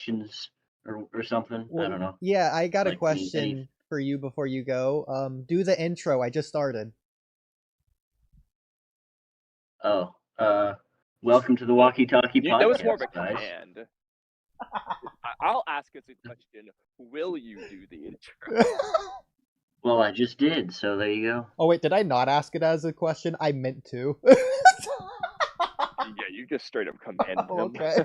questions or something. I don't know. Yeah, I got a Like question for you before you go. Do the intro. I just started. Oh, welcome to the Walky Talky That was more of a podcast, guys. command. I'll ask us a question. Will you do the intro? Well, I just did, so there you go. Oh wait, did I not ask it as a question? I meant to. Yeah, you just straight up command him. Okay.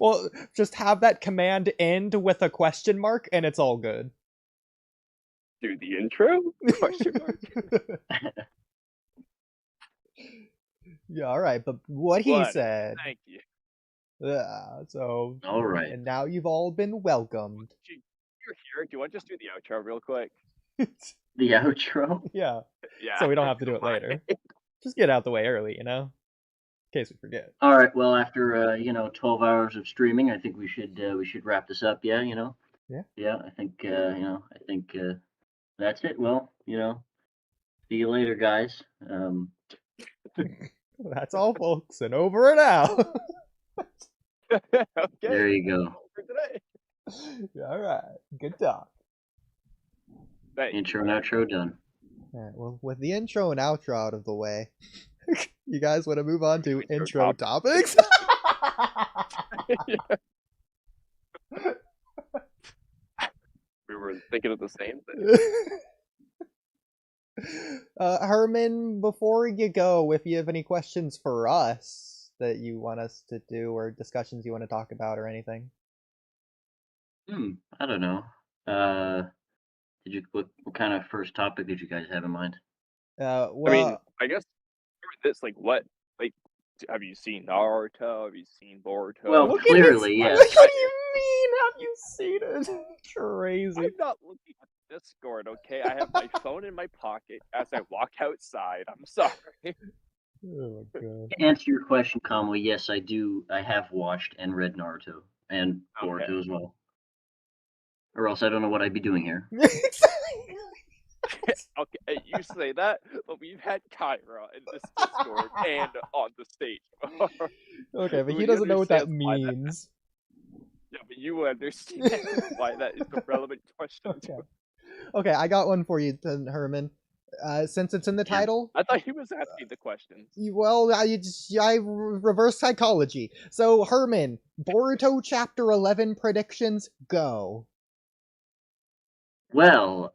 Well, just have that command end with a question mark, and it's all good. Do the intro? Question mark. Yeah, all right. But what he said. Thank you. Yeah. So. All right. And now you've all been welcomed. You're here. Do you want to just do the outro real quick? The outro? Yeah. Yeah. So we don't have to do it later. Just get out the way early, you know, in case we forget. All right. Well, after 12 hours of streaming, I think we should wrap this up. Yeah, you know. Yeah. Yeah, I think that's it. Well, see you later, guys. That's all, folks, and over and out. Okay. There you go. For today. All right. Good talk. Intro and outro done. All right. Well, with the intro and outro out of the way, you guys want to move on to intro topics? We were thinking of the same thing. Herman, before you go, if you have any questions for us that you want us to do or discussions you want to talk about or anything. I don't know. What kind of first topic did you guys have in mind? Well, I mean, I guess this what have you seen Naruto? Have you seen Boruto? Well, clearly, yes. What do you mean? Have you seen it? Crazy. I'm not looking at Discord, okay? I have my phone in my pocket as I walk outside. I'm sorry. Oh my god. To answer your question, Kamui, yes, I do. I have watched and read Naruto and Boruto as well. Or else I don't know what I'd be doing here. Okay, you say that, but we've had Kyra in this Discord and on the stage. Okay, but he doesn't know what that means. Yeah, but you understand why that is a relevant question. Okay, I got one for you, then, Herman. Since it's in the title. I thought he was asking the questions. Well, I reverse psychology. So, Herman, Boruto Chapter 11 predictions, go. Well,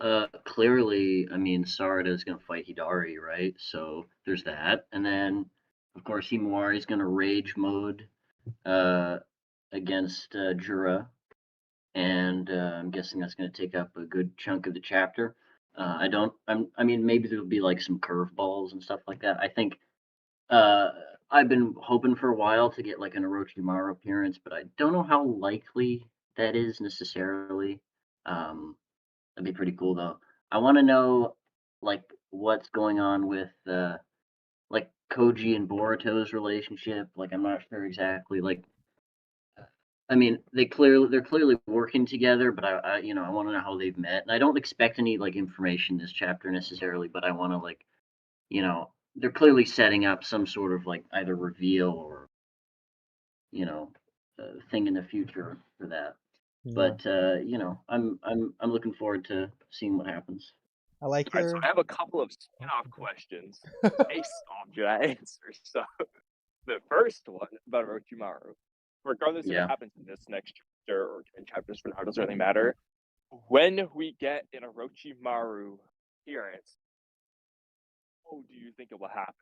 clearly, I mean, Sarada's going to fight Hidari, right? So there's that. And then, of course, Himawari's going to rage mode against Jura. And I'm guessing that's going to take up a good chunk of the chapter. I mean, maybe there'll be like some curveballs and stuff like that. I think I've been hoping for a while to get like an Orochimaru appearance, but I don't know how likely that is necessarily. That'd be pretty cool though. I want to know like what's going on with like Koji and Boruto's relationship. Like I'm not sure exactly. Like I mean, they're clearly working together, but I want to know how they've met. And I don't expect any like information this chapter necessarily, but I want to like, they're clearly setting up some sort of like either reveal or, thing in the future for that. Yeah. But I'm looking forward to seeing what happens. I like your... So I have a couple of spin-off questions based on your answers. So the first one about Orochimaru. Regardless of what happens in this next chapter or 10 chapters from now, it doesn't really matter. When we get an Orochimaru appearance, how do you think it will happen?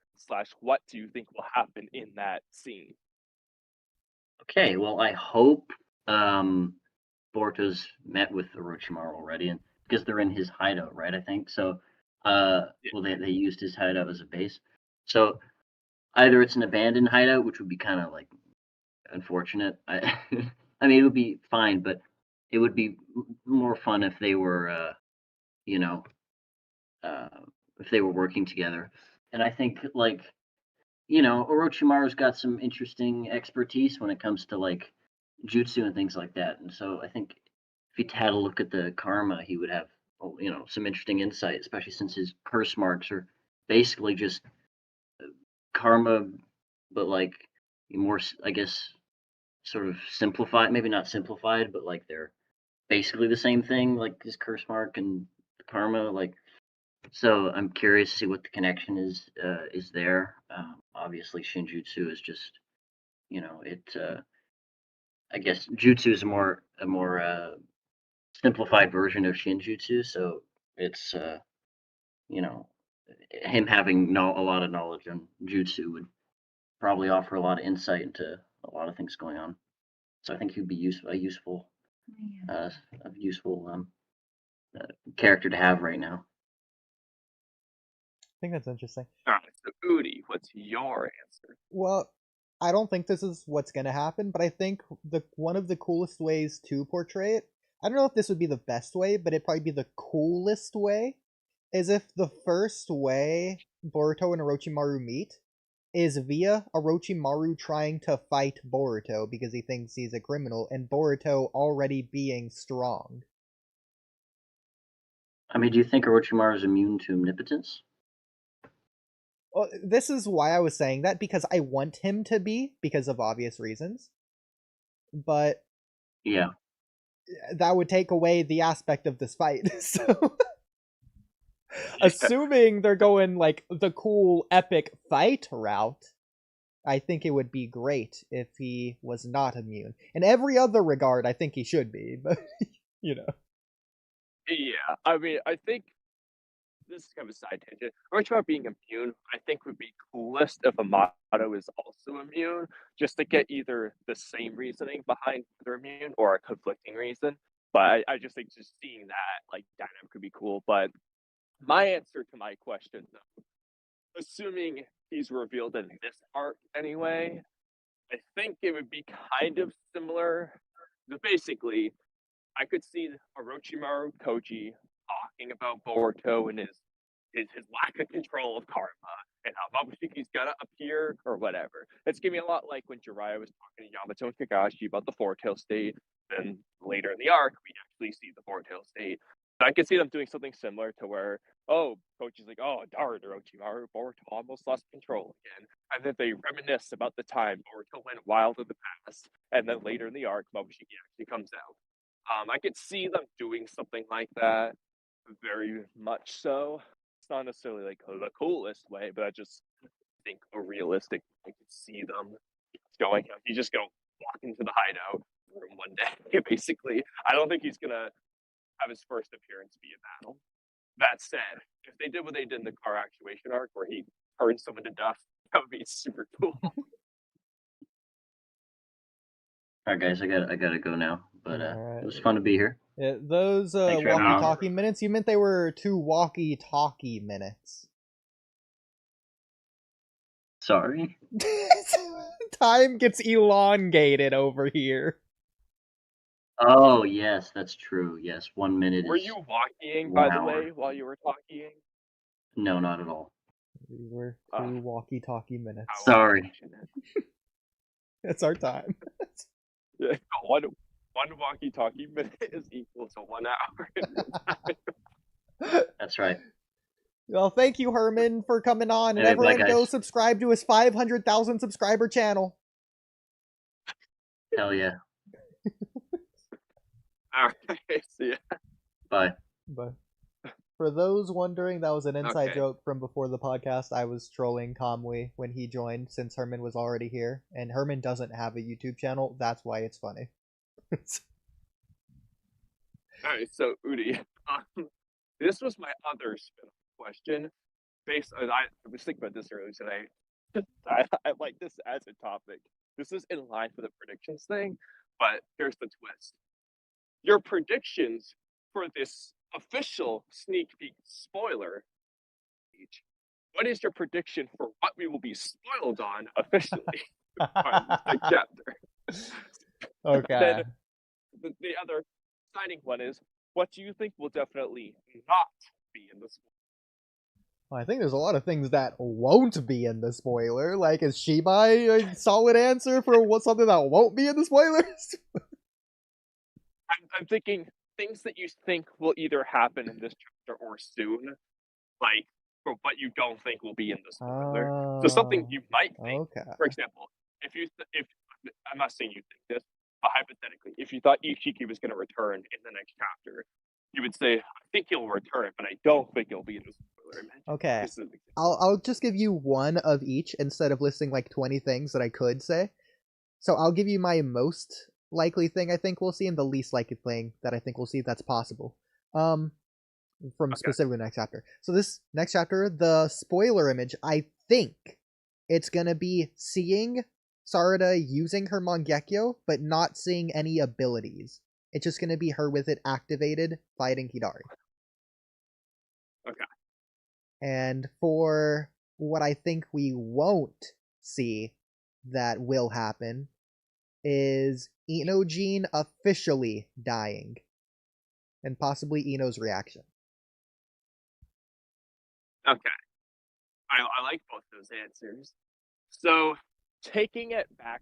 / what do you think will happen in that scene? Okay, well, I hope Boruto's met with Orochimaru already, and because they're in his hideout, right? I think so. Well, they used his hideout as a base, so either it's an abandoned hideout, which would be kind of like unfortunate. I mean, it would be fine, but it would be more fun if they were, if they were working together. And I think, like, Orochimaru's got some interesting expertise when it comes to like jutsu and things like that. And so I think if he had a look at the karma, he would have, some interesting insight, especially since his curse marks are basically just karma, but like more, I guess, sort of simplified, maybe not simplified, but like they're basically the same thing, like his curse mark and karma. Like, so I'm curious to see what the connection is there. Obviously, Shinjutsu is just, it. I guess Jutsu is a more simplified version of Shinjutsu, so it's him having a lot of knowledge on Jutsu would probably offer a lot of insight into a lot of things going on. So I think he'd be a useful character to have right now. I think that's interesting. All right, so Oodie, what's your answer? Well, I don't think this is what's gonna happen, but I think one of the coolest ways to portray it, I don't know if this would be the best way, but it'd probably be the coolest way, is if the first way Boruto and Orochimaru meet is via Orochimaru trying to fight Boruto because he thinks he's a criminal, and Boruto already being strong. I mean, do you think Orochimaru is immune to omnipotence? Well, this is why I was saying that, because I want him to be, because of obvious reasons. But yeah, that would take away the aspect of this fight. So assuming they're going like the cool epic fight route, I think it would be great if he was not immune. In every other regard, I think he should be, but Yeah, I mean, I think this is kind of a side tangent. Orochimaru being immune, I think would be coolest if Amato is also immune, just to get either the same reasoning behind they're immune or a conflicting reason. But I just think just seeing that like dynamic could be cool. But my answer to my question, though, assuming he's revealed in this arc anyway, I think it would be kind of similar. Basically, I could see Orochimaru Koji talking about Boruto and his lack of control of karma and how Mabushiki's gonna appear or whatever. It's giving me a lot like when Jiraiya was talking to Yamato and Kakashi about the Four-Tail State. Then later in the arc, we actually see the Four-Tail State. So I could see them doing something similar to where, Koji's like, oh, darn, Orochimaru, Boruto almost lost control again. And then they reminisce about the time Boruto went wild in the past. And then later in the arc, Mabushiki actually comes out. I could see them doing something like that, very much so. It's not necessarily like the coolest way, but I just think a realistic. I could see them going. You just go walk into the hideout room one day. Basically, I don't think he's gonna have his first appearance be a battle. That said, if they did what they did in the car actuation arc, where he turned someone to dust, that would be super cool. All right, guys, I gotta go now, but Alright. It was fun to be here. Yeah, those Thanks for having me. walkie-talkie minutes, you meant they were 2 walkie-talkie minutes. Sorry. Time gets elongated over here. Oh yes, that's true. Yes, 1 minute. Were you walking, by the way, while you were talking? No, not at all. We were 2 walkie-talkie minutes. Sorry. It's our time. Yeah, one walkie-talkie minute is equal to 1 hour. That's right. Well, thank you, Herman, for coming on, and Hey, everyone bye, go guys. subscribe to his 500,000 subscriber channel. Hell yeah. Alright, see ya. Bye. But for those wondering, that was an inside Okay. joke from before the podcast. I was trolling Kamui when he joined, since Herman was already here, and Herman doesn't have a YouTube channel. That's why it's funny. Alright, so Oodie, this was my other spin-off question. I was thinking about this earlier today. I like this as a topic. This is in line for the predictions thing, but here's the twist. Your predictions for this official sneak peek spoiler page. What is your prediction for what we will be spoiled on officially on the chapter? Okay. Then the other exciting one is, what do you think will definitely not be in the spoiler? Well, I think there's a lot of things that won't be in the spoiler. Like, is Shibai a solid answer for something that won't be in the spoilers? I'm thinking things that you think will either happen in this chapter or soon, like, but you don't think will be in the spoiler. So something you might think, Okay. for example, if I'm not saying you think this, but hypothetically, if you thought Ishiki was going to return in the next chapter, you would say, I think he'll return, but I don't think he'll be in the spoiler image. Okay. I'll just give you one of each instead of listing like 20 things that I could say. So I'll give you my most likely thing I think we'll see and the least likely thing that I think we'll see that's possible. From specifically the next chapter. So this next chapter, the spoiler image, I think it's gonna be seeing Sarada using her Mangekyo, but not seeing any abilities. It's just gonna be her with it activated, fighting Hidari. Okay. And for what I think we won't see that will happen is Inojin officially dying. And possibly Ino's reaction. Okay. I like both those answers. So, taking it back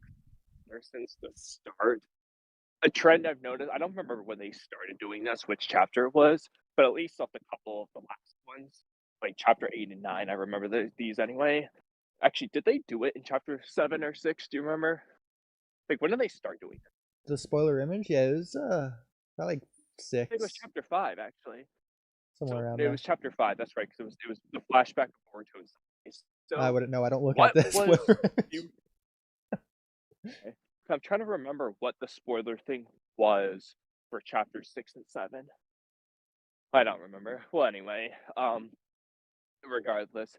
since the start, a trend I've noticed, I don't remember when they started doing this, which chapter it was, but at least off the couple of the last ones, like chapter 8 and 9, I remember these anyway. Actually, did they do it in chapter 7 or 6? Do you remember? Like, when did they start doing it? The spoiler image? Yeah, it was about like 6. I think it was chapter 5, actually. Somewhere around it there. was chapter 5, that's right, because it was the flashback of Boruto. So I wouldn't know, I don't look at this. Okay. I'm trying to remember what the spoiler thing was for chapter 6 and 7. I don't remember. Well, anyway, regardless,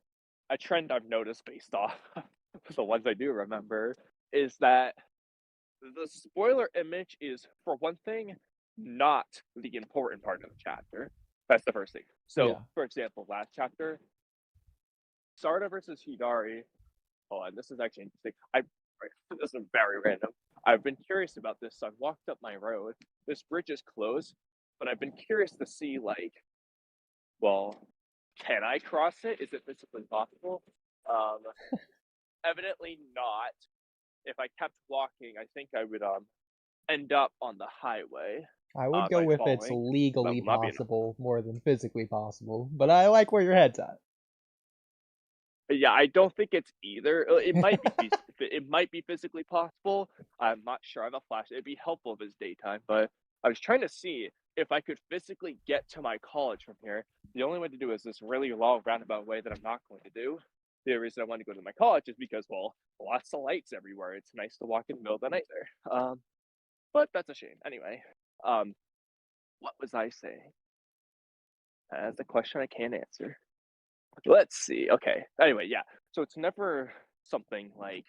a trend I've noticed based off the ones I do remember is that the spoiler image is, for one thing, not the important part of the chapter. That's the first thing. So, for example, last chapter, Sarada versus Hidari. Hold on, this is actually interesting. This is very random. I've been curious about this, so I've walked up my road. This bridge is closed, but I've been curious to see, like, well, can I cross it? Is it physically possible? Evidently not. If I kept walking, I think I would end up on the highway. I would go with it's legally possible more than physically possible, but I like where your head's at. Yeah, I don't think it's either. It might be it might be physically possible. I'm not sure. I have a flash. It'd be helpful if it's daytime, but I was trying to see if I could physically get to my college from here. The only way to do is this really long roundabout way that I'm not going to do. The reason I want to go to my college is because, well, lots of lights everywhere. It's nice to walk in the middle of the night there. But that's a shame. Anyway, what was I saying? That's a question I can't answer. Let's see. Okay. Anyway, yeah. So it's never something like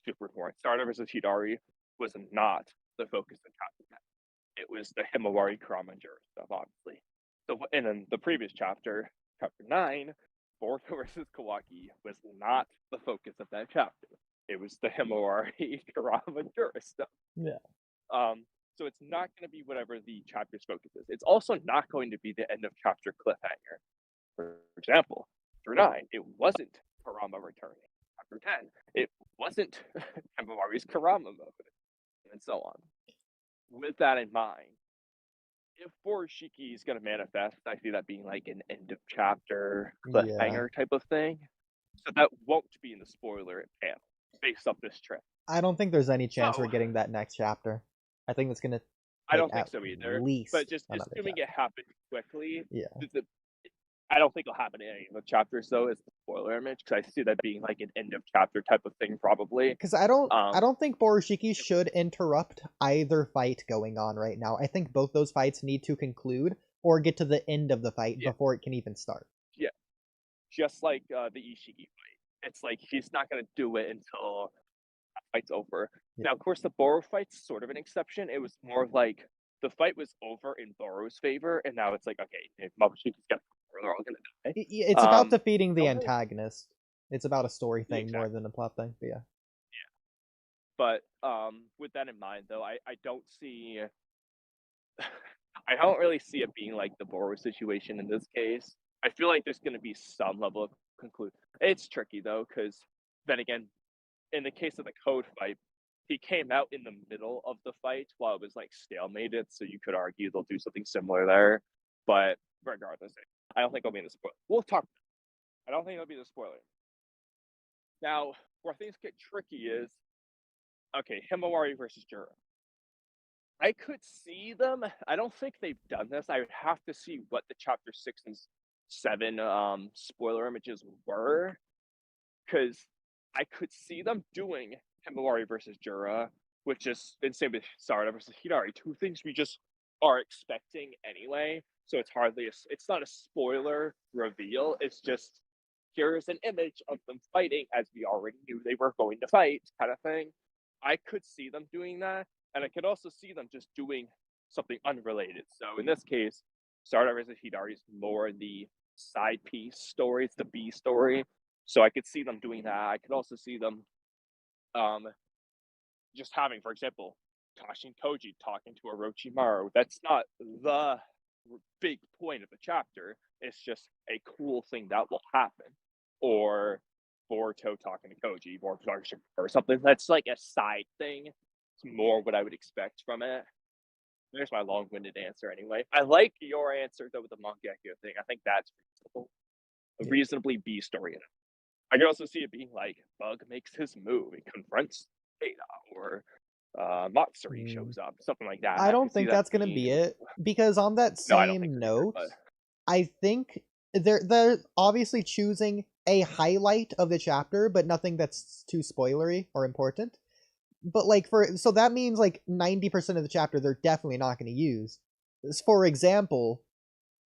super important. Sarada versus Hidari was not the focus of chapter 10. It was the Himawari, Kurama, and Juro stuff, obviously. So, and in the previous chapter, chapter 9, Boruto versus Kawaki was not the focus of that chapter. It was the Himawari, Kurama, and Juro stuff. Yeah. So it's not going to be whatever the chapter's focus is. It's also not going to be the end of chapter cliffhanger. For example, chapter 9, it wasn't Kurama returning. Chapter 10, it wasn't Himawari's Kurama mode, and so on. With that in mind, if Ishiki is going to manifest, I see that being like an end of chapter cliffhanger type of thing. So that won't be in the spoiler panel based off this trip. I don't think there's any chance we're getting that next chapter. I think it's gonna. I don't think so either. But just assuming it happens quickly, I don't think it'll happen in any of the chapters, though. It's the spoiler image because I see that being like an end of chapter type of thing, probably. Because I don't think Borushiki should interrupt either fight going on right now. I think both those fights need to conclude or get to the end of the fight before it can even start. Yeah, just like the Ishiki fight. It's like he's not gonna do it until the fight's over. Now, of course, the Boru fight's sort of an exception. It was more like the fight was over in Boru's favor, and now it's like, okay, if Mabushiki's gonna, they're all gonna die. It's about defeating the antagonist. It's about a story thing more than a plot thing. But But with that in mind, though, I don't see. I don't really see it being like the Boru situation in this case. I feel like there's going to be some level of conclusion. It's tricky, though, because then again, in the case of the Code fight, he came out in the middle of the fight while it was like stalemated, so you could argue they'll do something similar there. But regardless, I don't think it'll be in the spoiler. We'll talk. I don't think it'll be the spoiler. Now, where things get tricky is okay, Himawari versus Juro. I could see them. I don't think they've done this. I would have to see what the chapter 6 and 7 spoiler images were, because I could see them doing Himawari versus Juro, which is the same with Sarada versus Hidari. Two things we just are expecting anyway. So it's it's not a spoiler reveal. It's just, here's an image of them fighting as we already knew they were going to fight, kind of thing. I could see them doing that, and I could also see them just doing something unrelated. So in this case, Sarada versus Hidari is more the side piece story. It's the B story. So I could see them doing that. I could also see them just having, for example, Kashi and Koji talking to Orochimaru. That's not the big point of the chapter. It's just a cool thing that will happen. Or Boruto talking to Koji, or something that's like a side thing. It's more what I would expect from it. There's my long-winded answer anyway. I like your answer though with the Mangekyo thing. I think that's reasonable. A reasonably B story. I can also see it being like Bug makes his move and confronts Ada, or Matsuri shows up, something like that. I don't think that's gonna be it, because on that same note, I think they're obviously choosing a highlight of the chapter, but nothing that's too spoilery or important. But like so that means like 90% of the chapter they're definitely not going to use. For example,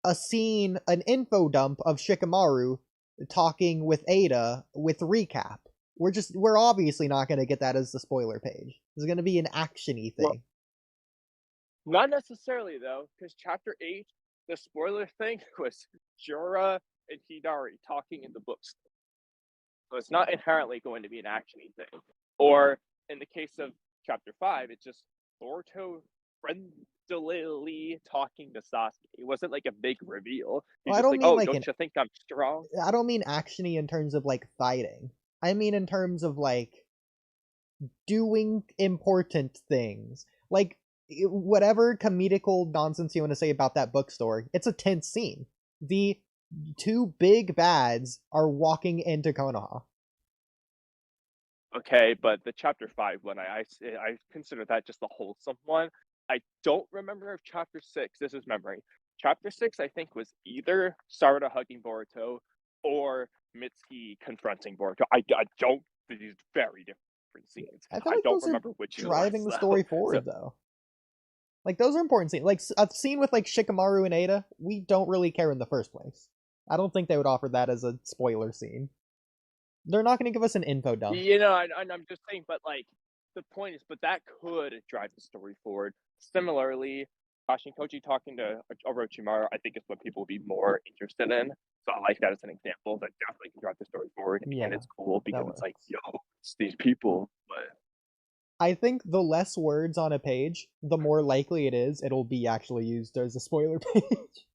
a scene, an info dump of Shikamaru talking with Ada with recap. We're obviously not going to get that as the spoiler page. It's going to be an actiony thing. Well, not necessarily though, because chapter 8, the spoiler thing was Juro and Hidari talking in the books. So it's not inherently going to be an actiony thing. Or in the case of chapter 5, it's just Boruto friendlily talking to Sasuke. It wasn't like a big reveal. He's just like, oh, don't you think I'm strong? I don't mean actiony in terms of like fighting. I mean in terms of like doing important things. Like whatever comedical nonsense you want to say about that bookstore, it's a tense scene. The two big bads are walking into Konoha. Okay, but the chapter 5 one, I consider that just the wholesome one. I don't remember if chapter 6, this is memory. Chapter 6, I think, was either Sarada hugging Boruto or Mitsuki confronting Boruto. I don't, these very different scenes. I feel like don't remember which driving the story forward, though. Like, those are important scenes. Like, a scene with, like, Shikamaru and Ada, we don't really care in the first place. I don't think they would offer that as a spoiler scene. They're not going to give us an info dump. You know, I'm just saying, but, like, the point is, but that could drive the story forward. Similarly, Kashi and Koji talking to Orochimaru, I think is what people would be more interested in. So I like that as an example that definitely can drive the story forward. Yeah, and it's cool because it's like, yo, it's these people. But I think the less words on a page, the more likely it is it'll be actually used as a spoiler page.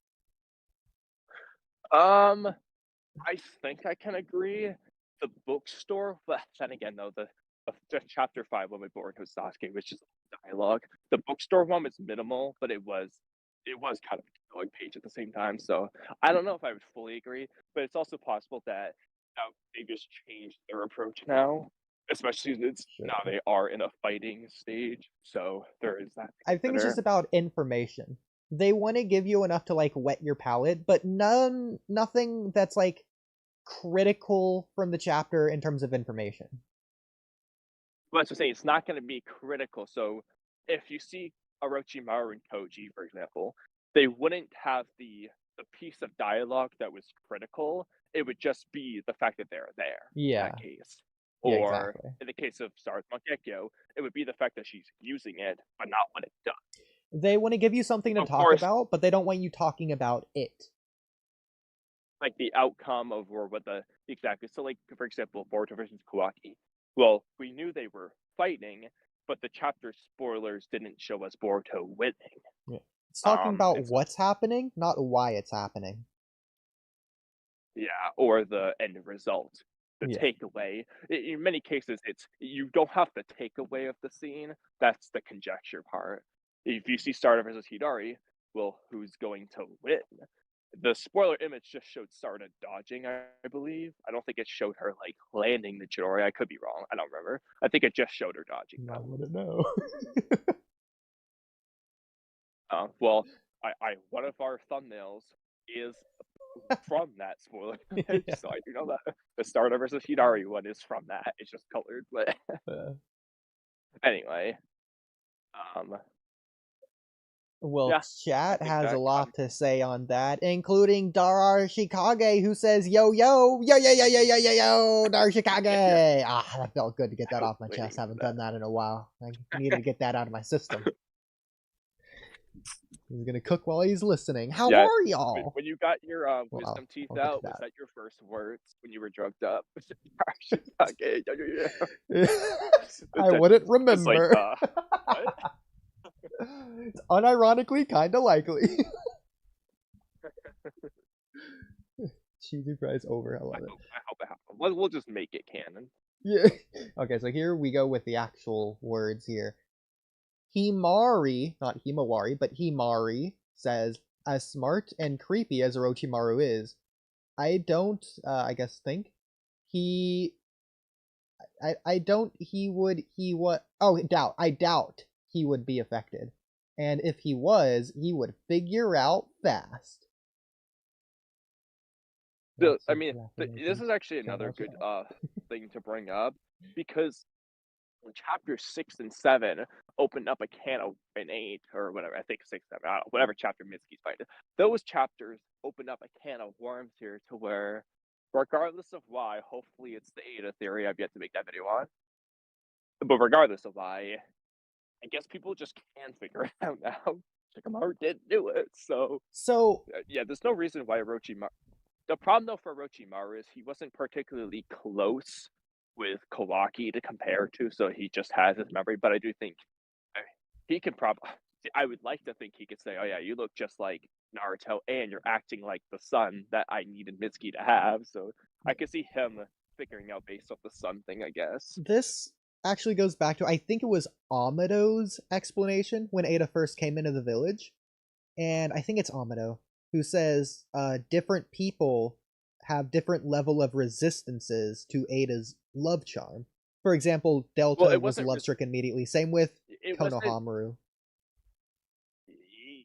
I think I can agree. The bookstore, but then again, though, the chapter 5 one with Boruto Sasuke was just dialogue. The bookstore one was minimal, but it was kind of a dialogue page at the same time. So I don't know if I would fully agree, but it's also possible that they just changed their approach now, especially since now they are in a fighting stage. So there is that. I think it's just about information. They want to give you enough to like whet your palate, but nothing that's like critical from the chapter in terms of information. Well, that's what I'm saying. It's not going to be critical. So if you see Orochimaru and Koji, for example, they wouldn't have the piece of dialogue that was critical. It would just be the fact that they're there. Yeah. In that case. Or in the case of Sarada Mangekyo, it would be the fact that she's using it, but not what it does. They want to give you something to talk about, but they don't want you talking about it. Like the outcome of or what the exactly. So, like for example, Boruto versus Kawaki. Well, we knew they were fighting, but the chapter spoilers didn't show us Boruto winning. Yeah. It's talking about what's happening, not why it's happening. Yeah, or the end result, the takeaway. In many cases, it's you don't have the takeaway of the scene. That's the conjecture part. If you see Sarada versus Hidari, well, who's going to win? the spoiler image just showed Sarda dodging, I believe. I don't think it showed her like landing the Chidori. I could be wrong. I don't remember. I think it just showed her dodging. I wouldn't know. Well, one of our thumbnails is from that spoiler image, Yeah. so I do know that the Sarda versus Hidari one is from that. It's just colored, but anyway. Well, Yeah, chat has that, a lot to say on that, including Darashikage, who says, yo, yo, yo, yo, yo, yo, yo, yo, yo, Darashikage! Ah, that felt good to get that off my chest. Haven't done that in a while. I needed to get that out of my system. He's gonna cook while he's listening. How are y'all? When you got your wisdom teeth out, was that your first words when you were drugged up? I wouldn't remember. Like, what? It's unironically kind of likely. Cheesy fries over. I love it. I hope it happens. We'll just make it canon. Yeah. Okay, so here we go with the actual words here. Himawari, not Himawari, but Himawari says, as smart and creepy as Orochimaru is, I don't, I guess, think he... I doubt he would be affected. And if he was, he would figure out fast. This is actually another good thing to bring up, because chapter 6 and 7 opened up a can of, and 8 or whatever, I think 6, 7, I don't know, whatever chapter Mitsuki's fighting. Those chapters opened up a can of worms here to where, regardless of why, hopefully it's the Ada theory, I've yet to make that video on, but regardless of why, I guess people just can figure it out now. Shikamaru didn't do it, so yeah, there's no reason why Orochimaru. The problem though for Orochimaru is he wasn't particularly close with Kawaki to compare to, so he just has his memory. But I do think he can probably. I would like to think he could say, "Oh yeah, you look just like Naruto, and you're acting like the son that I needed Mitsuki to have." So I could see him figuring out based off the son thing, I guess. This actually goes back to, I think it was Amado's explanation when Ada first came into the village, and I think it's Amado who says different people have different level of resistances to Ada's love charm. For example, Delta was love stricken immediately. Same with Konohamaru.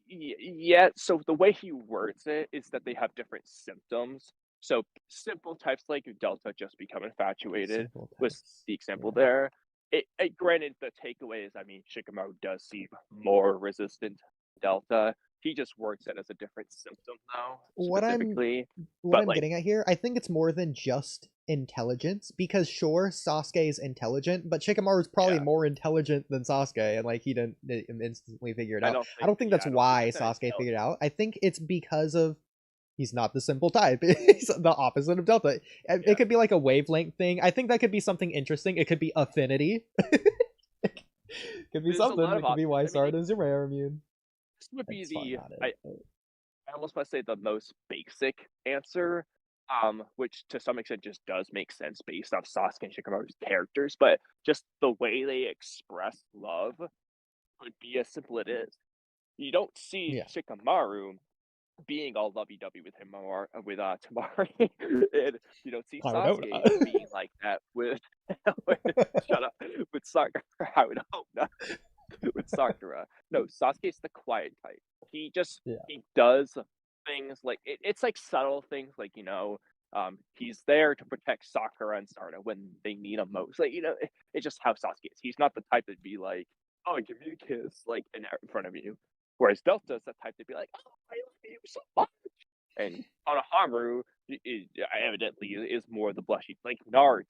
Yeah, so the way he words it is that they have different symptoms. So simple types like Delta just become infatuated was the example there. Granted, the takeaway is, I mean, Shikamaru does seem more resistant to Delta. He just works it as a different symptom, though, specifically. What I'm getting at here, I think it's more than just intelligence, because sure, Sasuke is intelligent, but Shikamaru's probably more intelligent than Sasuke, and like he didn't instantly figure it out. I don't think that's why Sasuke figured it out. I think it's because of he's not the simple type. He's the opposite of Delta. It could be like a wavelength thing. I think that could be something interesting. It could be affinity. It could be something. It could be why Sarda's rare immune. This would be I almost want to say the most basic answer, which to some extent just does make sense based off Sasuke and Shikamaru's characters, but just the way they express love would be as simple as it is. You don't see Shikamaru being all lovey-dovey with Tamari, and you don't see Sasuke being like that with shut up, with Sakura. I would hope not. With Sakura. No, Sasuke's the quiet type. He just he does things like it's like subtle things, like, you know, he's there to protect Sakura and Sarda when they need him most. Like, you know, it's just how Sasuke is. He's not the type to be like, "Oh, give me a kiss," like in front of you. Whereas Delta's the type to be like, "Oh, I love you so much." And Konohamaru evidently is more the blushy, like Naruto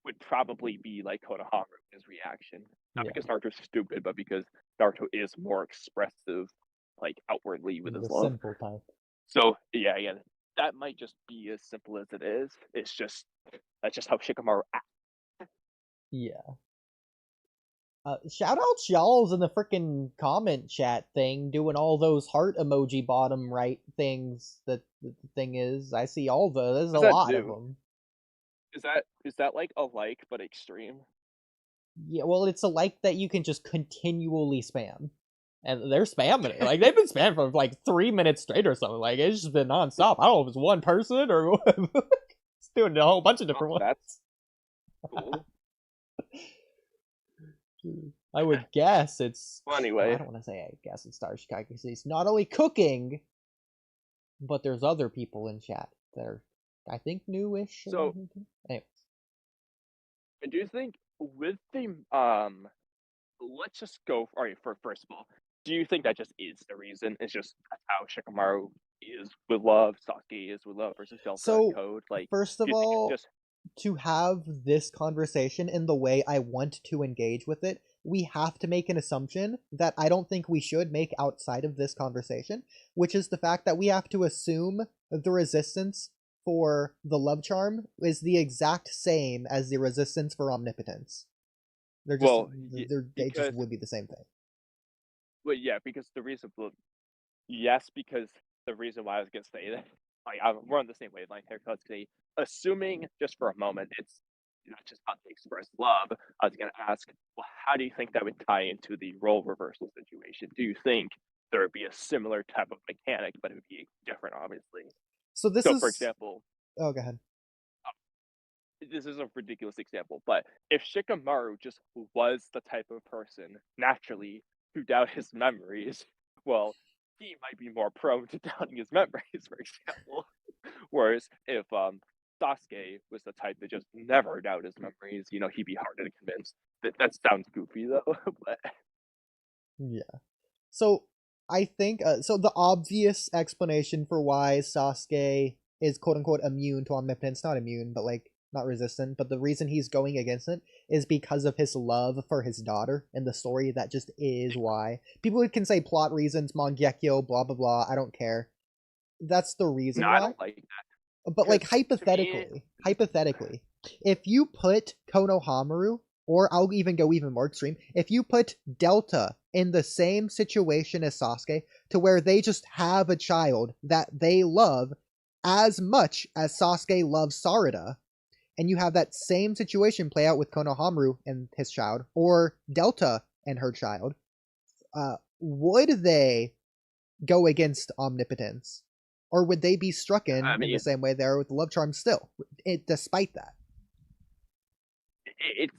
would probably be like Konohamaru's reaction. Not because Naruto's stupid, but because Naruto is more expressive, like outwardly with his love. Simple type. So yeah, that might just be as simple as it is. It's just that's just how Shikamaru acts. Yeah. Shout out y'all's in the freaking comment chat thing, doing all those heart emoji bottom right things. That the thing is, I see all those. There's a lot of them. Is that like a like but extreme? Yeah, well, it's a like that you can just continually spam. And they're spamming it. Like, they've been spamming for like 3 minutes straight or something. Like, it's just been nonstop. I don't know if it's one person or what. It's doing a whole bunch of different ones. That's cool. I would guess it's... Well, anyway. I don't want to say I guess it's Star Chicago. It's not only cooking, but there's other people in chat that are, I think, newish. So, anyways. I do think with the let's just go. All right, first of all, do you think that just is the reason? It's just how Shikamaru is with love, Sasuke is with love versus Delta So, Code. Like, first of all, to have this conversation in the way I want to engage with it, we have to make an assumption that I don't think we should make outside of this conversation, which is the fact that we have to assume the resistance for the love charm is the exact same as the resistance for omnipotence. They're just, they just would be the same thing. Well, yeah, because the reason, because the reason why I was gonna say that, like, we're on the same wavelength here. Because assuming just for a moment, it's not just how they express love. I was gonna ask, well, how do you think that would tie into the role reversal situation? Do you think there would be a similar type of mechanic, but it would be different, obviously? So, for example. Oh, go ahead. This is a ridiculous example, but if Shikamaru just was the type of person naturally to doubt his memories, well, he might be more prone to doubting his memories, for example. Whereas if Sasuke was the type that just never doubt his memories, he'd be harder to convince. That sounds goofy though, but yeah. So I think so. The obvious explanation for why Sasuke is quote unquote immune to omnipotence, not immune, but like not resistant, but the reason he's going against it is because of his love for his daughter and the story. That just is why. People can say plot reasons, Mangekyo, blah blah blah, I don't care. That's the reason why. I don't like that. But like hypothetically, if you put Konohamaru, or I'll even go even more extreme, if you put Delta in the same situation as Sasuke, to where they just have a child that they love as much as Sasuke loves Sarada, and you have that same situation play out with Konohamaru and his child, or Delta and her child, would they go against omnipotence? Or would they be struck in the same way they are with the love charm still, despite that?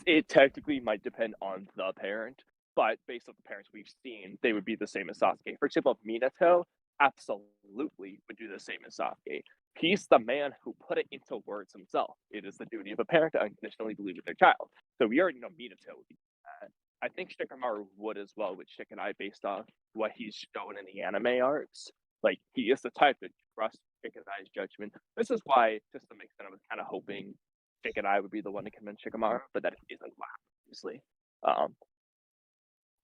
It technically might depend on the parent, but based on the parents we've seen, they would be the same as Sasuke. For example, Minato absolutely would do the same as Sasuke. He's the man who put it into words himself. It is the duty of a parent to unconditionally believe in their child. So we already know Minato would do that. I think Shikamaru would as well with Shikanai based off what he's shown in the anime arcs. Like, he is the type to trust Shikanai's judgment. This is why, just to make sense, I was kind of hoping Shikanai would be the one to convince Shikamaru, but that isn't what happened, obviously.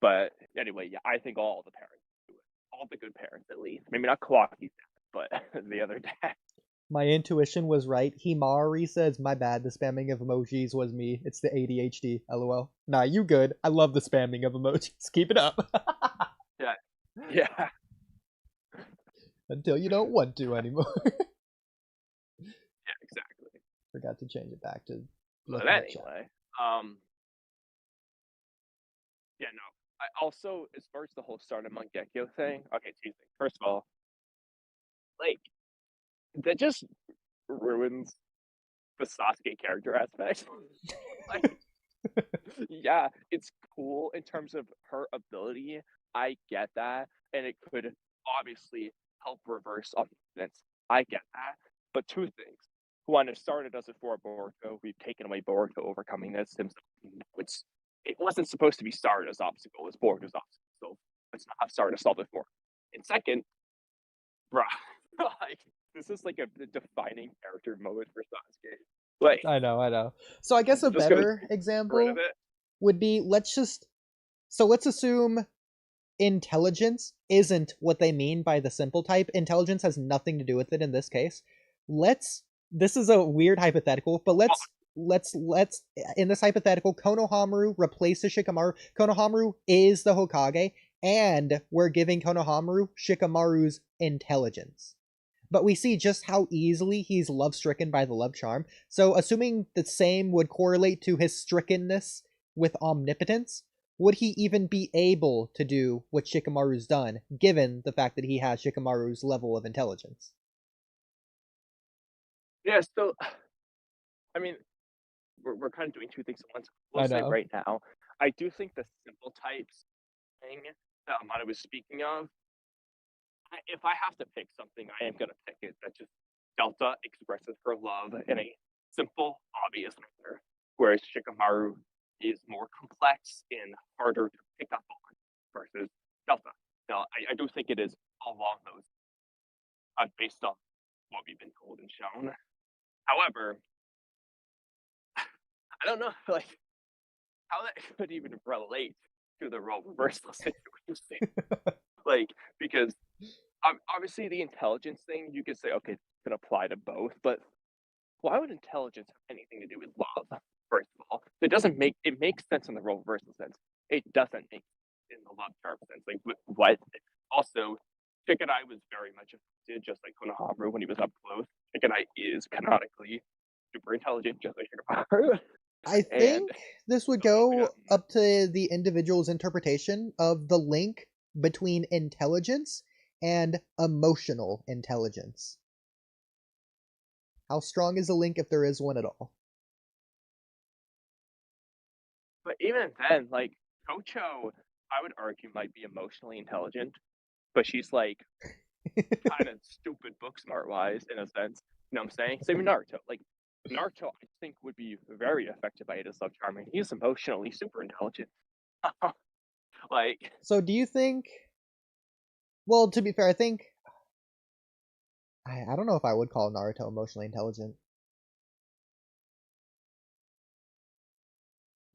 But anyway, yeah, I think all the parents do it. All the good parents, at least. Maybe not Kawaki's dad, but the other dad. My intuition was right. Himawari says, my bad, the spamming of emojis was me. It's the ADHD, lol. Nah, you good. I love the spamming of emojis. Keep it up. Yeah. Until you don't want to anymore. Yeah, exactly. Forgot to change it back to... But anyway, yeah, no. I also, as far as the whole start of Mangekyo thing, okay, two things. First of all, like, that just ruins the Sasuke character aspect. Like, yeah, it's cool in terms of her ability. I get that, and it could obviously help reverse omnipotence. I get that, but two things. One, it started as a for Boruto. We've taken away Boruto overcoming this himself. It wasn't supposed to be Sarada's obstacle. It was Boruto's obstacle. So let's not have Sarada solve it for him. And second, bruh, like, this is like a defining character moment for Sasuke. Like, I know. So I guess a better example would be, let's assume intelligence isn't what they mean by the simple type. Intelligence has nothing to do with it in this case. This is a weird hypothetical, but let's in this hypothetical, Konohamaru replaces Shikamaru. Konohamaru is the Hokage, and we're giving Konohamaru Shikamaru's intelligence. But we see just how easily he's love-stricken by the love charm. So assuming the same would correlate to his strickenness with omnipotence, would he even be able to do what Shikamaru's done, given the fact that he has Shikamaru's level of intelligence? Yeah, so, I mean, we're kind of doing two things at once. We'll say right now, I do think the simple types thing that Amada was speaking of, if I have to pick something, I am going to pick it. That just Delta expresses her love in a simple, obvious manner, whereas Shikamaru is more complex and harder to pick up on versus Delta. Now, I do think it is along those, based on what we've been told and shown. However, I don't know, like, how that could even relate to the role reversal situation. Like, because obviously the intelligence thing, you could say, okay, it can apply to both, but why would intelligence have anything to do with love? First of all, it makes sense in the role reversal sense. It doesn't make in the love term sense. Like, what? Also, Chicken Eye was very much affected, just like Konohamaru when he was up close. Chicken Eye is canonically super intelligent, just like Shikamaru. I think this would go up to the individual's interpretation of the link between intelligence and emotional intelligence. How strong is the link if there is one at all? But even then, like, Kocho, I would argue, might be emotionally intelligent, but she's like kind of stupid book smart wise in a sense. You know what I'm saying? Same with Naruto. Like, Naruto, I think, would be very affected by Ada's love charm, and he's emotionally super intelligent. Like, so do you think? Well, to be fair, I think I don't know if I would call Naruto emotionally intelligent.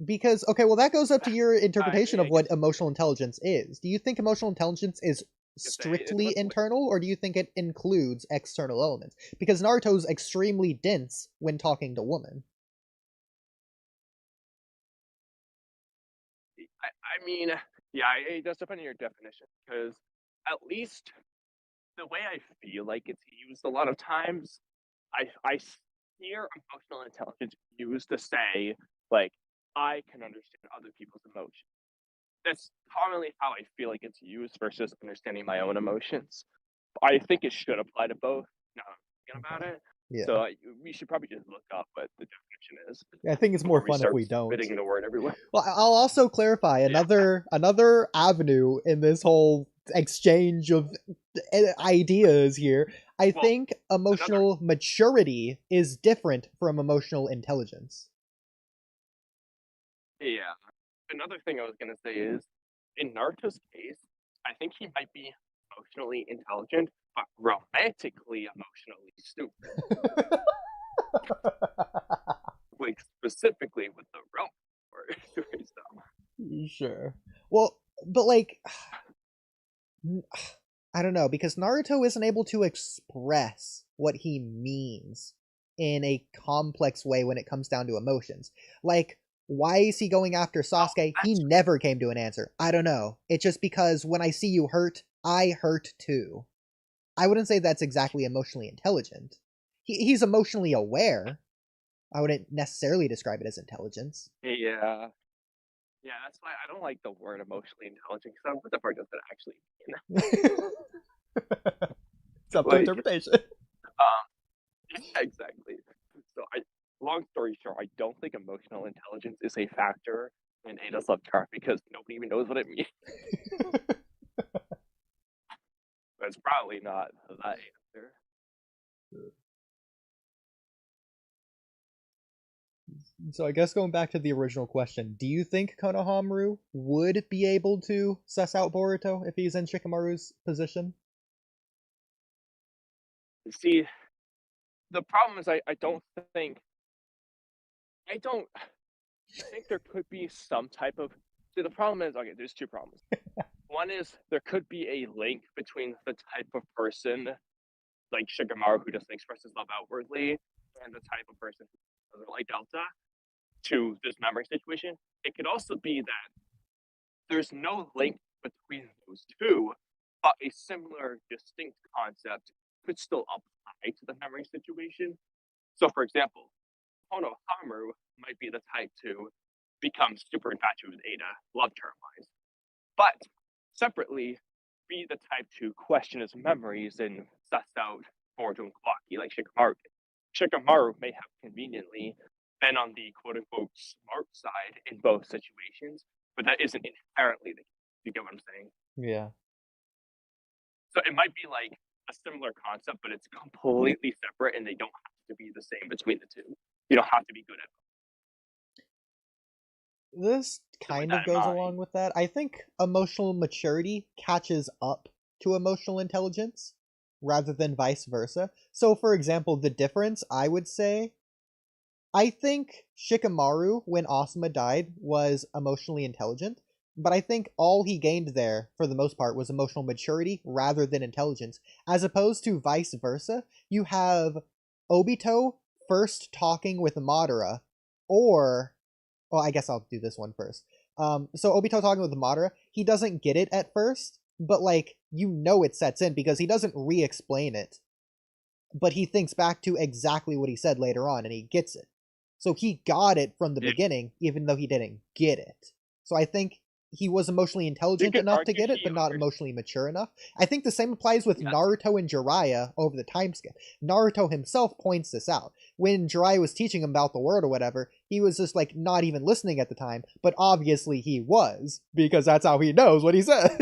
Because, okay, well, that goes up to your interpretation of what emotional intelligence is. Do you think emotional intelligence is strictly internal, or do you think it includes external elements? Because Naruto's extremely dense when talking to women. I mean, yeah, it does depend on your definition, because at least the way I feel like it's used a lot of times, I hear emotional intelligence used to say, like, I can understand other people's emotions. That's commonly how I feel like it's used versus understanding my own emotions. I think it should apply to both. Now I'm thinking about it. Yeah. So we should probably just look up what the definition is. Yeah, I think it's more fun if we don't. Spitting the word everywhere. Well, I'll also clarify another avenue in this whole exchange of ideas here. I think emotional maturity is different from emotional intelligence. Yeah. Another thing I was going to say is, in Naruto's case, I think he might be emotionally intelligent, but romantically emotionally stupid. Like, specifically with the romance stuff. Sure. Well, but like, I don't know, because Naruto isn't able to express what he means in a complex way when it comes down to emotions. Like, why is he going after Sasuke? He never came to an answer. I don't know. It's just because when I see you hurt, I hurt too. I wouldn't say that's exactly emotionally intelligent. He's emotionally aware. I wouldn't necessarily describe it as intelligence. Yeah. Yeah, that's why I don't like the word emotionally intelligent, because I don't know what the part does that actually mean. It's up to interpretation. Yeah, exactly. So, long story short, I don't think emotional intelligence is a factor in Ada's love chart, because nobody even knows what it means. That's probably not that answer. So I guess going back to the original question, do you think Konohamaru would be able to suss out Boruto if he's in Shikamaru's position? See, the problem is I think there could be some type of... See, the problem is, okay, there's two problems. One is there could be a link between the type of person like Shikamaru who doesn't express his love outwardly and the type of person who doesn't like Delta to this memory situation. It could also be that there's no link between those two, but a similar distinct concept could still apply to the memory situation. So, for example, Konohamaru might be the type to becomes super infatuated with Ada, love term-wise. But separately, be the type to question his memories and suss out Boruto and Kawaki like Shikamaru did. Shikamaru may have conveniently been on the quote-unquote smart side in both situations, but that isn't inherently the case. You get what I'm saying? Yeah. So it might be like a similar concept, but it's completely separate, and they don't have to be the same between the two. You don't have to be good at both. This kind of goes along with that. I think emotional maturity catches up to emotional intelligence rather than vice versa. So, for example, the difference, I would say, I think Shikamaru, when Asuma died, was emotionally intelligent, but I think all he gained there, for the most part, was emotional maturity rather than intelligence. As opposed to vice versa, you have Obito first talking with Madara, or... Well, I guess I'll do this one first. So Obito talking with Madara, he doesn't get it at first, but, like, you know it sets in because he doesn't re-explain it. But he thinks back to exactly what he said later on, and he gets it. So he got it from the beginning, even though he didn't get it. So I think he was emotionally intelligent enough to get it, but not emotionally mature enough. I think the same applies with Naruto and Jiraiya over the time skip. Naruto himself points this out. When Jiraiya was teaching him about the world or whatever, he was just, like, not even listening at the time, but obviously he was, because that's how he knows what he said.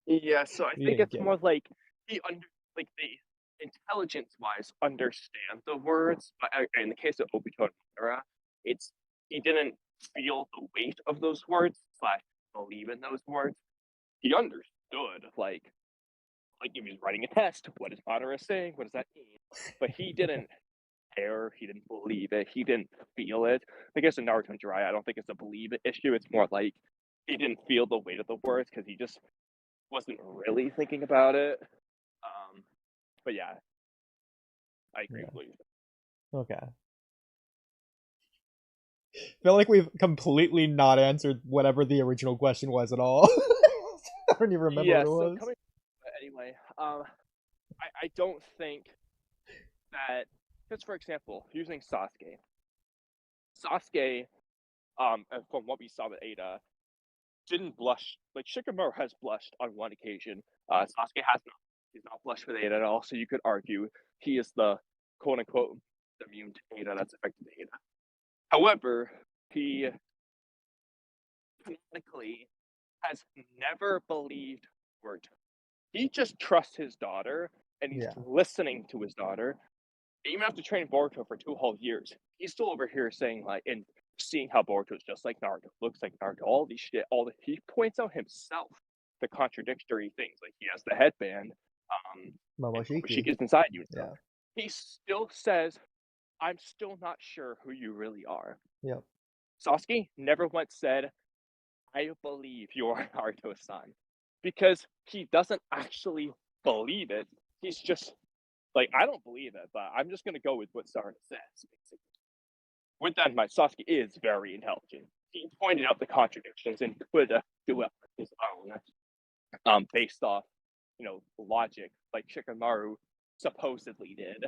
Yeah, so I think it's more like the intelligence-wise understand the words, but in the case of Obito and Madara, it's he didn't feel the weight of those words / believe in those words. He understood, like if he's writing a test, what is Madara saying? What does that mean? But he didn't care. He didn't believe it. He didn't feel it. I guess in Naruto and Jiraiya, I don't think it's a believe it issue. It's more like he didn't feel the weight of the words because he just wasn't really thinking about it. But yeah, I agree with you. Okay. Feel like we've completely not answered whatever the original question was at all. I don't even remember what it was. Anyway, I don't think that, just for example, using Sasuke, from what we saw with Ada, didn't blush. Like, Shikamaru has blushed on one occasion. Sasuke has not. He's not blushed with Ada at all, so you could argue he is the quote-unquote immune to Ada that's affected Ada. However, he technically has never believed word. He just trusts his daughter, and he's listening to his daughter. Even after training Boruto for 2 whole years, he's still over here saying, like, and seeing how Boruto is just like Naruto, looks like Naruto, all these shit, he points out himself the contradictory things, like he has the headband, Momoshiki's inside you and stuff. He still says, I'm still not sure who you really are. Yep. Sasuke never once said, I believe you're Naruto's son. Because he doesn't actually believe it. He's just like, I don't believe it, but I'm just going to go with what Sarah says, basically. With that in mind, Sasuke is very intelligent. He pointed out the contradictions and could do it on his own, based off, logic, like Shikamaru supposedly did.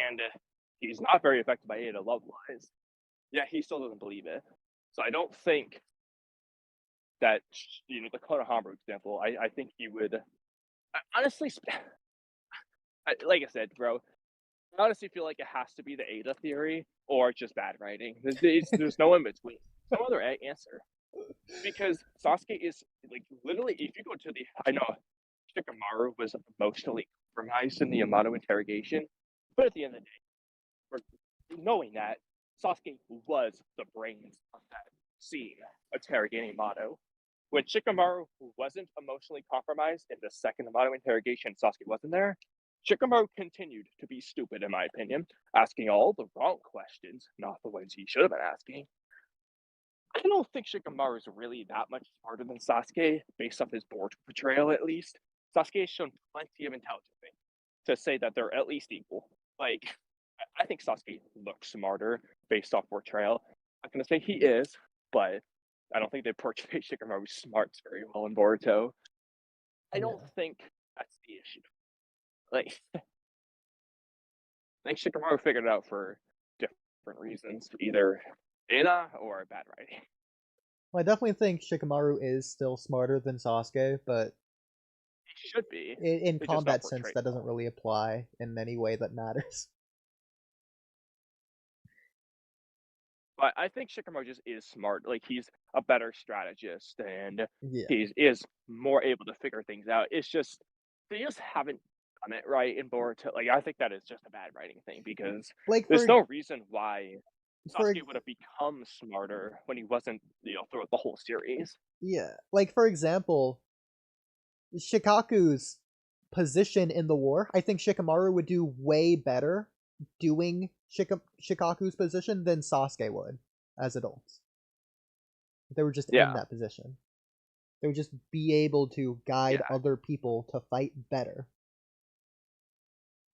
And he's not very affected by Ada love-wise. Yeah, he still doesn't believe it. So I don't think that, the Konohamaru example, I think he would, honestly, like I said, bro, I honestly feel like it has to be the Ada theory or just bad writing. There's no in between. No other answer. Because Sasuke is, like, literally, if you go to I know Shikamaru was emotionally compromised in the Yamato interrogation, but at the end of the day, knowing that, Sasuke was the brains of that scene interrogating Yamato. When Shikamaru wasn't emotionally compromised in the second Yamato interrogation, Sasuke wasn't there, Shikamaru continued to be stupid, in my opinion, asking all the wrong questions, not the ones he should have been asking. I don't think Shikamaru is really that much smarter than Sasuke, based off his Boruto portrayal at least. Sasuke has shown plenty of intelligence to say that they're at least equal. Like, I think Sasuke looks smarter based off portrayal. I'm going to say he is, but I don't think they portray Shikamaru's smarts very well in Boruto. I don't think that's the issue. Like, I think Shikamaru figured it out for different reasons. Either or bad writing? Well, I definitely think Shikamaru is still smarter than Sasuke, but He should be. in It's just not combat sense, portrayed that doesn't well. really apply in any way that matters. But I think Shikamaru just is smart. Like, he's a better strategist, and Yeah. he is more able to figure things out. It's just they just haven't done it right in Boruto. Like, I think that is just a bad writing thing because Like there's for no reason why for Sasuke would have become smarter when he wasn't, throughout the whole series. yeah, like for example, Shikaku's position in the war, I think Shikamaru would do way better doing Shikaku's position than Sasuke would as adults. If they were just in Yeah, that position. They would just be able to guide yeah. other people to fight better.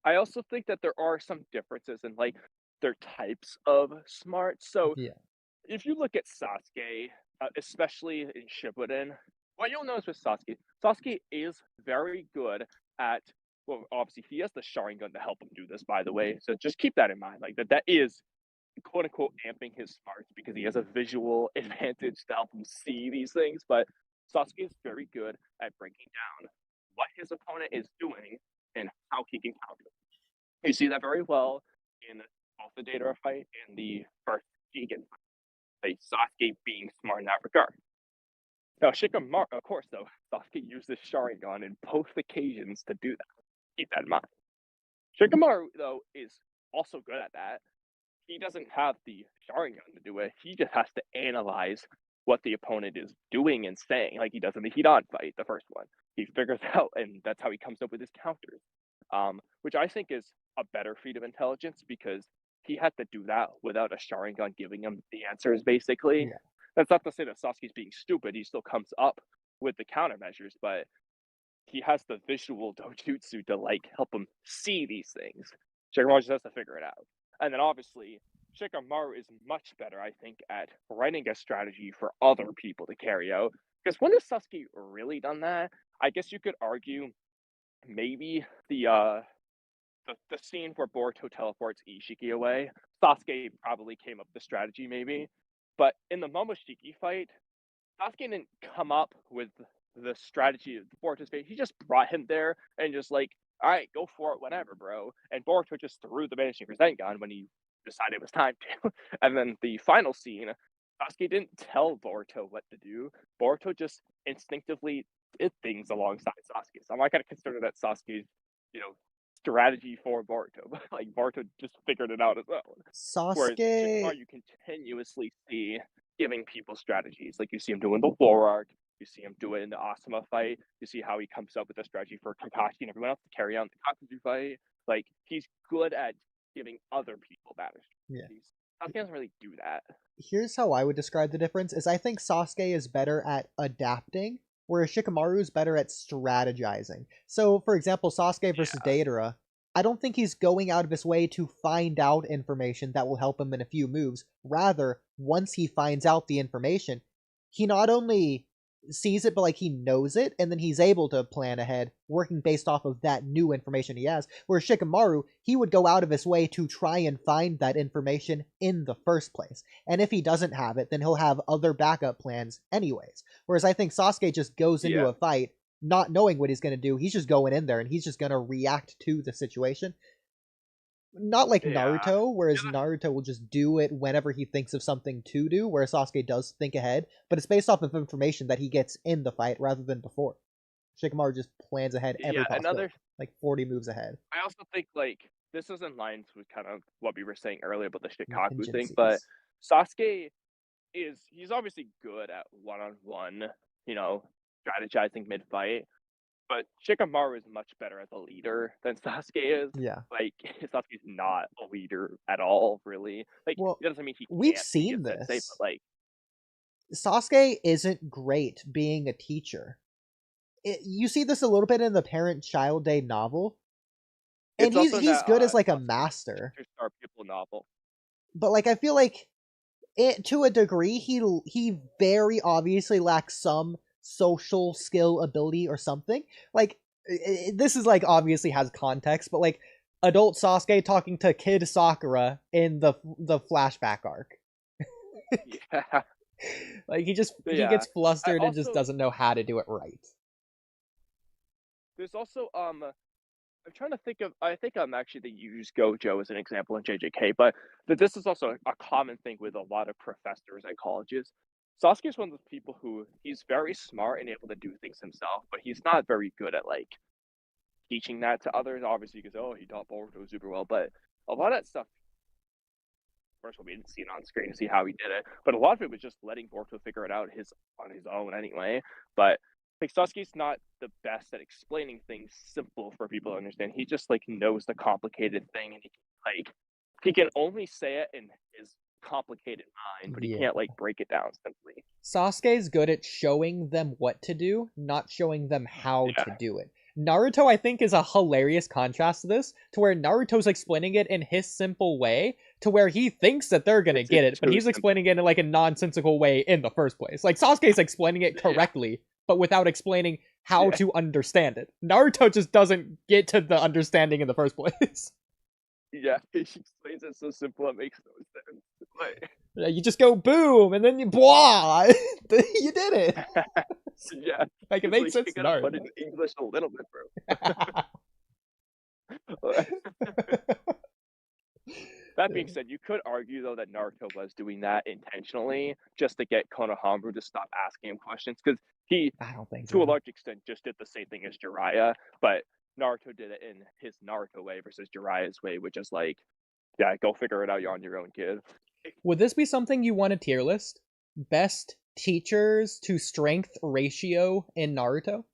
I also think that there are some differences in like their types of smart. So Yeah. if you look at Sasuke, especially in Shippuden, what you'll notice with Sasuke, Sasuke is very good at. Well, obviously he has the Sharingan to help him do this, by the way. So just keep that in mind. Like that is quote unquote amping his smarts because he has a visual advantage to help him see these things. But Sasuke is very good at breaking down what his opponent is doing and how he can counter. You see that very well in both the Data fight and the first Jigen fight. Sasuke being smart in that regard. Now, Shikamaru, of course, though, Sasuke uses Sharingan in both occasions to do that. Keep that in mind. Shikamaru, though, is also good at that. He doesn't have the Sharingan to do it. He just has to analyze what the opponent is doing and saying, like he does in the Hidan fight, the first one. He figures out, and that's how he comes up with his counters, which I think is a better feat of intelligence because he had to do that without a Sharingan giving him the answers, basically. Yeah. That's not to say that Sasuke's being stupid. He still comes up with the countermeasures, but he has the visual dojutsu to like help him see these things. Shikamaru just has to figure it out. And then obviously, Shikamaru is much better, I think, at writing a strategy for other people to carry out. Because when has Sasuke really done that? I guess you could argue maybe the scene where Boruto teleports Ishiki away. Sasuke probably came up with the strategy, maybe. But in the Momoshiki fight, Sasuke didn't come up with the strategy of Boruto's fate. He just brought him there and just like, all right, go for it, whatever, bro. And Boruto just threw the Vanishing Rasengan when he decided it was time to. And then the final scene, Sasuke didn't tell Boruto what to do. Boruto just instinctively did things alongside Sasuke. So I'm not gonna consider that Sasuke's, strategy for Boruto. Like Boruto just figured it out as well. Whereas Sasuke, Shikamaru, you continuously see giving people strategies. Like you see him doing the war arc, you see him do it in the Asuma fight, you see how he comes up with a strategy for Kakashi and everyone else to carry on the Kakuzu fight. Like he's good at giving other people better strategies. Sasuke doesn't really do that. here's how I would describe the difference is I think Sasuke is better at adapting, whereas Shikamaru is better at strategizing. So, for example, Sasuke versus Deidara, I don't think he's going out of his way to find out information that will help him in a few moves. Rather, once he finds out the information, he not only sees it, but like he knows it, and then he's able to plan ahead, working based off of that new information he has. Whereas Shikamaru, he would go out of his way to try and find that information in the first place. And if he doesn't have it, then he'll have other backup plans anyways. Whereas I think Sasuke just goes into a fight not knowing what he's going to do. He's just going in there and he's just going to react to the situation. Not like Naruto, whereas Naruto will just do it whenever he thinks of something to do, whereas Sasuke does think ahead, but it's based off of information that he gets in the fight rather than before. Shikamaru just plans ahead every possibility, like 40 moves ahead. I also think, like, this is in line with kind of what we were saying earlier about the Shikaku thing, but Sasuke he's obviously good at one-on-one, strategizing mid-fight, but Shikamaru is much better as a leader than Sasuke is. Yeah. Like, Sasuke's not a leader at all, really. Like, well, it doesn't mean he we've can't seen be a this. sensei, but, like, Sasuke isn't great being a teacher. You see this a little bit in the Parent-Child Day novel. And he's good as like a master. Our Pupil novel. But like I feel like to a degree he very obviously lacks some social skill ability or something. Like this is like obviously has context, but like adult Sasuke talking to kid Sakura in the flashback arc. Yeah. Like he Yeah. gets flustered and also, just doesn't know how to do it right. There's also I'm trying to think of. I think actually they use Gojo as an example in JJK, but this is also a common thing with a lot of professors at colleges. Sasuke is one of those people who he's very smart and able to do things himself, but he's not very good at like teaching that to others. Obviously, because he taught Boruto super well, but a lot of that stuff. First of all, we didn't see it on screen to see how he did it, but a lot of it was just letting Boruto figure it out on his own anyway. But like Sasuke's not the best at explaining things simple for people to understand. He just like knows the complicated thing, and he can only say it in his complicated mind, but he can't like break it down simply. Sasuke's good at showing them what to do, not showing them how to do it. Naruto, I think, is a hilarious contrast to this, to where Naruto's explaining it in his simple way, to where he thinks that they're gonna get it, but he's explaining it in like a nonsensical way in the first place. Like Sasuke's explaining it correctly, but without explaining how to understand it. Naruto just doesn't get to the understanding in the first place. Yeah, he explains it so simple it makes no sense. Like, you just go boom, and then you blah. You did it. Yeah, like it makes sense. You gotta put it in English a little bit, bro. That being said, you could argue though that Naruto was doing that intentionally just to get Konohamaru to stop asking him questions, because he, I don't think to a large extent, just did the same thing as Jiraiya, but Naruto did it in his Naruto way versus Jiraiya's way, which is like, yeah, go figure it out on your own, kid. Would this be something you want a tier list? Best teachers to strength ratio in Naruto?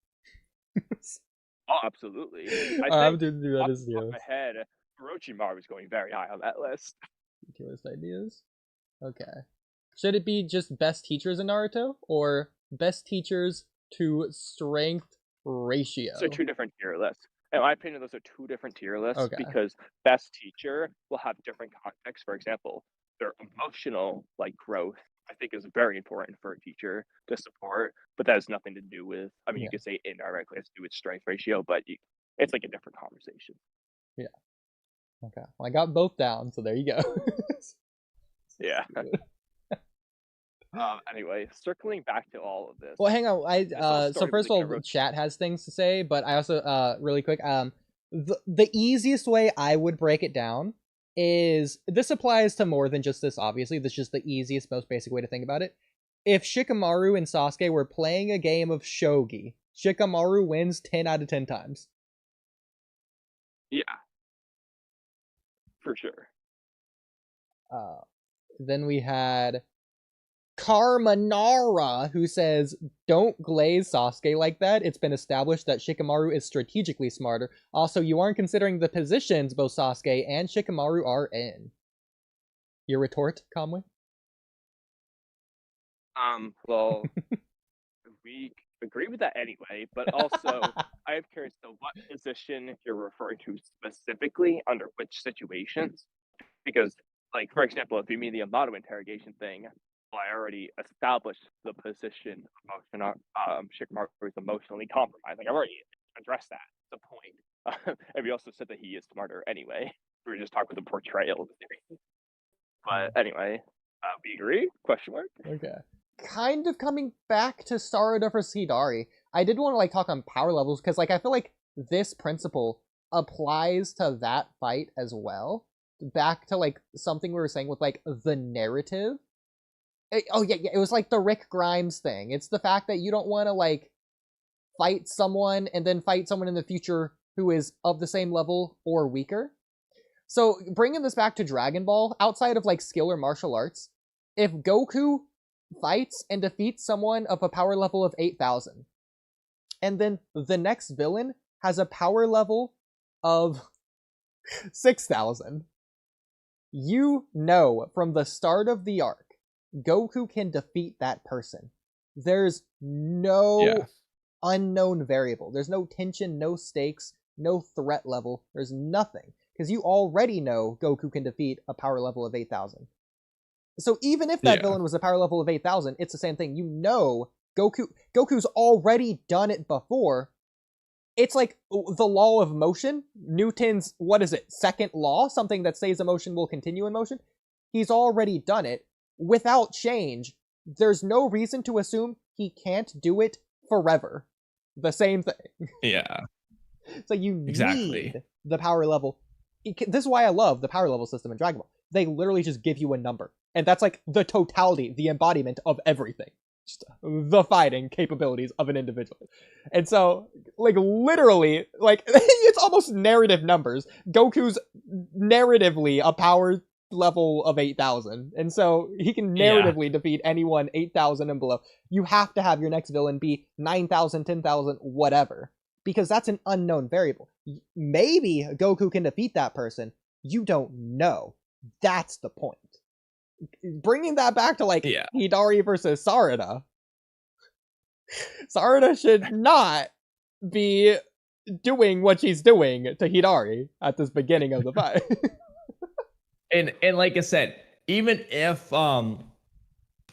Oh, absolutely. I think do that as off my head, Orochimaru is going very high on that list. Tier list ideas? Okay. Should it be just best teachers in Naruto, or best teachers to strength ratio? So two different tier lists. In my opinion, those are two different tier lists, because best teacher will have different context. For example, their emotional like growth, I think, is very important for a teacher to support, but that has nothing to do with, I mean, you could say indirectly has to do with strength ratio, but it's like a different conversation. Yeah. Okay. Well, I got both down, so there you go. Yeah. Anyway, circling back to all of this. Well, hang on. So first of all, chat has things to say, but I also really quick. The easiest way I would break it down is, this applies to more than just this. Obviously, this is just the easiest, most basic way to think about it. If Shikamaru and Sasuke were playing a game of shogi, Shikamaru wins 10 out of 10 times. Yeah. For sure. Then we had Karmanara, who says, don't glaze Sasuke like that. It's been established that Shikamaru is strategically smarter. Also, you aren't considering the positions both Sasuke and Shikamaru are in. Your retort, Kamui? Well, we agree with that anyway, but also, I am curious to what position you're referring to specifically, under which situations, because, like, for example, if you mean the Amato interrogation thing, well, I already established the position of Shikamaru is emotionally compromising. I've already addressed that. The point. And we also said that he is smarter anyway. We were just talking about the portrayal of the theory. But anyway, we agree? Question mark? Okay. Kind of coming back to Sarada versus Hidari, I did want to talk on power levels, because I feel like this principle applies to that fight as well. Back to something we were saying with the narrative. It was the Rick Grimes thing. It's the fact that you don't want to fight someone and then fight someone in the future who is of the same level or weaker. So bringing this back to Dragon Ball, outside of skill or martial arts, if Goku fights and defeats someone of a power level of 8,000, and then the next villain has a power level of 6,000, you know from the start of the arc, Goku can defeat that person. There's no unknown variable. There's no tension, no stakes, no threat level. There's nothing. Because you already know Goku can defeat a power level of 8,000. So even if that villain was a power level of 8,000, it's the same thing. You know Goku's already done it before. It's like the law of motion. Newton's, second law? Something that says a motion will continue in motion. He's already done it. without change, there's no reason to assume he can't do it forever. The same thing. Yeah. So you Exactly. need the power level. This is why I love the power level system in Dragon Ball. They literally just give you a number. And that's like the totality, the embodiment of everything. Just the fighting capabilities of an individual. And so, like, literally, like, it's almost narrative numbers. Goku's narratively a power level of 8,000. And so he can narratively defeat anyone 8,000 and below. You have to have your next villain be 9,000, 10,000, whatever. Because that's an unknown variable. Maybe Goku can defeat that person. You don't know. That's the point. Bringing that back to, like, Hidari versus Sarada. Sarada should not be doing what she's doing to Hidari at this beginning of the fight. And like I said, even if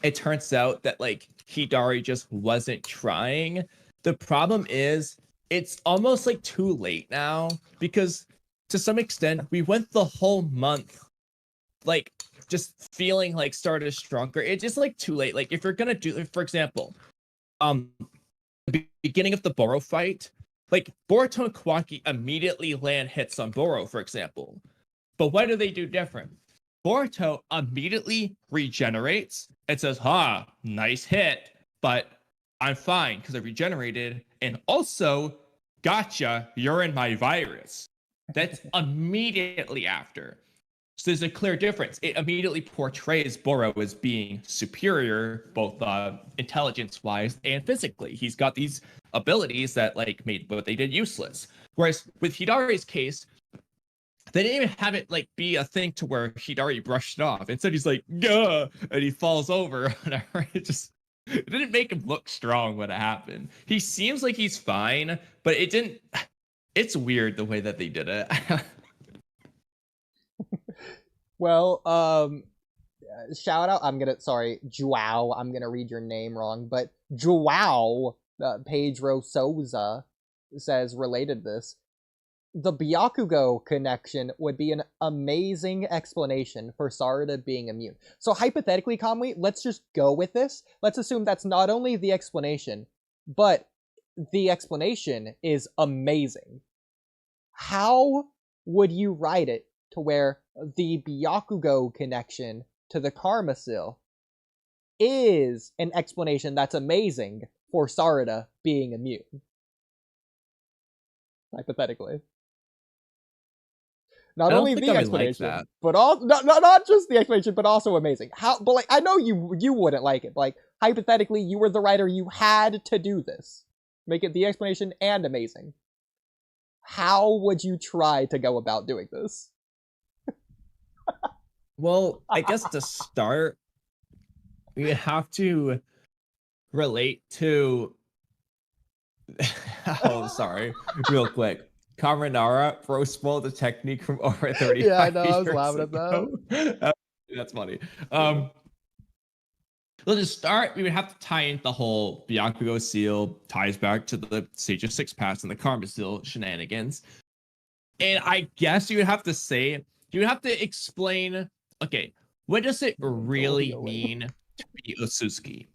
it turns out that, like, Hidari just wasn't trying, the problem is it's almost like too late now, because to some extent we went the whole month like just feeling like Stardust stronger. It's just like too late. Like if you're gonna do, for example, the beginning of the Boro fight, like Boruto and Kawaki immediately land hits on Boro, for example. But what do they do different? Boruto immediately regenerates and says, "Ha, nice hit, but I'm fine because I regenerated, and also, gotcha, you're in my virus." That's immediately after. So there's a clear difference. It immediately portrays Boro as being superior, both intelligence-wise and physically. He's got these abilities that like made what they did useless. Whereas with Hidari's case, they didn't even have it like be a thing to where Hidari brushed it off. Instead, he's like, "Gah," and he falls over. It didn't make him look strong when it happened. He seems like he's fine, but it didn't. It's weird the way that they did it. Well, shout out. Joao. I'm gonna read your name wrong, but Joao Pedro Souza says related this. The Byakugo connection would be an amazing explanation for Sarada being immune. So hypothetically, Kamui, let's just go with this. Let's assume that's not only the explanation, but the explanation is amazing. How would you write it to where the Byakugo connection to the Karma Seal is an explanation that's amazing for Sarada being immune? Hypothetically. Not only the explanation, like but not just the explanation, but also amazing. But like, I know you wouldn't like it. But like, hypothetically, you were the writer. You had to do this. Make it the explanation and amazing. How would you try to go about doing this? Well, I guess to start, we have to relate to... Oh, sorry. Real quick. Kaminara bro spoiled the technique from over 35 years. Yeah, I know. I was laughing at that. That's funny. Let's just start. We would have to tie in the whole Byakugo seal ties back to the Sage of Six Paths and the Karma Seal shenanigans. And I guess you would have to say, you would have to explain, okay, what does it really mean to be Otsutsuki?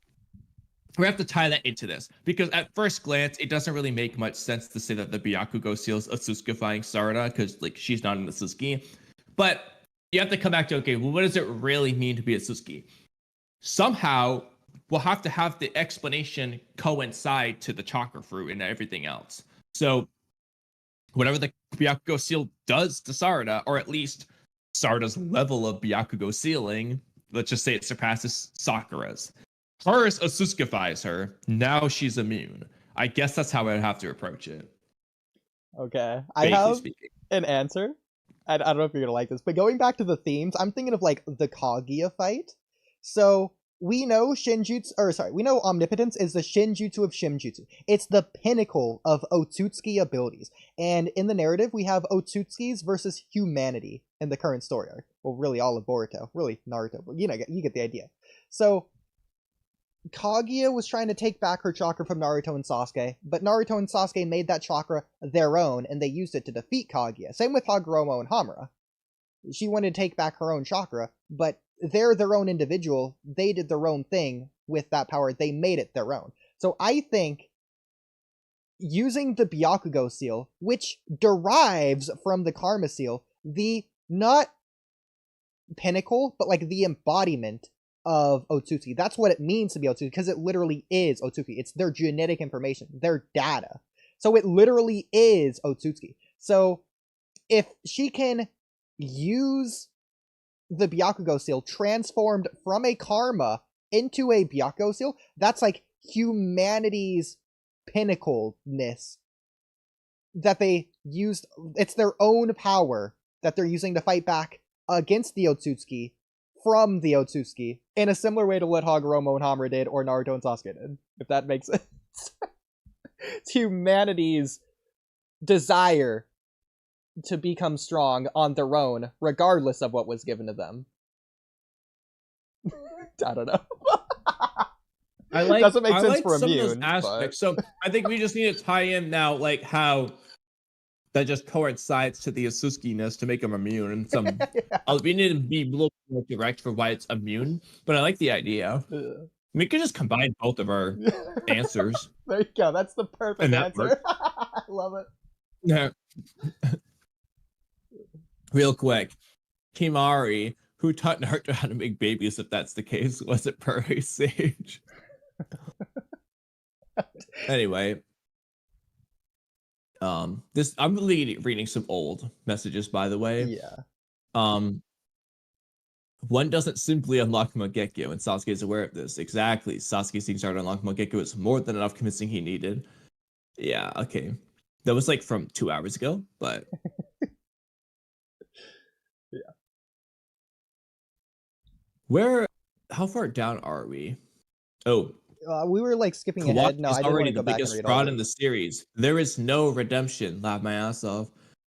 We have to tie that into this, because at first glance, it doesn't really make much sense to say that the Byakugo seal is Otsutsuki-fying Sarada, because like she's not an Otsutsuki. But you have to come back to, okay, well, what does it really mean to be Otsutsuki? Somehow, we'll have to have the explanation coincide to the chakra fruit and everything else. So, whatever the Byakugo seal does to Sarada, or at least Sarada's level of Byakugo sealing, let's just say it surpasses Sakura's. Hers Otsutsuki-fies her. Now she's immune. I guess that's how I'd have to approach it. Okay. I have an answer. I don't know if you're going to like this, but going back to the themes, I'm thinking of like the Kaguya fight. So we know we know Omnipotence is the Shinjutsu of Shimjutsu. It's the pinnacle of Otsutsuki abilities. And in the narrative, we have Otsutsukis versus humanity in the current story arc. Well, really all of Boruto. Really Naruto. But you get the idea. So Kaguya was trying to take back her chakra from Naruto and Sasuke, but Naruto and Sasuke made that chakra their own, and they used it to defeat Kaguya. Same with Hagoromo and Hamura. She wanted to take back her own chakra, but they're their own individual. They did their own thing with that power. They made it their own. So I think using the Byakugo seal, which derives from the Karma seal, the not pinnacle, but like the embodiment of Otsutsuki. That's what it means to be Otsutsuki, because it literally is Otsutsuki. It's their genetic information, their data. So it literally is Otsutsuki. So if she can use the Byakugo seal transformed from a Karma into a Byakugo seal, that's like humanity's pinnacleness that they used. It's their own power that they're using to fight back against the Otsutsuki from the Otsutsuki in a similar way to what Hagoromo and Hamura did, or Naruto and Sasuke did, if that makes sense. It's humanity's desire to become strong on their own, regardless of what was given to them. I don't know. Doesn't make sense for immune. Aspects. But... So I think we just need to tie in now, like how that just coincides to the Otsutsuki-ness to make them immune. And some we need to be a little more direct for why it's immune. But I like the idea. We could just combine both of our answers. There you go. That's the perfect answer. I love it. Yeah. Real quick, Himawari, who taught Naruto how to make babies, if that's the case, was it Prairie Sage? Anyway, I'm reading some old messages, by the way. Yeah. One doesn't simply unlock Mangekyo, and Sasuke is aware of this. Exactly. Sasuke seeing started to unlock Mangekyo is more than enough convincing he needed. Yeah, okay. That was like from 2 hours ago, but yeah. How far down are we? Oh, we were like skipping ahead. No, I didn't want to go back and read all the biggest fraud in the series. There is no redemption. Laugh my ass off.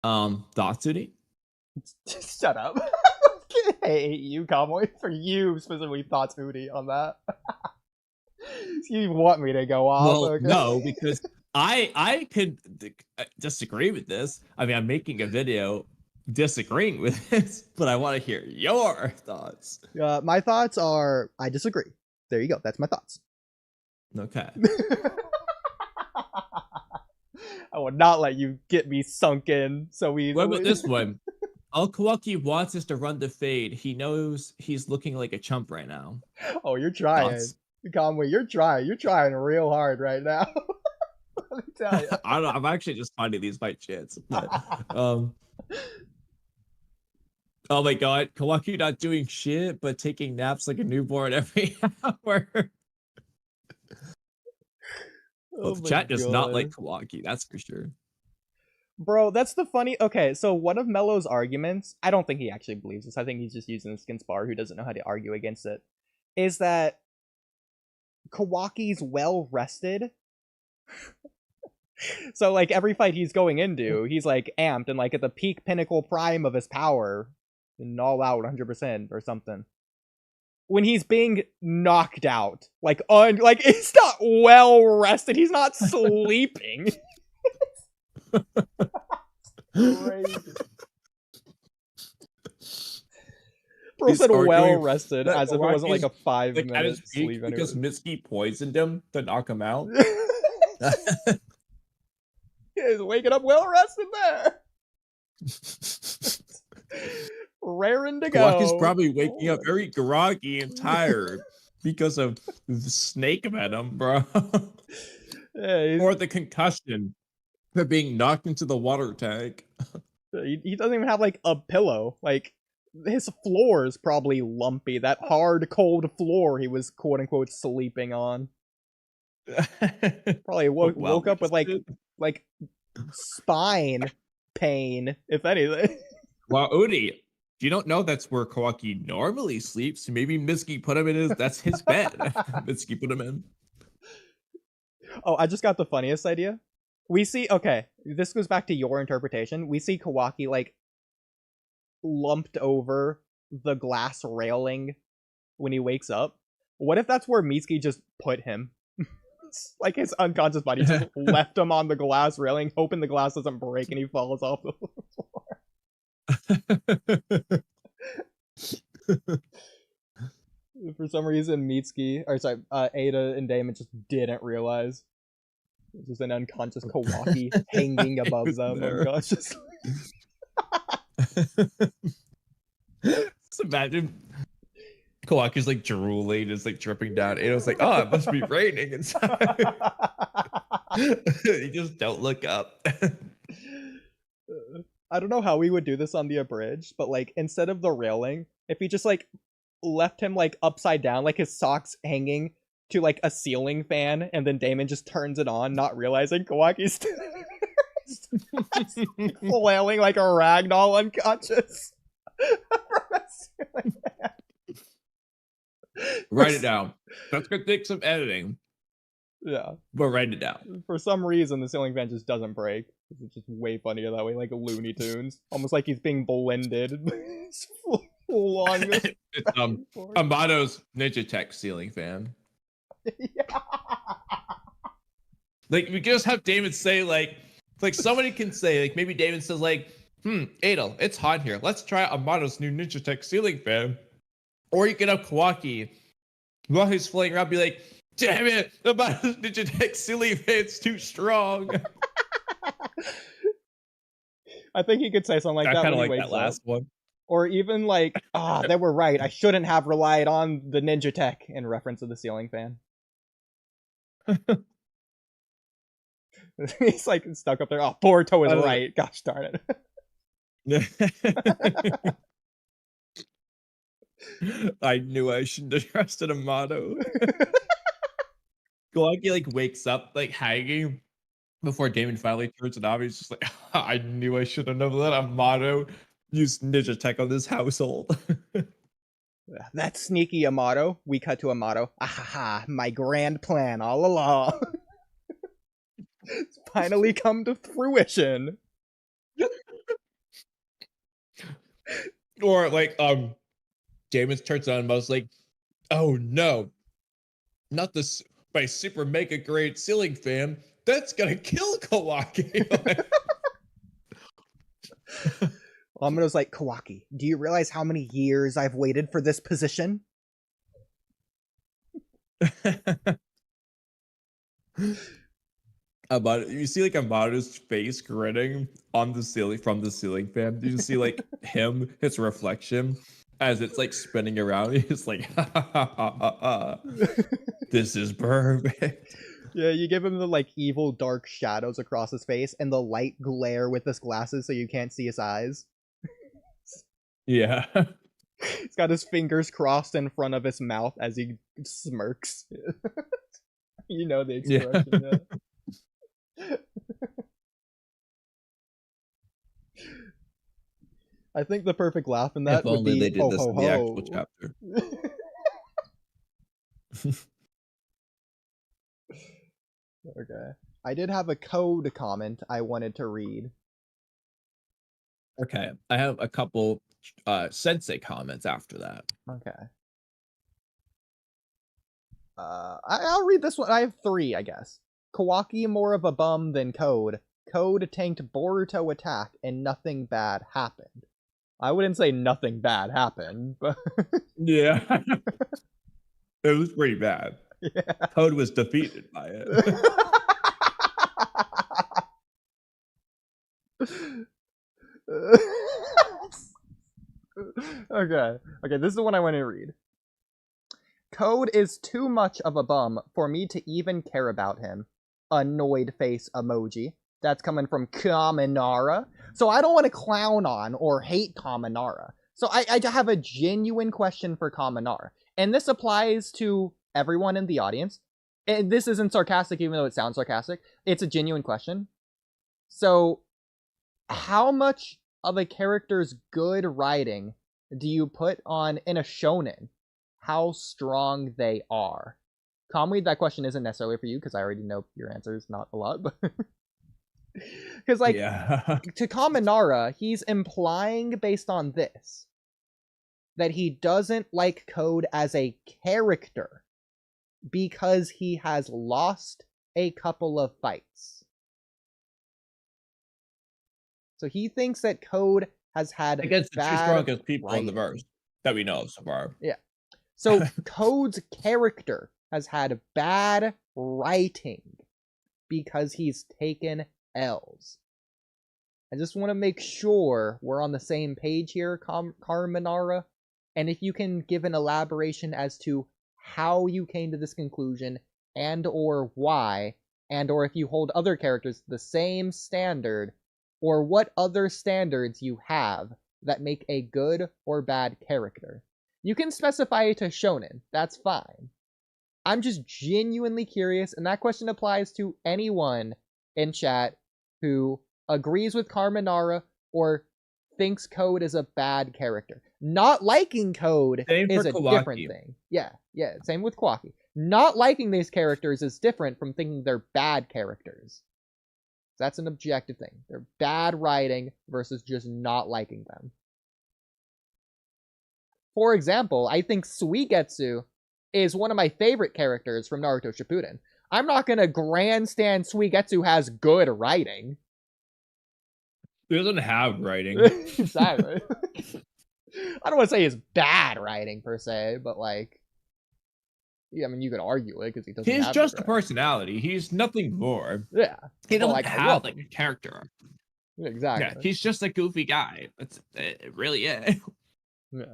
Datsuri? Shut up. I hate you, Kamui, for you specifically Datsuri on that. You want me to go off? Well, okay. No, because I could disagree with this. I mean, I'm making a video disagreeing with this, but I want to hear your thoughts. My thoughts are, I disagree. There you go. That's my thoughts. Okay. I will not let you get me sunk in so easily. What about this one? All Kawaki wants is to run the fade. He knows he's looking like a chump right now. Oh, you're trying. Kamui, you're trying. You're trying real hard right now. Let me tell you. I don't know. I'm actually just finding these by chance. But, oh my god, Kawaki not doing shit, but taking naps like a newborn every hour. Well, the chat does not like Kawaki, that's for sure. Bro, that's the funny... Okay, so one of Mello's arguments, I don't think he actually believes this, I think he's just using the skin spar who doesn't know how to argue against it, is that Kawaki's well-rested. So, like, every fight he's going into, he's, like, amped and, like, at the peak pinnacle prime of his power, and all out 100% or something. When he's being knocked out, like, he's not well rested. He's not sleeping. Crazy. Bro said well rested, as if it wasn't like a 5-minute sleep. Because Mitsuki poisoned him to knock him out. He's waking up well rested there. Raring to go. Kawaki's probably waking up very groggy and tired because of the snake venom, bro. Yeah, or the concussion for being knocked into the water tank. He doesn't even have like a pillow. Like his floor is probably lumpy. That hard, cold floor he was quote unquote sleeping on. Probably woke up with like spine pain, if anything. Well, Oodie, if you don't know that's where Kawaki normally sleeps, maybe Mitsuki put him in that's his bed. Mitsuki put him in. Oh, I just got the funniest idea. We see, okay, this goes back to your interpretation. We see Kawaki, like, lumped over the glass railing when he wakes up. What if that's where Mitsuki just put him? Like, his unconscious body just left him on the glass railing, hoping the glass doesn't break and he falls off the floor. For some reason, Ada and Damon just didn't realize. It was just an unconscious Kawaki hanging above them unconsciously. Just imagine Kawaki's like drooling, it's like dripping down. Ada's like, oh, it must be raining inside. You just don't look up. I don't know how we would do this on the abridged, but like instead of the railing, if he just like left him like upside down, like his socks hanging to like a ceiling fan, and then Damon just turns it on, not realizing Kawaki's flailing like a ragdoll unconscious. Write it down. That's gonna take some editing. Yeah. But write it down. For some reason, the ceiling fan just doesn't break. It's just way funnier that way, like Looney Tunes. Almost like he's being blended. Along this it's Amato's Ninja Tech ceiling fan. Yeah. Like, we just have Damon say, like somebody can say, like, maybe Damon says, like, Adel, it's hot here. Let's try Amato's new Ninja Tech ceiling fan. Or you can have Kawaki, while he's floating around, be like, damn it, Amato's Ninja Tech ceiling fan's too strong. I think he could say something like that. I kind of when like he that wakes last up. one. Or even like, they were right. I shouldn't have relied on the Ninja Tech in reference to the ceiling fan. He's like stuck up there. Oh, Boruto is right. Gosh darn it. I knew I shouldn't have trusted Amato. Kawaki like wakes up like hanging before Damon finally turns it off. He's just like, I knew I shouldn't have let Amato use Ninja Tech on this household. That's sneaky, Amato. We cut to Amato. Ahaha, my grand plan all along. It's finally come to fruition. Or like Damon turns on and was like, oh no, not this my super mega grade ceiling fan. That's gonna kill Kawaki. Amato's like, Kawaki, do you realize how many years I've waited for this position? You see like Amato's face grinning on the ceiling from the ceiling fan. You see like him, his reflection, as it's like spinning around. He's like, this is perfect. Yeah, you give him the like evil dark shadows across his face and the light glare with his glasses so you can't see his eyes. Yeah. He's got his fingers crossed in front of his mouth as he smirks. You know the expression. Yeah. I think the perfect laugh in that would be, they did this in the actual chapter. Okay. I did have a code comment I wanted to read. Okay. I have a couple sensei comments after that. Okay. I'll read this one. I have 3, I guess. Kawaki more of a bum than Code. Code tanked Boruto attack and nothing bad happened. I wouldn't say nothing bad happened, but yeah. It was pretty bad. Yeah. Code was defeated by it. Okay, this is the one I want to read. Code is too much of a bum for me to even care about him. Annoyed face emoji. That's coming from Kaminara. So I don't want to clown on or hate Kaminara. So I have a genuine question for Kaminara. And this applies to everyone in the audience. And this isn't sarcastic, even though it sounds sarcastic. It's a genuine question. So, how much of a character's good writing do you put on, in a shonen, how strong they are? Kamui, that question isn't necessarily for you, because I already know your answer is not a lot, but... Because, like, to Kaminara, he's implying, based on this, that he doesn't like Code as a character because he has lost a couple of fights. So he thinks that Code has had against the two bad strongest people in the writing. verse that we know of so far. Yeah. So Code's character has had bad writing because he's taken L's. I just want to make sure we're on the same page here, Carmenara. And if you can give an elaboration as to how you came to this conclusion and or why, and or if you hold other characters to the same standard, or what other standards you have that make a good or bad character. You can specify it to shonen, that's fine. I'm just genuinely curious, and that question applies to anyone in chat who agrees with Carmenara or thinks Code is a bad character. Not liking Code is a different thing. Yeah, same with Kwaki. Not liking these characters is different from thinking they're bad characters. That's an objective thing. They're bad writing versus just not liking them. For example, I think Suigetsu is one of my favorite characters from Naruto Shippuden. I'm not gonna grandstand Suigetsu has good writing. He doesn't have writing. Exactly. I don't want to say it's bad writing per se, but like, yeah, I mean, you could argue it because he doesn't. He's have just a personality. He's nothing more. Yeah, he doesn't have like a character. Exactly. Yeah, he's just a goofy guy. It really is. Yeah.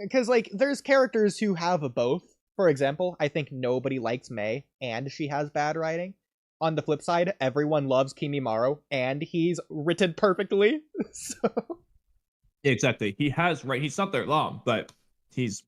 Because like, there's characters who have both. For example, I think nobody likes Mei, and she has bad writing. On the flip side, everyone loves Kimimaro, and he's written perfectly. So exactly, he has right. He's not that long, but he's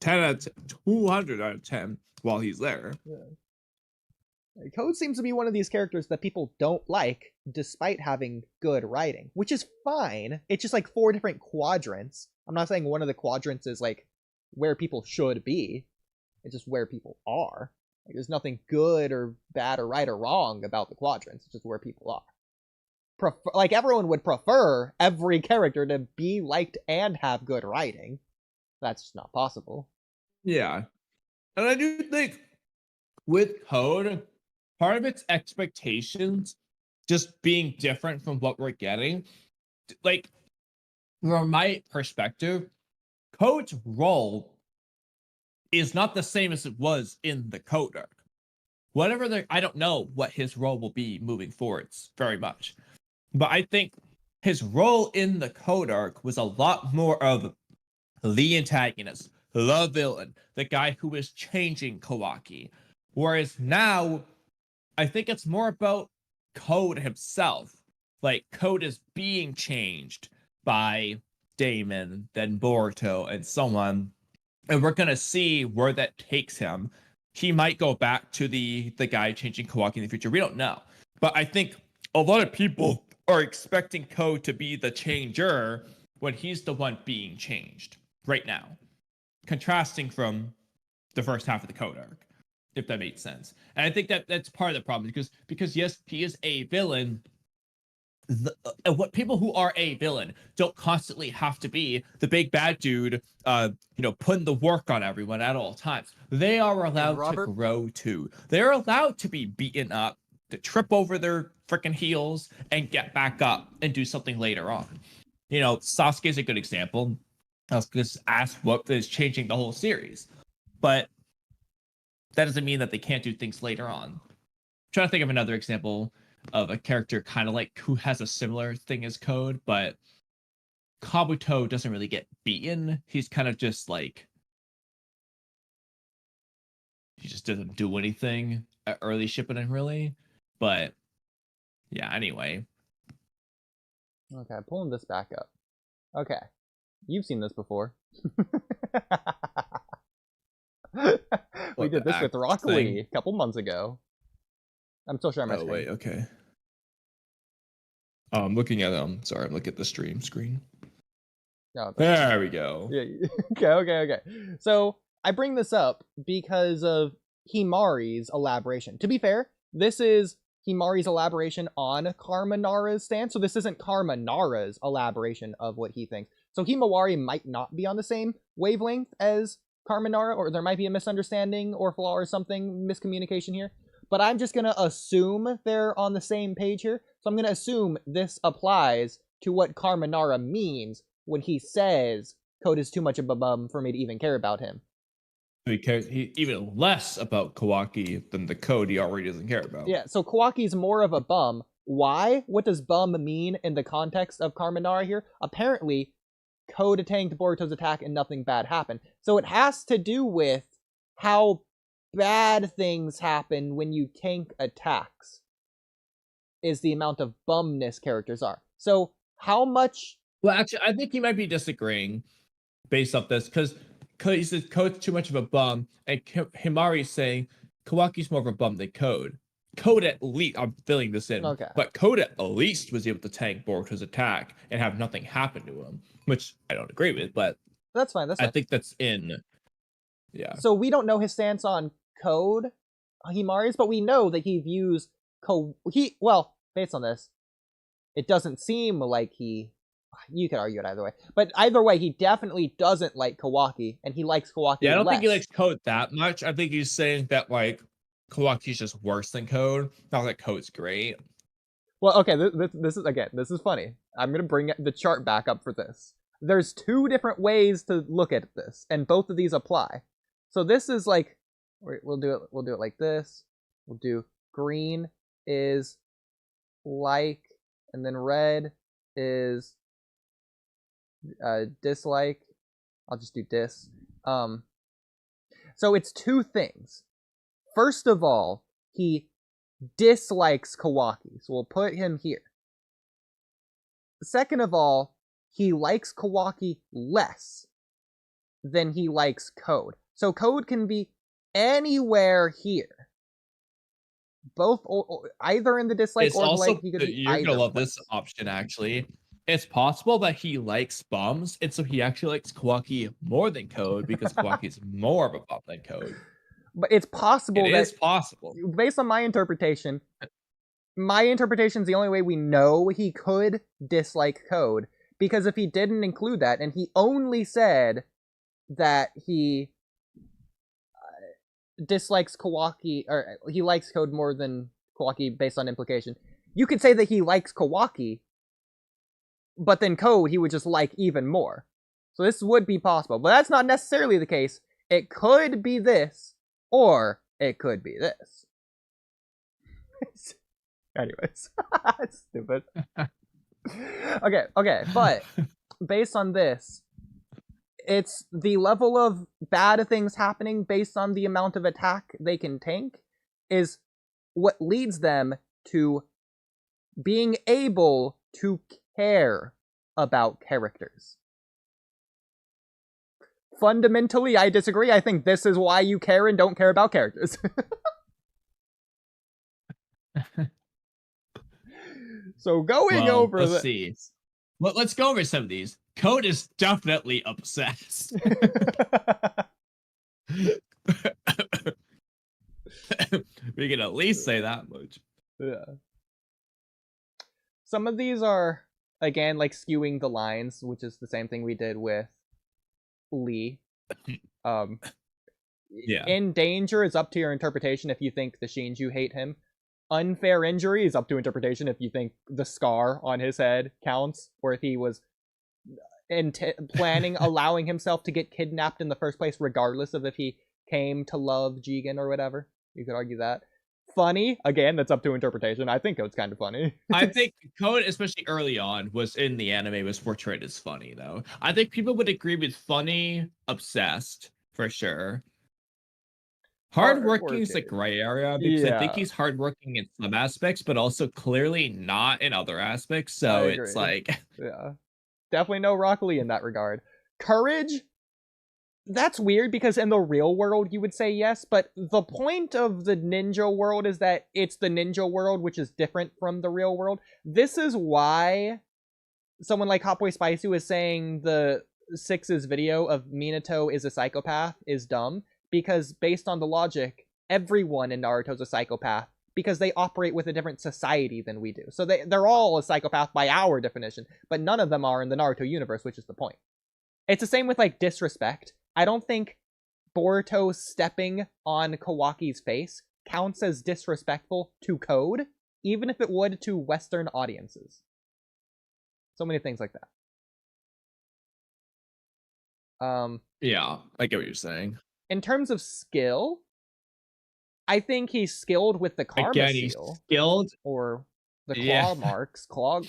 10 out of 200 out of 10 while he's there. Yeah. Code seems to be one of these characters that people don't like, despite having good writing, which is fine. It's just like 4 different quadrants. I'm not saying one of the quadrants is like where people should be. It's just where people are. Like, there's nothing good or bad or right or wrong about the quadrants. It's just where people are. Like, everyone would prefer every character to be liked and have good writing. That's just not possible. Yeah. And I do think with Code, part of its expectations just being different from what we're getting, like, from my perspective, Code's role is not the same as it was in the Code arc. I don't know what his role will be moving forwards very much. But I think his role in the Code arc was a lot more of the antagonist, the villain, the guy who is changing Kawaki. Whereas now, I think it's more about Code himself. Like, Code is being changed by Damon, then Boruto, and so on. And we're going to see where that takes him. He might go back to the guy changing Kawaki in the future. We don't know. But I think a lot of people are expecting Code to be the changer when he's the one being changed right now. Contrasting from the first half of the Code arc, if that makes sense. And I think that's part of the problem, because yes, he is a villain. What people who are a villain don't constantly have to be the big bad dude, putting the work on everyone at all times. They are allowed to grow too. They're allowed to be beaten up, to trip over their freaking heels, and get back up and do something later on. Sasuke is a good example. I was just asked what is changing the whole series, but that doesn't mean that they can't do things later on. I'm trying to think of another example of a character kind of like who has a similar thing as Code, but Kabuto doesn't really get beaten. He's kind of just like, he just doesn't do anything at early Shippuden really. But yeah, anyway. Okay, pulling this back up. Okay, you've seen this before. We did this with Rock Lee a couple months ago. I'm still sharing my screen. Wait, okay. I'm looking at sorry, I'm looking at the stream screen. Oh, there we go. Yeah. Okay. So I bring this up because of Himawari's elaboration. To be fair, this is Himawari's elaboration on Carmenara's stance. So this isn't Carmenara's elaboration of what he thinks. So Himawari might not be on the same wavelength as Carmenara, or there might be a misunderstanding or flaw or something, miscommunication here. But I'm just going to assume they're on the same page here. So I'm going to assume this applies to what Carmenara means when he says Code is too much of a bum for me to even care about him. He cares even less about Kawaki than the Code he already doesn't care about. Yeah, so Kawaki's more of a bum. Why? What does bum mean in the context of Carminara here? Apparently, Code tanked Boruto's attack and nothing bad happened. So it has to do with how bad things happen when you tank attacks, is the amount of bumness characters are. So how much... Well, actually, I think he might be disagreeing based off this, because he says Code's too much of a bum, and Himawari is saying Kawaki's more of a bum than Code. Code at least, I'm filling this in, Okay. but Code at least was able to tank Boruto's attack and have nothing happen to him, which I don't agree with, but That's fine, that's fine. I think that's in, yeah. So we don't know his stance on Code, Himawari's, but we know that he views well, based on this, it doesn't seem like you could argue it either way, but either way, he definitely doesn't like Kawaki, and he likes Kawaki Yeah, I don't less. think he likes Code that much. I think he's saying that, like, Kawaki's just worse than Code, not that Code's great. Well, okay, this is funny. I'm gonna bring the chart back up for this. There's two different ways to look at this, and both of these apply. So this is like, we'll do it like this. We'll do green is like, and then red is dislike. I'll just do dis. So it's two things. First of all, he dislikes Kawaki, so we'll put him here. Second of all, he likes Kawaki less than he likes Code. So Code can be anywhere here. Both, or either in the dislike It's or the also, like. He could be you're gonna love place. this option, actually. It's possible that he likes bums, and so he actually likes Kawaki more than Code, because Kawaki's more of a bum than Code. But it's possible It is possible. Based on my interpretation is the only way we know he could dislike Code, because if he didn't include that, and he only said that he dislikes Kawaki, or he likes Code more than Kawaki based on implication, you could say that he likes Kawaki, but then Code he would just like even more. So this would be possible, but that's not necessarily the case. It could be this, or it could be this. Anyways, it's stupid. Okay, but based on this, it's the level of bad things happening based on the amount of attack they can tank is what leads them to being able to care about characters. Fundamentally, I disagree. I think this is why you care and don't care about characters. So let's see. Let's go over some of these. Code is definitely obsessed. We can at least say that much. Yeah. Some of these are, again, like skewing the lines, which is the same thing we did with Lee. Yeah. In danger is up to your interpretation if you think the Shinjuu hate him. Unfair injury is up to interpretation if you think the scar on his head counts, or if he was planning allowing himself to get kidnapped in the first place, regardless of if he came to love Jigen or whatever. You could argue that. Funny, again, that's up to interpretation. I think it's kind of funny. I think Code, especially early on, was in the anime, was portrayed as funny, though. I think people would agree with funny, obsessed, for sure. Hardworking is a gray area, because I think he's hardworking in some aspects, but also clearly not in other aspects. So it's like, yeah, definitely no Rock Lee in that regard. Courage, that's weird because in the real world you would say yes, but the point of the ninja world is that it's the ninja world, which is different from the real world. This is why someone like Hotboy Spicy was saying the Six's video of Minato is a psychopath is dumb. Because based on the logic, everyone in Naruto's a psychopath because they operate with a different society than we do. So they're all a psychopath by our definition, but none of them are in the Naruto universe, which is the point. It's the same with, like, disrespect. I don't think Boruto stepping on Kawaki's face counts as disrespectful to Code, even if it would to Western audiences. So many things like that. Yeah, I get what you're saying. In terms of skill, I think he's skilled with the karma Again, he's seal skilled. or the claw Yeah. marks,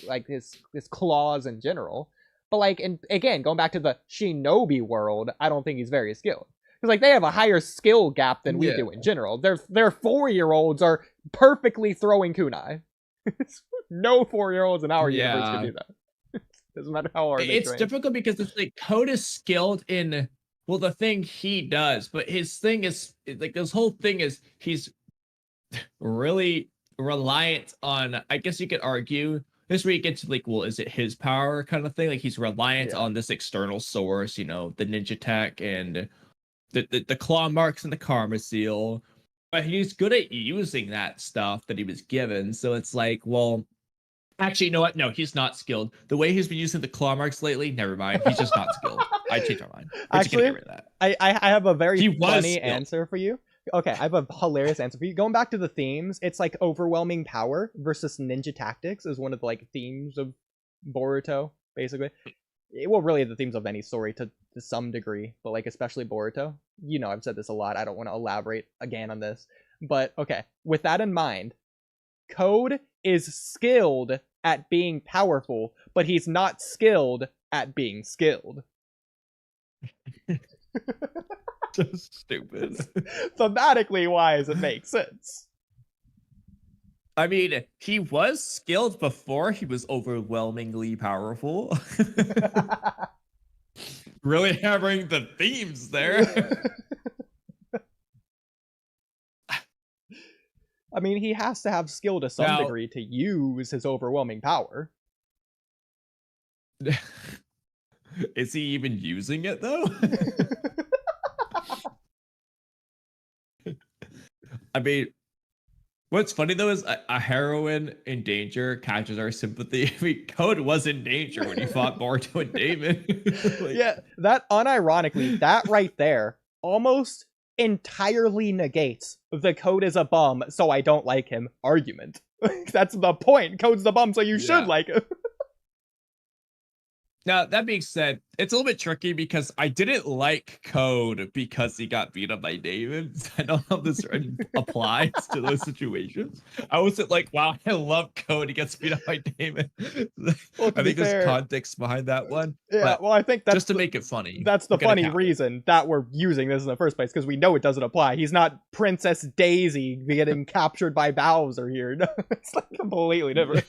like his claws in general. But like, and again, going back to the shinobi world, I don't think he's very skilled. Because like they have a higher skill gap than we Yeah. do in general. Their 4-year-olds are perfectly throwing kunai. No 4-year-olds in our universe can do that. Doesn't matter how hard they It's train. difficult because it's like Code is skilled in the thing he does, but his thing is like this whole thing is he's really reliant on, I guess you could argue this where you get to like, well, is it his power kind of thing? Like he's reliant on this external source, the ninja tech and the claw marks and the karma seal. But he's good at using that stuff that he was given. So it's like, well, actually, you know what? No, he's not skilled. The way he's been using the claw marks lately, never mind. He's just not skilled. I changed my mind. Actually, get rid of that. I have a very funny skilled. answer for you. Okay, I have a hilarious answer for you. Going back to the themes, it's like overwhelming power versus ninja tactics is one of the like themes of Boruto, basically. Well, really the themes of any story to some degree, but like especially Boruto. I've said this a lot. I don't want to elaborate again on this. But okay, with that in mind, Code is skilled at being powerful, but he's not skilled at being skilled. Just stupid. Thematically wise, it makes sense. I mean, he was skilled before he was overwhelmingly powerful. Really hammering the themes there. I mean, he has to have skill to some degree to use his overwhelming power. Is he even using it, though? I mean, what's funny, though, is a heroine in danger catches our sympathy. I mean, Code was in danger when he fought Boruto and Daemon. Yeah, that unironically, that right there, almost entirely negates the Code is a bum, so I don't like him argument. That's the point. Code's the bum, so you should like him. Now, that being said, it's a little bit tricky because I didn't like Code because he got beat up by Daemon. I don't know if this applies to those situations. I wasn't like, wow, I love Code. He gets beat up by Daemon. Well, I think there's context behind that one. Yeah, well, I think that's just to make it funny. That's the funny reason that we're using this in the first place, because we know it doesn't apply. He's not Princess Daisy getting captured by Bowser here. It's like completely different.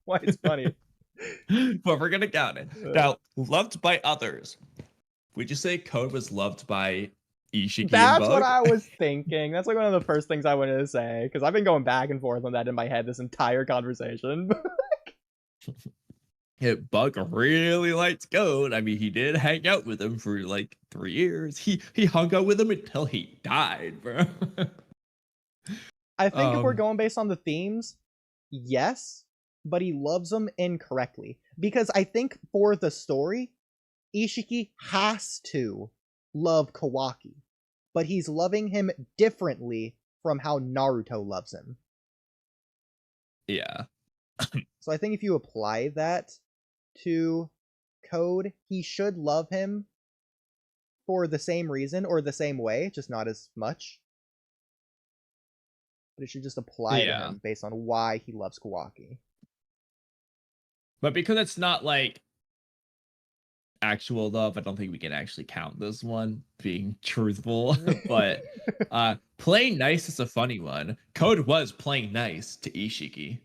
Why it's funny. But we're gonna count it. Now, loved by others. Would you say Code was loved by Ishiki? That's what I was thinking. That's like one of the first things I wanted to say, because I've been going back and forth on that in my head this entire conversation. Bug really liked Code. I mean, he did hang out with him for like 3 years. He hung out with him until he died, bro. I think if we're going based on the themes, yes. But he loves them incorrectly. Because I think for the story, Ishiki has to love Kawaki. But he's loving him differently from how Naruto loves him. Yeah. So I think if you apply that to Code, he should love him for the same reason or the same way, just not as much. But it should just apply to him based on why he loves Kawaki. But because it's not like actual love, I don't think we can actually count this one being truthful. But playing nice is a funny one. Code was playing nice to Ishiki.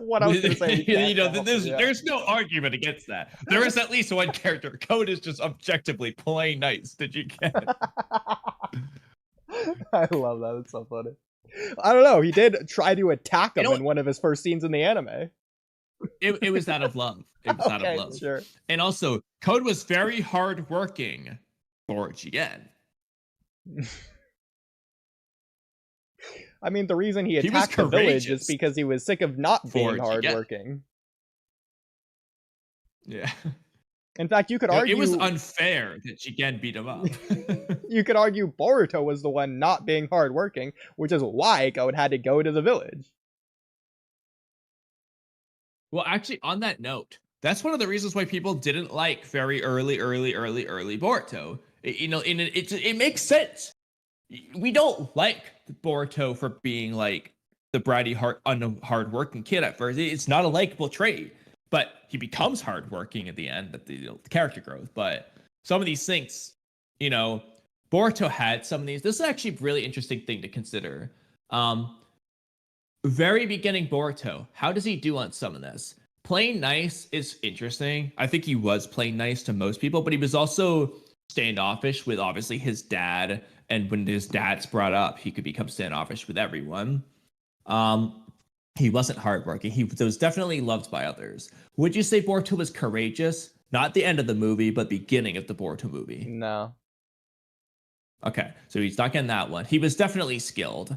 What I was going to say. There's no argument against that. There is at least one character. Code is just objectively playing nice to Jigen. I love that. It's so funny. I don't know. He did try to attack him in one of his first scenes in the anime. It was out of love. It was out of love. Sure. And also, Code was very hardworking for Jigen. I mean, the reason he attacked the village is because he was sick of not being hardworking. Yeah. In fact, you could argue... It was unfair that Jigen beat him up. You could argue Boruto was the one not being hardworking, which is why Code had to go to the village. Well, actually, on that note, That's one of the reasons why people didn't like very early Boruto. It makes sense. We don't like Boruto for being like the bratty, hardworking kid at first. It's not a likable trait, but he becomes hardworking at the end, the character growth. But some of these things, Boruto had some of these. This is actually a really interesting thing to consider. Very beginning Boruto, how does he do on some of this? Playing nice is interesting. I think he was playing nice to most people, but he was also standoffish with obviously his dad. And when his dad's brought up, he could become standoffish with everyone. He wasn't hardworking. He was definitely loved by others. Would you say Boruto was courageous? Not the end of the movie, but beginning of the Boruto movie. No. Okay, so he's not getting that one. He was definitely skilled.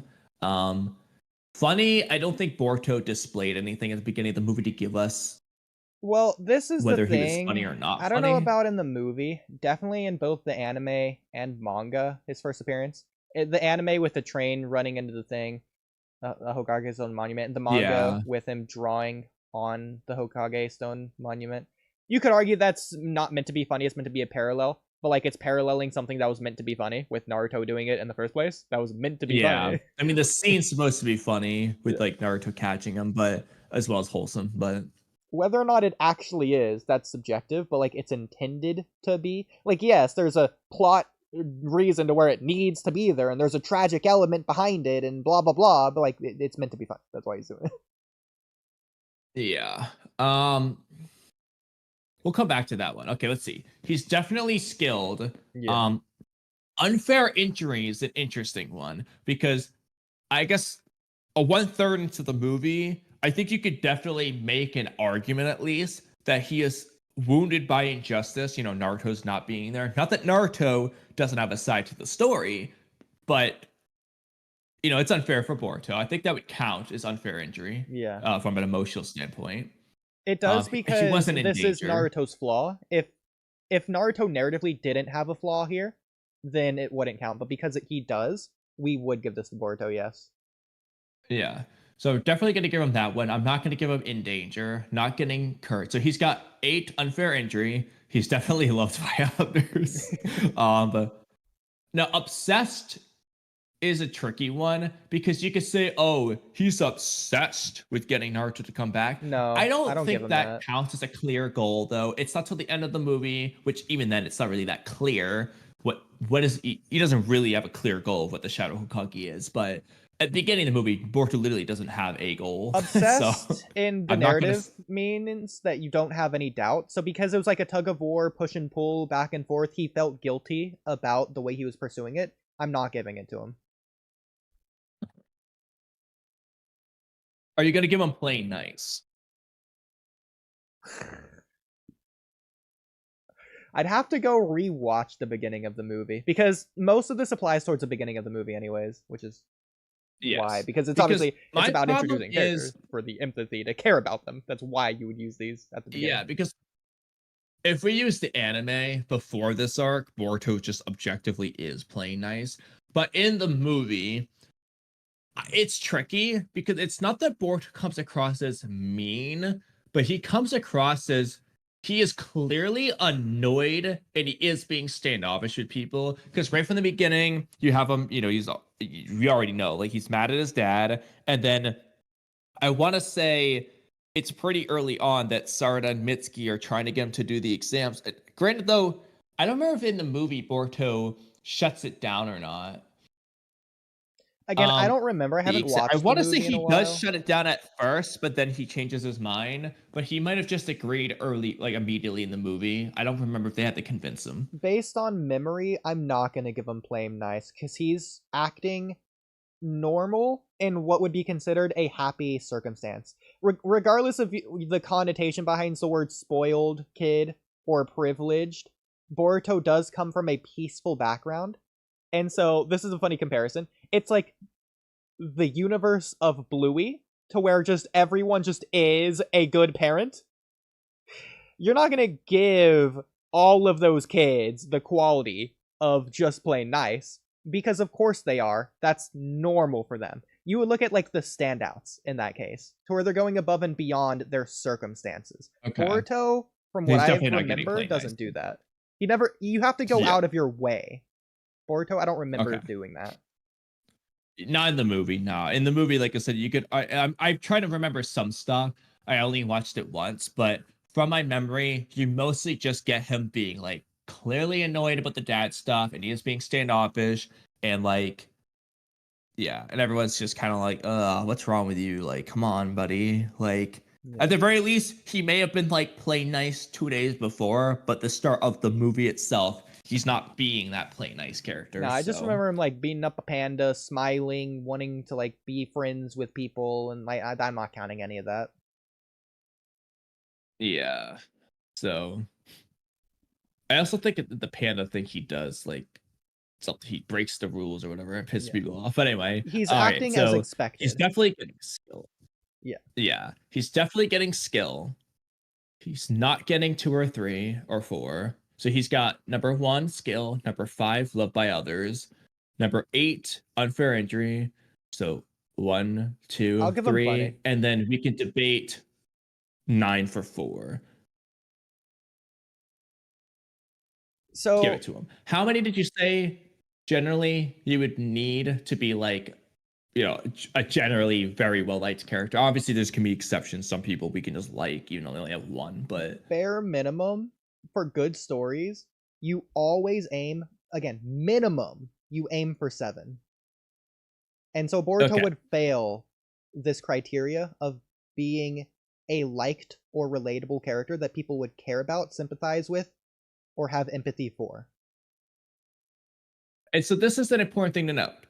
Funny, I don't think Boruto displayed anything at the beginning of the movie to give us. Well, this is whether the thing. He was funny or not. I don't know about in the movie. Definitely in both the anime and manga, his first appearance. The anime with the train running into the thing, the Hokage Stone Monument, and the manga with him drawing on the Hokage Stone Monument. You could argue that's not meant to be funny. It's meant to be a parallel. But, like, it's paralleling something that was meant to be funny with Naruto doing it in the first place. That was meant to be funny. I mean, the scene's supposed to be funny with, like, Naruto catching him, but as well as wholesome, but... Whether or not it actually is, that's subjective, but, like, it's intended to be. Like, yes, there's a plot reason to where it needs to be there, and there's a tragic element behind it, and blah, blah, blah, but, like, it's meant to be fun. That's why he's doing it. Yeah. We'll come back to that one. Okay, let's see. He's definitely skilled. Yeah. Unfair injury is an interesting one because I guess a 1/3 into the movie, I think you could definitely make an argument at least that he is wounded by injustice. Naruto's not being there. Not that Naruto doesn't have a side to the story, but it's unfair for Boruto. I think that would count as unfair injury. Yeah. From an emotional standpoint. It does because this is Naruto's flaw. If Naruto narratively didn't have a flaw here, then it wouldn't count. But because he does, we would give this to Boruto, yes. Yeah. So definitely going to give him that one. I'm not going to give him in danger, not getting hurt. So he's got 8 unfair injury. He's definitely loved by others. Now, obsessed is a tricky one because you could say, oh, he's obsessed with getting Naruto to come back. No, I don't think that counts as a clear goal, though. It's not till the end of the movie, which even then it's not really that clear. What is he doesn't really have a clear goal of what the Shadow Hokage is, but at the beginning of the movie, Boruto literally doesn't have a goal. Obsessed in the narrative means that you don't have any doubt. So because it was like a tug of war, push and pull, back and forth, he felt guilty about the way he was pursuing it. I'm not giving it to him. Are you going to give him playing nice? I'd have to go rewatch the beginning of the movie because most of this applies towards the beginning of the movie anyways, which is why. Because it's about introducing characters for the empathy to care about them. That's why you would use these at the beginning. Yeah, because if we use the anime before this arc, Boruto just objectively is playing nice. But in the movie, it's tricky because it's not that Boruto comes across as mean, but he comes across as he is clearly annoyed and he is being standoffish with people. Because right from the beginning, you have him, we already know, like he's mad at his dad. And then I want to say it's pretty early on that Sarada and Mitsuki are trying to get him to do the exams. Granted, though, I don't remember if in the movie Boruto shuts it down or not. Again, I don't remember. I haven't watched. I want to say he does shut it down at first, but then he changes his mind. But he might have just agreed immediately in the movie. I don't remember if they had to convince him. Based on memory, I'm not going to give him playing nice because he's acting normal in what would be considered a happy circumstance. Regardless of the connotation behind the word spoiled kid or privileged, Boruto does come from a peaceful background. And so this is a funny comparison. It's like the universe of Bluey to where just everyone just is a good parent. You're not going to give all of those kids the quality of just plain nice because of course they are. That's normal for them. you would look at like the standouts in that case, to where they're going above and beyond their circumstances. Okay. Boruto, from He's what I definitely not getting remember, played doesn't nice. do that. You have to go Yeah. out of your way. Boruto, I don't remember Okay. doing that. Not in the movie, no. In the movie, like I said, you could. I'm trying to remember some stuff. I only watched it once, but from my memory, you mostly just get him being like clearly annoyed about the dad stuff, and he is being standoffish, and like, yeah, and everyone's just kind of like, what's wrong with you? Like, come on, buddy. Like, Yeah. at the very least, he may have been like play nice 2 days before, but the start of the movie itself, he's not being that play nice character. No, I just so. remember him like beating up a panda, smiling, wanting to like be friends with people, and like I'm not counting any of that. Yeah. So I also think the panda thing he does, like something, he breaks the rules or whatever, it pisses Yeah. people off. But anyway, He's all right, acting as so expected. he's definitely getting skill. Yeah. Yeah. He's definitely getting skill. He's not getting 2 or 3 or 4. So he's got number 1, skill, number 5, loved by others, number 8, unfair injury. So 1, 2, I'll give him 3, funny. and then we can debate 9 for 4. So Give it to him. How many did you say generally you would need to be like, you know, a generally very well liked character? Obviously, there's can be exceptions. Some people we can just like, even though they only have 1. But bare minimum for good stories, you always aim, again, minimum, you aim for 7. And so Boruto Okay. would fail this criteria of being a liked or relatable character that people would care about, sympathize with, or have empathy for. And so this is an important thing to note.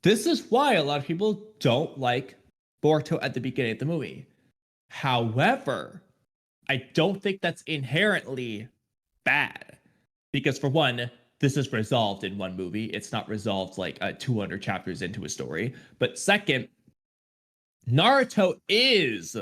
This is why a lot of people don't like Boruto at the beginning of the movie. However, I don't think that's inherently bad. Because for one, this is resolved in one movie. It's not resolved like 200 chapters into a story. But second, Naruto is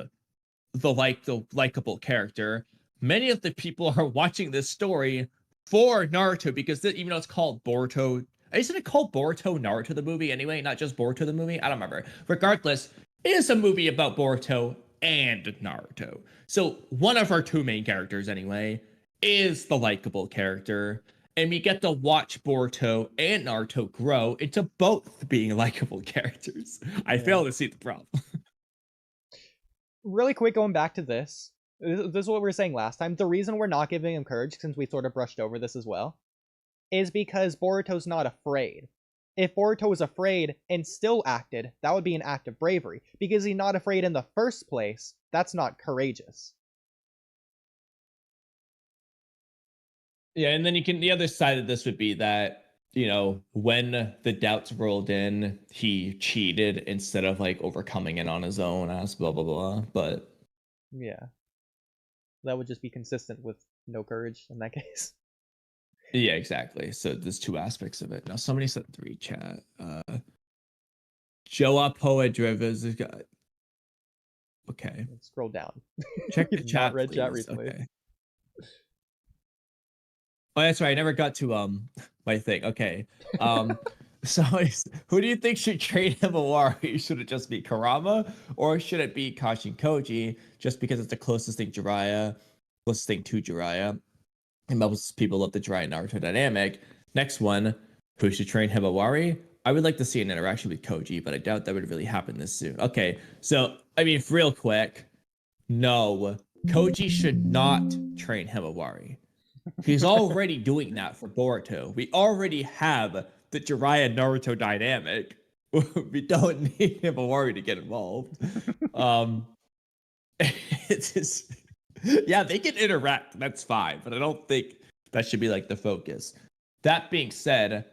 the likable character. Many of the people are watching this story for Naruto because even though it's called Boruto, isn't it called Boruto Naruto the movie anyway? Not just Boruto the movie? I don't remember. Regardless, it is a movie about Boruto and Naruto. So one of our 2 main characters anyway is the likable character. And we get to watch Boruto and Naruto grow into both being likable characters. I fail to see the problem. Really quick, going back to this is what we were saying last time. The reason we're not giving him courage, since we sort of brushed over this as well, is because Boruto's not afraid. If Boruto was afraid and still acted, that would be an act of bravery. Because he's not afraid in the first place, that's not courageous. Yeah, and then the other side of this would be that, you know, when the doubts rolled in, he cheated instead of like overcoming it on his own as blah blah blah. But yeah, that would just be consistent with no courage in that case. Yeah, exactly. So there's 2 aspects of it. Now somebody said 3 chat. Joa Poa Drivers has got. Okay. Let's scroll down. Check the You've chat. not read please. chat recently. Okay. Oh, that's right. I never got to my thing. Okay. So who do you think should train Himawari? Should it just be Kurama, or should it be Kashin Koji? Just because it's the closest thing to Jiraiya, and most people love the Jiraiya Naruto dynamic. Next one, who should train Himawari? I would like to see an interaction with Koji, but I doubt that would really happen this soon. Okay, so I mean, real quick, no, Koji should not train Himawari. He's already doing that for Boruto. We already have the Jiraiya Naruto dynamic. We don't need Himawari to get involved. It's just, yeah, they can interact. That's fine, but I don't think that should be like the focus. That being said,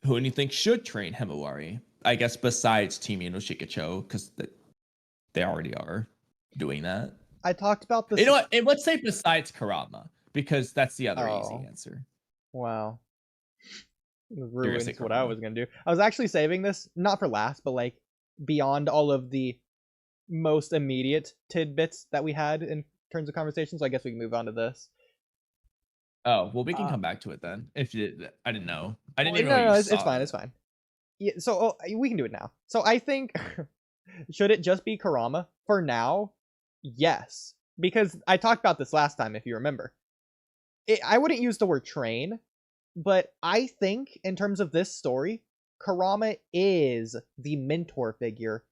who do you think should train Himawari? I guess besides Team no Shikacho, because they already are doing that. I talked about this. You know what? And let's say besides Kurama, because that's the other easy answer. Wow. gonna Ruins say what I Kurama. was going to do. I was actually saving this, not for last, but like beyond all of the most immediate tidbits that we had in terms of conversation. So I guess we can move on to this. Oh, well, we can come back to it then. If you, I didn't know. I didn't even No, know no, you it's saw fine. it. It's fine. Yeah, so we can do it now. So I think, should it just be Kurama? For now, yes. Because I talked about this last time, if you remember. I wouldn't use the word train, but I think, in terms of this story, Kurama is the mentor figure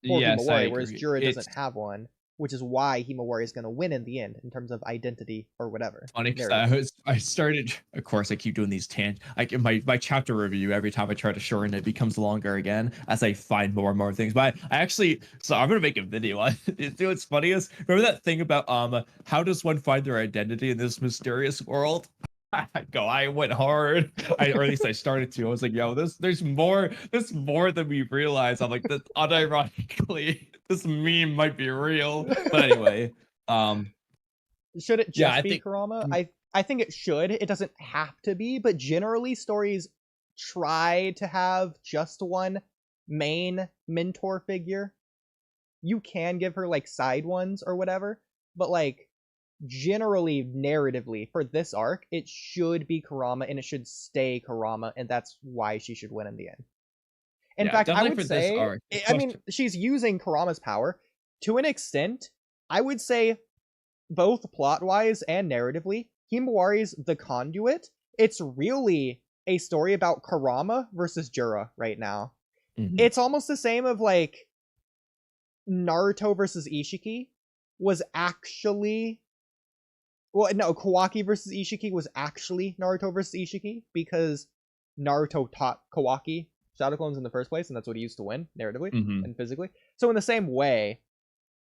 for Himawari, whereas Jura doesn't have one, which is why Himawari is going to win in the end in terms of identity or whatever. Funny because I started, of course, I keep doing these like in my chapter review, every time I try to shorten it becomes longer again as I find more and more things. But I actually, so I'm gonna make a video on it. You know what's funny is, remember that thing about how does one find their identity in this mysterious world? I went hard. Or at least I started to. I was like, yo, there's more than we realize. I'm like, this unironically, this meme might be real. But anyway, should it just be Kurama? I think it should. It doesn't have to be, but generally stories try to have just one main mentor figure. You can give her like side ones or whatever, but like generally narratively for this arc, it should be Kurama and it should stay Kurama, and that's why she should win in the end. In fact, I would say, I mean, she's using Kurama's power to an extent. I would say both plot-wise and narratively, Himawari's the conduit. It's really a story about Kurama versus Jura right now. Mm-hmm. It's almost the same of like Naruto versus Ishiki was actually, well, no, Kawaki versus Ishiki was actually Naruto versus Ishiki because Naruto taught Kawaki Shadow Clones in the first place, and that's what he used to win narratively and physically. So in the same way,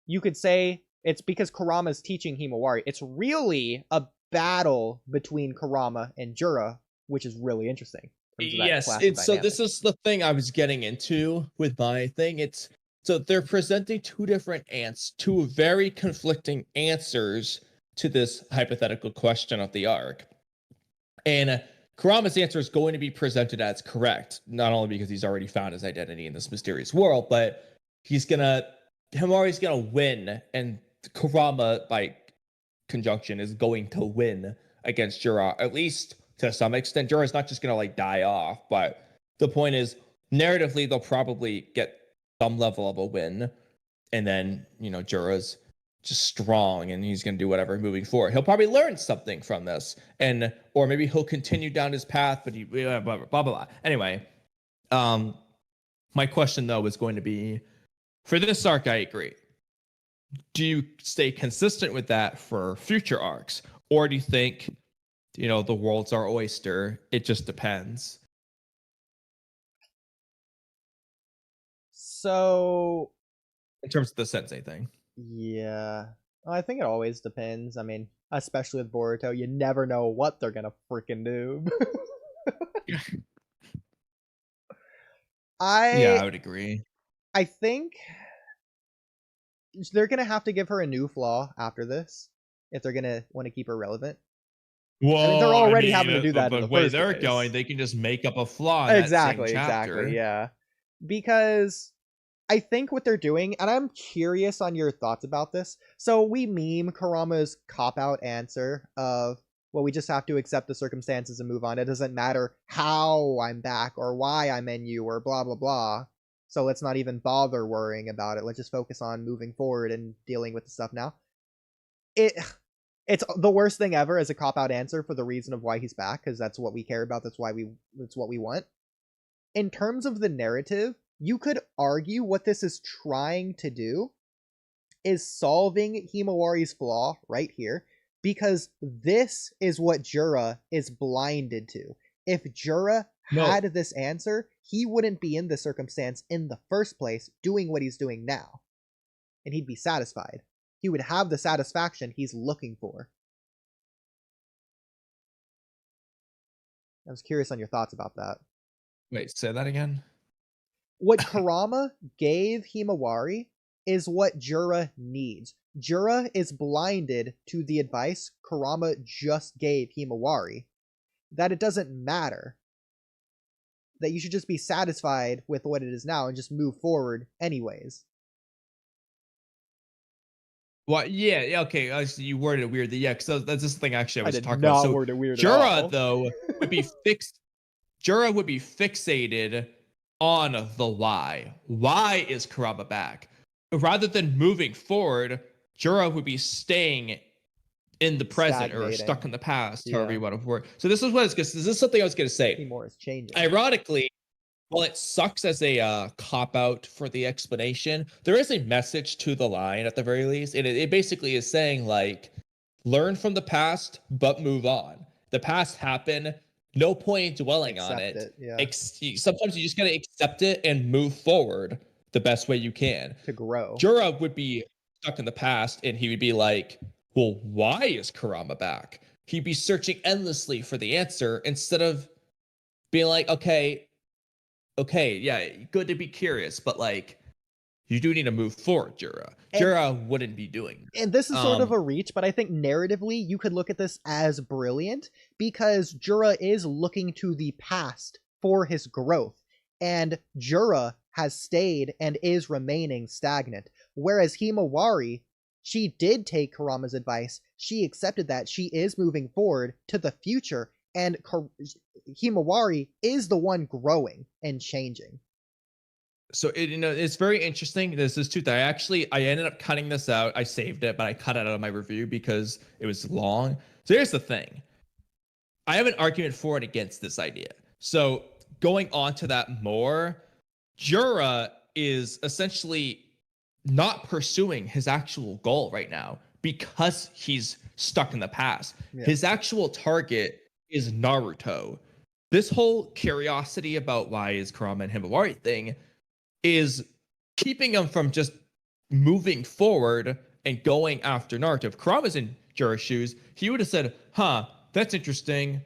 you could say it's because Kurama's teaching Himawari. It's really a battle between Kurama and Jura, which is really interesting. Yes, so this is the thing I was getting into with my thing. It's so they're presenting two very conflicting answers to this hypothetical question of the arc. And Kurama's answer is going to be presented as correct, not only because he's already found his identity in this mysterious world, but Himawari's gonna win, and Kurama, by conjunction, is going to win against Jura, at least to some extent. Jura's not just gonna like die off, but the point is, narratively, they'll probably get some level of a win, and then, you know, Jura's just strong and he's gonna do whatever moving forward. He'll probably learn something from this, or maybe he'll continue down his path, but he blah blah blah blah. Anyway, my question though is going to be, for this arc, I agree. Do you stay consistent with that for future arcs, or do you think, you know, the world's our oyster? It just depends. So, in terms of the sensei thing, yeah, I think it always depends. I mean, especially with Boruto, you never know what they're gonna freaking do. I would agree. I think they're gonna have to give her a new flaw after this if they're gonna want to keep her relevant. Well, I mean, they're already having to do that. But the way first they're place. going, they can just make up a flaw. In exactly, that same chapter. exactly, yeah. Because I think what they're doing, and I'm curious on your thoughts about this. So we meme Kurama's cop-out answer of, well, we just have to accept the circumstances and move on. It doesn't matter how I'm back or why I'm in you or blah, blah, blah. So let's not even bother worrying about it. Let's just focus on moving forward and dealing with the stuff now. It's the worst thing ever as a cop-out answer for the reason of why he's back, because that's what we care about. That's what we want. In terms of the narrative, you could argue what this is trying to do is solving Himawari's flaw right here, because this is what Jura is blinded to. If Jura had this answer, he wouldn't be in this circumstance in the first place doing what he's doing now. And he'd be satisfied. He would have the satisfaction he's looking for. I was curious on your thoughts about that. Wait, say that again? What Kurama gave Himawari is what Jura needs. Jura is blinded to the advice Kurama just gave Himawari. That it doesn't matter. That you should just be satisfied with what it is now and just move forward anyways. Well, yeah, okay. You worded it weirdly, yeah, because that's this thing actually I was talking about. So word it weird Jura though would be fixed. Jura would be fixated on the why. Why is Kurama back? Rather than moving forward, Jura would be staying in the present or stuck in the past, however you want to word. So this is this is something I was going to say. More is changing. Ironically, while it sucks as a cop out for the explanation, there is a message to the line at the very least, and it basically is saying like, learn from the past but move on. The past happened. No point dwelling on it. Yeah. Sometimes you just gotta accept it and move forward the best way you can. To grow. Jura would be stuck in the past, and he would be like, well, why is Kurama back? He'd be searching endlessly for the answer instead of being like, okay, yeah, good to be curious, but like, you do need to move forward, Jura. Jura wouldn't be doing that. And this is sort of a reach, but I think narratively, you could look at this as brilliant because Jura is looking to the past for his growth. And Jura has stayed and is remaining stagnant. Whereas Himawari, she did take Kurama's advice. She accepted that. She is moving forward to the future. And Himawari is the one growing and changing. So it's very interesting. This is truth. I ended up cutting this out. I saved it, but I cut it out of my review because it was long. So here's the thing. I have an argument for and against this idea. So going on to that more, Jura is essentially not pursuing his actual goal right now because he's stuck in the past. Yeah. His actual target is Naruto. This whole curiosity about why is Kurama and Himawari thing is keeping him from just moving forward and going after Naruto. If Kurama's in Jura's shoes, he would have said, that's interesting.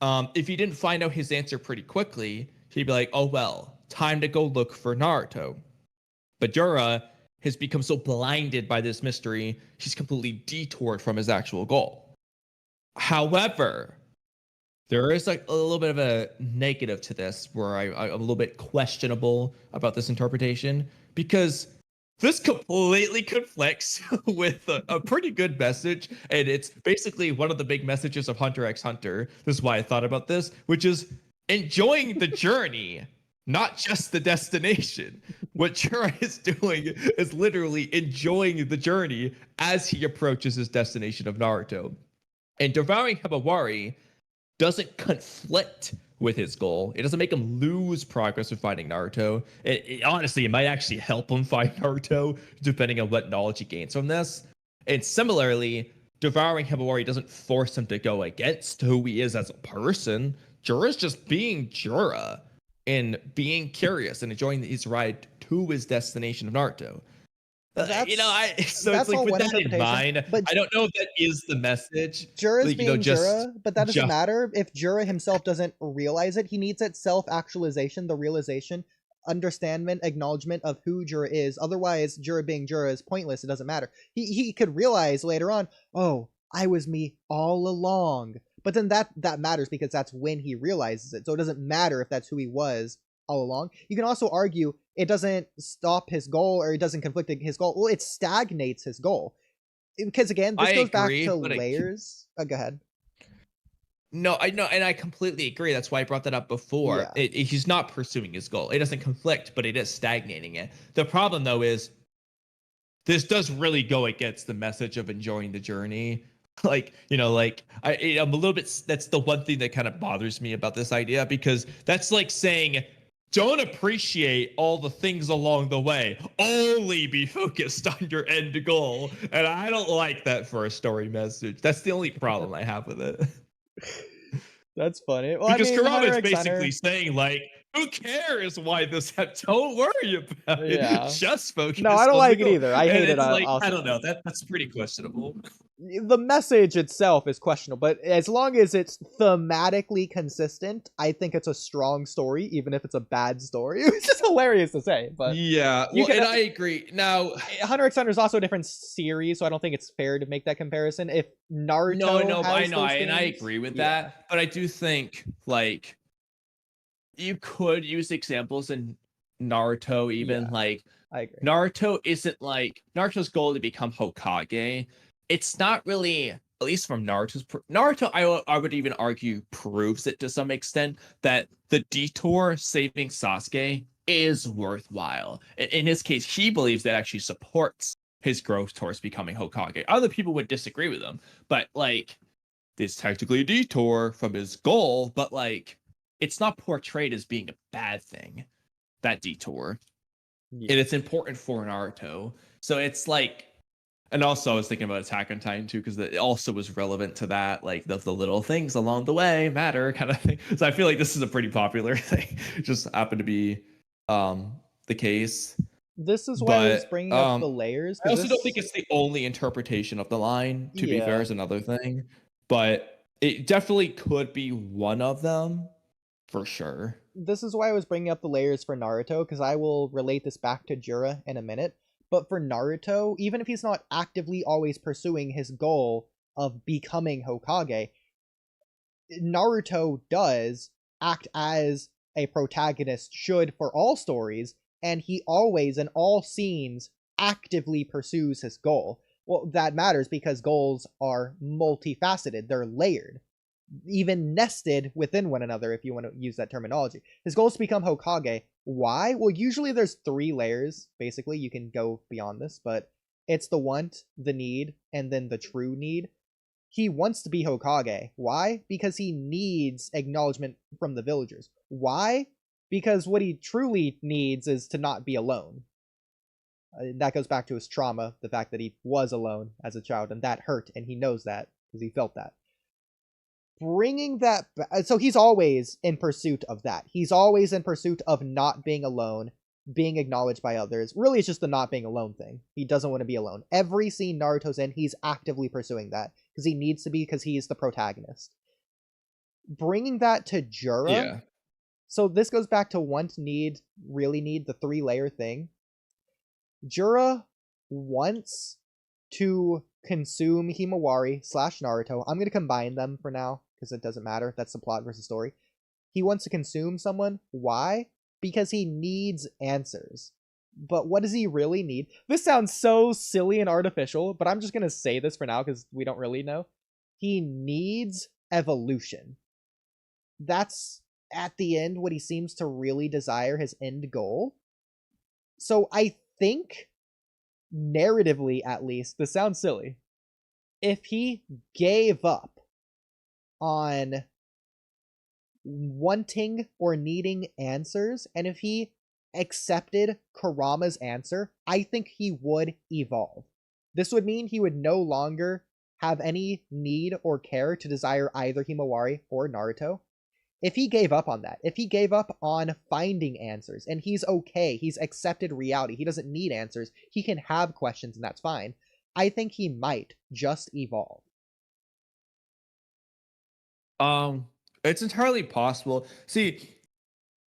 If he didn't find out his answer pretty quickly, he'd be like, oh, well, time to go look for Naruto. But Jura has become so blinded by this mystery, he's completely detoured from his actual goal. However, there is like a little bit of a negative to this where I'm a little bit questionable about this interpretation because this completely conflicts with a pretty good message. And it's basically one of the big messages of Hunter x Hunter. This is why I thought about this, which is enjoying the journey, not just the destination. What Jura is doing is literally enjoying the journey as he approaches his destination of Naruto. And devouring Himawari doesn't conflict with his goal. It doesn't make him lose progress with finding Naruto. Honestly, it might actually help him find Naruto, depending on what knowledge he gains from this. And similarly, devouring Himawari doesn't force him to go against who he is as a person. Jura's just being Jura and being curious and enjoying his ride to his destination of Naruto. So it's like with that in mind, but I don't know if that is the message. Jura's being Jura, but that doesn't matter if Jura himself doesn't realize it. He needs that self-actualization, the realization, understanding, acknowledgement of who Jura is. Otherwise, Jura being Jura is pointless. It doesn't matter. He could realize later on, oh, I was me all along. But then that matters because that's when he realizes it. So it doesn't matter if that's who he was all along. You can also argue it doesn't stop his goal or it doesn't conflict his goal. Well, it stagnates his goal. Because again, this goes back to layers. Go ahead. No, I know, and I completely agree. That's why I brought that up before. Yeah. He's not pursuing his goal. It doesn't conflict, but it is stagnating it. The problem, though, is this does really go against the message of enjoying the journey. I'm a little bit, that's the one thing that kind of bothers me about this idea, because that's like saying, don't appreciate all the things along the way. Only be focused on your end goal. And I don't like that for a story message. That's the only problem I have with it. That's funny. Well, because Kurama is basically saying, like, who cares why this happened? Don't worry about it. Just focus. No, I don't like it either. I hate it. I don't know. That's pretty questionable. The message itself is questionable, but as long as it's thematically consistent, I think it's a strong story, even if it's a bad story. It's just hilarious to say, but I agree. Now, Hunter x Hunter is also a different series, so I don't think it's fair to make that comparison. If Naruto, I agree with that, but I do think like you could use examples in Naruto, even like I agree. Naruto isn't like Naruto's goal to become Hokage. It's not really at least from Naruto, I would even argue proves it to some extent that the detour saving Sasuke is worthwhile. In his case, he believes that actually supports his growth towards becoming Hokage. Other people would disagree with him, but like, it's technically a detour from his goal, but like, it's not portrayed as being a bad thing, that detour. Yeah. And it's important for Naruto. So it's like, and also I was thinking about Attack on Titan too, because it also was relevant to that, like the little things along the way matter kind of thing. So I feel like this is a pretty popular thing. It just happened to be the case. This is why I was bringing up the layers. I also don't think it's the only interpretation of the line, to be fair, is another thing. But it definitely could be one of them, for sure. This is why I was bringing up the layers for Naruto, because I will relate this back to Jura in a minute. But for Naruto, even if he's not actively always pursuing his goal of becoming Hokage, Naruto does act as a protagonist should for all stories, and he always, in all scenes, actively pursues his goal. Well, that matters because goals are multifaceted. They're layered, even nested within one another, if you want to use that terminology. His goal is to become Hokage. Why? Well, usually there's 3 layers, basically. You can go beyond this, but it's the want, the need, and then the true need. He wants to be Hokage. Why? Because he needs acknowledgement from the villagers. Why? Because what he truly needs is to not be alone. That goes back to his trauma, the fact that he was alone as a child, and that hurt, and he knows that, because he felt that. Bringing that back, so he's always in pursuit of that. He's always in pursuit of not being alone, being acknowledged by others. Really, it's just the not being alone thing. He doesn't want to be alone. Every scene Naruto's in, he's actively pursuing that, because he needs to be, because he's the protagonist. Bringing that to Jura, Yeah. So this goes back to want, need, really need, the 3-layer thing. Jura wants to consume Himawari / Naruto. I'm going to combine them for now, because it doesn't matter. That's the plot versus story. He wants to consume someone. Why? Because he needs answers. But what does he really need? This sounds so silly and artificial, but I'm just going to say this for now, because we don't really know. He needs evolution. That's, at the end, what he seems to really desire, his end goal. So I think, narratively at least, this sounds silly, if he gave up on wanting or needing answers, and if he accepted Kurama's answer, I think he would evolve. This would mean he would no longer have any need or care to desire either Himawari or Naruto. If he gave up on that, if he gave up on finding answers, and he's okay, he's accepted reality, he doesn't need answers, he can have questions and that's fine, I think he might just evolve. It's entirely possible. See,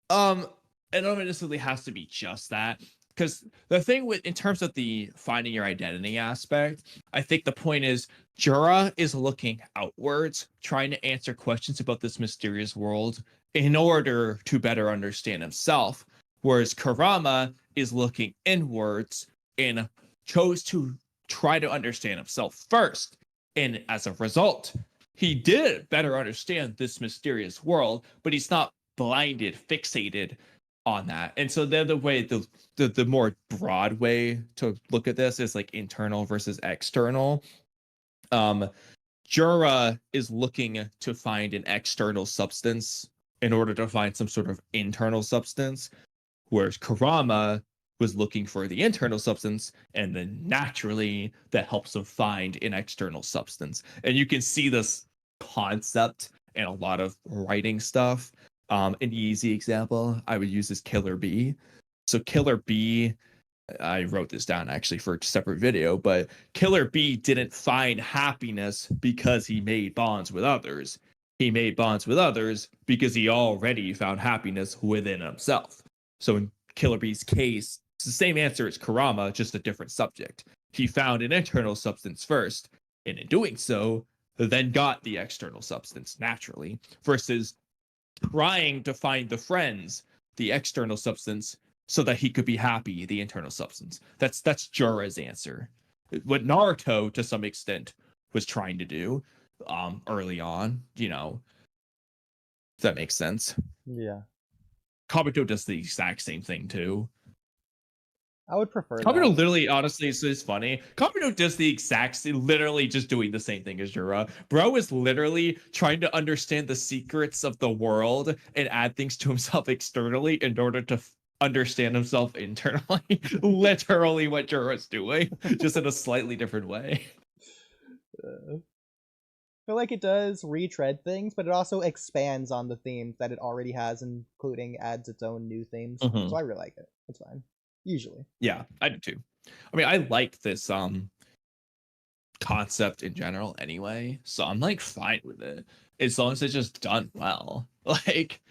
it don't necessarily has to be just that, because the thing with, in terms of the finding your identity aspect, I think the point is Jura is looking outwards, trying to answer questions about this mysterious world in order to better understand himself, whereas Kurama is looking inwards and chose to try to understand himself first, and as a result, he did better understand this mysterious world, but he's not blinded, fixated on that. And so the way, the more broad way to look at this is like internal versus external. Jura is looking to find an external substance in order to find some sort of internal substance, whereas Kurama was looking for the internal substance, and then naturally that helps him find an external substance. And you can see this concept in a lot of writing stuff. An easy example I would use is Killer Bee. So Killer Bee, I wrote this down actually for a separate video, but Killer Bee didn't find happiness because he made bonds with others. He made bonds with others because he already found happiness within himself. So in Killer Bee's case, it's the same answer as Kurama, just a different subject. He found an internal substance first, and in doing so, then got the external substance naturally, versus trying to find the friends, the external substance, so that he could be happy, the internal substance. That's Jura's answer. What Naruto, to some extent, was trying to do early on, you know. If that makes sense. Yeah. Kabuto does the exact same thing too. I would prefer Kabuto that. literally, honestly, it's funny. Kabuto does the exact same, literally just doing the same thing as Jura. Bro is literally trying to understand the secrets of the world and add things to himself externally in order to understand himself internally. Literally what Jura's doing, just in a slightly different way. I feel like it does retread things, but it also expands on the themes that it already has, including adds its own new themes. Mhm. So I really like it. It's fine. Usually. Yeah, I do too. I mean, I like this concept in general anyway, so I'm like fine with it as long as it's just done well. Like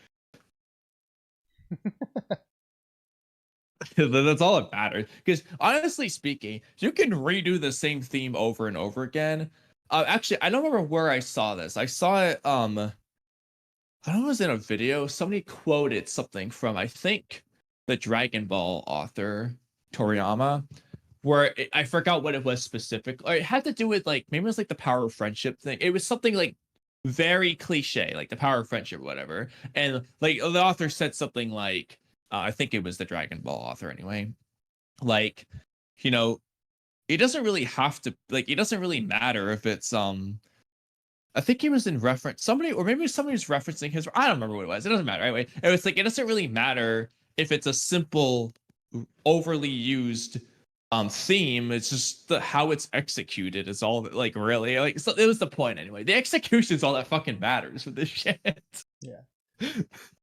that's all that matters. Because honestly speaking, you can redo the same theme over and over again. Actually, I don't remember where I saw this. I saw it I don't know, it was in a video. Somebody quoted something from, I think, the Dragon Ball author Toriyama, where I forgot what it was specifically. It had to do with like, maybe it was like the power of friendship thing. It was something like very cliche, like the power of friendship, whatever. And like the author said something like, I think it was the Dragon Ball author anyway. Like, you know, it doesn't really have to, like, it doesn't really matter if it's I think he was in reference somebody, or maybe somebody was referencing his, I don't remember what it was. It doesn't matter. Anyway, it was like, it doesn't really matter if it's a simple, overly used theme. It's just how it's executed is all that, like, really, like, so it was the point anyway. The execution is all that fucking matters with this shit. Yeah.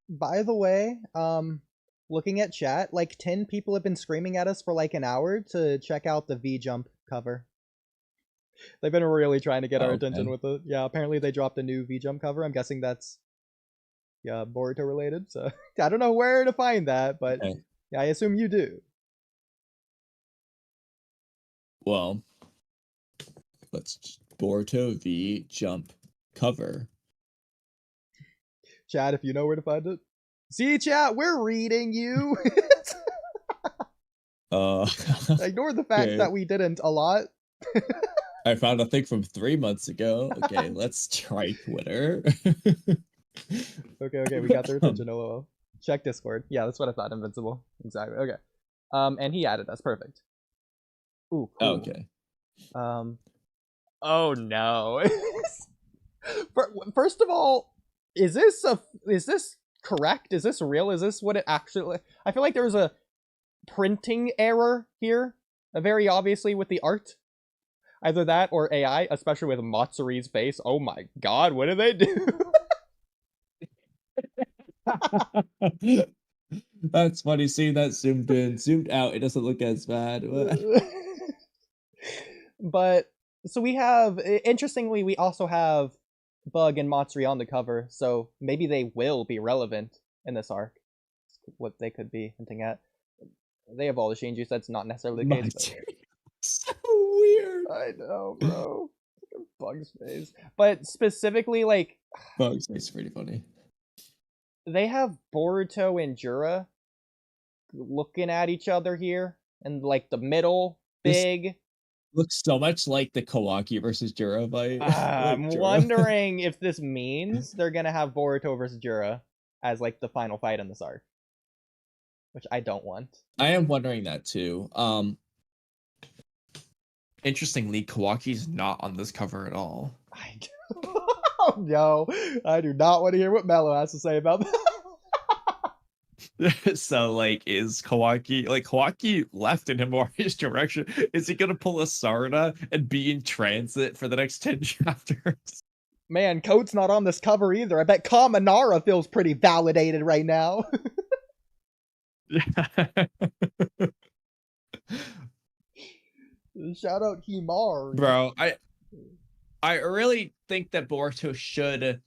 By the way, looking at chat, like 10 people have been screaming at us for like an hour to check out the V-Jump cover. They've been really trying to get our attention with it. Yeah, apparently they dropped a new V-Jump cover. I'm guessing that's Boruto related. So I don't know where to find that, but yeah, I assume you do. Well, let's Boruto V-Jump cover. Chat, if you know where to find it. See, chat, we're reading you. Ignore the fact that we didn't a lot. I found a thing from 3 months ago. Okay, let's try Twitter. Okay, we got their attention. LOL. Check Discord. Yeah, that's what I thought. Invincible. Exactly. Okay. And he added us. Perfect. Ooh, cool. Okay. Oh no. First of all, is this correct? Is this real? Is this what it actually? I feel like there was a printing error here, very obviously with the art. Either that or AI, especially with Matsuri's face. Oh my god, what did they do? That's funny seeing that zoomed in. Zoomed out, it doesn't look as bad. But, so we have, interestingly, we also have Bug and Matsuri on the cover, so maybe they will be relevant in this arc. What they could be hinting at. They have all the Shinjuu sets, not necessarily the case. So weird. I know, bro. Bug's face. But specifically, like... Bug's face is pretty funny. They have Boruto and Jura looking at each other here. And, like, the middle, big... This looks so much like the Kawaki versus Jura fight. I'm wondering if this means they're gonna have Boruto versus Jura as, like, the final fight in this arc. Which I don't want. I am wondering that, too. Interestingly, Kawaki's not on this cover at all. Oh, no, I do not want to hear what Mello has to say about that. So, like, is Kawaki... Like, Kawaki left in Himawari's direction. Is he gonna pull a Sarada and be in transit for the next 10 chapters? Man, Code's not on this cover either. I bet Kaminara feels pretty validated right now. Shout out Himawari. Bro, I really think that Boruto should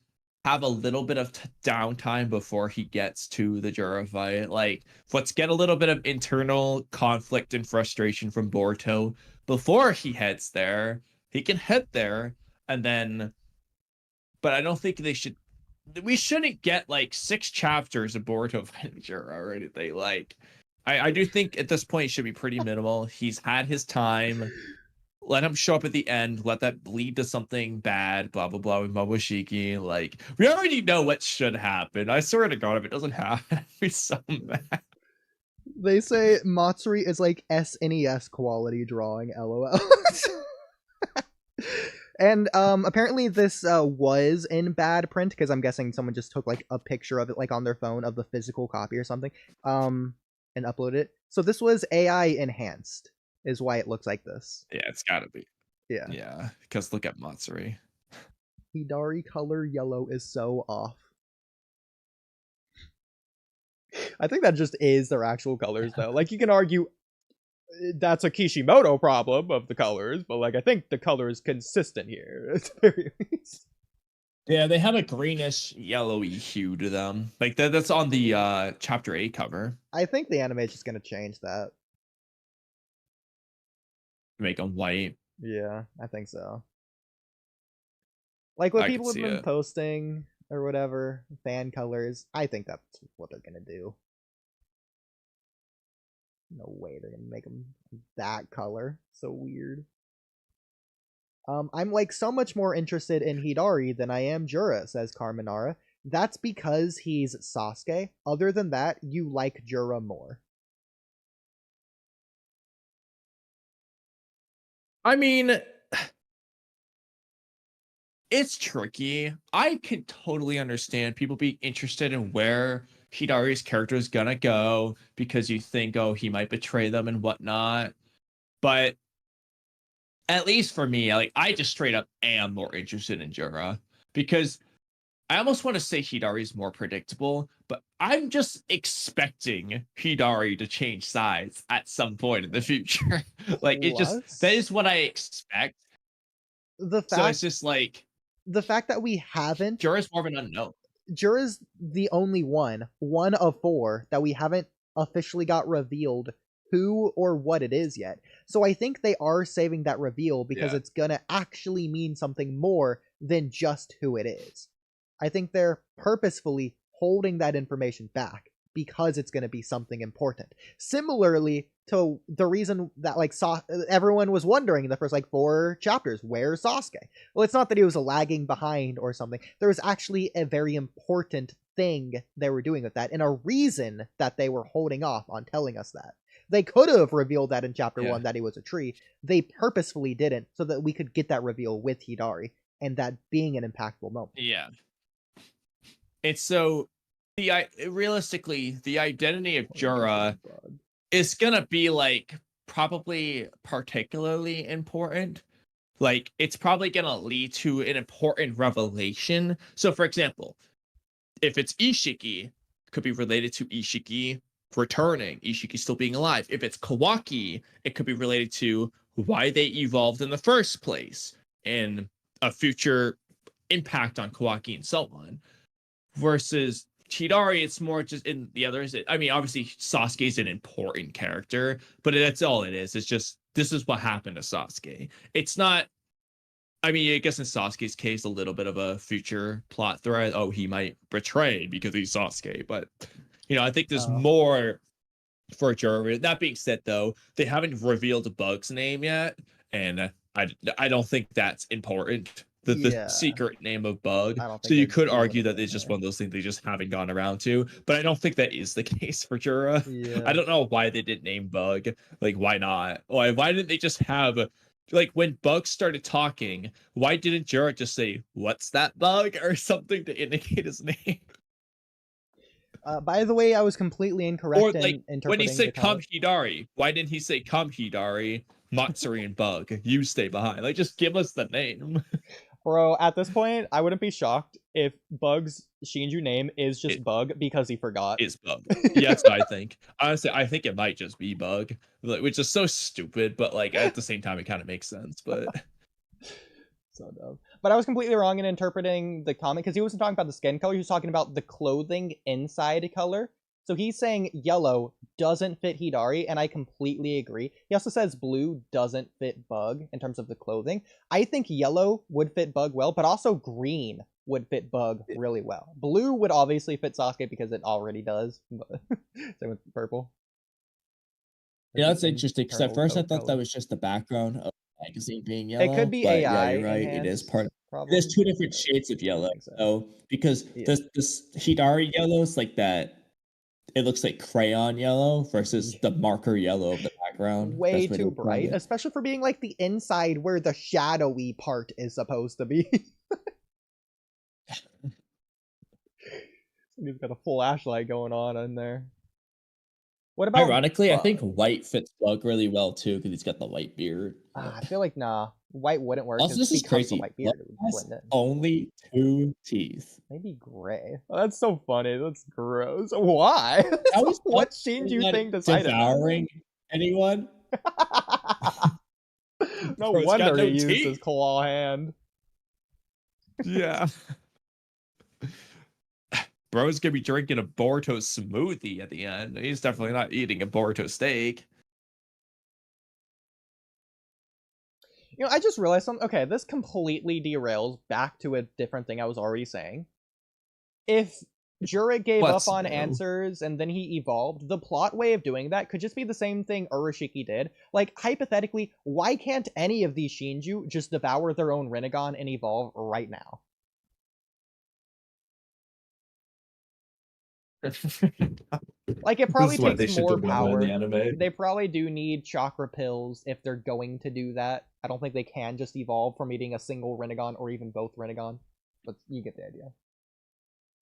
have a little bit of downtime before he gets to the Jura fight. Like, let's get a little bit of internal conflict and frustration from Boruto before he heads there. He can head there, and then... But I don't think we shouldn't get, like, 6 chapters of Boruto fighting Jura or anything. Like... I do think at this point it should be pretty minimal. He's had his time. let him show up at the end, let that lead to something bad, blah blah blah with Momoshiki. Like, we already know what should happen. I swear to God, if it doesn't happen, I'd be so mad. They say Matsuri is like SNES quality drawing, LOL. And apparently this was in bad print, because I'm guessing someone just took like a picture of it like on their phone of the physical copy or something, and uploaded it. So this was AI enhanced, is why it looks like this. Yeah, it's gotta be. Yeah. Yeah, because look at Matsuri. Hidari color yellow is so off. I think that just is their actual colors, though. Like, you can argue that's a Kishimoto problem of the colors, but like I think the color is consistent here at the very least. Yeah, they have a greenish yellowy hue to them. Like that's on the chapter 8 cover. I think the anime is just gonna change that. Make them white. Yeah, I think so. Like what people have been posting or whatever, fan colors, I think that's what they're gonna do. No way they're gonna make them that color. So weird. I'm like so much more interested in Hidari than I am Jura, says Carmenara. That's because he's Sasuke. Other than that, you like Jura more. I mean, it's tricky. I can totally understand people being interested in where Hidari's character is gonna go because you think, oh, he might betray them and whatnot. But at least for me, like, I just straight up am more interested in Jura because I almost want to say Hidari is more predictable, but I'm just expecting Hidari to change sides at some point in the future. Like, that is what I expect. So it's just like the fact that we haven't. Jura's more of an unknown. Jura's the only one of 4 that we haven't officially got revealed who or what it is yet. So I think they are saving that reveal because it's gonna actually mean something more than just who it is. I think they're purposefully holding that information back because it's gonna be something important. Similarly to the reason that like everyone was wondering in the first like 4 chapters, where's Sasuke? Well, it's not that he was lagging behind or something. There was actually a very important thing they were doing with that, and a reason that they were holding off on telling us that. They could have revealed that in chapter 1 that he was a tree. They purposefully didn't, so that we could get that reveal with Hidari, and that being an impactful moment. Yeah. And so realistically, the identity of Jura is gonna be like probably particularly important. Like, it's probably gonna lead to an important revelation. So for example, if it's Ishiki, it could be related to Ishiki returning, Ishiki still being alive. If it's Kawaki, it could be related to why they evolved in the first place and a future impact on Kawaki and so on. Versus Hidari, it's more just in the others. I mean, obviously Sasuke is an important character, but that's all it is. It's just, this is what happened to Sasuke. It's not, I mean, I guess in Sasuke's case, a little bit of a future plot thread. Oh, he might betray because he's Sasuke, but I think there's more for Jura. That being said, though, they haven't revealed Bug's name yet, and I don't think that's important. The secret name of Bug. So you could argue that it's just one of those things they just haven't gone around to, but I don't think that is the case for Jura. I don't know why they didn't name Bug. Like, why not? Why didn't they just have, like, when Bug started talking, why didn't Jura just say, "What's that, Bug?" or something to indicate his name? By the way, I was completely incorrect. Or like when he said "Come Hidari," why didn't he say "Come Hidari, Matsuri and Bug? You stay behind." Like, just give us the name. Bro, at this point, I wouldn't be shocked if Bug's Shinjuu name is just Bug because he forgot. Is Bug. Yeah, that's what I think. Honestly, I think it might just be Bug, which is so stupid, but like at the same time, it kind of makes sense. But so dumb. But I was completely wrong in interpreting the comment because he wasn't talking about the skin color. He was talking about the clothing inside color. So he's saying yellow doesn't fit Hidari, and I completely agree. He also says blue doesn't fit Bug in terms of the clothing. I think yellow would fit Bug well, but also green would fit Bug really well. Blue would obviously fit Sasuke because it already does. Same with purple. Yeah, that's interesting, because at first I thought that was just the background of magazine being yellow. It could be but AI. Yeah, you're right. It is part. Probably. There's two different shades of yellow, though, because this Hidari yellow is like that. It looks like crayon yellow versus the marker yellow of the background. Way too bright, especially for being like the inside where the shadowy part is supposed to be. He's got a full ashlight going on in there. What about? Ironically, I think white fits Bug really well too because he's got the white beard. I feel like white wouldn't work. Also, this is crazy. White beard, it would blend in. Only 2 teeth. Maybe gray. Oh, that's so funny. That's gross. Why? What Shinjuu thing decided? Devouring anyone? No wonder he used his claw hand. Yeah. Bro's gonna be drinking a Boruto smoothie at the end. He's definitely not eating a Boruto steak. You know, I just realized something. Okay, this completely derails back to a different thing I was already saying. If Jurek gave up on answers and then he evolved, the plot way of doing that could just be the same thing Urashiki did. Like, hypothetically, why can't any of these Shinjuu just devour their own Rinnegan and evolve right now? Like, it probably takes more power. They probably do need chakra pills if they're going to do that. I don't think they can just evolve from eating a single Rinnegan or even both Rinnegan. But you get the idea.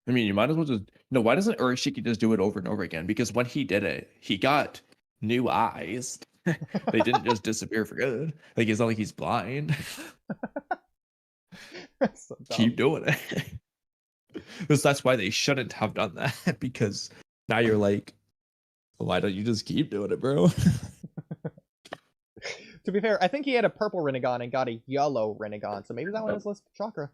I mean, you might as well just... No, why doesn't Urashiki just do it over and over again? Because when he did it, he got new eyes. They didn't just disappear for good. Like, it's not like he's blind. So keep doing it. Because that's why they shouldn't have done that. Because now you're like, why don't you just keep doing it, bro? To be fair, I think he had a purple Rinnegan and got a yellow Rinnegan, so maybe that one has less chakra.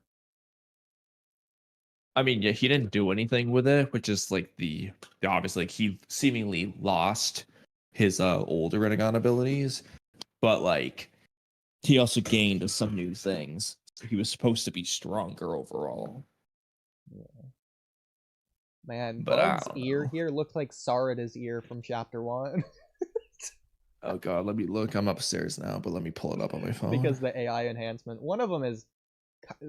I mean, yeah, he didn't do anything with it, which is like the obvious, like he seemingly lost his older Rinnegan abilities, but like he also gained some new things. So he was supposed to be stronger overall. Yeah. Man, but Bug's ear here looks like Sarada's ear from chapter 1. Oh god, let me look. I'm upstairs now, but let me pull it up on my phone. Because the AI enhancement. One of them is,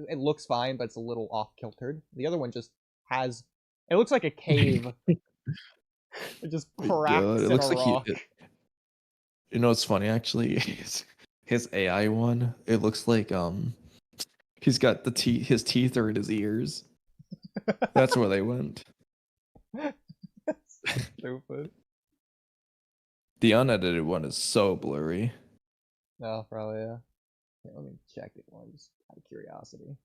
it looks fine, but it's a little off-kiltered. The other one just has, it looks like a cave. It just cracks in a rock. You know what's funny, actually? His AI one, it looks like, he's got his teeth are in his ears. That's where they went. Stupid. The unedited one is so blurry. No, probably, yeah. Okay, let me check it one just out of curiosity.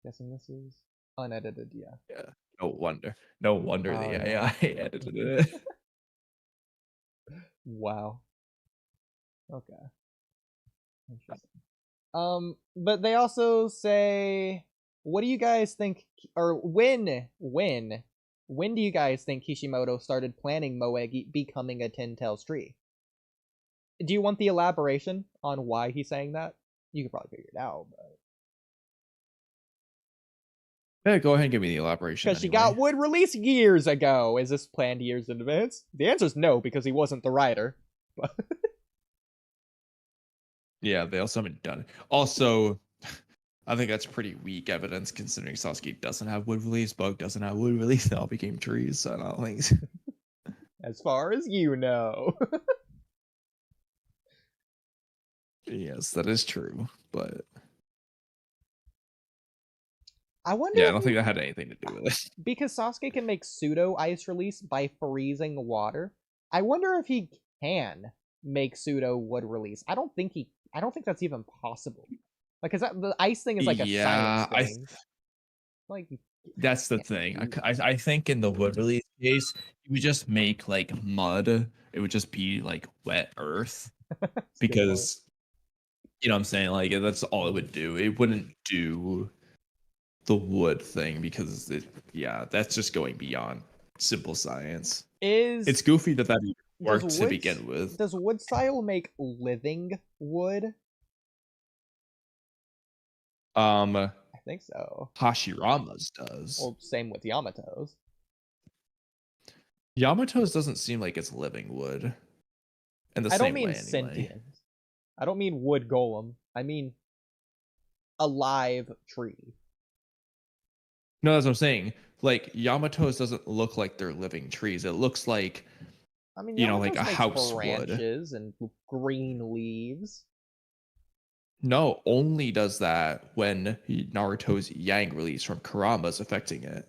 Guessing this is unedited, yeah. Yeah. No wonder the AI edited it. Wow. Okay. Interesting. But they also say, what do you guys think, or when do you guys think Kishimoto started planning Moe becoming a 10-tails tree? Do you want the elaboration on why he's saying that? You could probably figure it out, but... Yeah, go ahead and give me the elaboration. Because she got wood release years ago. Is this planned years in advance? The answer is no, because he wasn't the writer. But yeah, they also haven't done it. Also, I think that's pretty weak evidence considering Sasuke doesn't have wood release, Bug doesn't have wood release, they all became trees, so I don't think... As far as you know. Yes, that is true, but... I wonder. Yeah, I don't think that had anything to do with it. Because Sasuke can make pseudo ice release by freezing water. I wonder if he can make pseudo wood release. I don't think that's even possible. Like, cause the ice thing is like a science thing. Like, that's the thing. I think in the wood release case, you would just make like mud. It would just be like wet earth, because you know what I'm saying. Like that's all it would do. It wouldn't do the wood thing because that's just going beyond simple science. It's goofy that even works to begin with. Does wood style make living wood? I think so. Hashirama's does. Well, same with Yamato's. Yamato's doesn't seem like it's living wood. In the I same don't mean way, sentient. I don't mean wood golem. I mean a live tree. No, that's what I'm saying. Like Yamato's doesn't look like they're living trees. It looks like, I mean, you know, like Yamato's a makes house would. branches and green leaves. No, only does that when Naruto's Yang release from Kurama is affecting it.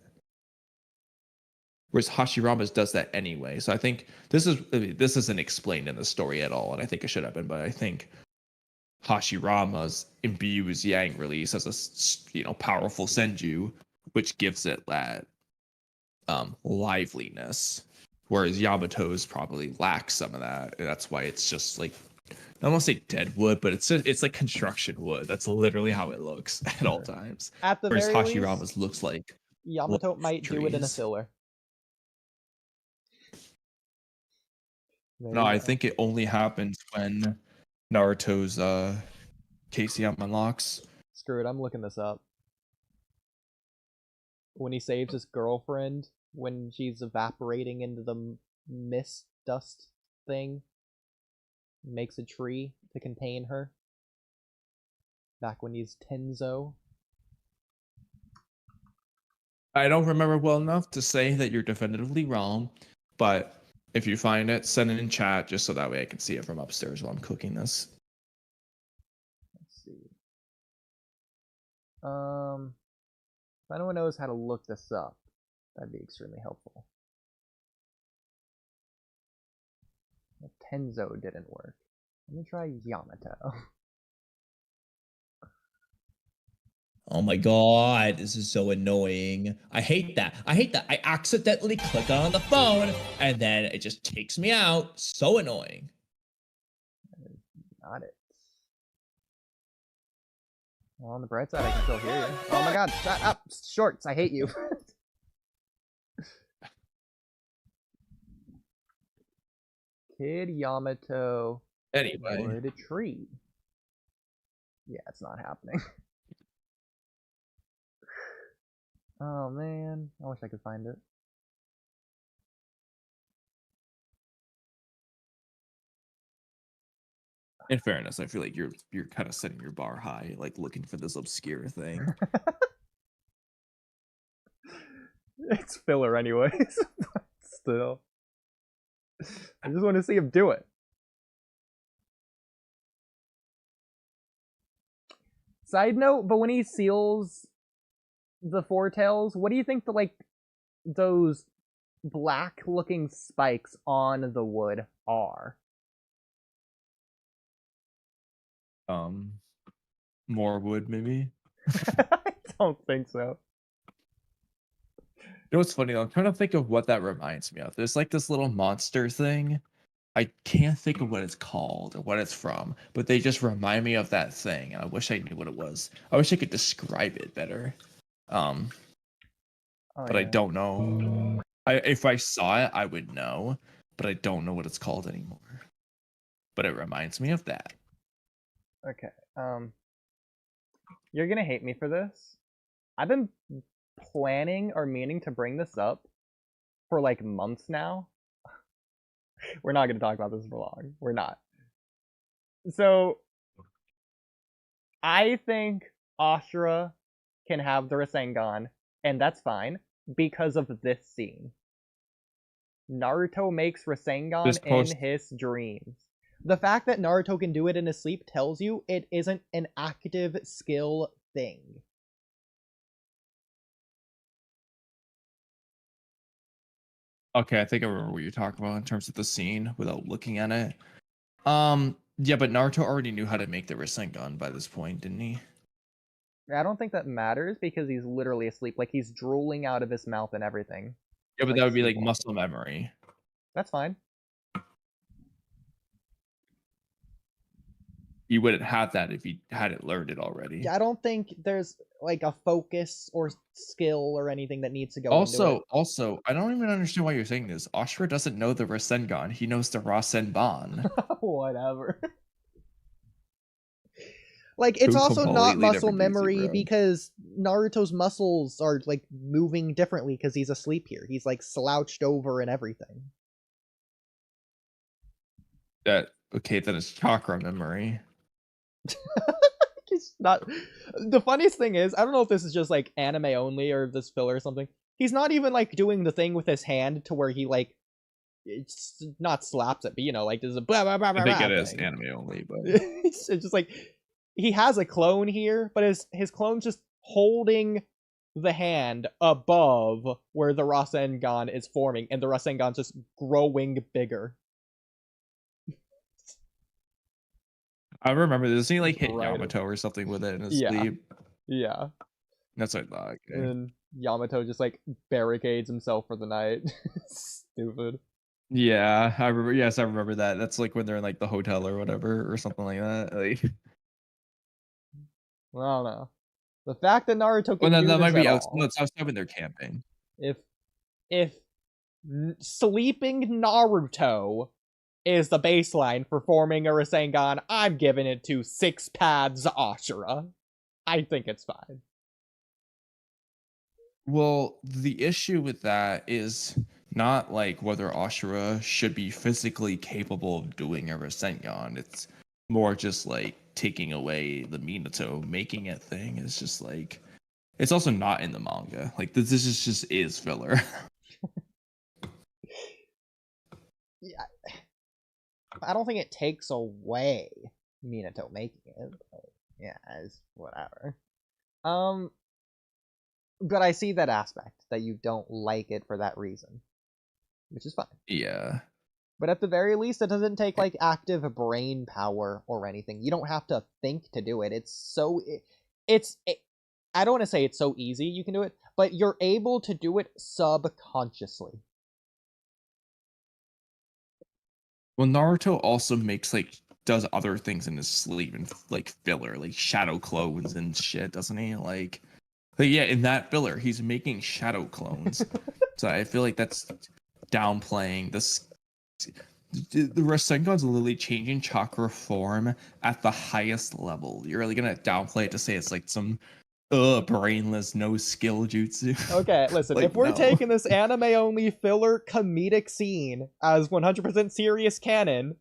Whereas Hashirama's does that anyway. So I think this isn't explained in the story at all, and I think it should have been, but I think Hashirama's imbues Yang release as a powerful Senju, which gives it that liveliness. Whereas Yamato's probably lacks some of that, and that's why it's just like, I don't want to say dead wood, but it's like construction wood. That's literally how it looks at all times. At the Whereas very Hashirama's least, looks like Yamato might do it in a trees. filler. There No, you I go. think it only happens when Naruto's KCM unlocks. Screw it, I'm looking this up. When he saves his girlfriend, when she's evaporating into the mist dust thing, makes a tree to contain her. Back when he's Tenzo. I don't remember well enough to say that you're definitively wrong, but if you find it, send it in chat just so that way I can see it from upstairs while I'm cooking this. Let's see. If anyone knows how to look this up, that'd be extremely helpful. Tenzo didn't work. Let me try Yamato. Oh my god, this is so annoying. I hate that. I accidentally click on the phone and then it just takes me out. So annoying. Not it. Well, on the bright side, I can still hear you. Oh my god, shut up! Shorts, I hate you. Kid Yamato Anyway, wood a tree. Yeah, it's not happening. Oh man, I wish I could find it. in fairness, I feel like you're kind of setting your bar high, like looking for this obscure thing. It's filler anyways, but still. I just want to see him do it. Side note, but when he seals the Four Tails, what do you think those black looking spikes on the wood are? More wood, maybe. I don't think so. You know what's funny though? I'm trying to think of what that reminds me of. There's like this little monster thing. I can't think of what it's called or what it's from, but they just remind me of that thing. I wish I knew what it was. I wish I could describe it better. But I don't know. If I saw it, I would know, but I don't know what it's called anymore. But it reminds me of that. Okay. You're gonna hate me for this. I've been planning or meaning to bring this up for like months now. We're not gonna talk about this for long. We're not. So I think Ashura can have the Rasengan, and that's fine because of this scene. Naruto makes Rasengan in his dreams. The fact that Naruto can do it in his sleep tells you it isn't an active skill thing. Okay, I think I remember what you're talking about in terms of the scene without looking at it. Yeah, but Naruto already knew how to make the Rasengan by this point, didn't he? I don't think that matters because he's literally asleep. Like, he's drooling out of his mouth and everything. Yeah, but Like, that would be like sleepwalking. muscle memory. That's fine. You wouldn't have that if you hadn't learned it already. Yeah, I don't think there's like a focus or skill or anything that needs to go into it. Also, I don't even understand why you're saying this. Ashura doesn't know the Rasengan. He knows the Rasenban. Whatever. Like, it's Two also not completely muscle different dudes, memory bro. because Naruto's muscles are like moving differently because he's asleep here. He's like slouched over and everything. Okay, then it's chakra memory. He's not. The funniest thing is, I don't know if this is just like anime only or if this filler or something. He's not even like doing the thing with his hand to where he like, it's not slaps it, but you know, like there's a blah blah blah blah. I think blah it is thing. anime only, but It's just like he has a clone here, but his clone's just holding the hand above where the Rasengan is forming, and the Rasengan's just growing bigger. I remember this. He like hit Right. Yamato or something with it in his Yeah. sleep. Yeah. That's what I thought. Okay. And Yamato just like barricades himself for the night. Stupid. Yeah, I remember. Yes, I remember that. That's like when they're in like the hotel or whatever or something like that. Like, I don't know. The fact that Naruto well, can do that might this be at out. all, No, it's outside when they're camping. if sleeping Naruto is the baseline for forming a Rasengan, I'm giving it to 6 paths Ashura. I think it's fine. Well, the issue with that is not like whether Ashura should be physically capable of doing a Rasengan. It's more just like taking away the Minato, making it thing. It's just like it's also not in the manga. Like this is just filler. Yeah, I don't think it takes away Minato making it. But yeah, it's whatever. But I see that aspect that you don't like it for that reason, which is fine. Yeah. But at the very least, it doesn't take like active brain power or anything. You don't have to think to do it. I don't want to say it's so easy you can do it, but you're able to do it subconsciously. Well, Naruto also does other things in his sleep and like filler, like shadow clones and shit, doesn't he? Like yeah, in that filler, he's making shadow clones. So I feel like that's downplaying this. The Rasengan's literally changing chakra form at the highest level. You're really gonna downplay it to say it's like some brainless, no skill jutsu. Okay, listen, Like, if we're no. taking this anime-only filler comedic scene as 100% serious canon,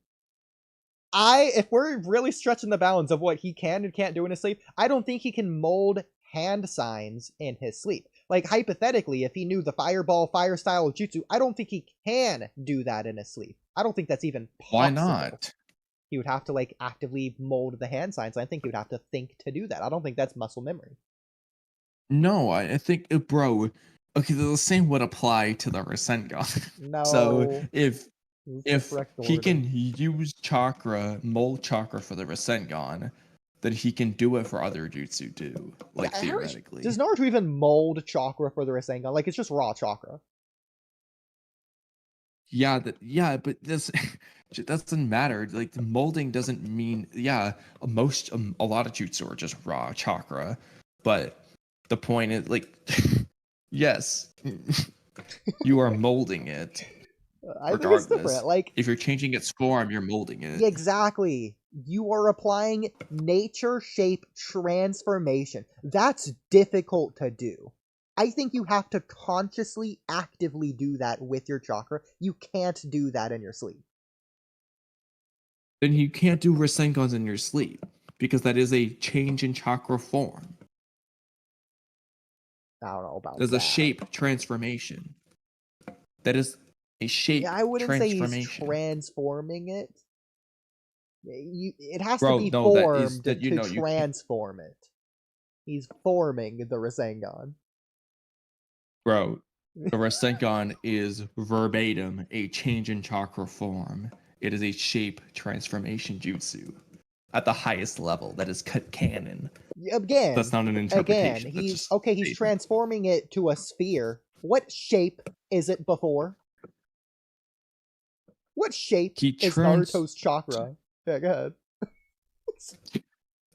if we're really stretching the bounds of what he can and can't do in his sleep, I don't think he can mold hand signs in his sleep. Like, hypothetically, if he knew the fireball, fire style of jutsu, I don't think he can do that in his sleep. I don't think that's even possible. Why not? He would have to, like, actively mold the hand signs. I think he would have to think to do that. I don't think that's muscle memory. No, I think, bro. Okay, the same would apply to the Rasengan. No. So if It's the correct he order. can use mold chakra for the Rasengan, then he can do it for other jutsu too. Like Yeah, theoretically. Does Naruto even mold chakra for the Rasengan? Like, it's just raw chakra. Yeah, but this that doesn't matter. Like the molding doesn't mean a lot of jutsu are just raw chakra, but the point is like yes, you are molding it. I think it's different. Regardless, Like, if you're changing its form, you're molding it. exactly. You are applying nature shape transformation. That's difficult to do. I think you have to consciously, actively do that with your chakra. You can't do that in your sleep. Then you can't do Rasengans in your sleep because that is a change in chakra form. I don't know about There's that. a shape transformation. That is a shape Yeah, I wouldn't say he's transformation. transforming it. It has Bro, to be no, that formed is- that, you to know, you can't- transform it. He's forming the Rasengan. Bro, the Rasengan is verbatim a change in chakra form. It is a shape transformation jutsu at the highest level. That is canon. Again, That's not an interpretation. Again, That's he's just okay. He's statement. transforming it to a sphere. What shape is it before? What shape He is trans- Naruto's chakra? Yeah, go ahead.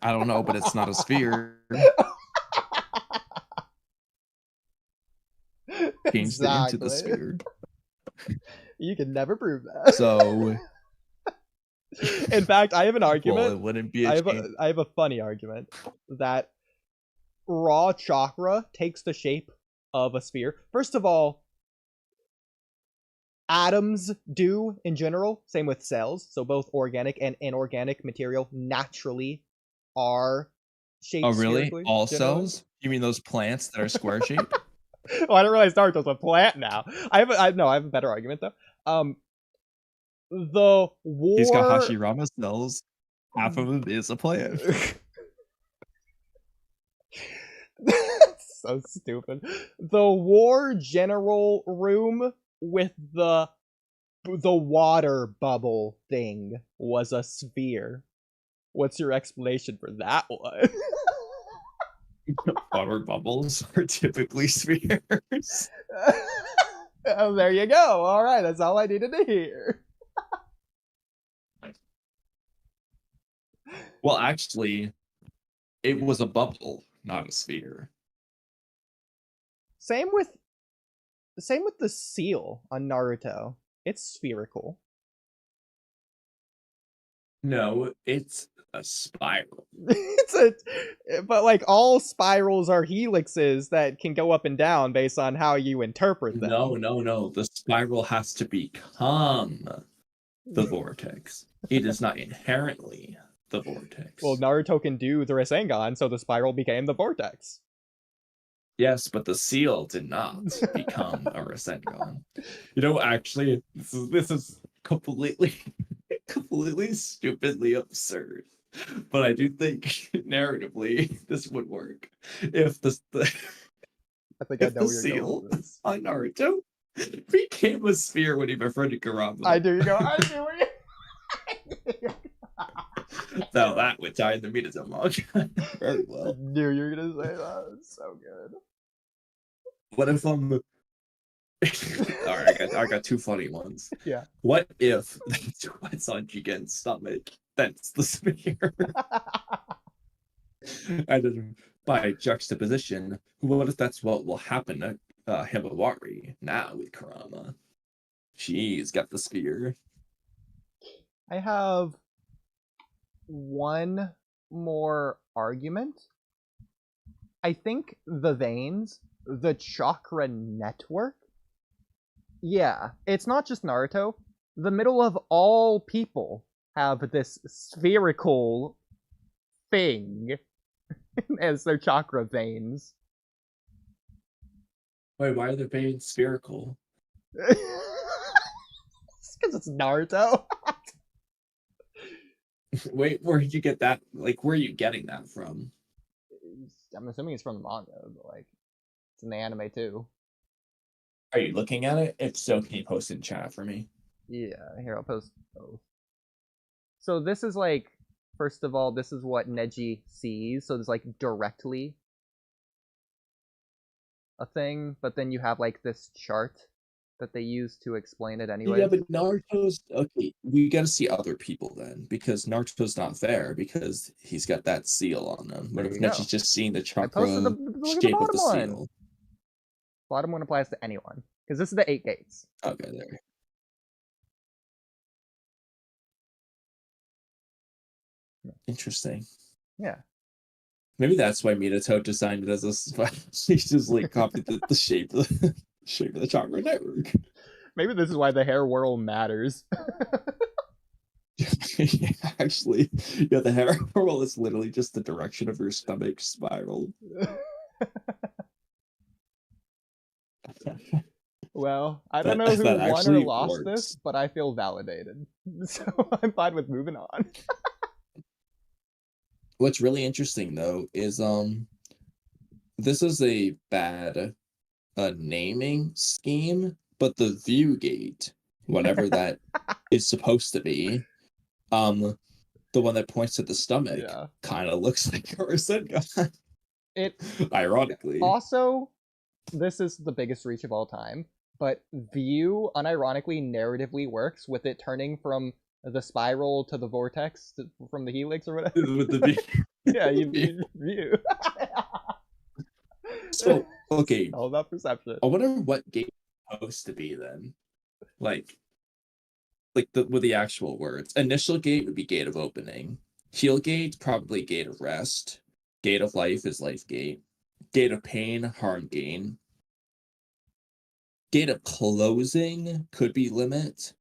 I don't know, but it's not a sphere. Changed it into the sphere. You can never prove that. So, in fact, I have an well, argument. it wouldn't be I a have a funny argument that raw chakra takes the shape of a sphere. First of all, atoms do in general, same with cells, so both organic and inorganic material naturally are shaped Oh, really? spherically, All generally. cells? You mean those plants that are square shaped? Oh, I didn't realize Naruto's a plant now. I have a better argument though. The war. He's got Hashirama cells. Half of them is a plant. That's so stupid. The war general room with the water bubble thing was a sphere. What's your explanation for that one? Water bubbles are typically spheres. Oh, there you go. All right, that's all I needed to hear. Well, actually, it was a bubble, not a sphere. Same with the seal on Naruto. It's spherical. No, it's a spiral. But like all spirals are helixes that can go up and down based on how you interpret them. No. The spiral has to become the vortex. It is not inherently the vortex. Well, Naruto can do the Rasengan, so the spiral became the vortex. Yes, but the seal did not become a Rasengan. You know, actually, this is completely stupidly absurd. But I do think narratively this would work if the I think I know where you're seal going with this. on Naruto became a sphere when he befriended Kurama. I do go. I do it. Now that would tie in the Minato manga very well. I knew you were gonna say that. It's so good. What if all right, I got two funny ones. Yeah. What if that's what's on Jigen's stomach? That's the sphere. And then by juxtaposition, what if that's what will happen to Himawari now with Kurama? She's got the sphere. I have one more argument. I think the veins, the chakra network. Yeah, it's not just Naruto. The middle of all people have this spherical thing as their chakra veins. Wait, why are the veins spherical? Because it's Naruto. Wait, where did you get that? Like, where are you getting that from? I'm assuming it's from the manga, but like, it's in the anime too. Are you looking at it? If so, can you post it in chat for me? Yeah, here, I'll post both. So this is like, first of all, this is what Neji sees. So there's like directly a thing, but then you have like this chart that they use to explain it anyway. Yeah, but Naruto's okay. We got to see other people then, because Naruto's not there because he's got that seal on him. What if Neji's just seeing the chakra look at the shape of bottom the one. seal? Bottom one applies to anyone because this is the 8 gates. Okay, there. Interesting. Yeah. Maybe that's why Minato designed it as a he just like copied the shape of the chakra network. Maybe this is why the hair whirl matters. Yeah, actually, yeah, the hair whirl is literally just the direction of your stomach spiral. Well, I don't know who won or lost this, but I feel validated. So I'm fine with moving on. What's really interesting though is this is a bad naming scheme, but the view gate, whatever that is supposed to be, the one that points to the stomach, kind of looks like a Rasengan. It ironically. Also, this is the biggest reach of all time, but view unironically narratively works with it turning from the spiral to the vortex from the helix or whatever. With the view. Yeah, you view. So, okay. All about perception. I wonder what gate it's supposed to be then. Like with the actual words. Initial gate would be gate of opening. Heal gate, probably gate of rest. Gate of life is life gate. Gate of pain, harm gain. Gate of closing could be limit.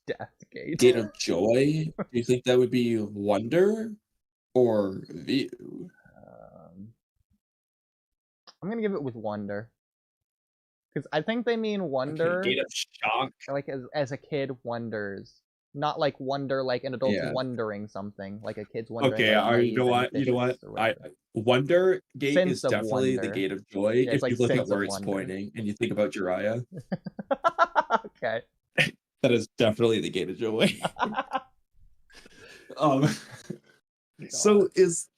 Death gate. Gate of joy? Do you think that would be wonder or view? I'm gonna give it with wonder. Because I think they mean wonder Okay, gate of shock. like as a kid wonders. Not like wonder like an adult's Yeah. wondering something. Like a kid's wondering. Okay, like, you know what? maze You know and what? fishes or I whatever. wonder gate Sense is of definitely the wonder. gate of joy. Yeah, it's If like you look at sense of where it's wonder. pointing and you think about Jiraiya, Okay. that is definitely the gate of joy. So is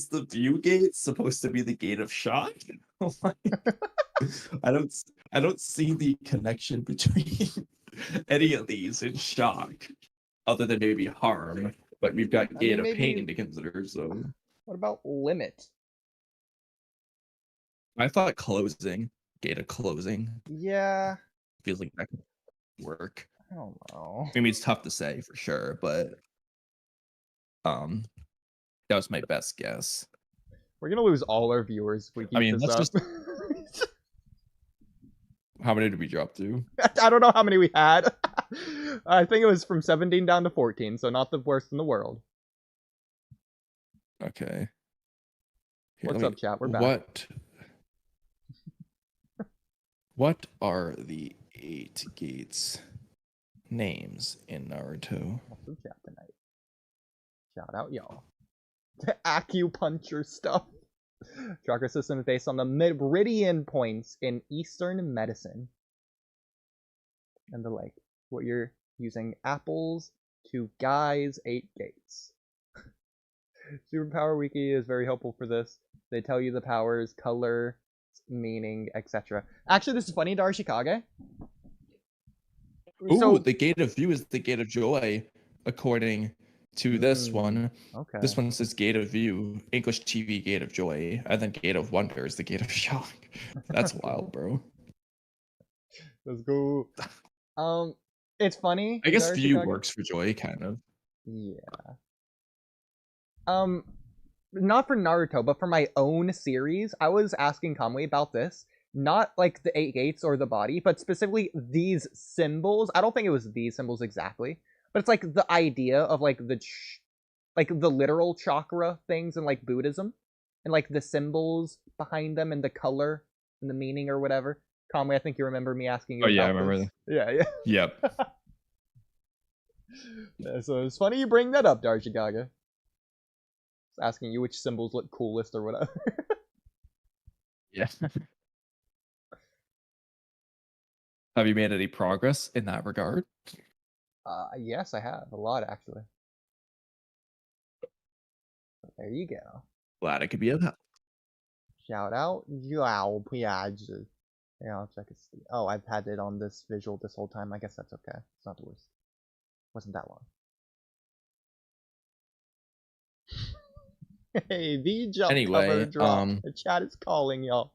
the view gate supposed to be the gate of shock? Like, I don't see the connection between any of these in shock, other than maybe harm. But we've got gate of pain to consider. So What about limit? I thought closing, gate of closing, Yeah. feels like that could work. I don't know. I mean, it's tough to say for sure, but that was my best guess. We're gonna lose all our viewers if we keep this up. How many did we drop to? I don't know how many we had. I think it was from 17 down to 14, so not the worst in the world. Okay. Here, What's up, chat? We're back. What are the 8 gates names in Naruto? What's up, chat tonight? Shout out, y'all. The acupuncture stuff. Chakra system is based on the meridian points in Eastern medicine. And what you're using apples to guise 8 gates. Superpower Wiki is very helpful for this. They tell you the powers, color, meaning, etc. Actually, this is funny, Darshikage. Ooh, the gate of view is the gate of joy, according to this one. Okay. This one says gate of view, English TV gate of joy, and then gate of wonder is the gate of shock. That's wild, bro. Let's go. It's funny. I guess view works for joy, kind of. Yeah. Not for Naruto, but for my own series, I was asking Kamui about this. Not like the 8 gates or the body, but specifically these symbols. I don't think it was these symbols exactly, but it's like the idea of like the literal chakra things in like Buddhism, and like the symbols behind them and the color and the meaning or whatever. Kamui, I think you remember me asking you. Oh yeah, I about remember this. that. Yeah. Yep. Yeah, so it's funny you bring that up, Darshikage. Asking you which symbols look coolest or whatever. Yeah. Have you made any progress in that regard? Yes, I have. A lot, actually. There you go. Glad I could be of help. Shout out. Yeah, I'll check it. Oh, I've had it on this visual this whole time. I guess that's okay. It's not the worst. Wasn't that long. Hey, the jump cover drop. The chat is calling y'all.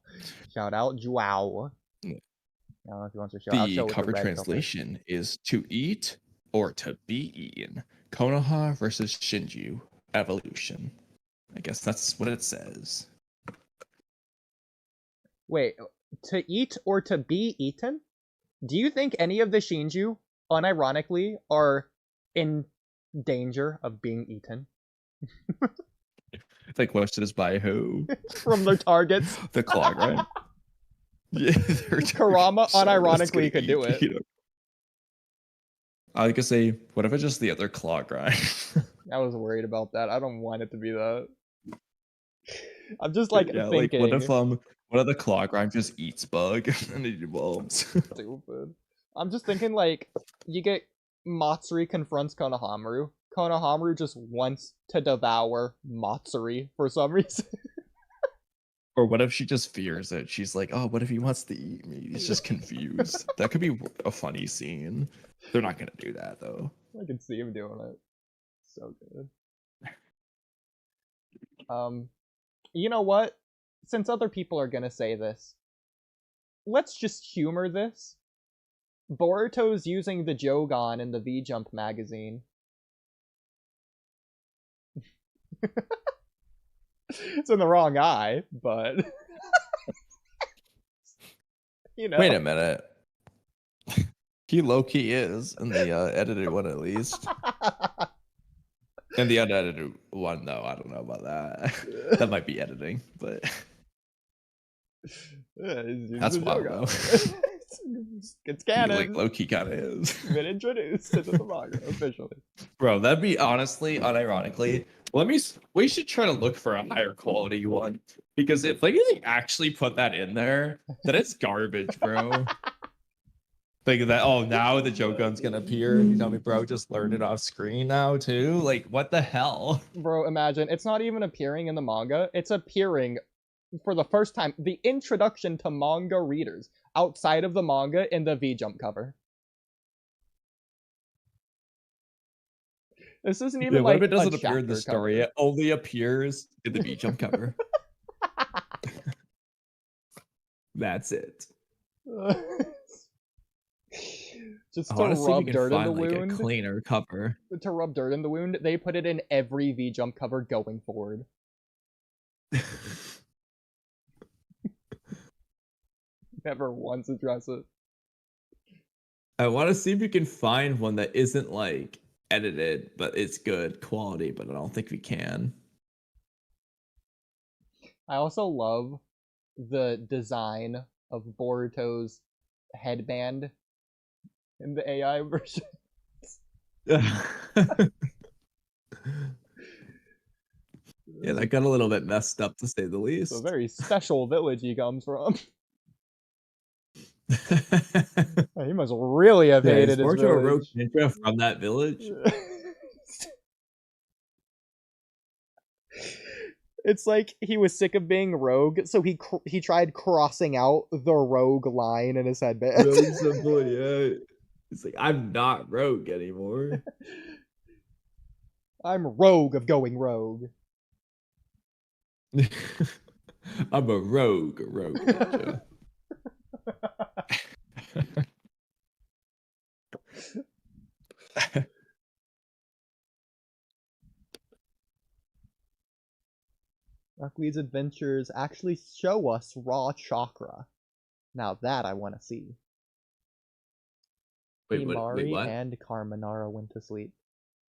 Shout out, Joao. I don't know if you want to show out. The cover translation is to eat or to be eaten. Konoha versus Shinjuu. Evolution. I guess that's what it says. Wait, to eat or to be eaten? Do you think any of the Shinjuu, unironically, are in danger of being eaten? The question is by who? From their targets. The clog, right? Yeah, Kurama unironically could do it. I could say, what if it's just the other claw grind? I was worried about that. I don't want it to be that. I'm just like thinking. Like what if the claw grind just eats bug and it evolves? Stupid. I'm just thinking like you get Matsuri confronts Konohamaru. Konohamaru just wants to devour Matsuri for some reason. Or what if she just fears it? She's like, oh, what if he wants to eat me? He's just confused. That could be a funny scene. They're not gonna do that though. I can see him doing it. So good. You know what? Since other people are gonna say this, let's just humor this. Boruto's using the Jogan in the V-Jump magazine. It's in the wrong eye, but you know. Wait a minute. He low-key is in the edited one at least. And the unedited one, though, I don't know about that. That might be editing, but that's wild, though. It's canon. Like low-key kind of is. Been introduced into the manga officially. Bro, that'd be honestly, unironically, we should try to look for a higher quality one. Because if like they actually put that in there, then it's garbage, bro. Like that, oh, now the Jogun's gonna appear. You tell me, bro, just learn it off screen now too. Like, what the hell? Bro, imagine it's not even appearing in the manga, it's appearing for the first time, the introduction to manga readers outside of the manga in the V-Jump cover. This isn't even what like if it doesn't a appear in the chapter story? cover. It only appears in the V-Jump cover. That's it. Just I to want to see if rub we dirt can in the find like wound. a cleaner cover. To rub dirt in the wound, they put it in every V-Jump cover going forward. Never once address it. I want to see if you can find one that isn't like edited, but it's good quality, but I don't think we can. I also love the design of Boruto's headband in the AI version. Yeah, that got a little bit messed up to say the least. It's a very special village he comes from. He must really have hated his Boruto a rogue village. ninja from that village? It's like he was sick of being rogue, so he tried crossing out the rogue line in his headband. Really simple, yeah. It's like, I'm not rogue anymore. I'm rogue of going rogue. I'm a rogue ninja. Rockweed's adventures actually show us raw chakra. Now that I want to see. Wait, Himawari what? and Carmenara went to sleep.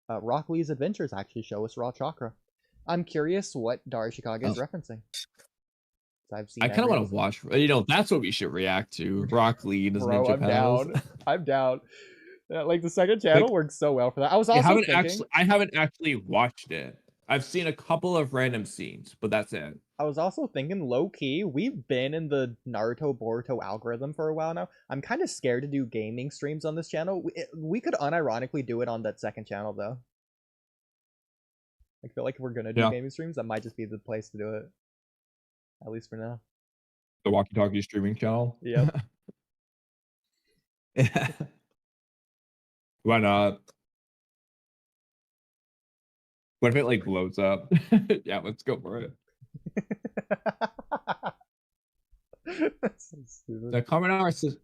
Rockweed's adventures actually show us raw chakra. I'm curious what Darishikage is referencing. I've seen. I kind of want to watch. You know, that's what we should react to. Rock Lee as Bro, Ninja I'm Pals. down. I'm down. Like the second channel works so well for that. I was also thinking. I haven't actually watched it. I've seen a couple of random scenes, but that's it. I was also thinking, low key, we've been in the Naruto Boruto algorithm for a while now. I'm kind of scared to do gaming streams on this channel. We could unironically do it on that second channel though. I feel like if we're gonna do gaming streams, that might just be the place to do it. At least for now. The Walky Talky streaming channel. Yep. Yeah. Why not? What if it like blows up? Yeah, let's go for it. That's so stupid. The Kaminara says,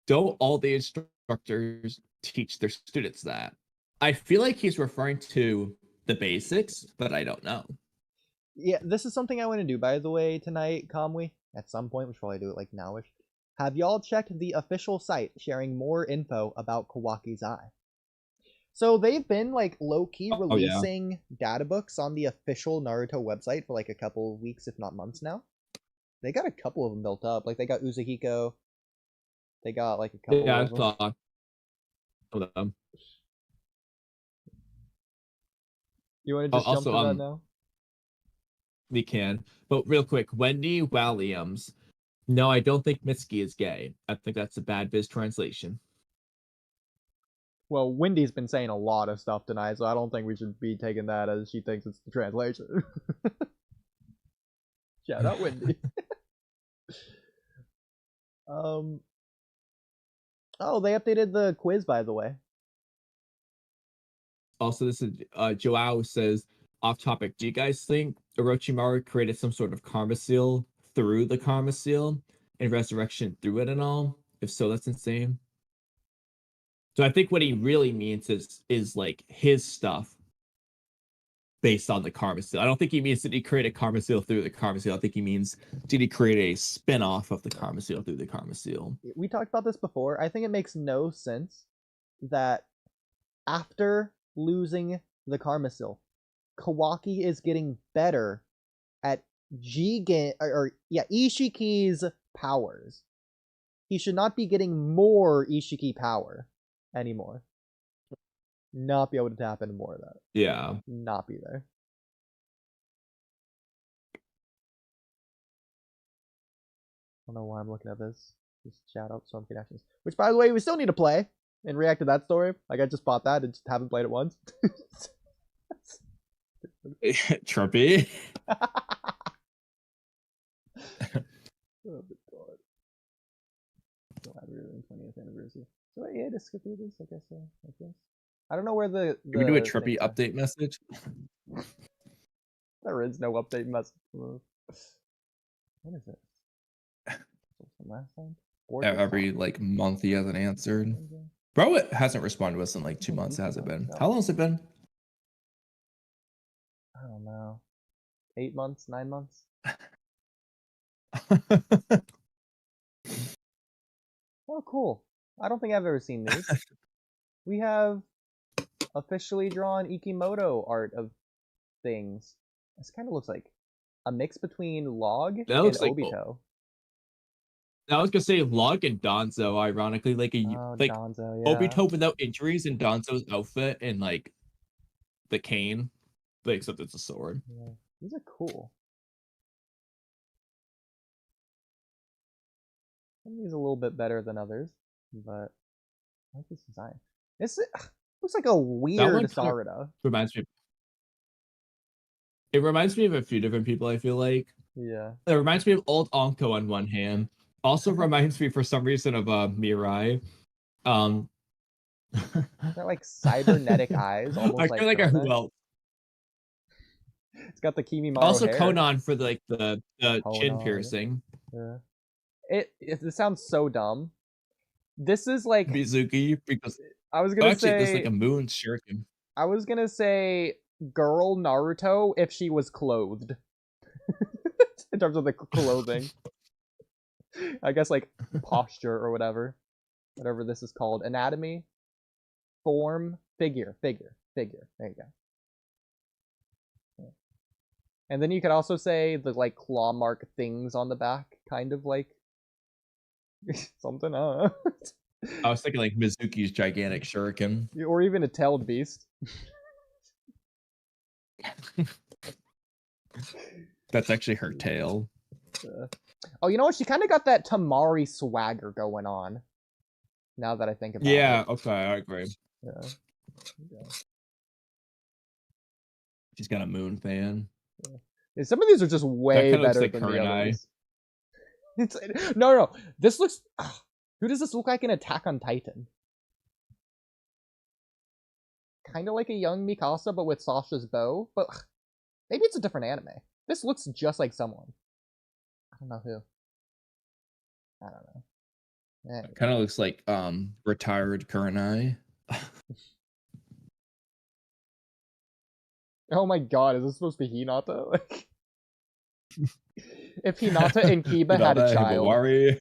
don't all the instructors teach their students that? I feel like he's referring to the basics, but I don't know. Yeah, this is something I want to do, by the way, tonight, Kamui. At some point, we should probably do it like nowish. Have y'all checked the official site sharing more info about Kawaki's eye? So they've been like low-key releasing data books on the official Naruto website for like a couple of weeks, if not months now. They got a couple of them built up. Like they got Uzuhiko. They got like a couple of them. I saw some of them. You want to just jump to that now? We can. But real quick, Wendy Williams. No, I don't think Mitsuki is gay. I think that's a bad biz translation. Well, Wendy's been saying a lot of stuff tonight, so I don't think we should be taking that as she thinks it's the translation. Shout out Wendy. Oh, they updated the quiz, by the way. Also, this is Joao says, off topic, do you guys think Orochimaru created some sort of karma seal through the karma seal and resurrection through it and all? If so, that's insane. So I think what he really means is like his stuff based on the Karma Seal. I don't think he means did he create a Karma Seal through the Karma Seal. I think he means did he create a spin-off of the Karma Seal through the Karma Seal. We talked about this before. I think it makes no sense that after losing the Karma Seal, Kawaki is getting better at Ishiki's powers. He should not be getting more Ishiki power anymore. Not be able to tap into more of that. Yeah. Not be there. I don't know why I'm looking at this. Just shout out some connections. Which, by the way, we still need to play and react to that story. Like, I just bought that and just haven't played it once. Trumpy. Oh my god. Still have your 20th anniversary. So yeah, to skip through this, I guess. I don't know where the Can we do a Trippy update message? There is no update message. What is it? From last time? Every like month he hasn't answered. Bro, it hasn't responded to us in like 2 months, has it been? How long has it been? I don't know. 8 months, 9 months. Oh, cool. I don't think I've ever seen these. We have officially drawn Ikimoto art of things. This kind of looks like a mix between Log and Obito. I was gonna say Log and Danzo, ironically, like Danzo, yeah. Obito without injuries and Danzo's outfit and like the cane, but except it's a sword. Yeah. These are cool. Some of these a little bit better than others, but I like this design. This looks like a weird Sarada. It reminds me of a few different people, I feel like. Yeah. It reminds me of old Anko on one hand. Also reminds me for some reason of Mirai. Got like cybernetic eyes, almost I feel like who else? It's got the Kimimaro Also hair. Konan for the chin piercing. Yeah. It sounds so dumb. This is like Mizuki, because I was gonna say there's like a moon shuriken. I was gonna say girl Naruto if she was clothed. In terms of the clothing. I guess like posture or whatever this is called. Anatomy, form, figure. There you go. Yeah. And then you could also say the like claw mark things on the back, kind of like something. I don't know. I was thinking like Mizuki's gigantic shuriken, or even a tailed beast. That's actually her tail. Oh, you know what? She kind of got that Tamari swagger going on. Now that I think about it. Yeah, okay, I agree. Yeah. She's got a moon fan. Yeah, some of these are just way better like than the others. No. This looks. Who does this look like in Attack on Titan? Kind of like a young Mikasa, but with Sasha's bow. But maybe it's a different anime. This looks just like someone. I don't know who. I don't know. Anyway. It kind of looks like retired Kurenai. Oh my god, is this supposed to be Hinata? Like, if Hinata and Kiba had a child. Himawari.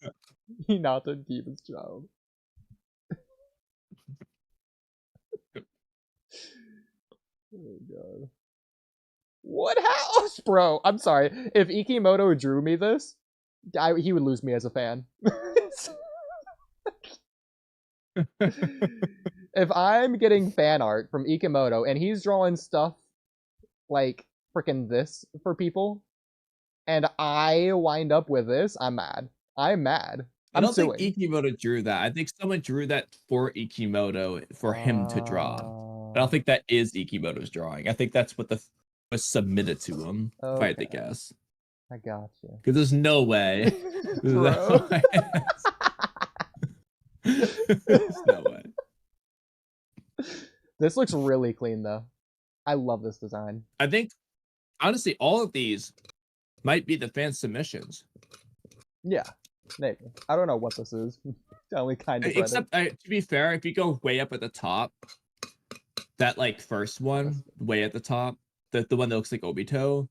Hinata and Kiba's child. Oh god. What house, bro? I'm sorry. If Ikimoto drew me this, he would lose me as a fan. If I'm getting fan art from Ikimoto and he's drawing stuff like freaking this for people, and I wind up with this, I'm mad. I'm mad. I don't think Ikimoto drew that. I think someone drew that for Ikimoto for him to draw. I don't think that is Ikimoto's drawing. I think that's what was submitted to him. Okay. If I had to guess. I got you. Because there's no way. Bro. There's no way. This looks really clean though. I love this design. I think honestly all of these might be the fan submissions. Yeah, maybe. I don't know what this is. Only kind of. Except to be fair, if you go way up at the top, that like first one way at the top, the one that looks like Obito.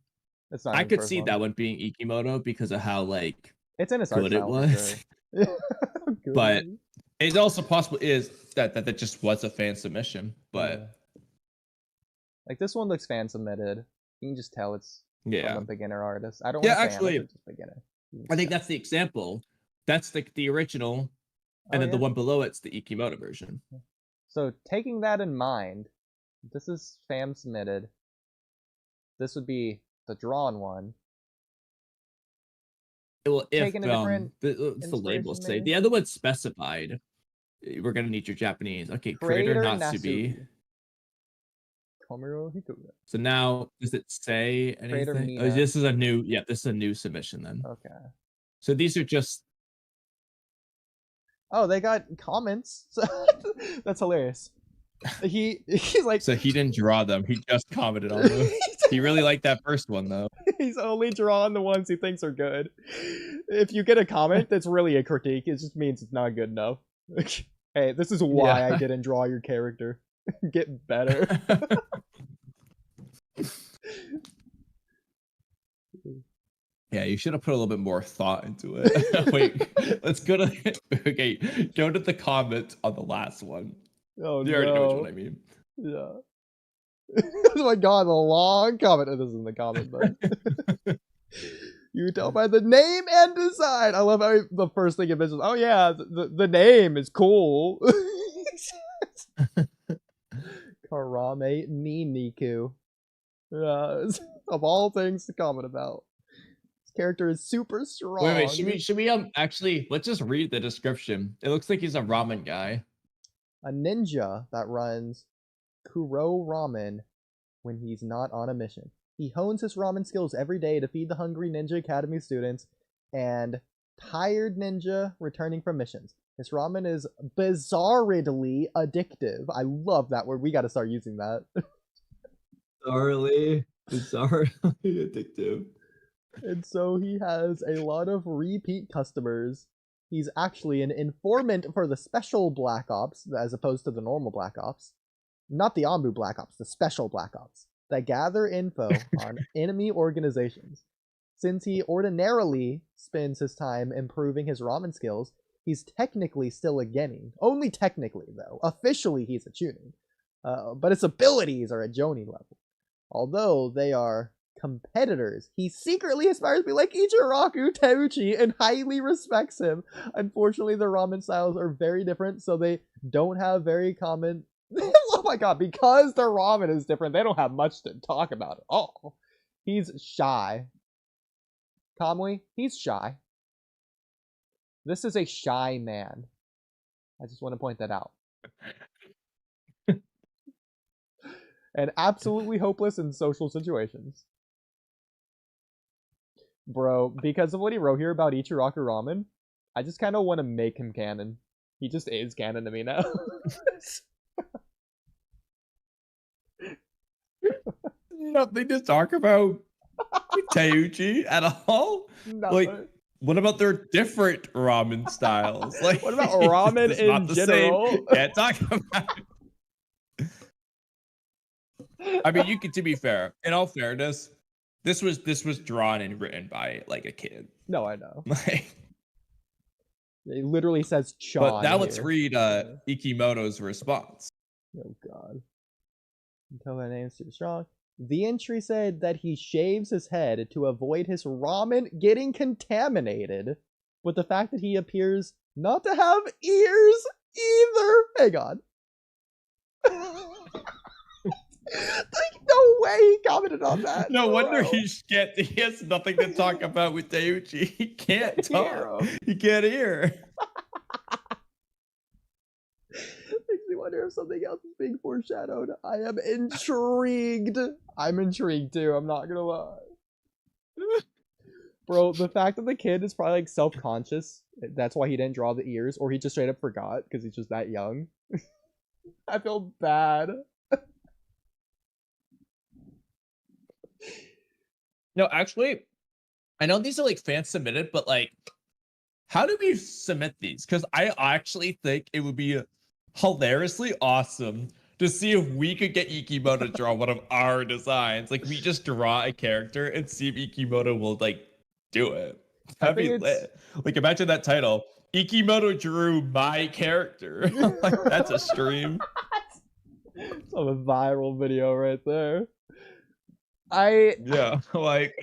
It's not I in the could first see one. that one being Ikimoto because of how like It's in his art good it style, for was. sure. Good. But it also possible is that just was a fan submission. But Yeah. Like this one looks fan submitted. You can just tell it's from yeah, a beginner artist. I don't Yeah, want to say actually, amateur, just beginner. You can I think tell. that's the example. That's the original, and Oh, then the yeah. one below it's the Ikimoto version. So taking that in mind, this is fan submitted. This would be the drawn one. Well, if Taking a different it's the label inspiration, say maybe? the other one's specified. We're gonna need your Japanese. Okay, creator Natsubi. Komuro Hikuya. So now does it say Creator anything? Oh, Mina. this is a new. Yeah, this is a new submission then. Okay. So these are just. Oh, they got comments. That's hilarious. He's like. So he didn't draw them. He just commented on them. He really liked that first one though. He's only drawn the ones he thinks are good. If you get a comment that's really a critique, it just means it's not good enough. Hey, this is why I didn't draw your character. Get better. Yeah, you should have put a little bit more thought into it. Wait, let's go to okay. Go to the comment on the last one. Oh You already know which one I mean. Yeah. Oh my god, the long comment. Oh, this isn't the comment, but you can tell by the name and design. I love how the first thing it mentions. Oh yeah, the name is cool. Karame ni Niku. Of all things to comment about. This character is super strong. Wait, should we actually let's just read the description. It looks like he's a ramen guy. A ninja that runs Kuro Ramen when he's not on a mission. He hones his ramen skills every day to feed the hungry Ninja Academy students and tired ninja returning from missions. His ramen is bizarrely addictive. I love that word. We got to start using that. Bizarrely addictive. And so he has a lot of repeat customers. He's actually an informant for the special Black Ops, as opposed to the normal Black Ops. Not the Anbu Black Ops, the special Black Ops, that gather info on enemy organizations. Since he ordinarily spends his time improving his ramen skills, he's technically still a Genin. Only technically, though. Officially, he's a Chunin. But his abilities are at Jonin level. Although they are competitors, he secretly aspires to be like Ichiraku Teuchi and highly respects him. Unfortunately, their ramen styles are very different, so they don't have very common... Oh my god, because their ramen is different, they don't have much to talk about at all. He's shy. Kamui, he's shy. This is a shy man. I just want to point that out. And absolutely hopeless in social situations. Bro, because of what he wrote here about Ichiraku Ramen, I just kind of want to make him canon. He just is canon to me now. Nothing to talk about Teuchi at all. Nothing. Like, what about their different ramen styles? Like, What about ramen it's in not the general? Same. Can't talk about it. I mean, you could. To be fair, in all fairness, this was drawn and written by like a kid. No, I know. Like, It literally says Sean. but now let's here. read Ikimoto's response. Oh god. Until that name's too strong. The entry said that he shaves his head to avoid his ramen getting contaminated, with the fact that he appears not to have ears either. Hang on. Like, no way he commented on that. No wonder bro. he has nothing to talk about with Teuchi. He can't talk. He can't hear. Makes me wonder if something else is being foreshadowed. I am intrigued. I'm intrigued too, I'm not gonna lie. Bro, the fact that the kid is probably like self-conscious, that's why he didn't draw the ears, or he just straight up forgot because he's just that young. I feel bad. No, actually, I know these are like fan submitted, but like, how do we submit these? Because I actually think it would be hilariously awesome to see if we could get Ikimoto to draw one of our designs. Like, we just draw a character and see if Ikimoto will like do it. That'd be lit. Like, imagine that title. Ikimoto drew my character. Like, that's a stream. It's a viral video right there. Yeah, like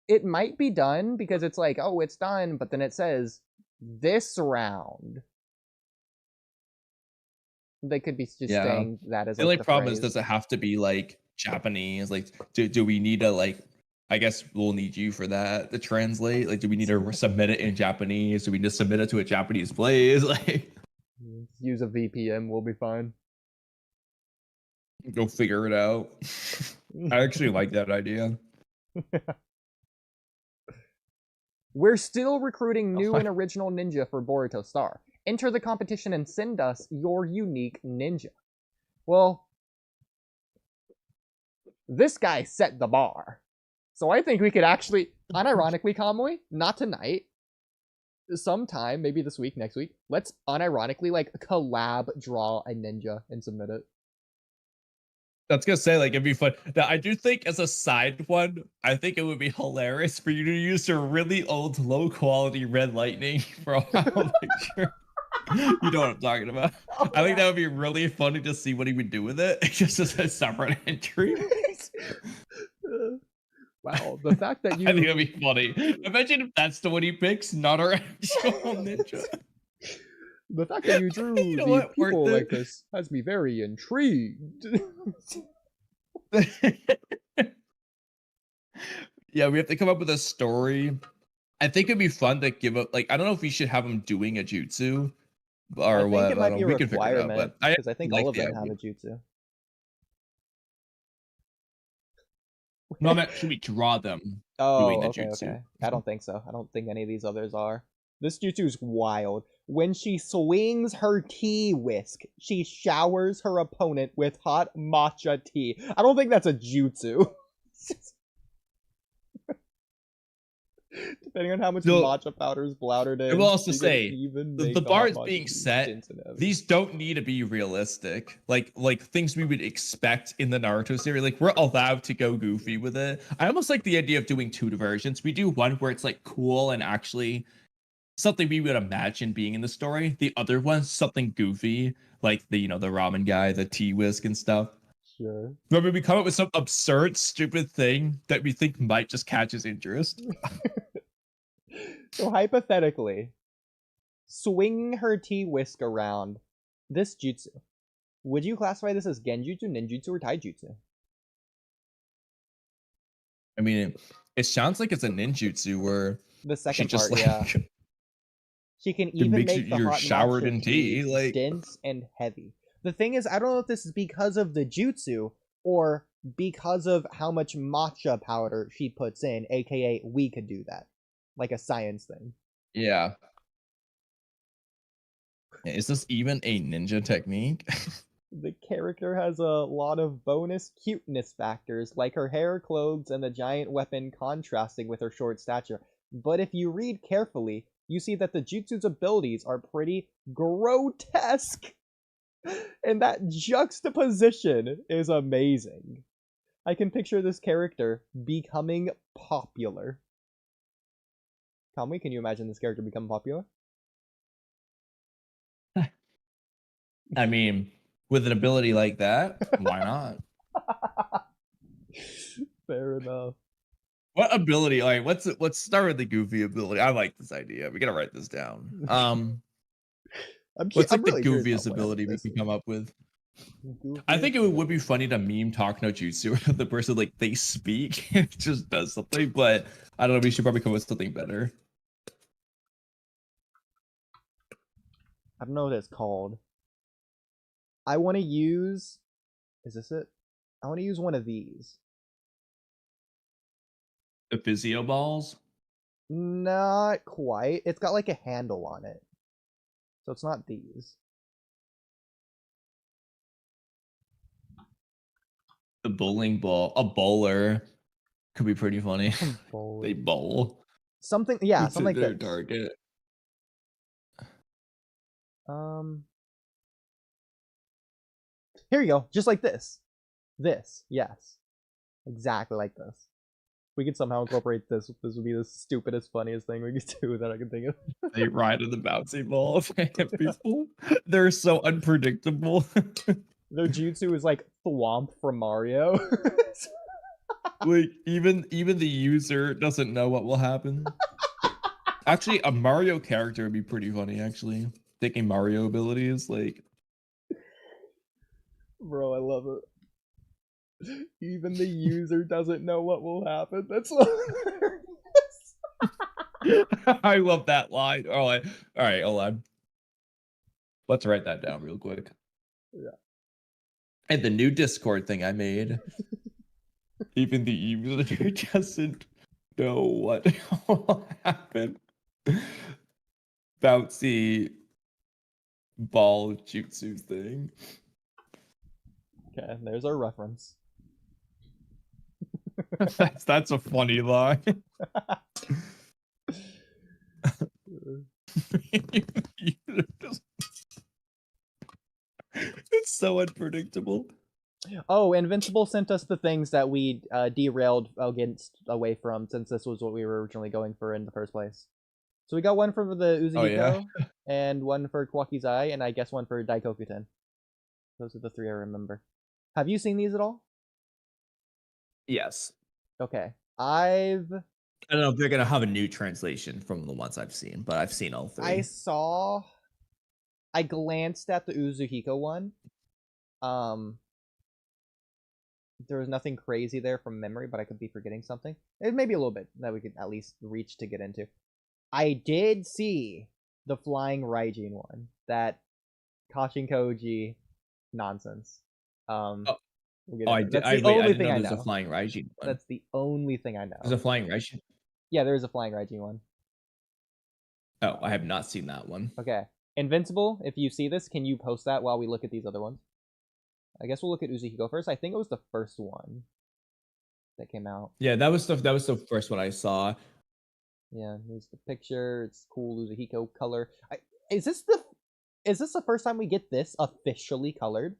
it might be done because it's like, oh, it's done, but then it says this round. They could be just saying that as the like only the problem phrase. is, does it have to be like Japanese? Like, do we need to like? I guess we'll need you for that to translate. Like, do we need to submit it in Japanese? Do we just submit it to a Japanese place? Like, use a VPN, we'll be fine. Go figure it out. I actually like that idea. We're still recruiting new and original ninja for Boruto Star. Enter the competition and send us your unique ninja. Well, this guy set the bar. So I think we could actually, unironically, Kamui, not tonight, sometime, maybe this week, next week, let's unironically, like, collab draw a ninja and submit it. That's gonna say, like, it'd be fun. Now, I do think, as a side one, I think it would be hilarious for you to use a really old, low-quality Red Lightning for a while picture. You know what I'm talking about. Oh, I think that would be really funny to see what he would do with it, just as a separate entry. Wow, the fact that you... I think that'd be funny. Imagine if that's the one he picks, not our actual ninja. The fact that you drew You know the what? people Worth like it. this has me very intrigued. Yeah, we have to come up with a story. I think it'd be fun to give up. Like, I don't know if we should have him doing a jutsu or what. I think it might be a we can figure it out, requirement, but because I think like all of the them have idea. a jutsu. No, should we draw them doing Oh, the okay, jutsu? okay. I don't think so. I don't think any of these others are. This jutsu's wild. When she swings her tea whisk, she showers her opponent with hot matcha tea. I don't think that's a jutsu. Depending on how much matcha powder is blowdered in. I will also you can say, even the make the bar hot is matcha being tea set. dense and heavy. These don't need to be realistic. Like things we would expect in the Naruto series. Like, we're allowed to go goofy with it. I almost like the idea of doing two versions. We do one where it's like cool and actually something we would imagine being in the story. The other one, something goofy, like the the ramen guy, the tea whisk and stuff. Sure. Remember, we come up with some absurd, stupid thing that we think might just catch his interest. So hypothetically, swinging her tea whisk around this jutsu, would you classify this as genjutsu, ninjutsu, or taijutsu? I mean, it sounds like it's a ninjutsu where The she second just part, like yeah. She can even makes make the you're hot showered matcha in tea, like dense and heavy. The thing is, I don't know if this is because of the jutsu or because of how much matcha powder she puts in, aka we could do that. Like a science thing. yeah. Is this even a ninja technique? The character has a lot of bonus cuteness factors, like her hair, clothes, and the giant weapon contrasting with her short stature. But if you read carefully, you see that the jutsu's abilities are pretty grotesque. And that juxtaposition is amazing. I can picture this character becoming popular. Kamui, can you imagine this character become popular? I mean, with an ability like that, why not? Fair enough. What ability? Like, let's start with the goofy ability. I like this idea. We gotta write this down. What's like really the curious goofiest about what ability we this could is. come up with? I think it would be funny to meme talk no jutsu where the person like they speak and it just does something, but I don't know. We should probably come up with something better. I don't know what it's called. I want to use... Is this it? I want to use one of these. The physio balls? Not quite. It's got like a handle on it. So it's not these. The bowling ball. A bowler could be pretty funny. Bowl. They bowl. Something, yeah, It's something their like this. target. Here you go, just like this. This, yes. Exactly like this. We could somehow incorporate this. This would be the stupidest, funniest thing we could do that I can think of. They ride in the bouncy ball. People, they're so unpredictable. Their jutsu is like Thwomp from Mario. Like even the user doesn't know what will happen. Actually, a Mario character would be pretty funny. Actually, taking Mario abilities, like, Bro, I love it. Even the user doesn't know what will happen. That's I love that line. All right, hold on. Let's write that down real quick. Yeah. And the new Discord thing I made. Even the user doesn't know what will happen. Bouncy ball jutsu thing. Okay, there's our reference. That's a funny line. It's so unpredictable. Oh, Invincible sent us the things that we derailed away from, since this was what we were originally going for in the first place. So we got one for the Uzuhiko, and one for Kwaki's Eye, and I guess one for Daikokuten. Those are the three I remember. Have you seen these at all? Yes. Okay. I don't know if they're gonna have a new translation from the ones I've seen, but I've seen all three. I glanced at the Uzuhiko one. There was nothing crazy there from memory, but I could be forgetting something. It may be a little bit that we could at least reach to get into. I did see the Flying Raijin one. That Kashin Koji nonsense. That's the only thing I know. There's a Flying Raijin one. That's the only thing I know. There's a Flying Raijin? Yeah, there is a Flying Raijin one. Oh, I have not seen that one. Okay. Invincible, if you see this, can you post that while we look at these other ones? I guess we'll look at Uzuhiko first. I think it was the first one that came out. Yeah, that was the first one I saw. Yeah, here's the picture. It's cool Uzuhiko color. Is this the first time we get this officially colored?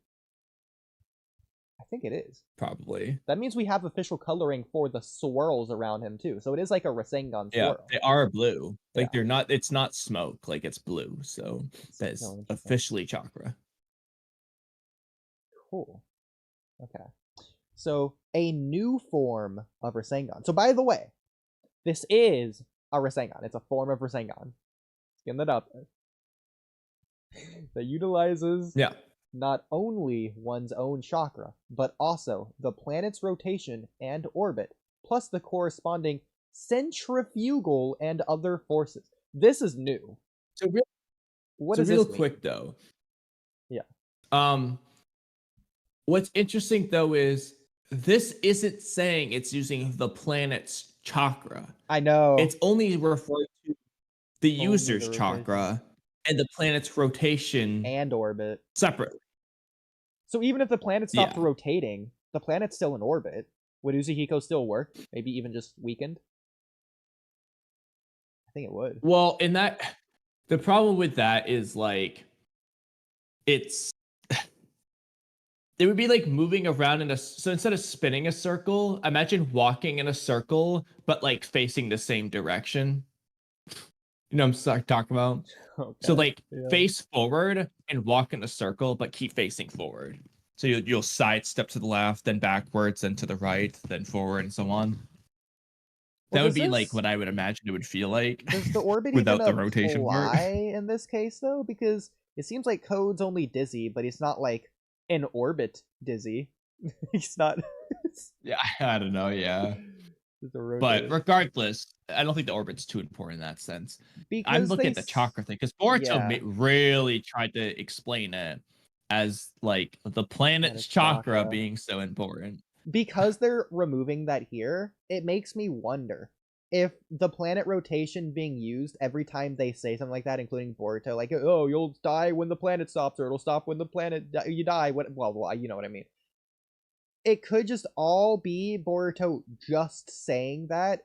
I think it is. Probably. That means we have official coloring for the swirls around him too. So it is like a Rasengan swirl. Yeah, they are blue. Like they're not. It's not smoke. Like it's blue. So that's officially chakra. Cool. Okay. So a new form of Rasengan. So by the way, this is a Rasengan. It's a form of Rasengan. Getting that up there. That utilizes not only one's own chakra, but also the planet's rotation and orbit, plus the corresponding centrifugal and other forces. This is new. So real quick though. Yeah. What's interesting though is this isn't saying it's using the planet's chakra. I know. It's only referring to the user's chakra and the planet's rotation and orbit separately. So even if the planet stopped rotating, the planet's still in orbit. Would Uzuhiko still work? Maybe even just weakened? I think it would. Well, the problem with that is like it would be like moving around so instead of spinning a circle, imagine walking in a circle, but like facing the same direction. You know what I'm talking about? Okay. So like face forward and walk in a circle, but keep facing forward. So you'll sidestep to the left, then backwards, then to the right, then forward, and so on. That would be like what I would imagine it would feel like. Does the orbit without even the rotation apply part in this case though? Because it seems like Code's only dizzy, but he's not like in orbit dizzy. He's not. Yeah, I don't know. Yeah. But regardless, I don't think the orbit's too important in that sense. Because I'm looking at the chakra thing because Boruto really tried to explain it as like the planet's chakra being so important. Because they're removing that here, it makes me wonder if the planet rotation being used every time they say something like that, including Boruto, like, oh, you'll die when the planet stops, or it'll stop when the planet you die. Well, you know what I mean. It could just all be Boruto just saying that,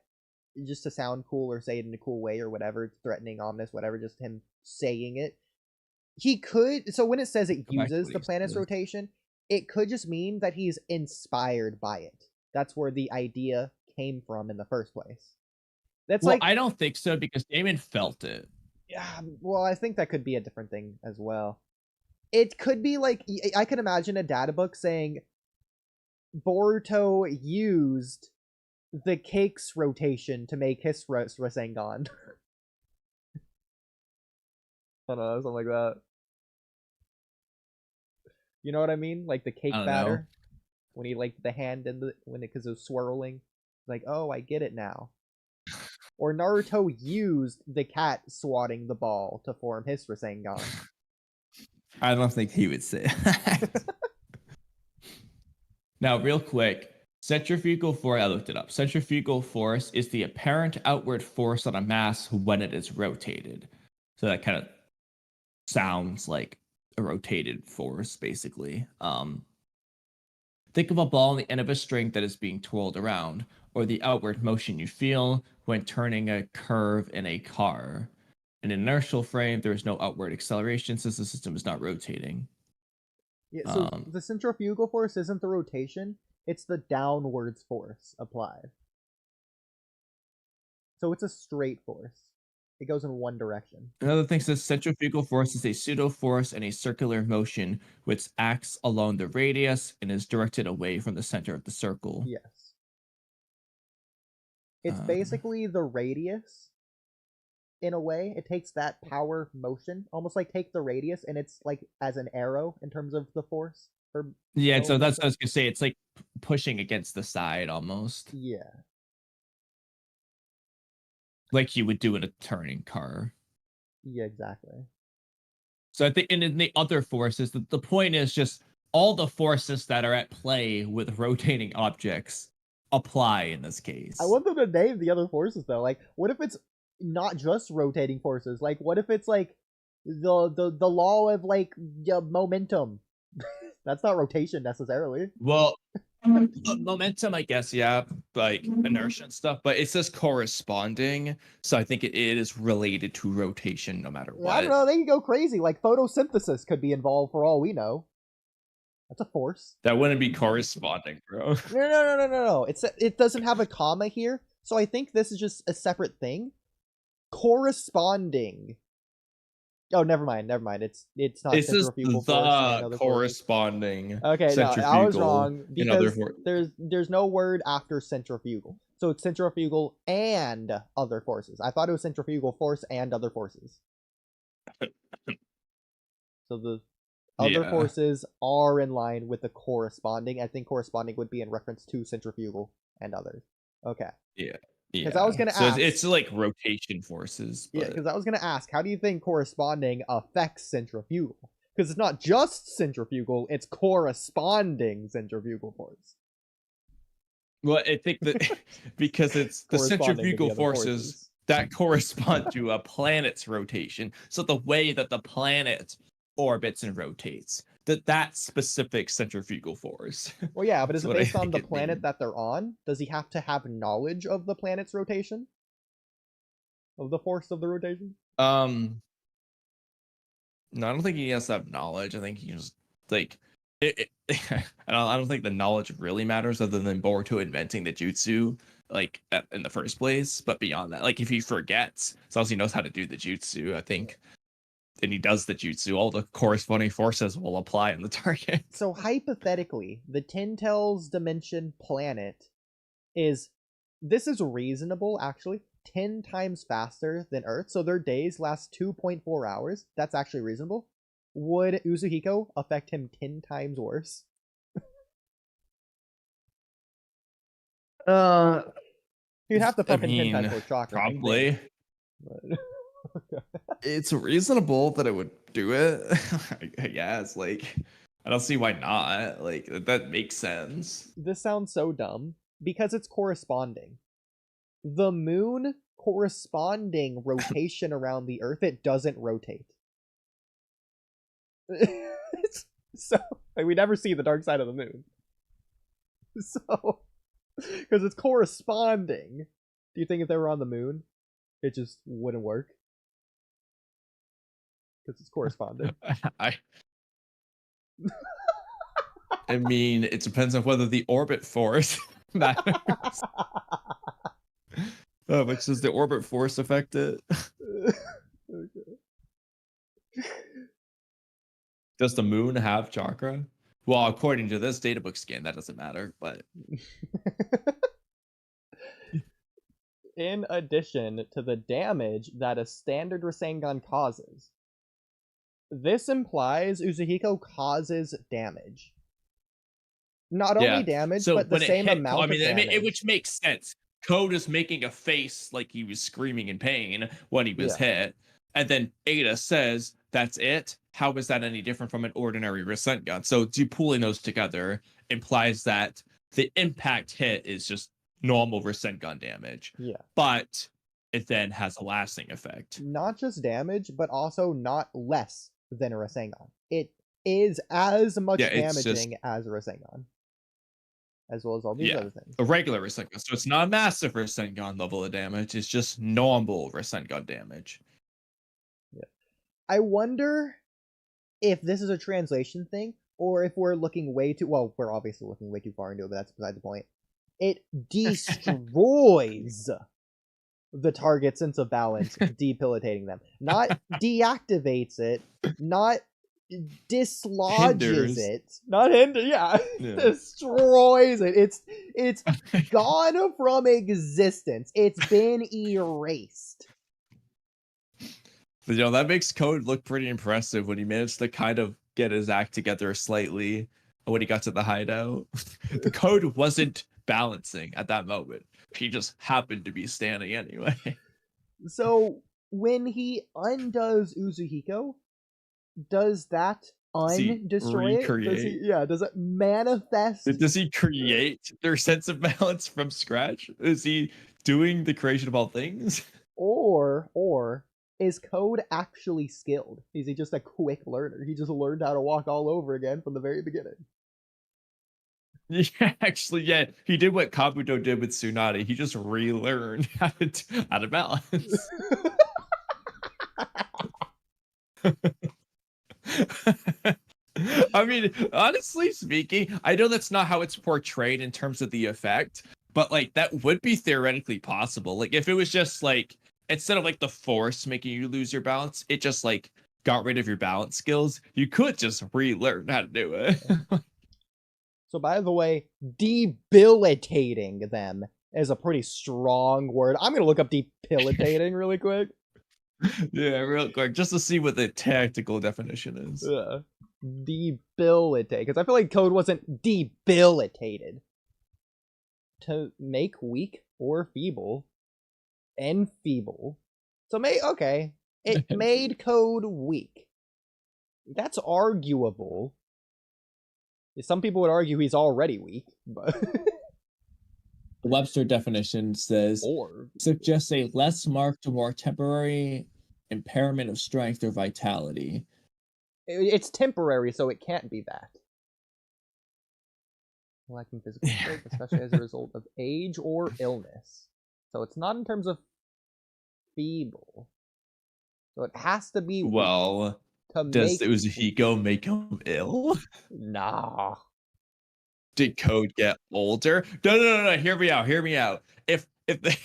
just to sound cool or say it in a cool way or whatever, threatening, ominous, whatever, just him saying it. He could, so when it says it uses the planet's rotation, it could just mean that he's inspired by it. That's where the idea came from in the first place. That's Well, like, I don't think so because Damon felt it. yeah, well, I think that could be a different thing as well. It could be like, I could imagine a data book saying Boruto used the cake's rotation to make his Rasengan. I don't know, something like that. You know what I mean? Like the cake batter. When he like the hand in the because it was swirling. Like, oh, I get it now. Or Naruto used the cat swatting the ball to form his Rasengan. I don't think he would say that. Now, real quick, centrifugal force, I looked it up. Centrifugal force is the apparent outward force on a mass when it is rotated. So that kind of sounds like a rotated force, basically. Think of a ball on the end of a string that is being twirled around, or the outward motion you feel when turning a curve in a car. In an inertial frame, there is no outward acceleration since the system is not rotating. Yeah, so the centrifugal force isn't the rotation, it's the downwards force applied. So it's a straight force. It goes in one direction. Another thing says centrifugal force is a pseudo force and a circular motion which acts along the radius and is directed away from the center of the circle. Yes. It's basically the radius. In a way, it takes that power motion, almost like take the radius, and it's like as an arrow in terms of the force. Yeah, so that's what I was gonna say. It's like pushing against the side almost. Yeah. Like you would do in a turning car. Yeah, exactly. So I think in the other forces, the point is just all the forces that are at play with rotating objects apply in this case. I want them to name the other forces though. Like, what if it's not just rotating forces? Like, what if it's like the law of like momentum? That's not rotation necessarily. Well, momentum, I guess, yeah, like inertia and stuff, but it says corresponding, so I think it is related to rotation no matter what. I don't know, they can go crazy. Like photosynthesis could be involved for all we know. That's a force. That wouldn't be corresponding, bro. No. It doesn't have a comma here, so I think this is just a separate thing. Corresponding. Oh, never mind. It's not. This is the corresponding. Okay, no, I was wrong because there's no word after centrifugal, so it's centrifugal and other forces. I thought it was centrifugal force and other forces. So the other forces are in line with the corresponding. I think corresponding would be in reference to centrifugal and others. Okay. Yeah. Because I was going to ask. It's like rotation forces. But... Yeah, because I was going to ask, how do you think corresponding affects centrifugal? Because it's not just centrifugal, it's corresponding centrifugal force. Well, I think that because it's the centrifugal forces that correspond to a planet's rotation. So the way that the planet orbits and rotates, that specific centrifugal force. Well, yeah, but is it based on the planet that they're on? Does he have to have knowledge of the planet's rotation? Of the force of the rotation? No, I don't think he has to have knowledge. I think he just like I don't think the knowledge really matters other than Boruto inventing the jutsu like in the first place. But beyond that, like if he forgets, as long as he knows how to do the jutsu, I think. And he does the jutsu, all the corresponding forces will apply on the target. So hypothetically, the Ten Tails dimension planet is reasonable actually, 10 times faster than Earth, so their days last 2.4 hours. That's actually reasonable. Would Uzuhiko affect him 10 times worse? He'd have to fucking 10 times more chakra. Probably. But... It's reasonable that it would do it. I guess. Like, I don't see why not. Like, that makes sense. This sounds so dumb because it's corresponding. The moon corresponding rotation around the Earth, it doesn't rotate. So, like, we never see the dark side of the moon. So, because it's corresponding. Do you think if they were on the moon, it just wouldn't work? Because it's corresponding. I mean, it depends on whether the orbit force matters. Which does the orbit force affect it? Okay. Does the moon have chakra? Well, according to this databook scan, that doesn't matter, but In addition to the damage that a standard Rasengan causes, this implies Uzuhiko causes damage. Not only damage, but the when it same hit, amount of damage. which makes sense. Code is making a face like he was screaming in pain when he was hit, and then Ada says, "That's it." How is that any different from an ordinary Rasengan? So pulling those together implies that the impact hit is just normal Rasengan damage. Yeah. But it then has a lasting effect. Not just damage, but also not less than a Rasengan. It is as much damaging as a Rasengan. As well as all these other things. A regular Rasengan. So it's not a massive Rasengan level of damage. It's just normal Rasengan damage. Yeah. I wonder if this is a translation thing, or if we're looking way too... Well, we're obviously looking way too far into it, but that's beside the point. It destroys the target's sense of balance, debilitating them. Not deactivates it, not dislodges it, not destroys it. It's gone from existence. It's been erased. But, that makes Code look pretty impressive when he managed to kind of get his act together slightly when he got to the hideout. The Code wasn't balancing at that moment. He just happened to be standing anyway. So when he undoes Uzuhiko, does that undestroy it? Does it manifest? Does he create their sense of balance from scratch? Is he doing the creation of all things? Or is Code actually skilled? Is he just a quick learner? He just learned how to walk all over again from the very beginning. Yeah, actually, he did what Kabuto did with Tsunade. He just relearned how to balance. I mean, honestly speaking, I know that's not how it's portrayed in terms of the effect, but like that would be theoretically possible. Like if it was just like instead of like the force making you lose your balance, it just like got rid of your balance skills. You could just relearn how to do it. So by the way, debilitating them is a pretty strong word. I'm gonna look up debilitating really quick. Yeah, real quick, just to see what the tactical definition is. Yeah. Debilitate, because I feel like Code wasn't debilitated. To make weak or feeble. Enfeeble. So it made Code weak. That's arguable. Some people would argue he's already weak, but The Webster definition says suggests a less marked or more temporary impairment of strength or vitality. It's temporary, so it can't be that. Lacking physical strength, especially as a result of age or illness. So it's not in terms of feeble. So it has to be weak. Well, does Uzuhiko make him ill? Nah. Did Code get older? No. Hear me out. If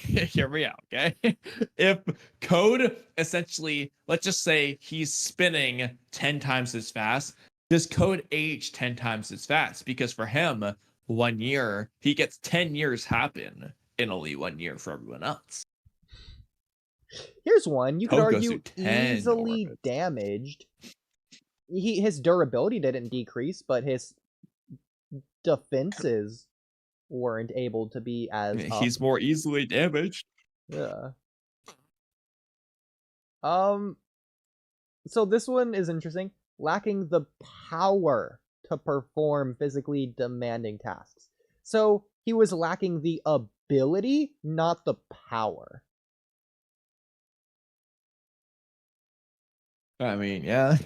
hear me out, okay? If Code essentially, let's just say he's spinning 10 times as fast, does Code age 10 times as fast? Because for him, 1 year, he gets 10 years happen in only 1 year for everyone else. Here's one. You could Code argue easily damaged. His durability didn't decrease, but his defenses weren't able to be as He's more easily damaged. Yeah. So this one is interesting. Lacking the power to perform physically demanding tasks. So he was lacking the ability, not the power. I mean, yeah.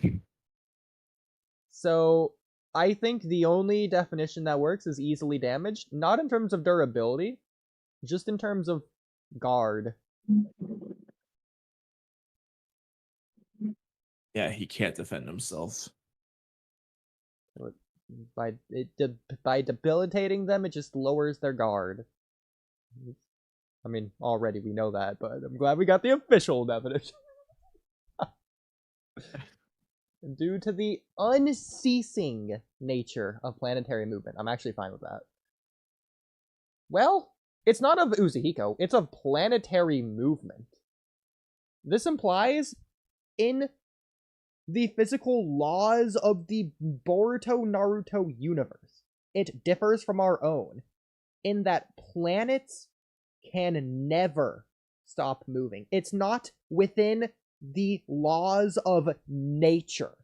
So I think the only definition that works is easily damaged, not in terms of durability, just in terms of guard. Yeah, he can't defend himself. By debilitating them, it just lowers their guard. I mean, already we know that, but I'm glad we got the official definition. Due to the unceasing nature of planetary movement. I'm actually fine with that. Well, it's not of Uzuhiko, it's of planetary movement. This implies in the physical laws of the Boruto Naruto universe, it differs from our own in that planets can never stop moving. It's not within the laws of nature.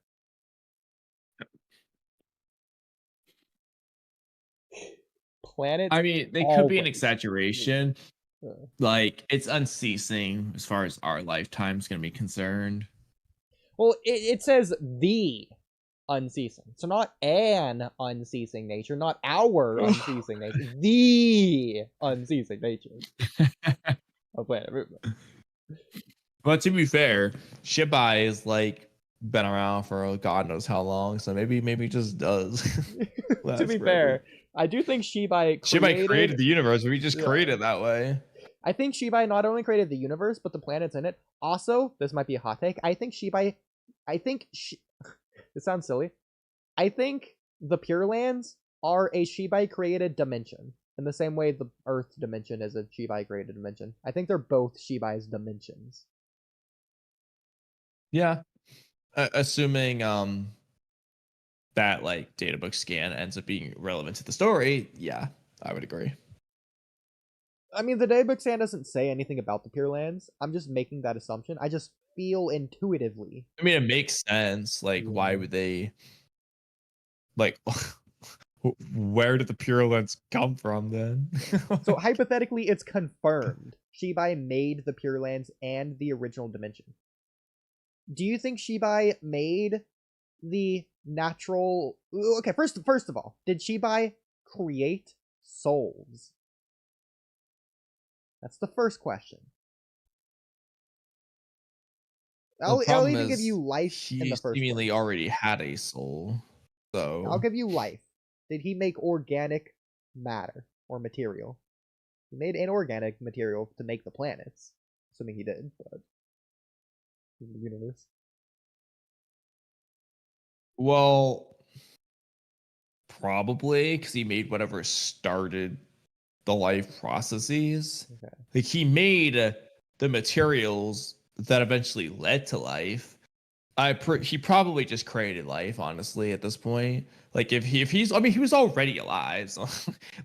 Planets. I mean, they could be an exaggeration. Like, it's unceasing as far as our lifetime's going to be concerned. Well, it says the unceasing. So not an unceasing nature, not our unceasing nature. The unceasing nature of planet movement. But to be fair, Shibai is like been around for God knows how long, so maybe it just does. To be fair, I do think Shibai created the universe, but we just created it that way. I think Shibai not only created the universe, but the planets in it. Also, this might be a hot take. This sounds silly. I think the Pure Lands are a Shibai created dimension. In the same way the Earth dimension is a Shibai created dimension. I think they're both Shibai's dimensions. Yeah. Assuming that like databook scan ends up being relevant to the story, yeah, I would agree. I mean, the databook scan doesn't say anything about the Pure Lands. I'm just making that assumption. I just feel intuitively. I mean, it makes sense. Like, why would they? Like, where did the Pure Lands come from then? So hypothetically, it's confirmed. Shibai made the Pure Lands and the original dimension. Do you think Shibai made the natural... Okay, first of all, did Shibai create souls? That's the first question. I'll even give you life in the first seemingly place. already had a soul, so... I'll give you life. Did he make organic matter or material? He made inorganic material to make the planets. Assuming he did, but... in the universe. Well, probably, because he made whatever started the life processes. Okay. Like, he made the materials that eventually led to life. He probably just created life, honestly, at this point. Like, he was already alive, so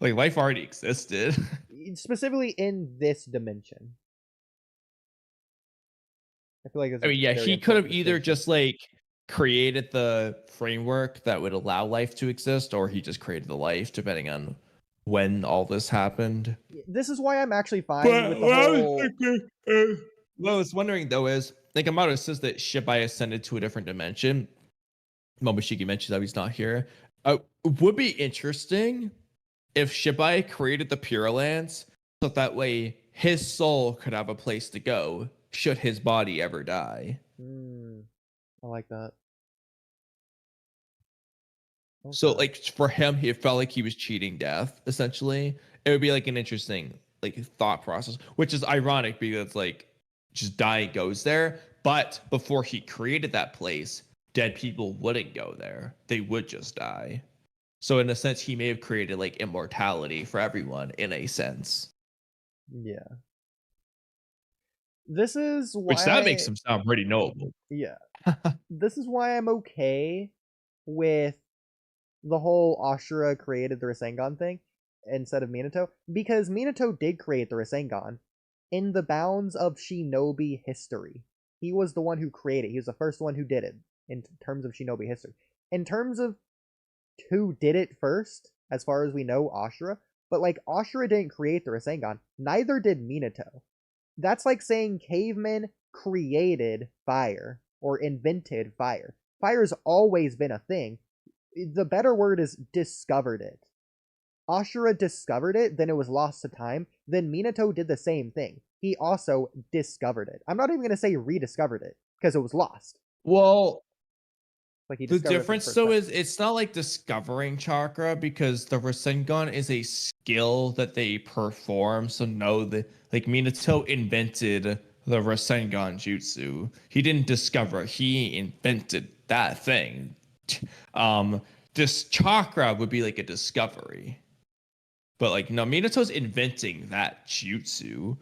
like life already existed. Specifically in this dimension. I feel like it's he could have either just like created the framework that would allow life to exist, or he just created the life, depending on when all this happened. This is why I'm actually fine with the whole... What I was wondering, though, is like Amato says that Shibai ascended to a different dimension. Momoshiki mentions that he's not here. Would be interesting if Shibai created the Pure Lands, so that way his soul could have a place to go should his body ever die. I like that. Okay. So, like, for him, it felt like he was cheating death, essentially. It would be like an interesting like thought process, which is ironic because like just dying goes there, but before he created that place, dead people wouldn't go there. They would just die. So in a sense, he may have created like immortality for everyone in a sense. Yeah. This is why... Which that makes him sound pretty noble. Yeah. This is why I'm okay with the whole Ashura created the Rasengan thing instead of Minato, because Minato did create the Rasengan in the bounds of shinobi history. He was the one who created it. He was the first one who did it in terms of shinobi history. In terms of who did it first, as far as we know, Ashura, but like Ashura didn't create the Rasengan, neither did Minato. That's like saying cavemen created fire or invented fire. Fire's always been a thing. The better word is discovered it. Ashura discovered it, then it was lost to time. Then Minato did the same thing. He also discovered it. I'm not even going to say rediscovered it, because it was lost. Well, Like he The discovered it for difference first though time. is it's not like discovering chakra because the Rasengan is a skill that they perform. So no, like Minato invented the Rasengan jutsu. He didn't discover it, he invented that thing. This chakra would be like a discovery. But like no, Minato's inventing that jutsu.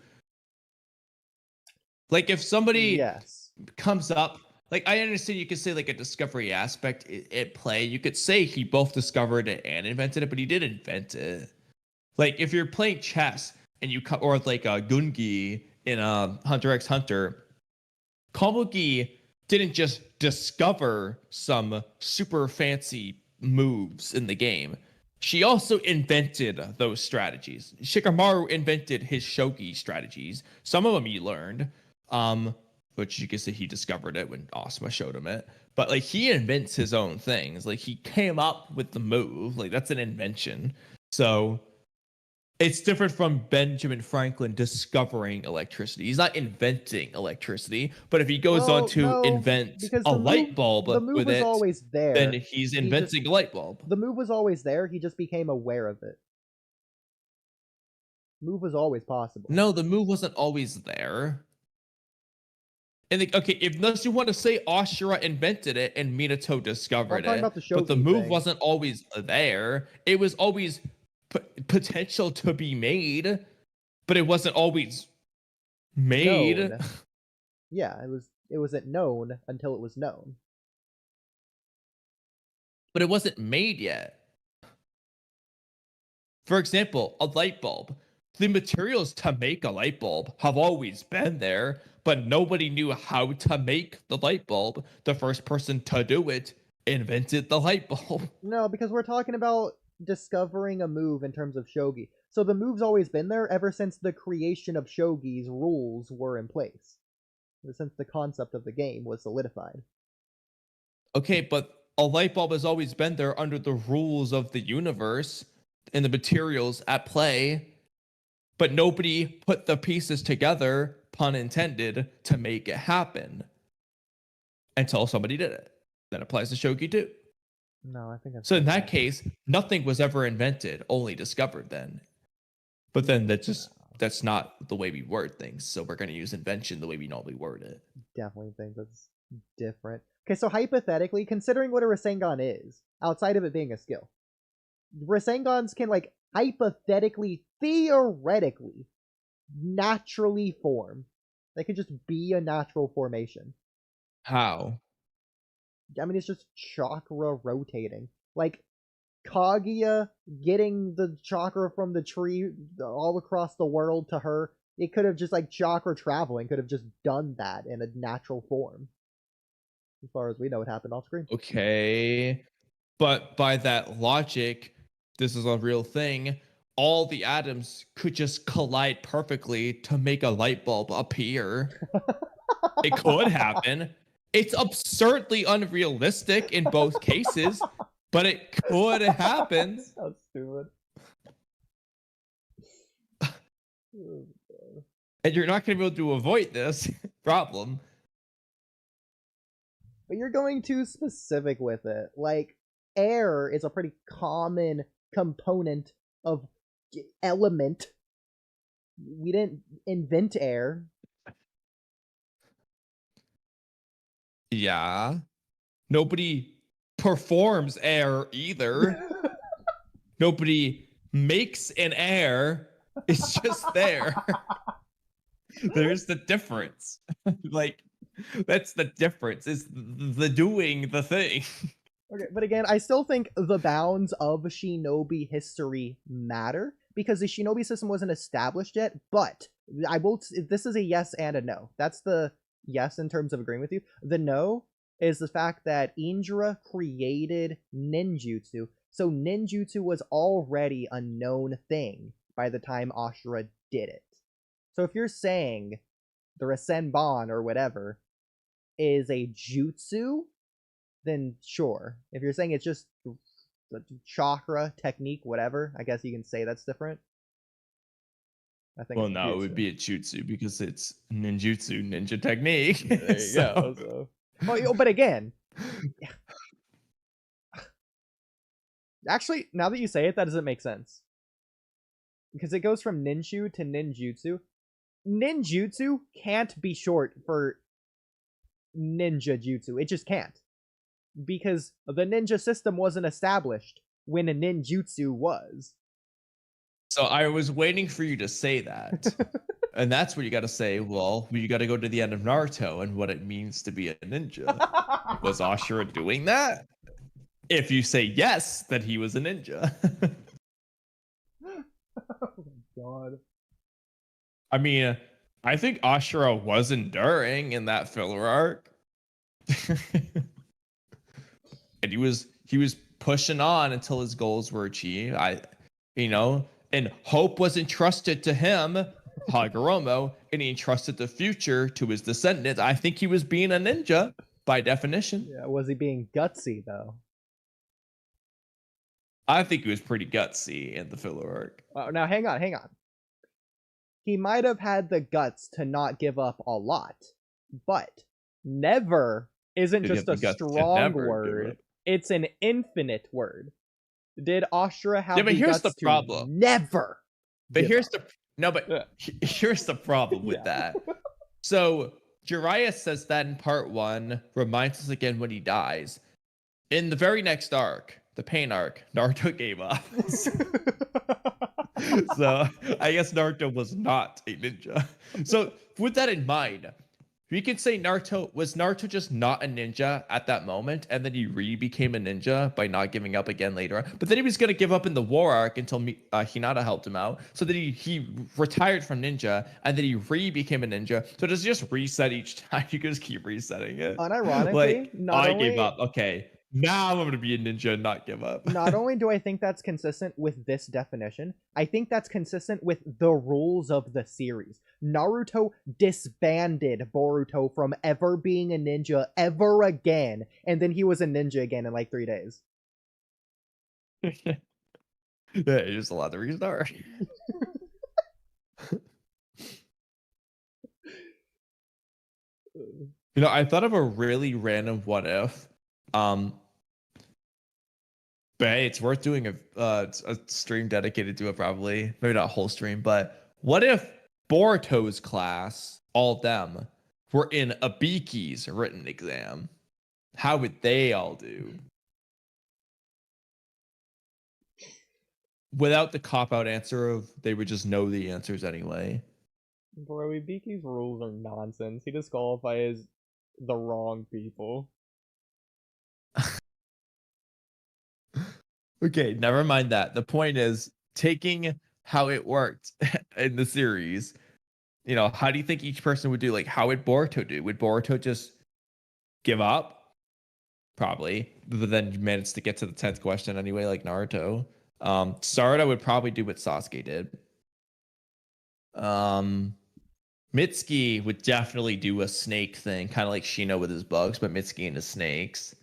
Like if somebody Yes. comes up, like I understand you could say like a discovery aspect at play. You could say he both discovered it and invented it, but he did invent it. Like if you're playing chess and you or like a Gungi in Hunter x Hunter, Komugi didn't just discover some super fancy moves in the game. She also invented those strategies. Shikamaru invented his shogi strategies. Some of them he learned. Which you could say he discovered it when Asuma showed him it. But like he invents his own things. Like he came up with the move. Like that's an invention. So it's different from Benjamin Franklin discovering electricity. He's not inventing electricity. But if he goes on to invent because a light bulb the move with was it, always there. then he's inventing a light bulb. The move was always there. He just became aware of it. Move was always possible. No, the move wasn't always there. And okay, unless you want to say Ashura invented it and Minato discovered it, but the move wasn't always there. It was always potential to be made, but it wasn't always made. Known. Yeah, it wasn't known until it was known. But it wasn't made yet. For example, a light bulb. The materials to make a light bulb have always been there, but nobody knew how to make the light bulb. The first person to do it invented the light bulb. No, because we're talking about discovering a move in terms of shogi. So the move's always been there ever since the creation of shogi's rules were in place. Ever since the concept of the game was solidified. Okay, but a light bulb has always been there under the rules of the universe and the materials at play. But nobody put the pieces together, pun intended, to make it happen. Until somebody did it. That applies to shogi too. No, I think that's so in that case, nothing was ever invented, only discovered then. But then that's not the way we word things. So we're going to use invention the way we normally word it. Definitely think that's different. Okay, so hypothetically, considering what a Rasengan is, outside of it being a skill, Rasengans can like hypothetically, theoretically, naturally form. They could just be a natural formation. How? I mean, it's just chakra rotating. Like, Kaguya getting the chakra from the tree all across the world to her, it could have just, like, chakra traveling, could have just done that in a natural form. As far as we know, it happened off screen. Okay. But by that logic, this is a real thing. All the atoms could just collide perfectly to make a light bulb appear. It could happen. It's absurdly unrealistic in both cases, but it could happen. So stupid. And you're not going to be able to avoid this problem. But you're going too specific with it. Like, air is a pretty common component of element. We didn't invent air. Yeah. Nobody performs air either. Nobody makes an air. It's just there. There's the difference. Like, that's the difference. Is the doing the thing. Okay, but again, I still think the bounds of shinobi history matter because the shinobi system wasn't established yet, but I will this is a yes and a no. That's the yes in terms of agreeing with you. The no is the fact that Indra created ninjutsu, so ninjutsu was already a known thing by the time Ashura did it. So if you're saying the Rasenban or whatever is a jutsu, then sure. If you're saying it's just the chakra technique, whatever, I guess you can say that's different. I think. Well, no, it would be a jutsu because it's ninjutsu, ninja technique. There you go. So. Well, but again, Actually, now that you say it, that doesn't make sense. Because it goes from ninju to ninjutsu. Ninjutsu can't be short for ninja jutsu. It just can't. Because the ninja system wasn't established when a ninjutsu was. So I was waiting for you to say that. And that's what you got to say. Well, you got to go to the end of Naruto and what it means to be a ninja. Was Ashura doing that? If you say yes, then he was a ninja. Oh my god. I mean, I think Ashura was enduring in that filler arc. And he was pushing on until his goals were achieved. And hope was entrusted to him, Hagoromo, and he entrusted the future to his descendants. I think he was being a ninja by definition. Yeah, was he being gutsy though? I think he was pretty gutsy in the filler arc. Now hang on. He might have had the guts to not give up a lot, but never isn't just a strong word. It's an infinite word. Did Ashura have the here's guts the problem. to never? But here's the problem with that. So Jiraiya says that in part 1, reminds us again when he dies. In the very next arc, the pain arc, Naruto gave up. So I guess Naruto was not a ninja. So with that in mind, we can say Naruto just not a ninja at that moment, and then he became a ninja by not giving up again later on. But then he was going to give up in the war arc until Hinata helped him out. So then he retired from ninja, and then he became a ninja. So does it just reset each time? You can just keep resetting it. Unironically, like, gave up. Okay, now I'm going to be a ninja and not give up. Not only do I think that's consistent with this definition, I think that's consistent with the rules of the series. Naruto disbanded Boruto from ever being a ninja ever again, and then he was a ninja again in like 3 days. Yeah, he just allowed to restart. I thought of a really random what if. But hey, it's worth doing a stream dedicated to it, probably. Maybe not a whole stream, but what if Boruto's class, all of them, were in Abiki's written exam? How would they all do? Without the cop-out answer of they would just know the answers anyway. Bro, Ibiki's rules are nonsense. He disqualifies the wrong people. Okay, never mind that. The point is, taking how it worked in the series, how do you think each person would do? Like, how would Boruto do? Would Boruto just give up? Probably. But then manage to get to the 10th question anyway, like Naruto. Sarada would probably do what Sasuke did. Mitsuki would definitely do a snake thing, kind of like Shino with his bugs, but Mitsuki and his snakes.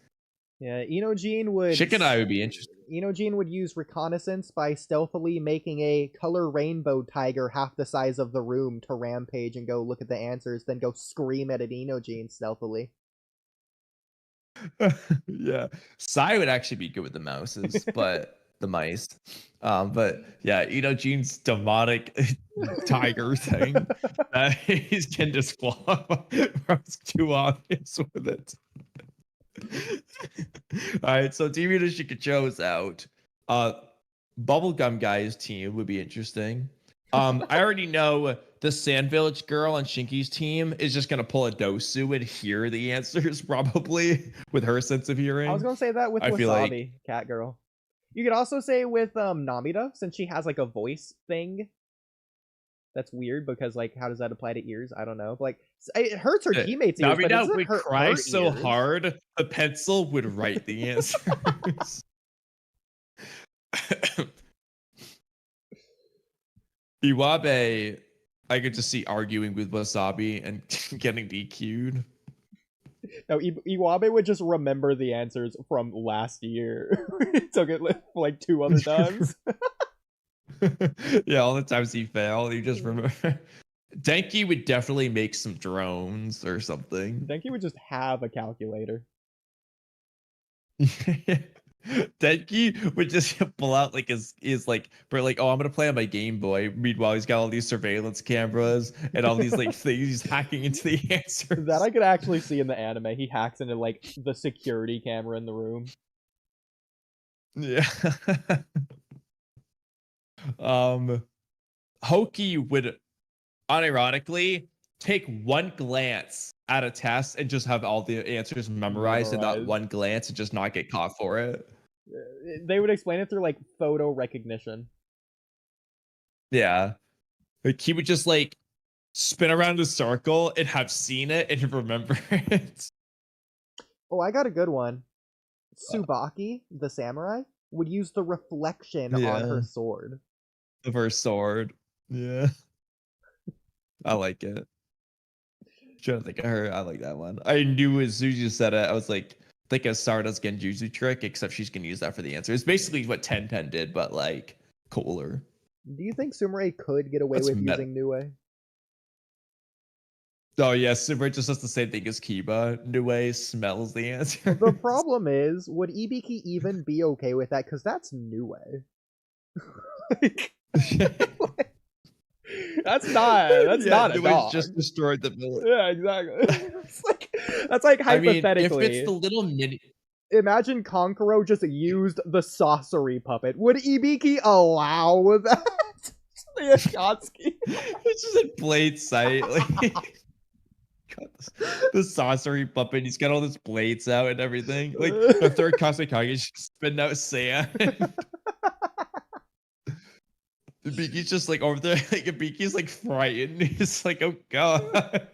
Yeah, Inojin would... Shikanai would be interesting. Inojin would use reconnaissance by stealthily making a color rainbow tiger half the size of the room to rampage and go look at the answers, then go scream at an Inojin stealthily. Yeah. Sai would actually be good with the mouses, but the mice. But yeah, Inojin's demonic tiger thing that he can disqualify. It's too obvious with it. All right, so TV Shikacho is out. Bubblegum Guy's team would be interesting. I already know the Sand Village girl on Shinki's team is just gonna pull a Dosu and hear the answers probably with her sense of hearing. I was gonna say that with Wasabi, cat girl. You could also say with Namida, since she has like a voice thing. That's weird because like how does that apply to ears? I don't know. But, like it hurts her teammates' ears. Namida would cry so hard the pencil would write the answers. Iwabe, I could just see arguing with Wasabi and getting DQ'd. No, Iwabe would just remember the answers from last year. It took it like 2 other times. Yeah, all the times he failed, you just remember. Denki would definitely make some drones or something. Denki would just have a calculator. Denki would just pull out like his like for like, oh, I'm gonna play on my Game Boy. Meanwhile, he's got all these surveillance cameras and all these like things he's hacking into the answers. That I could actually see in the anime. He hacks into like the security camera in the room. Yeah. Hoki would unironically take one glance at a test and just have all the answers memorized in that one glance and just not get caught for it. They would explain it through like photo recognition. Yeah. Like he would just like spin around a circle and have seen it and remember it. Oh, I got a good one. Tsubaki, the samurai, would use the reflection on her sword. Of her sword. Yeah. I like it. Trying to think of her. I like that one. I knew as soon as you said it, I was like a Stardust Genjutsu trick, except she's gonna use that for the answer. It's basically what 10-10 did, but like cooler. Do you think Sumire could get away with using Nue? Oh yeah, Sumire just does the same thing as Kiba. Nue smells the answer. The problem is, would Ibiki even be okay with that? Because that's Nue. That's not a dog. Just destroyed the village. Yeah, exactly. That's like hypothetically. I mean, if it's the little mini. Imagine Konkoro just used the sorcery puppet. Would Ibiki allow that? The Akatsuki. It's just in plain sight. Like, the sorcery puppet. He's got all his blades out and everything. Like the third Kasekage is spitting out sand. Ibiki's just like over there. Like Ibiki's like frightened. He's like, oh god.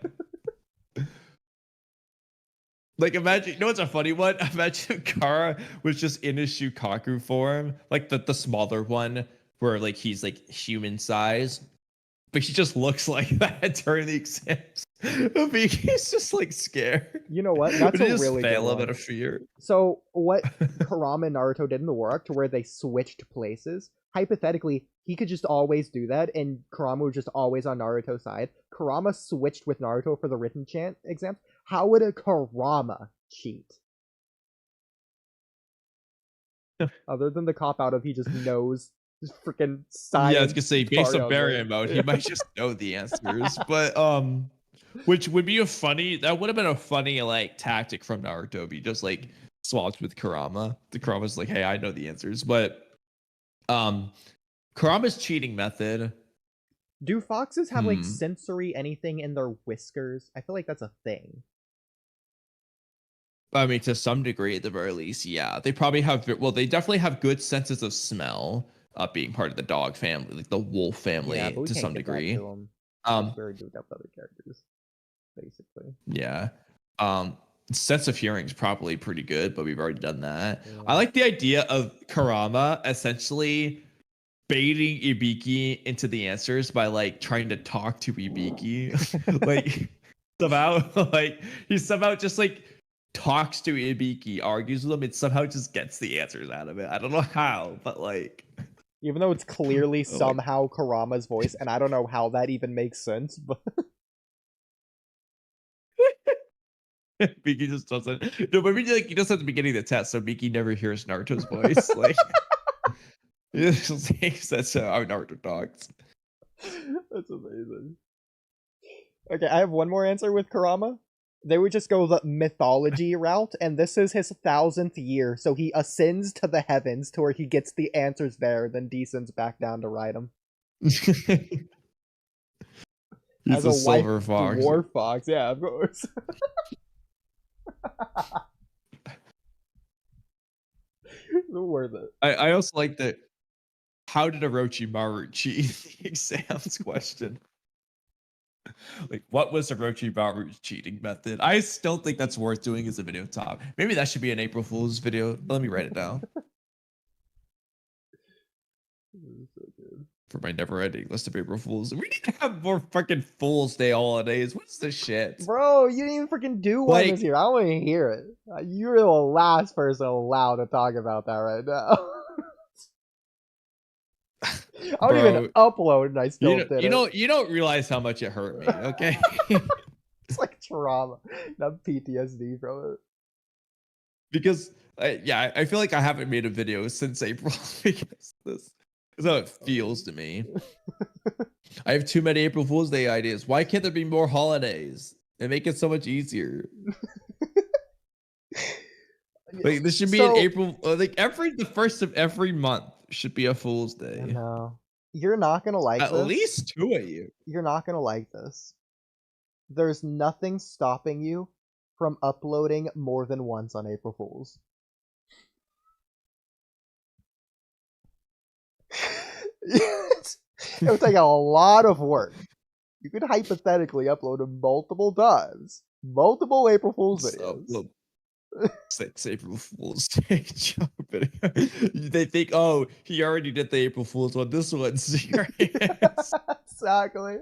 Like imagine, you know what's a funny one? Imagine if Kara was just in his Shukaku form, like the smaller one, where like he's like human size, but he just looks like that during the exams. He's just like scared. You know what? That's a really good fail one. out of fear. So what Kurama and Naruto did in the war arc, to where they switched places. Hypothetically, he could just always do that, and Kurama was just always on Naruto's side. Kurama switched with Naruto for the written exams. How would a Kurama cheat? Other than the cop out of he just knows his freaking science. Yeah, I was gonna say based on barrier mode, he might just know the answers. But which would be that would have been a funny like tactic from Naruto if he just like swapped with Kurama. The Kurama's like, hey, I know the answers, but Kurama's cheating method. Do foxes have like sensory anything in their whiskers? I feel like that's a thing. I mean, to some degree, at the very least, yeah. They probably have. Well, they definitely have good senses of smell. Being part of the dog family, like the wolf family, to some degree. Very good with other characters, basically. Yeah. Sense of hearing is probably pretty good, but we've already done that. Yeah. I like the idea of Kurama essentially baiting Ibiki into the answers by like trying to talk to Ibiki. Like somehow, like he somehow just like talks to Ibiki, argues with him, and somehow just gets the answers out of it. I don't know how, but like, even though it's clearly somehow Kurama's voice, and I don't know how that even makes sense, but Miki just doesn't. No, but maybe like he does at the beginning of the test, so Miki never hears Naruto's voice. Like, that's how Naruto talks. That's amazing. Okay, I have one more answer with Kurama. They would just go the mythology route, and this is his 1000th year, so he ascends to the heavens to where he gets the answers there, then descends back down to ride them. He's as a silver fox. Dwarf fox, yeah, of course. Worth it. I also like that. How did Orochimaru cheat the exams question? Like, what was Orochimaru's cheating method? I still think that's worth doing as a video top. Maybe that should be an April Fool's video. Let me write it down. So good. For my never-ending list of April Fools. We need to have more fucking Fool's Day holidays. What's this shit? Bro, you didn't even freaking do one this year. I don't want to hear it. You're the last person allowed to talk about that right now. I don't even upload, and I still did it. You don't realize how much it hurt me, okay? It's like trauma, not PTSD from it. because I feel like I haven't made a video since April because this is how it feels to me. I have too many April Fool's Day ideas. Why can't there be more holidays? They make it so much easier. Like this should be an April, like the first of every month should be a Fool's Day. No, you're not gonna like At this. least 2 of you. You're not gonna like this. There's nothing stopping you from uploading more than once on April Fools. It would take a lot of work. You could hypothetically upload them multiple times. Multiple April Fool's videos. 6 April Fool's Day joke video. They think, oh, he already did the April Fool's one. This one's serious. Exactly.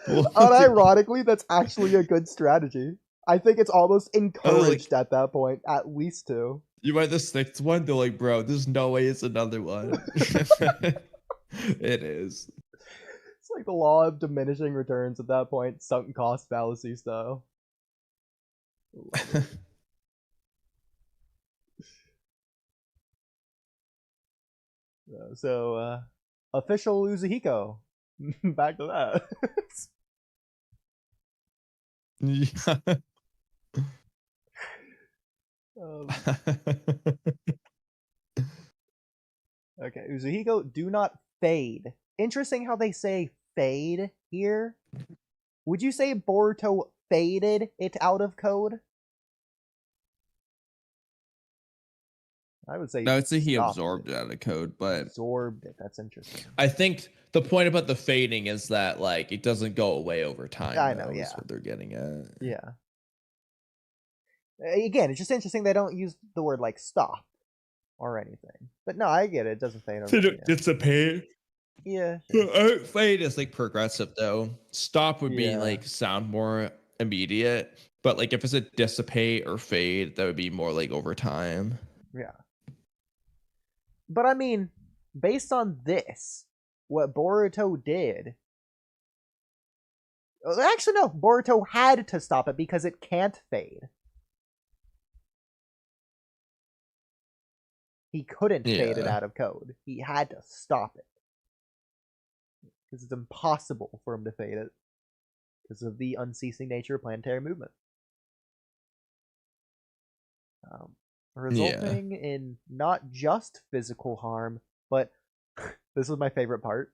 Unironically, that's actually a good strategy. I think it's almost encouraged at that point, at least 2. You might the 6th one, they're like, bro, there's no way it's another one. It is. It's like the law of diminishing returns at that point, sunk cost fallacy style. So, official Uzuhiko. Back to that. Yeah. Okay, Uzuhiko, do not fade. Interesting how they say fade here. Would you say Boruto faded it out of code? I would say no, I'd say he absorbed it out of code, but absorbed it. That's interesting. I think the point about the fading is that like it doesn't go away over time. I know, yeah. That's what they're getting at. Yeah. Again, it's just interesting they don't use the word like stop or anything. But no, I get it. It doesn't fade over. Dissipate. Yeah. Fade is like progressive though. Stop would be like sound more immediate, but like if it's a dissipate or fade, that would be more like over time. Yeah. But I mean, based on this, what Boruto did... Actually, no. Boruto had to stop it because it can't fade. He couldn't fade it out of code. He had to stop it. Because it's impossible for him to fade it. Because of the unceasing nature of planetary movement. Resulting in not just physical harm, but this was my favorite part.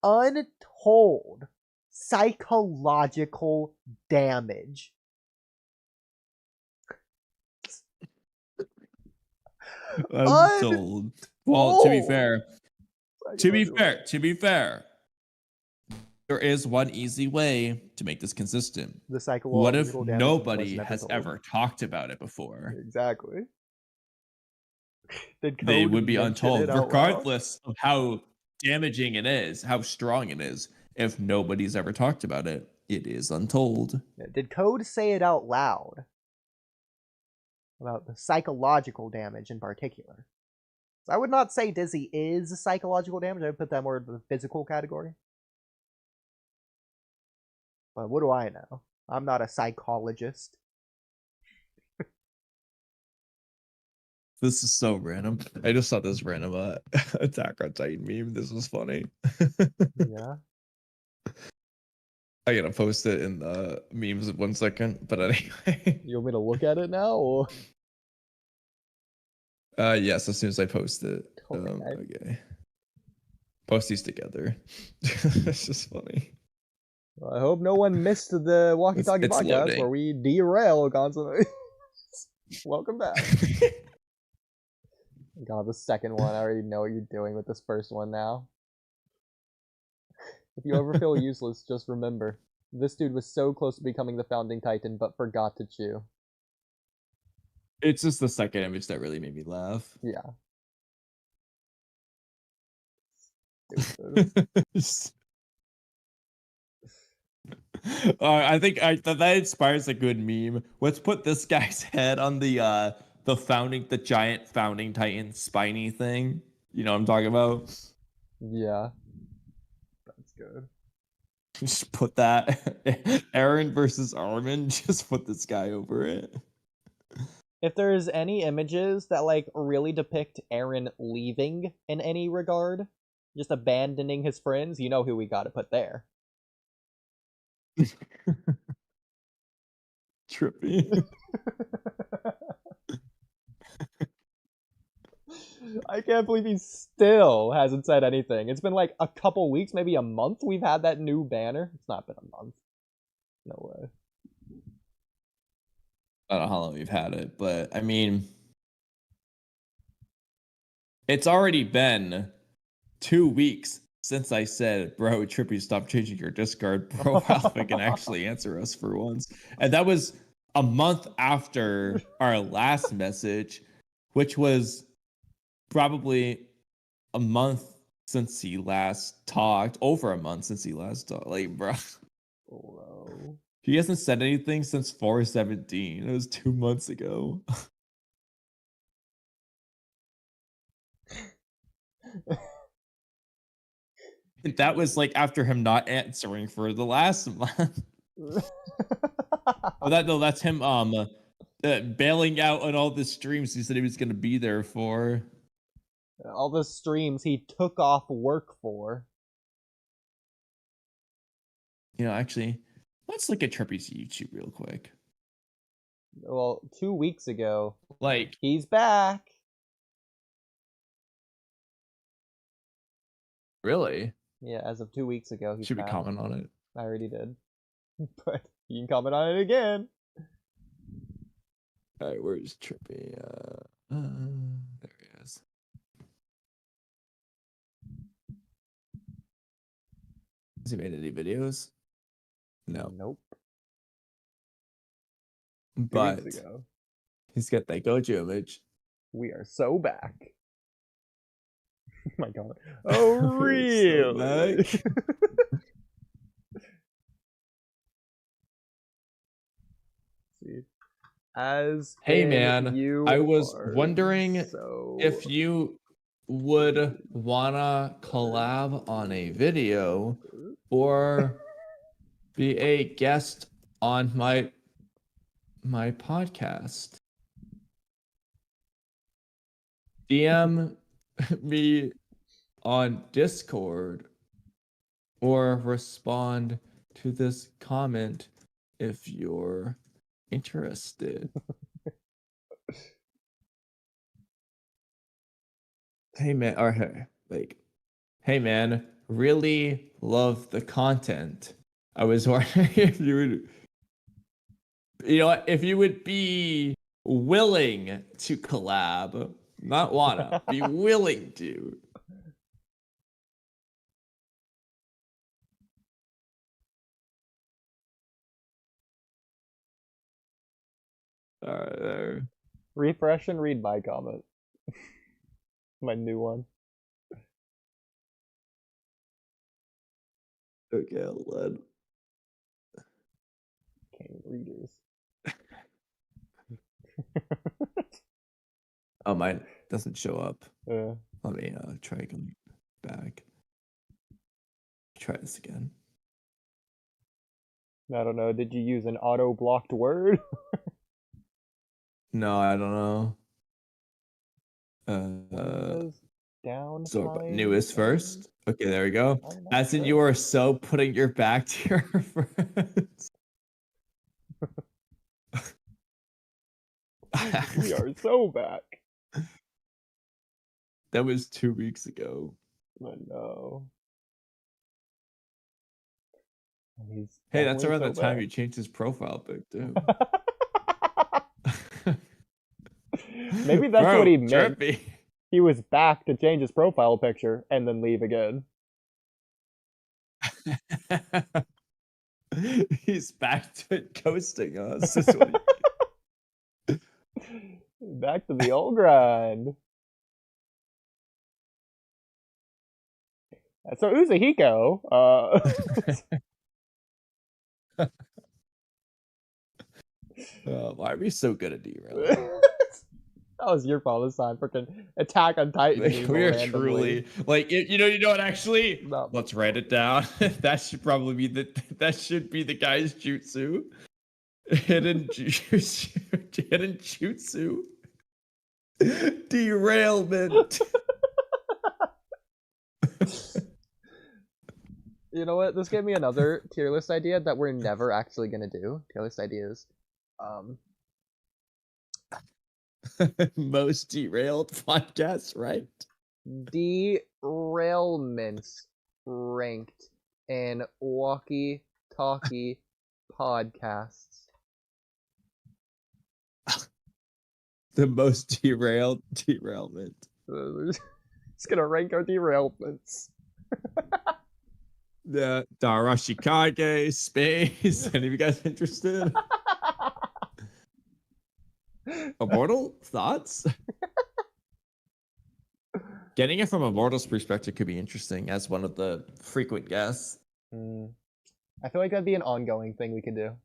Untold psychological damage. Untold. Well, to be fair, there is one easy way to make this consistent. The psychological what if damage nobody has ever talked about it before? Exactly. They would be untold, regardless of how damaging it is, how strong it is. If nobody's ever talked about it, it is untold. Did Code say it out loud? About the psychological damage in particular. So I would not say Dizzy is psychological damage. I would put that more in the physical category. But what do I know? I'm not a psychologist. This is so random. I just saw this random Attack on Titan meme. This was funny. Yeah. I gotta post it in the memes in 1 second. But anyway. You want me to look at it now? Or? Yes, as soon as I post it. Okay. Post these together. It's just funny. I hope no one missed the Walky Talky podcast loading. Where we derail constantly. Welcome back. God, the second one, I already know what you're doing with this first one now. If you ever feel useless, just remember, this dude was so close to becoming the founding titan, but forgot to chew. It's just the second image that really made me laugh. Yeah. I think that inspires a good meme. Let's put this guy's head on the giant founding titan spiny thing. You know what I'm talking about? Yeah. That's good. Just put that Eren versus Armin, just put this guy over it. If there's any images that like really depict Eren leaving in any regard, just abandoning his friends, you know who we gotta put there. Trippy. I can't believe he still hasn't said anything. It's been like a couple weeks, maybe a month we've had that new banner. It's not been a month. No way. I don't know how long we've had it, but I mean, it's already been 2 weeks since I said, bro, Trippy, stop changing your Discord profile if it can actually answer us for once. And that was a month after our last message, which was probably a month since he last talked, over a month since he last talked. Like, bro. Bro. He hasn't said anything since 4/17. It was 2 months ago. That was like after him not answering for the last month. That's him bailing out on all the streams he said he was gonna be there for. All the streams he took off work for. You know, actually, let's look at Trippy's YouTube real quick. Well, 2 weeks ago, Like, he's back. really? Yeah, as of 2 weeks ago, he's Should we back. comment on it? I already did. But you can comment on it again. Alright, where's Trippy? There he is. Has he made any videos? No. Nope. But 2 weeks ago. he's got that Gojo image. We are so back. Oh my god. Oh, We're so really? back. See. As Hey, in man, you I was are wondering so... if you would wanna collab on a video or be a guest on my podcast. DM me on Discord or respond to this comment if you're interested. Hey man, or hey, like, hey man, really love the content. I was wondering if you would, you know, if you would be willing to collab, not wanna, be willing to. All right, there. Refresh and read my comment. My new one. Okay, I'll let. Can't read yours. Oh, mine doesn't show up. Yeah. Let me try going back. Try this again. I don't know. Did you use an auto-blocked word? No, I don't know. Down. So newest first. Okay, there we go. As in you are so putting your back to your friends. We are so back. That was 2 weeks ago. I know. Hey, that's around so the time back. you changed his profile pic too. Maybe that's Bro, what he meant. Trippy. He was back to change his profile picture and then leave again. He's back to ghosting us. Is what he... Back to the old grind. So Uzuhiko, why are we so good at derailing? that was your fault this time. Freaking Attack on Titan. Like, we are truly like you know what? Actually, No. let's write it down. That should probably be the guy's jutsu. Hidden jutsu. hidden jutsu. Derailment. You know what? This gave me another tier list idea that we're never actually gonna do. Tier list ideas. Most derailed podcast, right? Derailments ranked in Walky Talky podcasts. The most derailment. It's gonna rank our derailments. The Darashikage space. Any of you guys interested? Immortal thoughts? Getting it from Immortal's perspective could be interesting as one of the frequent guests. I feel like that'd be an ongoing thing we could do.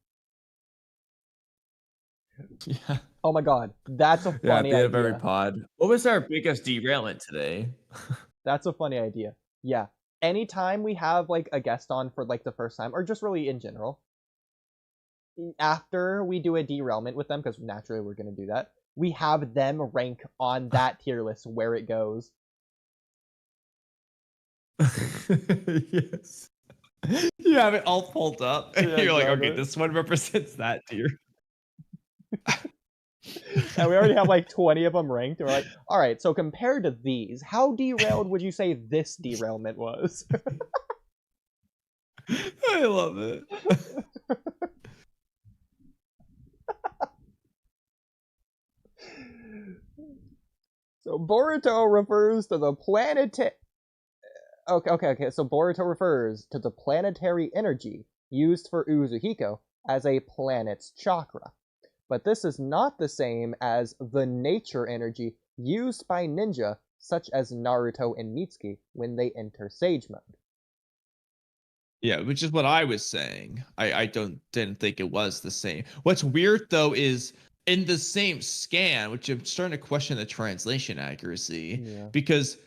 Yeah. Oh my god, that's a funny idea. Very pod. What was our biggest derailment today? That's a funny idea. Yeah. Anytime we have like a guest on for like the first time, or just really in general, after we do a derailment with them, because naturally we're going to do that, we have them rank on that tier list where it goes. Yes. You have it all pulled up, and Yeah, you're like, exactly. okay, this one represents that tier. And we already have like 20 of them ranked. We're like, all right, so compared to these, how derailed would you say this derailment was? I love it. So Boruto refers to the planetary... Okay. So Boruto refers to the planetary energy used for Uzuhiko as a planet's chakra. But this is not the same as the nature energy used by ninja such as Naruto and Mitsuki when they enter Sage Mode. Yeah, which is what I was saying. I didn't think it was the same. What's weird though is in the same scan, which I'm starting to question the translation accuracy, because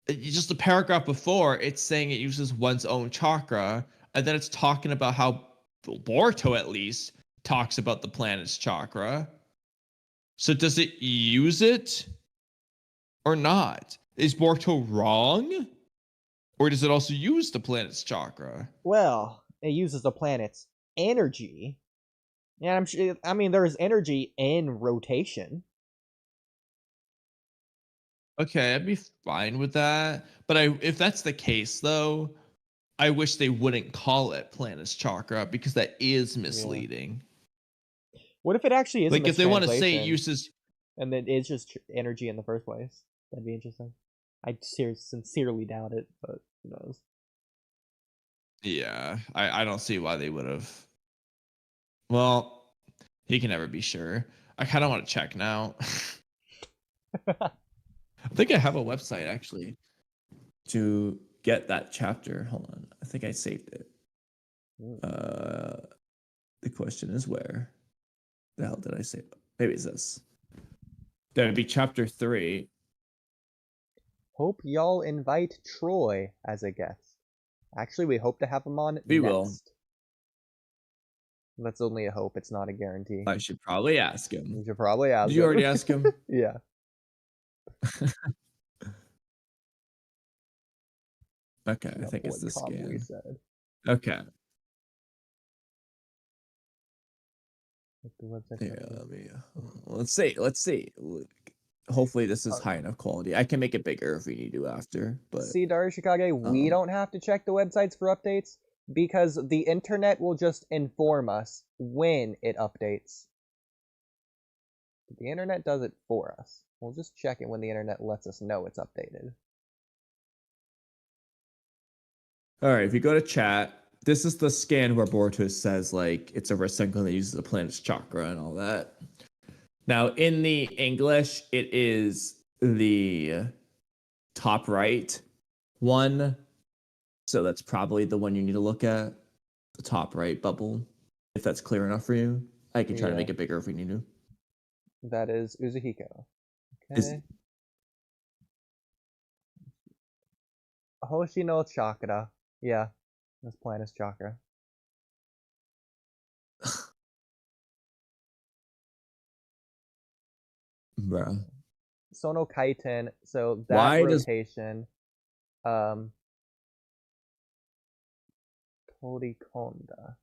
just the paragraph before it's saying it uses one's own chakra, and then it's talking about how Boruto at least talks about the planet's chakra. So does it use it or not? Is Boruto wrong? Or does it also use the planet's chakra? Well, it uses the planet's energy. Yeah, I'm sure. I mean, there's energy in rotation. Okay, I'd be fine with that. But if that's the case, though, I wish they wouldn't call it planet's chakra because that is misleading. What if it actually is like if they want to say it mistranslation, uses, and then it's just energy in the first place? That'd be interesting. I sincerely doubt it, but who knows? yeah, I don't see why they would have. Well, he can never be sure. I kind of want to check now. I think I have a website actually to get that chapter. Hold on, I think I saved it. The question is where the hell did I save it? Maybe it's this. That would be chapter 3. Hope y'all invite Troy as a guest. Actually, we hope to have him on We next. will. That's only a hope. It's not a guarantee. I should probably ask him. You should probably ask Did you him. already ask him? Yeah. Okay, I think it's the Kamui scan. said. Okay. The website Yeah, let's see. Hopefully this is high enough quality. I can make it bigger if we need to after. But see, Darishikage, we don't have to check the websites for updates because the internet will just inform us when it updates. The internet does it for us. We'll just check it when the internet lets us know it's updated. all right, if you go to chat, this is the scan where Boruto says like it's a Rasengan that uses the planet's chakra and all that. Now in the English, it is the top right one. So that's probably the one you need to look at. The top right bubble. If that's clear enough for you. I can try to make it bigger if we need to. That is Uzuhiko. Okay. Hoshino Chakra. Yeah. This planet's chakra. Bruh. Sono Kaiten, so that Why does- rotation. Tori Konda.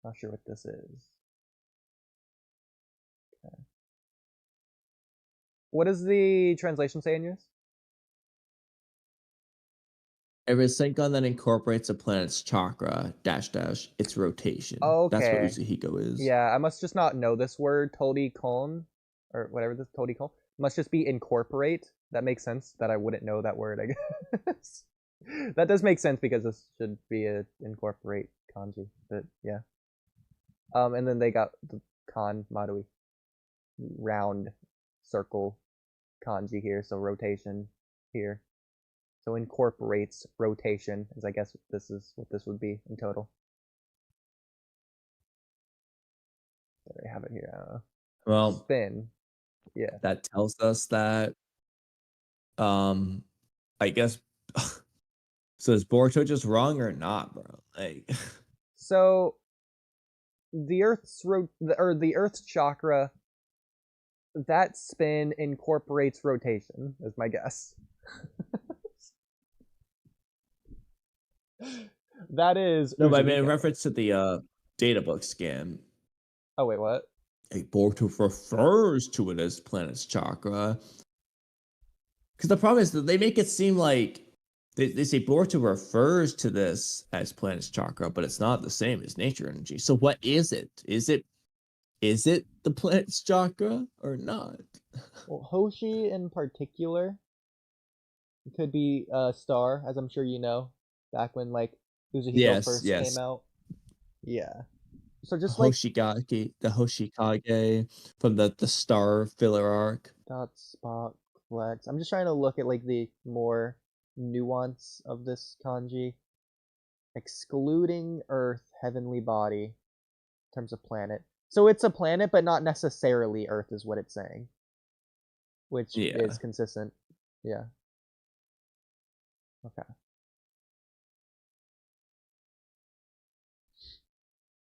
Not sure what this is. Okay. What does the translation say in yours? Every Senkan that incorporates a planet's chakra, / its rotation. That's what Okay. Uzuhiko is. Yeah, I must just not know this word, Tori Kon, or whatever this Tori Kon. Must just be incorporate. That makes sense that I wouldn't know that word, I guess. That does make sense because this should be a incorporate kanji, but yeah. And then they got the kan marui, round circle kanji here, so rotation here. So incorporates rotation, as I guess this is what this would be in total. There we have it here. Well, Spin. Yeah. that tells us that I guess so is Boruto just wrong or not, bro? Like So the Earth's chakra, that spin incorporates rotation, is my guess. That is no, but I mean in Uzumaki. reference to the data book scan. Oh wait, what? Hey, Boruto refers to it as planet's chakra. Because the problem is that they make it seem like they say Boruto refers to this as planet's chakra, but it's not the same as nature energy. So what is it? Is it the planet's chakra or not? Well, Hoshi in particular could be a star, as I'm sure you know, back when like Uzuhiko first came out. Yeah. So just like Hoshigaki, the Hoshikage from the star filler arc. dot spot flex. I'm just trying to look at like the more nuance of this kanji. Excluding Earth, heavenly body, in terms of planet. So it's a planet, but not necessarily Earth, is what it's saying. Which is consistent. Yeah. Okay.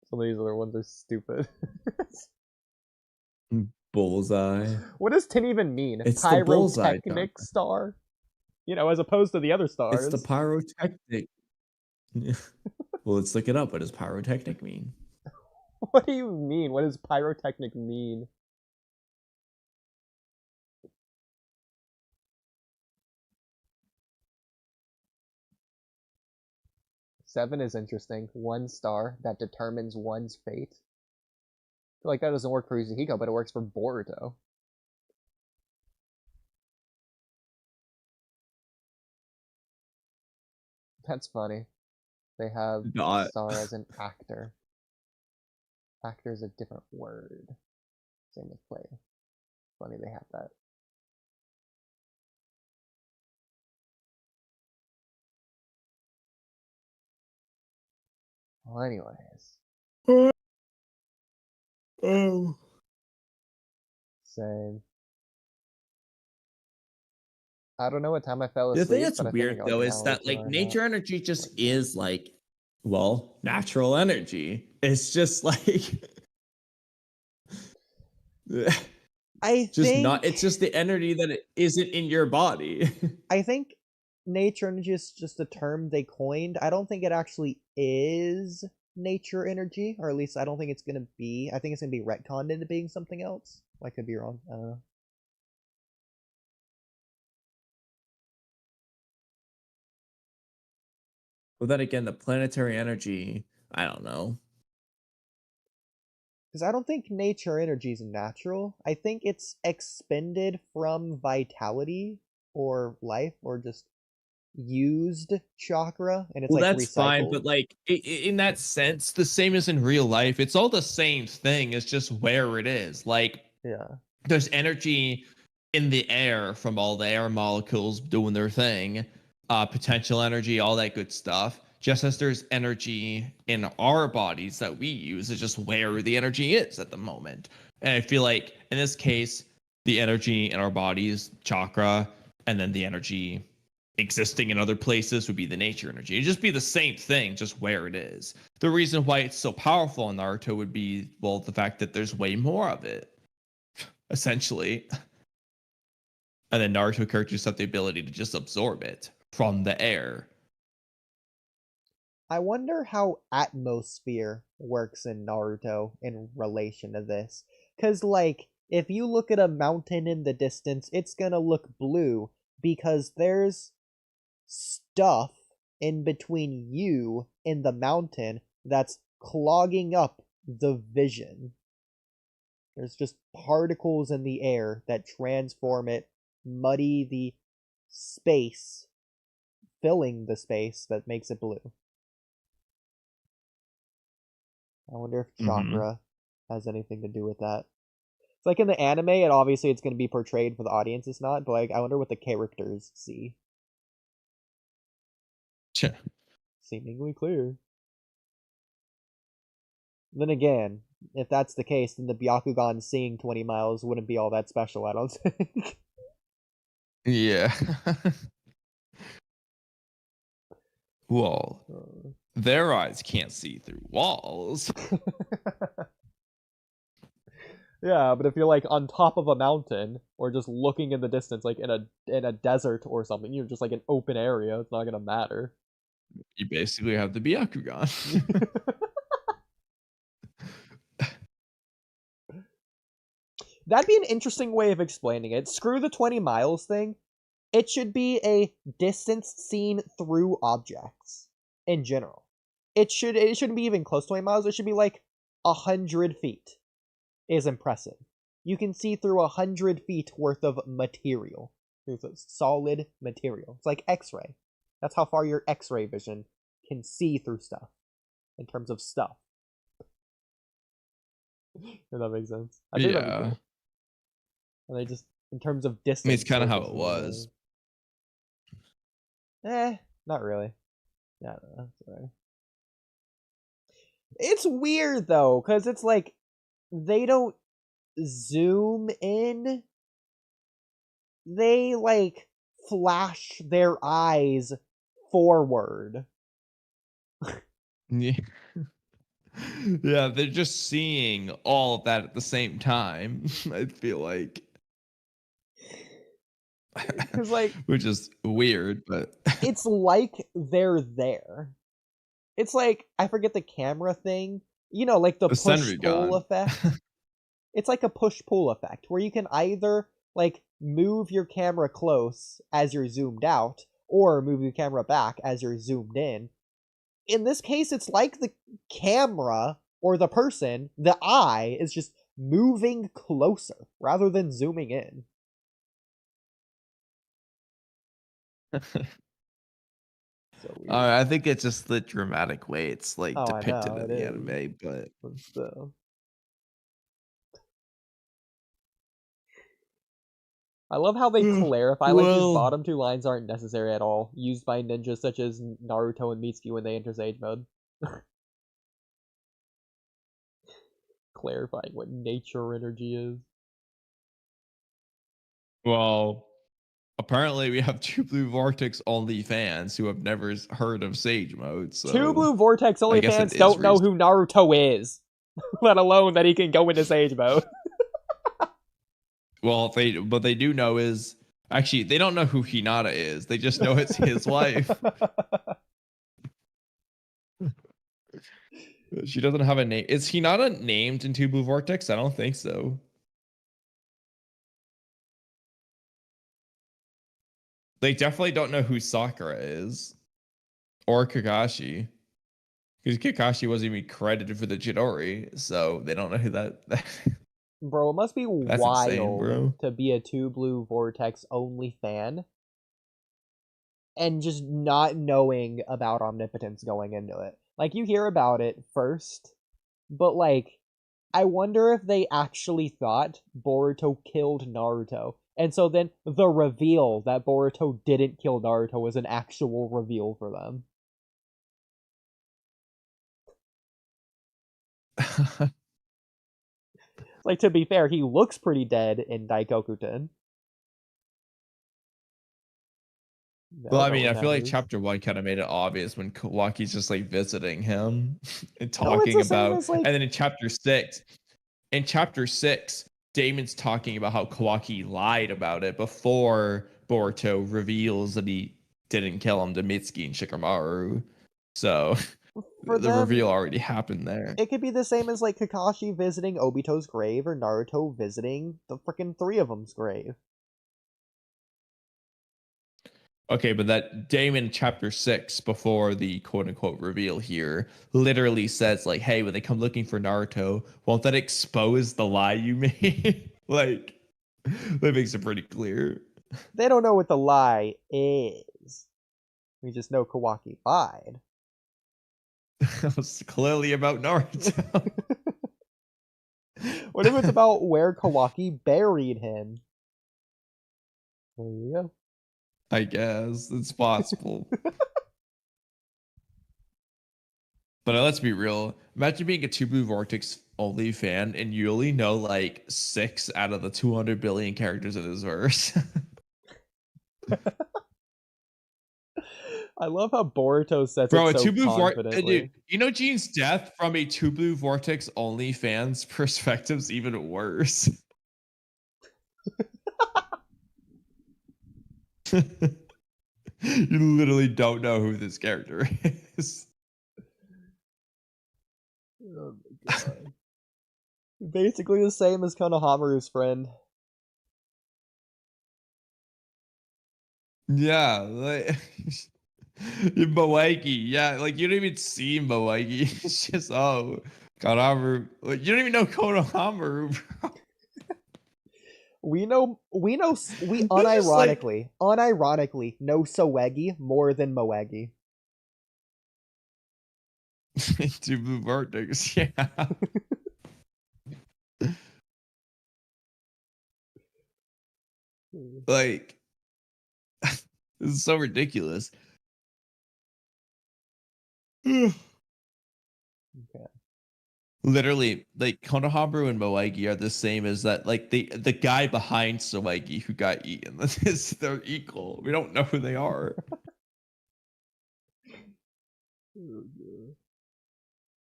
Some of these other ones are stupid. Bullseye. What does tin even mean? It's the bullseye Pyrotechnic star? You know, as opposed to the other stars. It's the pyrotechnic. Well, let's look it up. What does pyrotechnic mean? What do you mean? What does pyrotechnic mean? Seven is interesting. 1 star that determines one's fate. I feel like that doesn't work for Uzuhiko, but it works for Boruto. That's funny. They have star as an actor. Actor is a different word. Same with player. Funny they have that. Well, anyways. Oh. Same. I don't know what time I fell asleep. The thing that's weird though is that like nature energy just is like, well, natural energy. It's just like it's just the energy that it isn't in your body. I think nature energy is just a term they coined. I don't think it actually is nature energy, or at least I don't think it's gonna be. I think it's gonna be retconned into being something else. I could be wrong. I don't know. Well, then again, the planetary energy, I don't know. Because I don't think nature energy is natural. I think it's expended from vitality or life or just used chakra, and it's that's fine, but like in that sense, the same as in real life. It's all the same thing. It's just where it is. Like, there's energy in the air from all the air molecules doing their thing, potential energy, all that good stuff. Just as there's energy in our bodies that we use, it's just where the energy is at the moment. And I feel like in this case, the energy in our bodies, chakra, and then the energy existing in other places would be the nature energy. It'd just be the same thing, just where it is. The reason why it's so powerful in Naruto would be, well, the fact that there's way more of it. essentially. And then Naruto characters have the ability to just absorb it from the air. I wonder how atmosphere works in Naruto in relation to this. Because, like, if you look at a mountain in the distance, it's gonna look blue because there's stuff in between you and the mountain that's clogging up the vision. There's just particles in the air that transform it, muddy the space, filling the space that makes it blue. I wonder if chakra has anything to do with that. It's like in the anime, and obviously it's going to be portrayed for the audience, it's not, but like I wonder what the characters see. Sure. Seemingly clear. Then again, if that's the case, then the Byakugan seeing 20 miles wouldn't be all that special, I don't think. Yeah. Well, their eyes can't see through walls. Yeah, but if you're like on top of a mountain or just looking in the distance, like in a desert or something, you're just like an open area. It's not gonna matter. You basically have the Byakugan. That'd be an interesting way of explaining it. Screw the 20 miles thing. It should be a distance seen through objects in general. It shouldn't be even close to 20 miles. It should be like 100 feet is impressive. You can see through 100 feet worth of material. There's a solid material. It's like X-ray. That's how far your X-ray vision can see through stuff in terms of stuff. If that makes sense. I think that'd be cool. And they just, in terms of distance. I mean, it's kind of how it was. Not really. Yeah, no, sorry. It's weird though, because it's like they don't zoom in. They like flash their eyes forward. Yeah. Yeah, they're just seeing all of that at the same time. I feel like. Because like, which is weird, but it's like they're there. It's like, I forget the camera thing. You know, like the push-pull effect. It's like a push-pull effect where you can either like move your camera close as you're zoomed out or move your camera back as you're zoomed in. In this case, it's like the camera or the person, the eye, is just moving closer rather than zooming in. So weird. I think it's just the dramatic way it's like depicted in the anime, but still. I love how they clarify like these bottom two lines aren't necessary at all, used by ninjas such as Naruto and Mitsuki when they enter Sage mode. Clarifying what nature energy is. Well, apparently we have two Blue Vortex only fans who have never heard of Sage mode. So two Blue Vortex only fans don't know who Naruto is, let alone that he can go into Sage mode. Well, what they do know is actually they don't know who Hinata is. They just know it's his wife. She doesn't have a name. Is Hinata named in Two Blue Vortex? I don't think so. They definitely don't know who Sakura is. Or Kakashi. Because Kakashi wasn't even credited for the Chidori, so they don't know who that Bro, it must be That's wild insane, bro. to be a Two Blue Vortex only fan and just not knowing about omnipotence going into it. Like, you hear about it first, but like, I wonder if they actually thought Boruto killed Naruto. And so then the reveal that Boruto didn't kill Naruto was an actual reveal for them. Like, to be fair, he looks pretty dead in Daikokuten. Well, I mean, I feel like chapter 1 kind of made it obvious when Kawaki's just like visiting him and talking about, and then in chapter 6, Damon's talking about how Kawaki lied about it before Boruto reveals that he didn't kill him to Mitsuki and Shikamaru. So For the them, reveal already happened there. it could be the same as like Kakashi visiting Obito's grave or Naruto visiting the freaking three of them's grave. Okay, but that Damon chapter 6 before the quote unquote reveal here literally says like, hey, when they come looking for Naruto, won't that expose the lie you made? Like, that makes it pretty clear. They don't know what the lie is. We just know Kawaki lied. It was clearly about Naruto. What if it's about where Kawaki buried him? There you go. I guess it's possible. But let's be real. Imagine being a Two Blue Vortex only fan and you only know like 6 out of the 200 billion characters in this verse. I love how Boruto says Bro, it a so Two Blue confidently. Dude, you know Gene's death from a Two Blue Vortex only fan's perspective's even worse. You literally don't know who this character is. Oh my god. Basically the same as Konohamaru's friend. Yeah, like Moegi. Yeah, like you don't even see Moegi. It's just Konohamaru. Like, you don't even know Konohamaru, bro. We unironically know Soegi more than Moegi. Two Blue Vortex, yeah. Like, this is so ridiculous. Okay. Literally, like Konohamaru and Moegi are the same as that. Like the guy behind Soegi who got eaten. They're equal. We don't know who they are. Do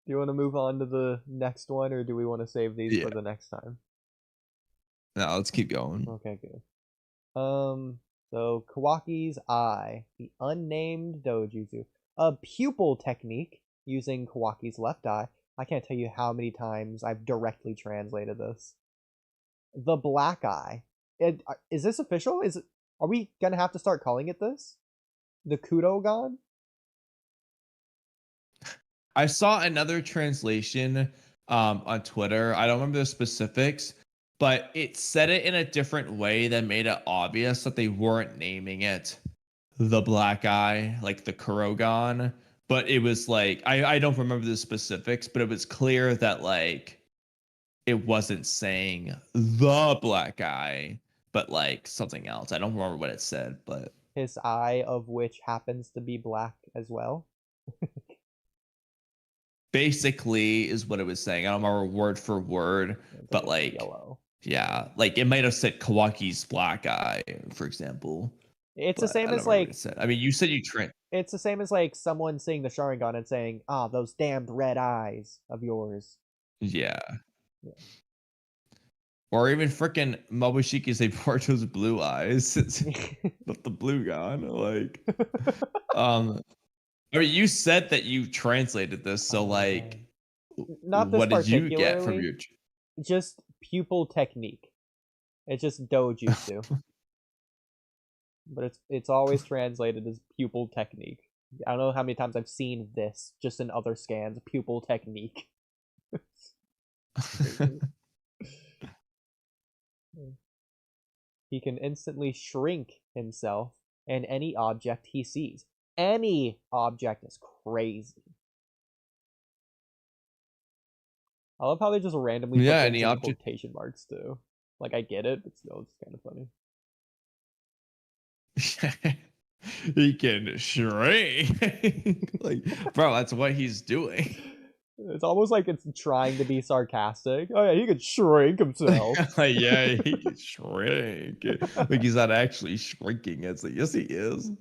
you want to move on to the next one, or do we want to save these for the next time? No, let's keep going. Okay, good. So Kawaki's eye, the unnamed dojutsu, a pupil technique using Kawaki's left eye. I can't tell you how many times I've directly translated this. The black eye. Is this official? Are we gonna have to start calling it this? The Kudogan? I saw another translation on Twitter. I don't remember the specifics, but it said it in a different way that made it obvious that they weren't naming it the black eye, like the Kurogan. But it was like, I don't remember the specifics, but it was clear that like it wasn't saying the black eye, but like something else. I don't remember what it said, but His eye of which happens to be black as well. basically is what it was saying. I don't remember word for word, but like yellow. Yeah, like it might have said Kawaki's black eye, for example. It's the same I don't as remember what like it said. I mean, you said you it's the same as like someone seeing the Sharingan and saying, "Ah, those damned red eyes of yours." Yeah. Or even freaking Momoshiki say Boruto's blue eyes. It's not the blue god. Like, I mean, you said that you translated this, so like, Not this what did you get from particularly, your? just pupil technique. It's just dojutsu. But it's always translated as pupil technique. I don't know how many times I've seen this just in other scans. Pupil technique. He can instantly shrink himself and any object he sees. Any object is crazy. I love how they just randomly put any things in object quotation marks too. Like I get it, but still, it's kind of funny. He can shrink. Like, bro, that's what he's doing. It's almost like it's trying to be sarcastic. Oh yeah, he could shrink himself. Yeah, he can shrink. Like he's not actually shrinking. It's like, yes, he is.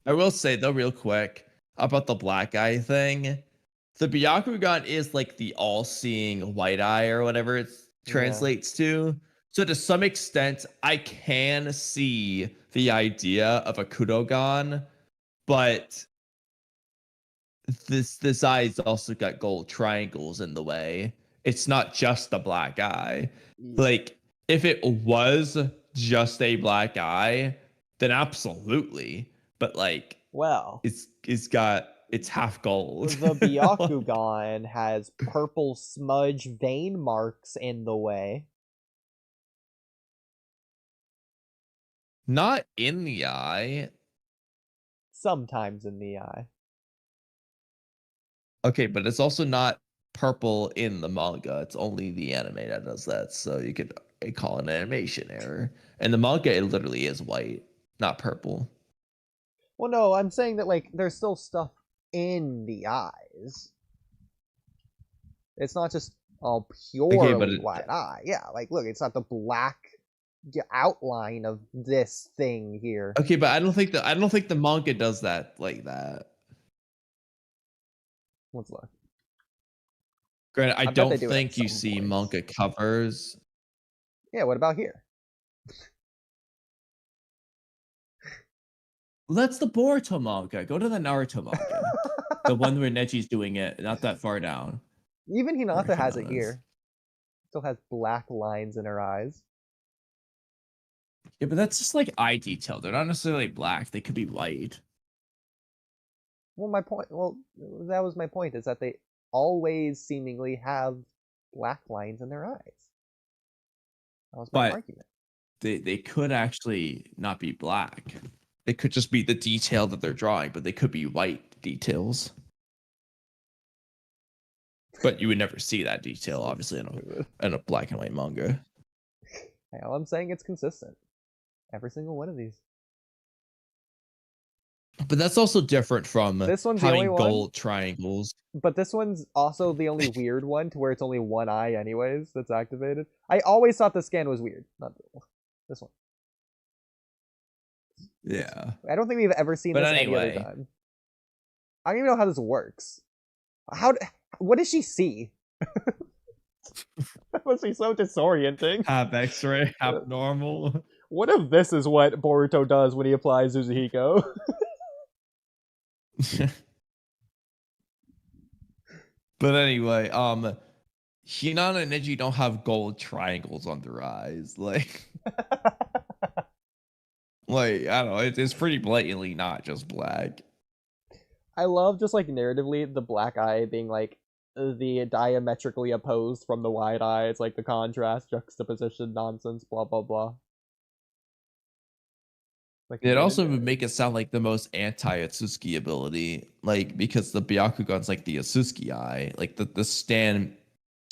I will say though, real quick, about the black eye thing. The Byakugan is like the all-seeing white eye or whatever it's translates to. So to some extent, I can see the idea of a Kudogan, but this eye's also got gold triangles in the way. It's not just the black eye. Like, if it was just a black eye, then absolutely. But like, Well, it's half gold. the Byakugan has purple smudge vein marks in the way. Not in the eye. Sometimes in the eye. Okay, but it's also not purple in the manga. It's only the anime that does that. So you could call it an animation error. And the manga, it literally is white, not purple. Well, no, I'm saying that, like, there's still stuff in the eyes. It's not just a purely white eye. Yeah, like, look, it's not the black outline of this thing here. Okay, but I don't think the manga does that like that. Let's look. Granted, I don't do think you see manga covers. Yeah, what about here? That's the Boruto manga. Go to the Naruto manga. The one where Neji's doing it, not that far down. Even Hinata has it here. Still has black lines in her eyes. Yeah, but that's just like eye detail. They're not necessarily black. They could be white. Well, that was my point, is that they always seemingly have black lines in their eyes. That was my argument. They could actually not be black. It could just be the detail that they're drawing, but they could be white details. But you would never see that detail, obviously, in a black and white manga. All I'm saying, it's consistent. Every single one of these. But that's also different from this one's having the only gold triangles. But this one's also the only weird one, to where it's only one eye anyways that's activated. I always thought the scan was weird. Not this one. Yeah. I don't think we've ever seen this any other time. I don't even know how this works. What does she see? That must be so disorienting. Half X-ray, half normal. What if this is what Boruto does when he applies Uchiha? But anyway, Hinata and Neji don't have gold triangles on their eyes. Like, I don't know. It's pretty blatantly not just black. I love, just like narratively, the black eye being like the diametrically opposed from the white eye. It's like the contrast, juxtaposition nonsense, blah blah blah. Like, it also would make it sound like the most anti-Atsuki ability, like, because the Byakugan's like the Atsuki eye, like the stand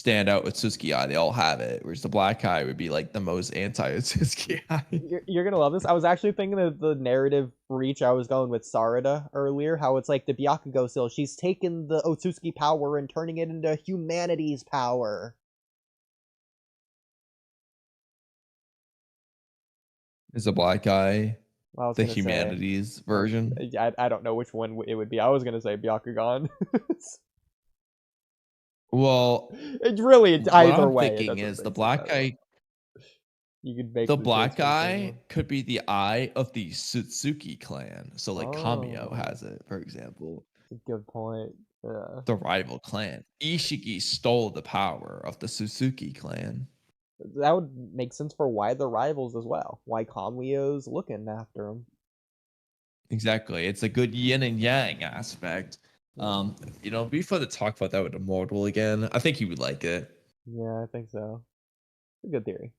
out Atsuki eye, they all have it, whereas the black eye would be like the most anti-Atsuki eye. You're gonna love this. I was actually thinking of the narrative reach I was going with Sarada earlier, how it's like the Byakugo still, she's taken the Otsutsuki power and turning it into humanity's power. Is a black eye the humanities humanities version? I don't know which one it would be. I was gonna say Byakugan. Well, it's really either way. What I'm thinking is the black eye. You could make the black eye could be the eye of the Sutsuki clan. So like Kamio has it, for example. That's a good point. Yeah. The rival clan. Ishiki stole the power of the Sutsuki clan. That would make sense for why they're rivals as well. Why Kamio's looking after him. Exactly. It's a good yin and yang aspect. It'd be fun to talk about that with Immortal again. I think he would like it. Yeah, I think so. It's a good theory.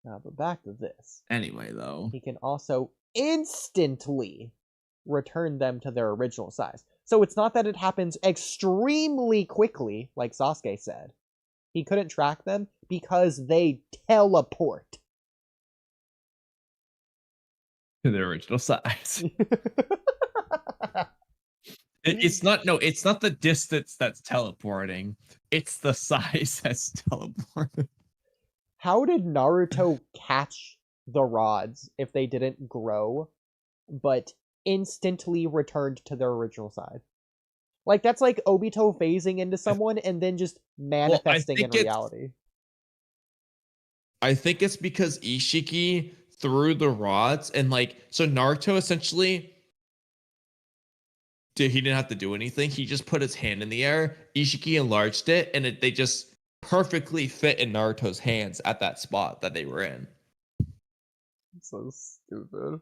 But back to this. Anyway, though. He can also instantly return them to their original size. So it's not that it happens extremely quickly, like Sasuke said. He couldn't track them because they teleport. To their original size. It's not the distance that's teleporting. It's the size that's teleporting. How did Naruto catch the rods if they didn't grow, but instantly returned to their original size? Like, that's like Obito phasing into someone and then just manifesting in reality. I think it's because Ishiki threw the rods and like, so Naruto essentially, he didn't have to do anything. He just put his hand in the air. Ishiki enlarged it, and they just perfectly fit in Naruto's hands at that spot that they were in. So stupid.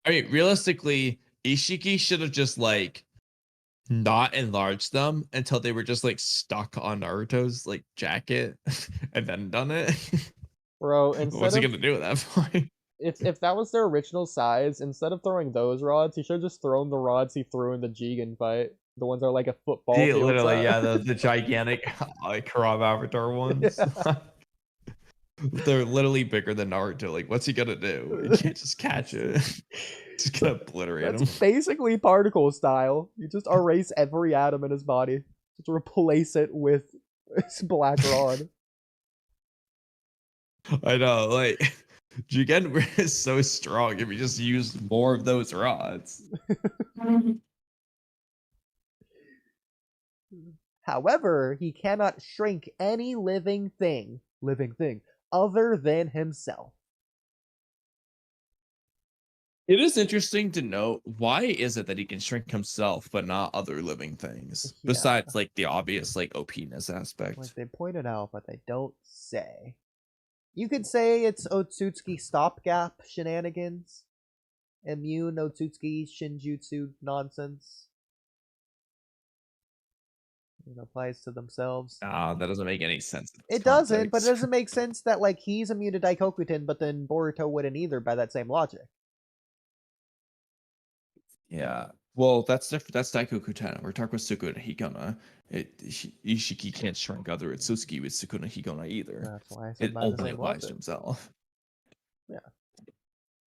I mean, realistically, Ishiki should have just like not enlarged them until they were just like stuck on Naruto's like jacket and then done it. Bro, What's he gonna do at that point? If that was their original size, instead of throwing those rods, he should have just thrown the rods he threw in the Jigen fight. The ones that are like a football field Literally, size. yeah, the gigantic like Kurama Avatar ones. Yeah. They're literally bigger than Naruto. Like, what's he gonna do? He can't just catch it. Just gonna obliterate him. That's basically particle style. You just erase every atom in his body. Just replace it with his black rod. I know, like Jigen is so strong if you just use more of those rods. However, he cannot shrink any living thing other than himself. It is interesting to note, why is it that he can shrink himself but not other living things? Yeah. Besides like the obvious like OP-ness aspect. Like they pointed out, but they don't say. You could say it's Otsutsuki stopgap shenanigans. Immune Otsutsuki Shinjutsu nonsense. It applies to themselves. Ah, that doesn't make any sense. It doesn't, but it doesn't make sense that like he's immune to Daikokuten, but then Boruto wouldn't either by that same logic. Yeah. Well, that's different. That's Daikokuten. We're talking about Sukuna Higona. Ishiki can't shrink other Itsuki with Sukuna Higona either. That's why I said It by the only same applies logic. to himself. Yeah.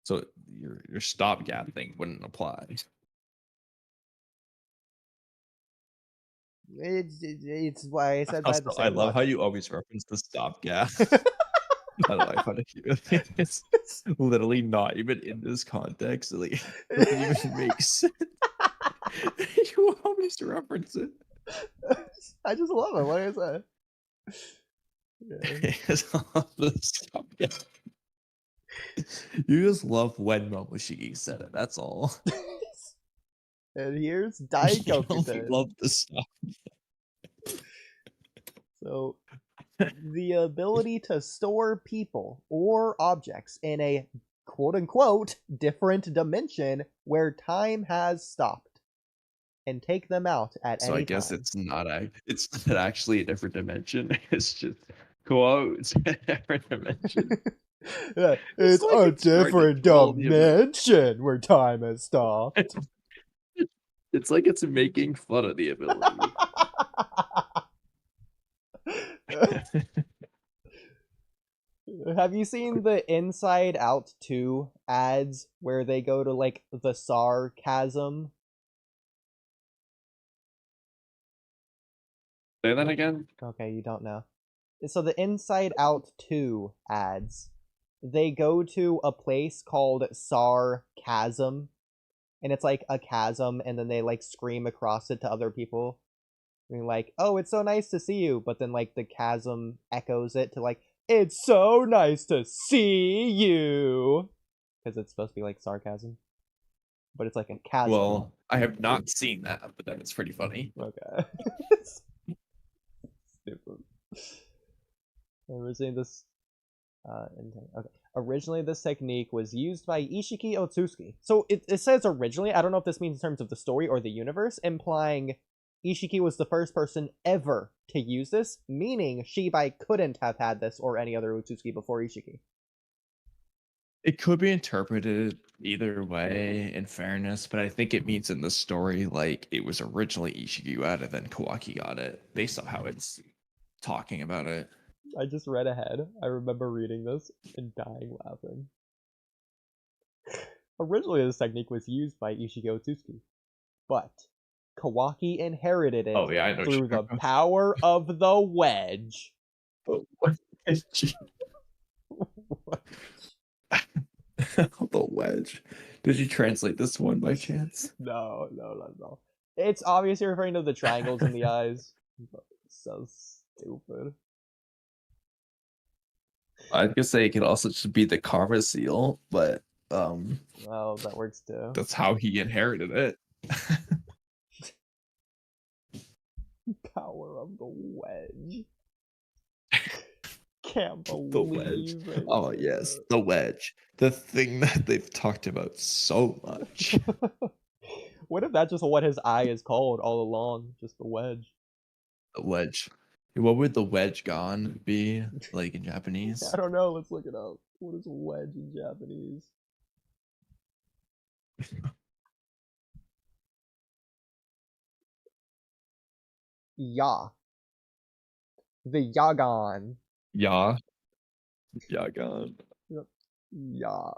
So your stopgap thing wouldn't apply. It's why I said by the Also, same I love how logic. you always reference the stopgap. I don't know, I find it cute. It's literally not even in this context. Like, it doesn't even make sense. You always reference it. I just love it. What is that? Yeah. It's on the stopgap. You just love when Momoshiki said it. That's all. And here's You Daikokuten. love the stuff. So, the ability to store people or objects in a quote-unquote different dimension where time has stopped and take them out at So any I guess time. it's not actually a different dimension. It's just quotes a different dimension. Yeah, It's it's like a it's hard to different control the ability. dimension where time has stopped. It's like it's making fun of the ability. Have you seen the Inside Out 2 ads where they go to like the sarcasm? Say that again? Okay, you don't know. So the Inside Out 2 ads, they go to a place called Sarcasm, and it's like a chasm, and then they like scream across it to other people. Being like, oh, it's so nice to see you, but then like the chasm echoes it to like, it's so nice to see you, because it's supposed to be like sarcasm, but it's like a chasm. Well, I have not seen that, but that is pretty funny. Okay. Stupid. Originally, Originally, this technique was used by Ishiki Otsutsuki. So it says originally. I don't know if this means in terms of the story or the universe, implying Ishiki was the first person ever to use this, meaning Shibai couldn't have had this or any other Otsutsuki before Ishiki. It could be interpreted either way, in fairness, but I think it means in the story, like, it was originally Ishiki who had it, then Kawaki got it, based on how it's talking about it. I just read ahead. I remember reading this and dying laughing. Originally, this technique was used by Ishiki Otsutsuki, but Kawaki inherited it through the power of the wedge. Oh, what? The wedge. Did you translate this one by chance? No, not at all. It's obviously referring to the triangles in the eyes. But it's so stupid. I could say it could also just be the karma seal, but Well, that works too. that's how he inherited it. Power of the wedge. Can't The believe wedge. it. Oh yes, the wedge. The thing that they've talked about so much. What if that's just what his eye is called all along? Just the wedge. The wedge. What would the wedge gon be like in Japanese? I don't know. Let's look it up. What is wedge in Japanese? Ya. The Yagon. Ya. Yagon. Yep. Ya.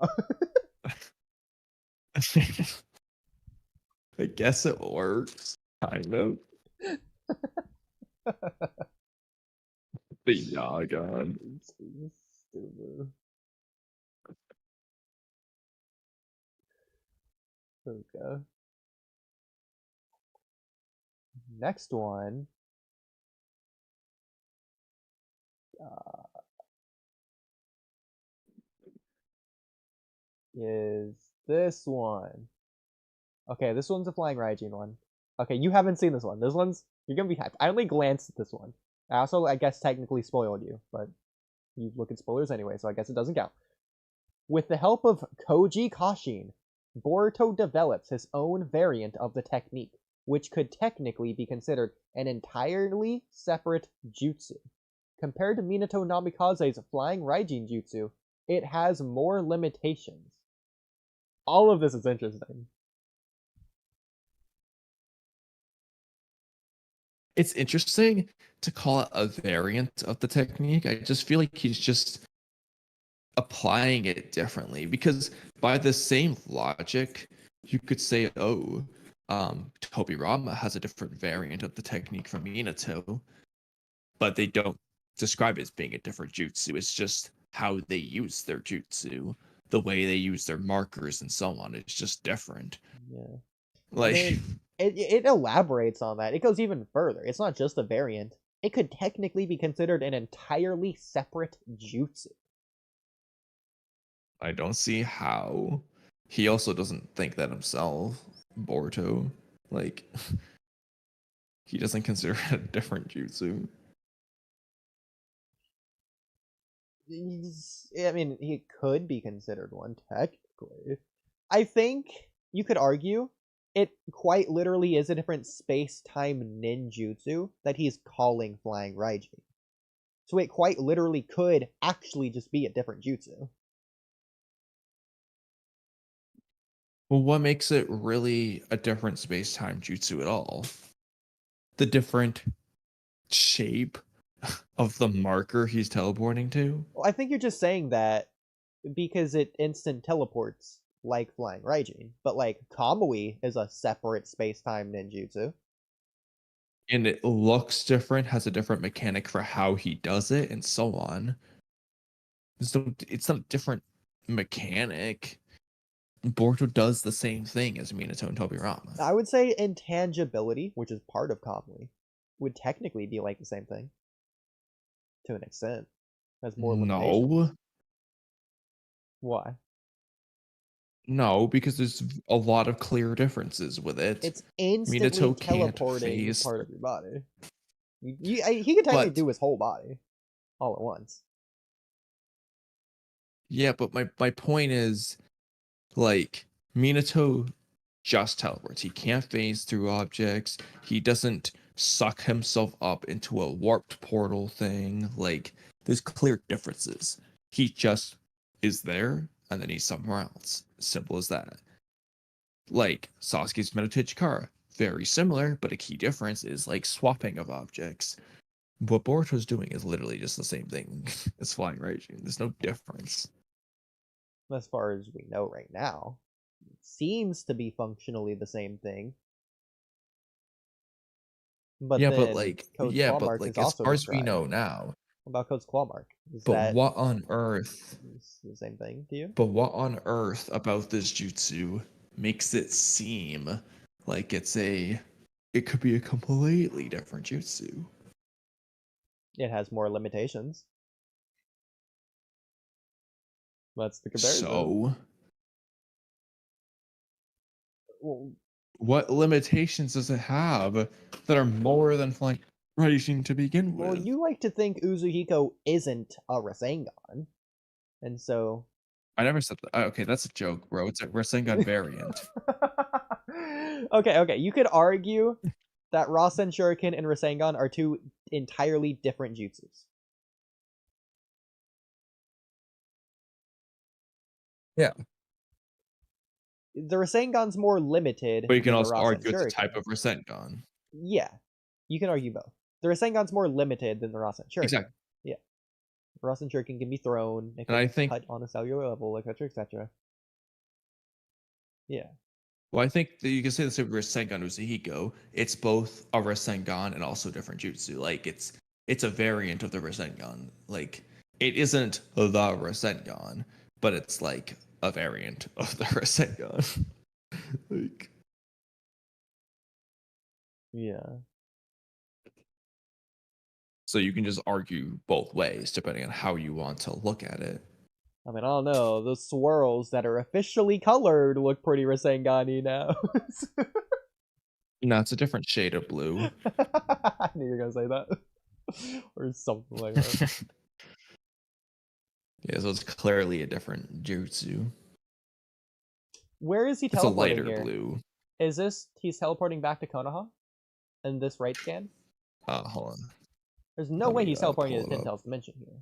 I guess it works. Kind of. The Yagon. It's stupid. Okay. Next one. Is this one. Okay, this one's a Flying Raijin one. Okay, you haven't seen this one. This one's... You're gonna be hyped. I only glanced at this one. I also, I guess, technically spoiled you, but you look at spoilers anyway, so I guess it doesn't count. With the help of Koji Kashin, Boruto develops his own variant of the technique, which could technically be considered an entirely separate jutsu. Compared to Minato Namikaze's Flying Raijin jutsu, it has more limitations. All of this is interesting. It's interesting to call it a variant of the technique. I just feel like he's just applying it differently, because by the same logic, you could say, oh, Tobirama has a different variant of the technique from Minato, but they don't describe it as being a different jutsu. It's just how they use their jutsu, the way they use their markers and so on. It's just different. Yeah. Like, I mean, it elaborates on that. It goes even further. It's not just a variant. It could technically be considered an entirely separate jutsu. I don't see how. He also doesn't think that himself, Boruto. Like, he doesn't consider it a different jutsu. I mean, he could be considered one, technically. I think you could argue it quite literally is a different space-time ninjutsu that he's calling Flying Raijin. So it quite literally could actually just be a different jutsu. Well, what makes it really a different space-time jutsu at all? The different shape of the marker he's teleporting to? Well, I think you're just saying that because it instant teleports like Flying Raijin, but like Kamui is a separate space-time ninjutsu. And it looks different, has a different mechanic for how he does it, and so on. So it's not a different mechanic. Boruto does the same thing as Minato and Tobirama. I would say intangibility, which is part of Kamui, would technically be like the same thing. To an extent. Has more limitations. No. Why? No, because there's a lot of clear differences with it. It's instantly Minato can't teleporting phase- part of your body. He could technically But- do his whole body all at once. Yeah, but my point is, like, Minato just teleports. He can't phase through objects. He doesn't suck himself up into a warped portal thing. Like, there's clear differences. He just is there, and then he's somewhere else. Simple as that. Like, Sasuke's Minato Chikara. Very similar, but a key difference is, like, swapping of objects. What Boruto's doing is literally just the same thing as Flying Raijin. There's no difference. As far as we know right now. It seems to be functionally the same thing. But yeah, then but like, Code yeah, Small but Mark like, is as also far as we described. know now, about Code's claw mark? Is But that what on earth? the same thing to you? But what on earth about this jutsu makes it seem like it could be a completely different jutsu? It has more limitations. That's the comparison. So, Well, what limitations does it have that are more than like rising to begin well, with? you like to think Uzuhiko isn't a Rasengan, and so. I never said that. Okay, that's a joke, bro. It's a Rasengan variant. Okay. You could argue that Rasen Shuriken and Rasengan are two entirely different jutsus. Yeah. The Rasengan's more limited. But you can than the also Rasen argue it's a Shuriken. type of Rasengan. Yeah, you can argue both. The Rasengan's more limited than the Rasen Shuriken. Exactly. Yeah. The Rasen Shuriken can be thrown. It And I can think cut on a cellular level, etc., etc. Yeah. Well, I think that you can say the same for Rasengan Uzuhiko. It's both a Rasengan and also different jutsu. Like it's a variant of the Rasengan. Like it isn't the Rasengan, but it's like a variant of the Rasengan. Like Yeah. so you can just argue both ways depending on how you want to look at it. I mean, I don't know. The swirls that are officially colored look pretty Rasengan-y now. No, it's a different shade of blue. I knew you were gonna say that. Or something like that. Yeah, so it's clearly a different jutsu. Where is he It's a teleporting lighter here? blue. Is this he's teleporting back to Konoha? In this right scan? Hold on. There's no Let way me, he's teleporting to pull the it up. Ten Tails dimension here.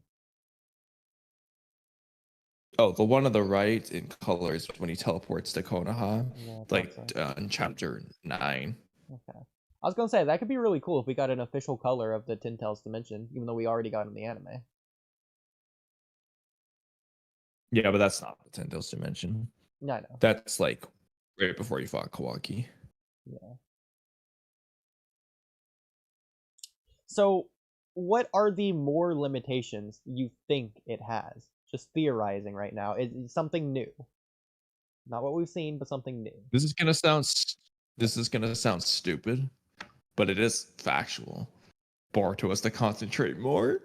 Oh, the one on the right in color is when he teleports to Konoha, Yeah, I thought like so. in chapter 9. Okay. I was gonna say that could be really cool if we got an official color of the Ten Tails dimension, even though we already got it in the anime. Yeah, but that's not the Tendel's dimension. Yeah, I know. That's like right before you fought Kawaki. Yeah. So, what are the more limitations you think it has? Just theorizing right now. It's something new. Not what we've seen, but something new. This is gonna sound stupid, but it is factual. Boruto has to concentrate more.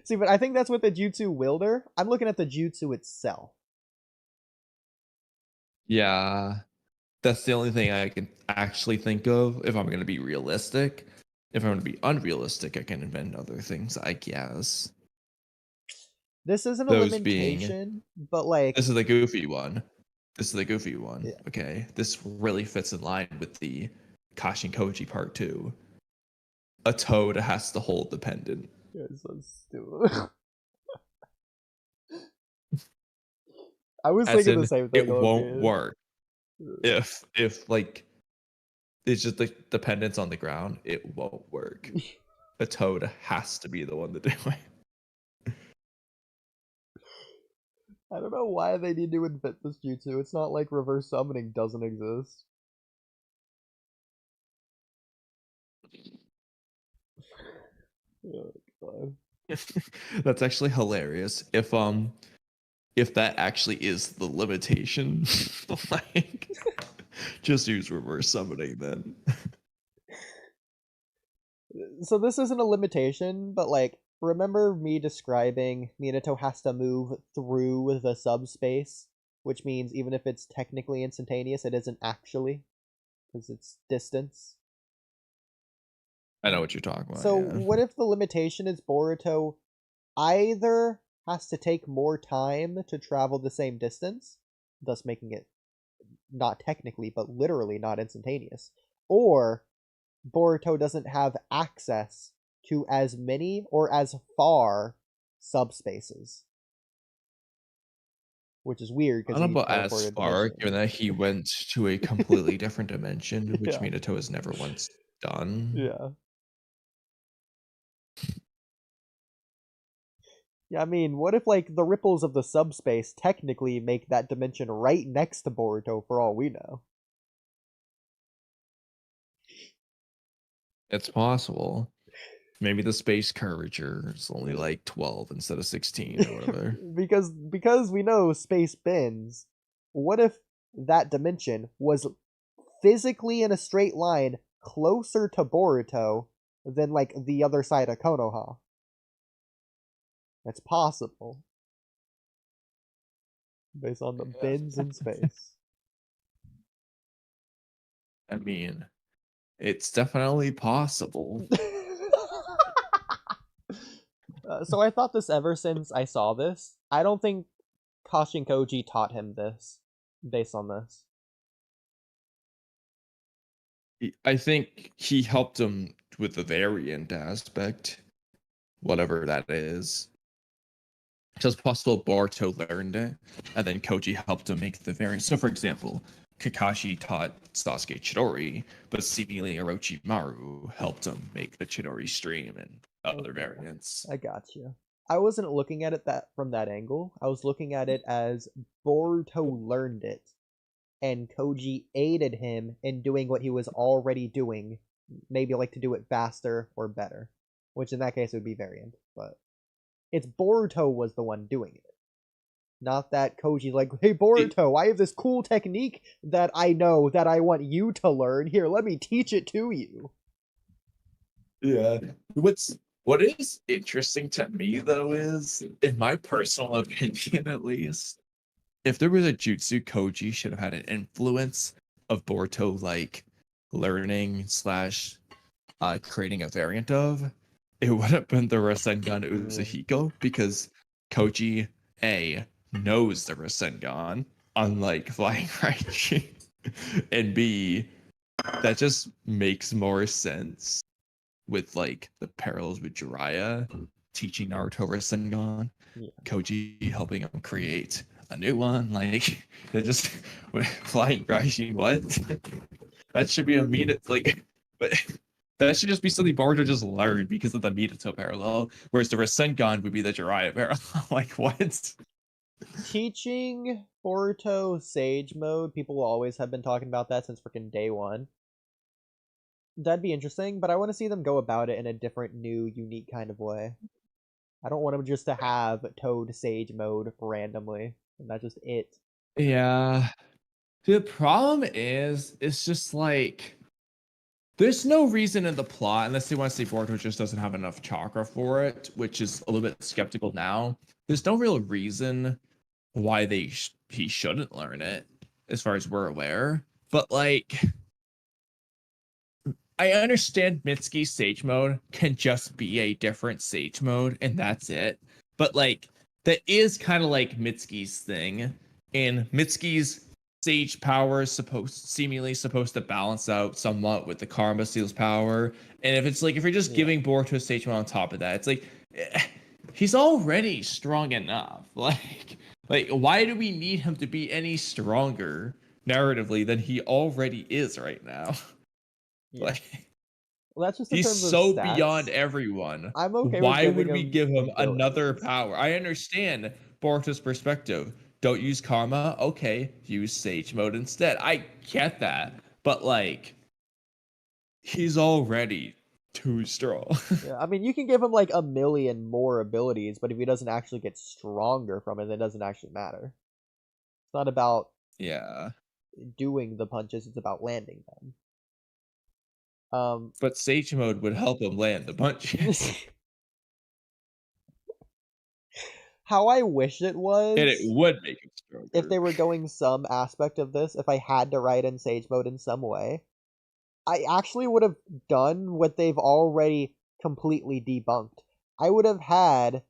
See, but I think that's what the Jutsu Wilder. I'm looking at the Jutsu itself. Yeah, that's the only thing I can actually think of if I'm gonna be realistic. If I'm gonna be unrealistic, I can invent other things, I guess. This isn't a Those being- limitation, but like This is the goofy one. Yeah. Okay. This really fits in line with the Kashin Koji part 2. A toad has to hold the pendant. It's so stupid. I was As thinking in, the same thing. it won't Loki. work. If like it's just the pendant's on the ground, it won't work. A toad has to be the one to do it. I don't know why they need to invent this jutsu. It's not like reverse summoning doesn't exist. Oh, God. That's actually hilarious. If that actually is the limitation, like just use reverse summoning then. So this isn't a limitation, but like, remember me describing Minato has to move through the subspace, which means even if it's technically instantaneous, it isn't actually, because it's distance. I know what you're talking about. So yeah. what if the limitation is Boruto either has to take more time to travel the same distance, thus making it not technically, but literally not instantaneous, or Boruto doesn't have access to as many or as far subspaces. Which is weird I because don't he know about as teleported far, dimensions. given that he went to a completely different dimension, which Yeah. Minato has never once done. Yeah. Yeah, I mean, what if, like, the ripples of the subspace technically make that dimension right next to Boruto for all we know? It's possible. Maybe the space curvature is only like 12 instead of 16 or whatever. because we know space bends. What if that dimension was physically in a straight line closer to Boruto than like the other side of Konoha? That's possible. Based on the bends in space. I mean, it's definitely possible. So I thought this ever since I saw this. I don't think Kashin Koji taught him this based on this. I think he helped him with the variant aspect, whatever that is. So it's possible Boruto learned it, and then Koji helped him make the variant. So, for example, Kakashi taught Sasuke Chidori, but seemingly Orochimaru helped him make the Chidori stream and other variants. I got you. I wasn't looking at it from that angle. I was looking at it as Boruto learned it, and Koji aided him in doing what he was already doing, maybe like to do it faster or better, which in that case would be variant, but it's Boruto was the one doing it. Not that Koji's like, hey Boruto, I have this cool technique that I know that I want you to learn. Here, let me teach it to you. Yeah. What is interesting to me though is, in my personal opinion at least, if there was a jutsu Koji should have had an influence of Boruto like learning slash creating a variant of, it would have been the Rasengan Uzumaki, because Koji knows the Rasengan, unlike Flying Raichi, and B, that just makes more sense with like the parallels with Jiraiya teaching Naruto Rasengan, Koji helping him create a new one. Like, they're just Flying Raichi. What? That should be a Minato, like, but that should just be something Boruto just learned because of the Minato parallel, whereas the Rasengan would be the Jiraiya parallel. Like, what? Teaching Boruto Sage Mode, people always have been talking about that since freaking day one. That'd be interesting, but I want to see them go about it in a different, new, unique kind of way. I don't want them just to have Toad Sage Mode randomly, and that's just it. Yeah. The problem is, it's just like, there's no reason in the plot, unless they want to say Boruto just doesn't have enough chakra for it, which is a little bit skeptical now. There's no real reason why he shouldn't learn it, as far as we're aware. But like, I understand Mitsuki's Sage Mode can just be a different Sage Mode, and that's it. But like, that is kind of like Mitsuki's thing. And Mitsuki's Sage power is seemingly supposed to balance out somewhat with the Karma Seal's power. And if you're just giving Boruto Sage Mode on top of that, it's like, he's already strong enough. Like, why do we need him to be any stronger narratively than he already is right now? Yeah. Like, well, that's just in he's terms of so stats. beyond everyone. I'm okay. Why with would we give him another abilities. power? I understand Boruto's perspective. Don't use karma. Okay, use Sage Mode instead. I get that, but like, he's already too strong. Yeah, I mean, you can give him like a million more abilities, but if he doesn't actually get stronger from it, then it doesn't actually matter. It's not about doing the punches; it's about landing them. But Sage Mode would help him land the punches. How I wish it was, and it would make him stronger. If they were going some aspect of this, if I had to write in Sage Mode in some way, I actually would have done what they've already completely debunked. I would have had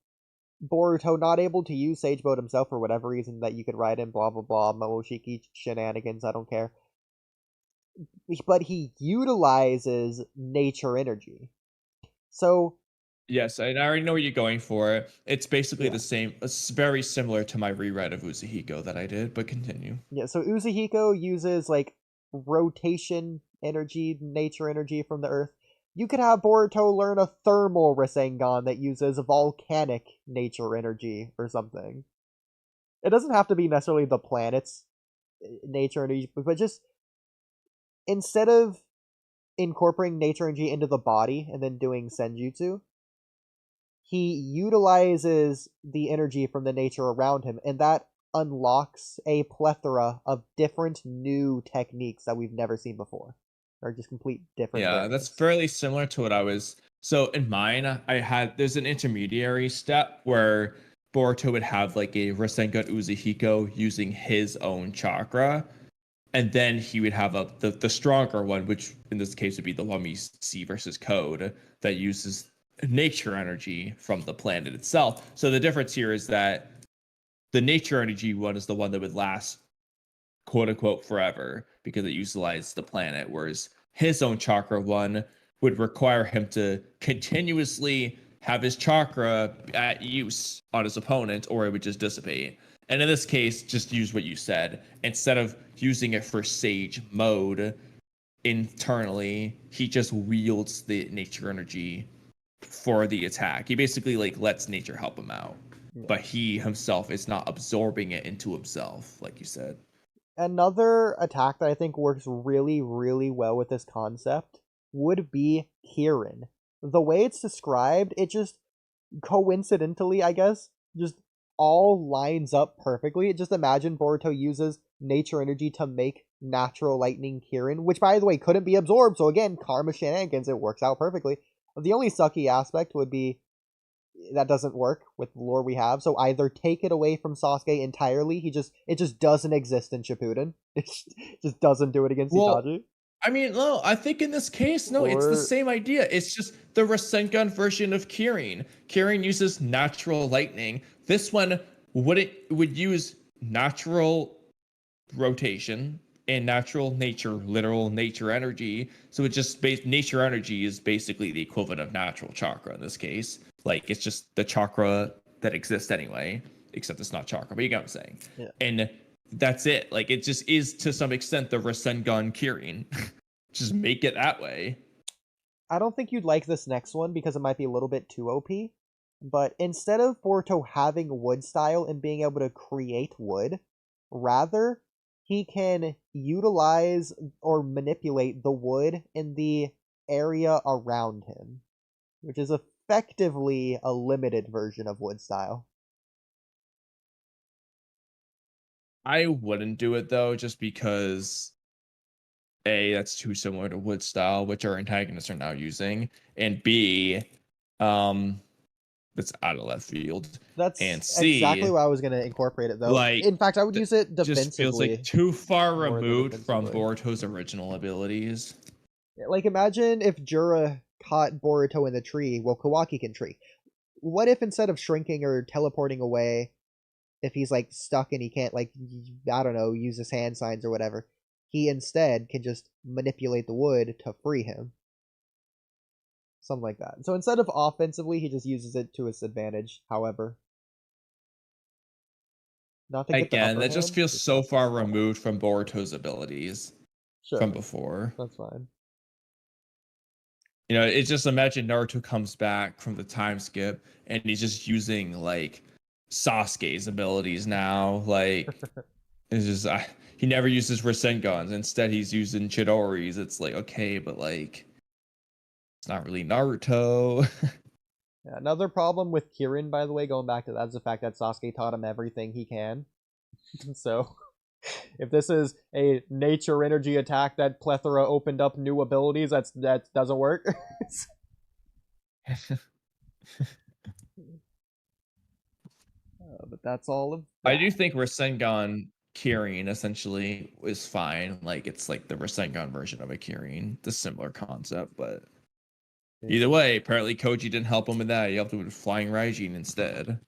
Boruto not able to use Sage Mode himself for whatever reason that you could write in, blah blah blah, Momoshiki shenanigans, I don't care. But he utilizes nature energy. So yes, I already know what you're going for. It's basically the same. It's very similar to my rewrite of Uchiha that I did, but continue. Yeah, so Uchiha uses like rotation energy, nature energy from the earth. You could have Boruto learn a thermal Rasengan that uses volcanic nature energy or something. It doesn't have to be necessarily the planet's nature energy, but just instead of incorporating nature energy into the body and then doing senjutsu, he utilizes the energy from the nature around him, and that unlocks a plethora of different new techniques that we've never seen before. Or just complete different Yeah, variants. that's fairly similar to what I was. So in mine, there's an intermediary step where Boruto would have like a Rasengan Uzumaki using his own chakra, and then he would have the stronger one, which in this case would be the one we see versus Code, that uses nature energy from the planet itself. So the difference here is that the nature energy one is the one that would last quote unquote forever because it utilizes the planet, whereas his own chakra one would require him to continuously have his chakra at use on his opponent, or it would just dissipate. And in this case, just use what you said. Instead of using it for Sage mode internally, he just wields the nature energy for the attack. He basically like lets nature help him out. Yeah. But he himself is not absorbing it into himself, like you said. Another attack that I think works really, really well with this concept would be Kirin. The way it's described, it just coincidentally, I guess, just all lines up perfectly. Just imagine Boruto uses nature energy to make natural lightning Kirin, which by the way couldn't be absorbed, so again, karma shenanigans, it works out perfectly. The only sucky aspect would be that doesn't work with the lore we have, so either take it away from Sasuke entirely, it just doesn't exist in Shippuden. It just doesn't do it against Itachi. I mean, no, I think in this case, no, it's the same idea. It's just the Rasengan version of Kirin. Kirin uses natural lightning. This one would use natural rotation and natural nature, literal nature energy. So it just nature energy is basically the equivalent of natural chakra in this case. Like it's just the chakra that exists anyway, except it's not chakra, but you get what I'm saying. Yeah. And that's it. Like it just is to some extent the Rasengan Kirin. Just make it that way. I don't think you'd like this next one because it might be a little bit too OP. But instead of Boruto having wood style and being able to create wood, rather he can utilize or manipulate the wood in the area around him, which is effectively a limited version of wood style. I wouldn't do it though, just because A, that's too similar to wood style, which our antagonists are now using, and B, that's out of left field. That's and C, exactly why I was gonna incorporate it though. like, In fact, I would use it defensively. just feels like too far more than removed from offensively. Boruto's original abilities. Like, imagine if Jura caught Boruto in the tree. Well, Kawaki can tree. What if instead of shrinking or teleporting away, if he's like stuck and he can't, like, I don't know, use his hand signs or whatever, he instead can just manipulate the wood to free him. Something like that. So instead of offensively, he just uses it to his advantage, however. Not to get the Again, upper that just hand, feels so far removed from Boruto's abilities Sure, from before. that's fine. You know, it's just imagine Naruto comes back from the time skip and he's just using like Sasuke's abilities now. Like it's just he never uses Rasengans. Instead, he's using Chidori's. It's like okay, but like it's not really Naruto. Yeah, another problem with Kirin, by the way, going back to that, is the fact that Sasuke taught him everything he can. So, if this is a nature energy attack that plethora opened up new abilities, that doesn't work. But that's all of that. I do think Rasengan Kirin essentially is fine. Like it's like the Rasengan version of a Kirin, the similar concept, but either way, apparently Koji didn't help him with that. He helped him with Flying Raijin instead.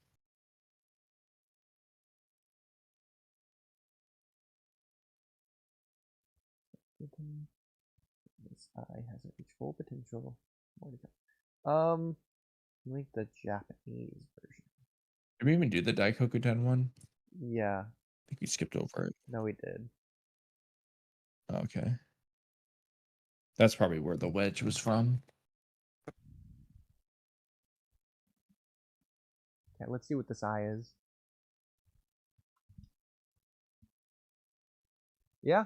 This eye hasn't reached full potential. More to go. Like the Japanese version. Did we even do the Daikokuten one? Yeah. I think we skipped over it. No, we did. Okay. That's probably where the wedge was from. Okay, let's see what this eye is. Yeah.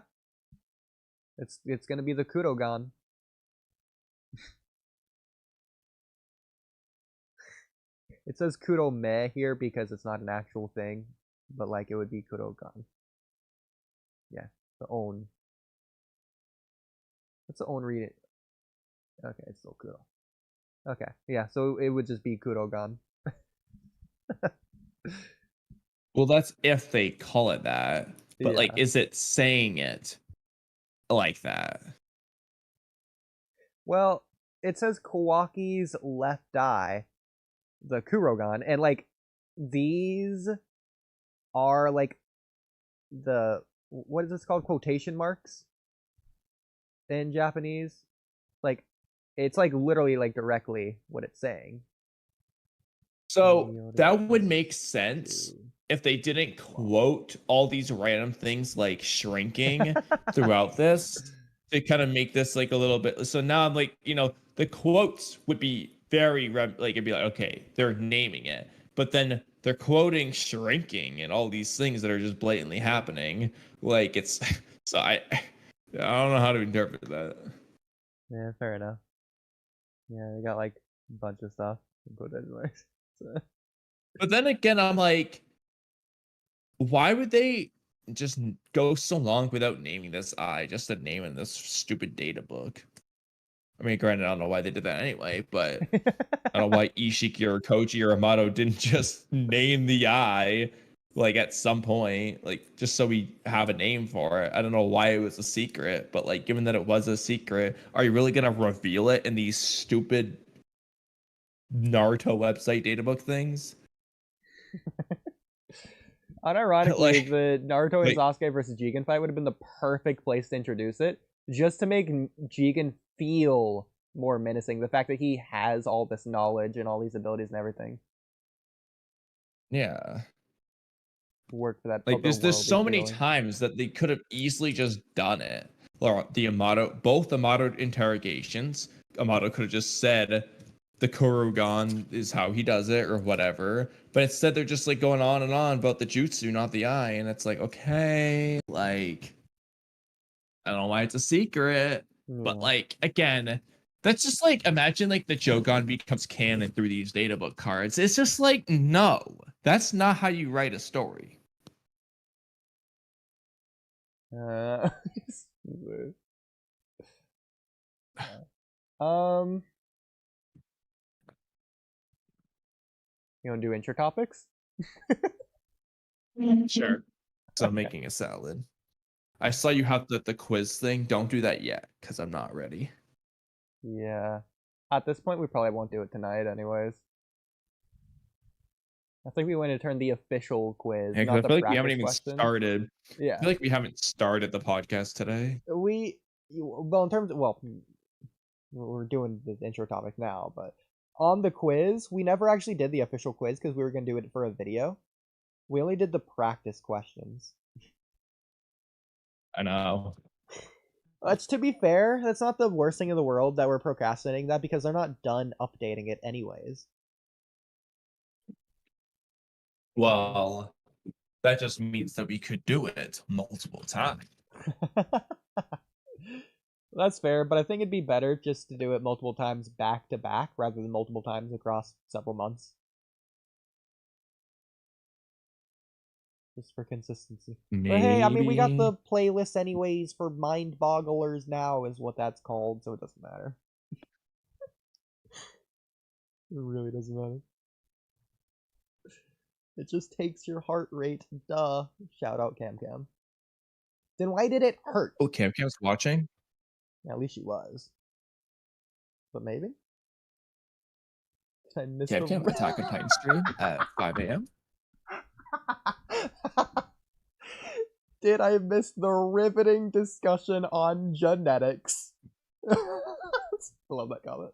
It's gonna be the Kudogan. It says Kurome here because it's not an actual thing, but like it would be Kurogan. Yeah, the own. What's the own reading? Okay, it's still Kuro. Okay, yeah, so it would just be Kurogan. Well, that's if they call it that. But like, is it saying it like that? Well, it says Kawaki's left eye, the Kurogan, and like these are like the what is this called? Quotation marks in Japanese. Like it's like literally like directly what it's saying. So that would make sense if they didn't quote all these random things like shrinking throughout this to kind of make this like a little bit. So now I'm like, you know, the quotes would be very like it'd be like, okay, they're naming it, but then they're quoting shrinking and all these things that are just blatantly happening. Like it's so I don't know how to interpret that. Yeah, fair enough. Yeah, they got like a bunch of stuff to put anyway. So. But then again, I'm like, why would they just go so long without naming this eye, just to name in this stupid data book? I mean, granted, I don't know why they did that anyway, but I don't know why Ishiki or Koji or Amato didn't just name the eye, like, at some point, like, just so we have a name for it. I don't know why it was a secret, but, like, given that it was a secret, are you really gonna reveal it in these stupid Naruto website databook things? Unironically, Like, the Naruto and Sasuke versus Jigen fight would have been the perfect place to introduce it, just to make Jigen feel more menacing. The fact that he has all this knowledge and all these abilities and everything. Yeah. Work for that. Like, there's so many times that they could have easily just done it. Or the Amato, both Amato interrogations, Amato could have just said the Kurogan is how he does it or whatever. But instead they're just like going on and on about the jutsu, not the eye. And it's like, okay, like, I don't know why it's a secret. But like, again, that's just like, imagine like the Jogan becomes canon through these databook cards. It's just like, no, that's not how you write a story. You want to do intro topics? Sure. So I'm making a salad. I saw you have the quiz thing. Don't do that yet, because I'm not ready. Yeah. At this point, we probably won't do it tonight anyways. I think we want to turn the official quiz. Yeah, not I the feel like we haven't practice even questions. started. Yeah. I feel like we haven't started the podcast today. Well, in terms of, we're doing the intro topic now, but on the quiz, we never actually did the official quiz because we were going to do it for a video. We only did the practice questions. I know. To be fair, that's not the worst thing in the world that we're procrastinating that because they're not done updating it anyways. Well, that just means that we could do it multiple times. That's fair, but I think it'd be better just to do it multiple times back to back rather than multiple times across several months. Just for consistency. Maybe. But hey, I mean, we got the playlist anyways for Mind Bogglers now is what that's called, so it doesn't matter. It really doesn't matter. It just takes your heart rate, duh. Shout out Cam Cam. Then why did it hurt? Oh, Cam Cam's watching? Yeah, at least she was. But maybe? Did I miss Cam Cam Attack on Titan stream at 5 a.m. Did I miss the riveting discussion on genetics? I love that comment.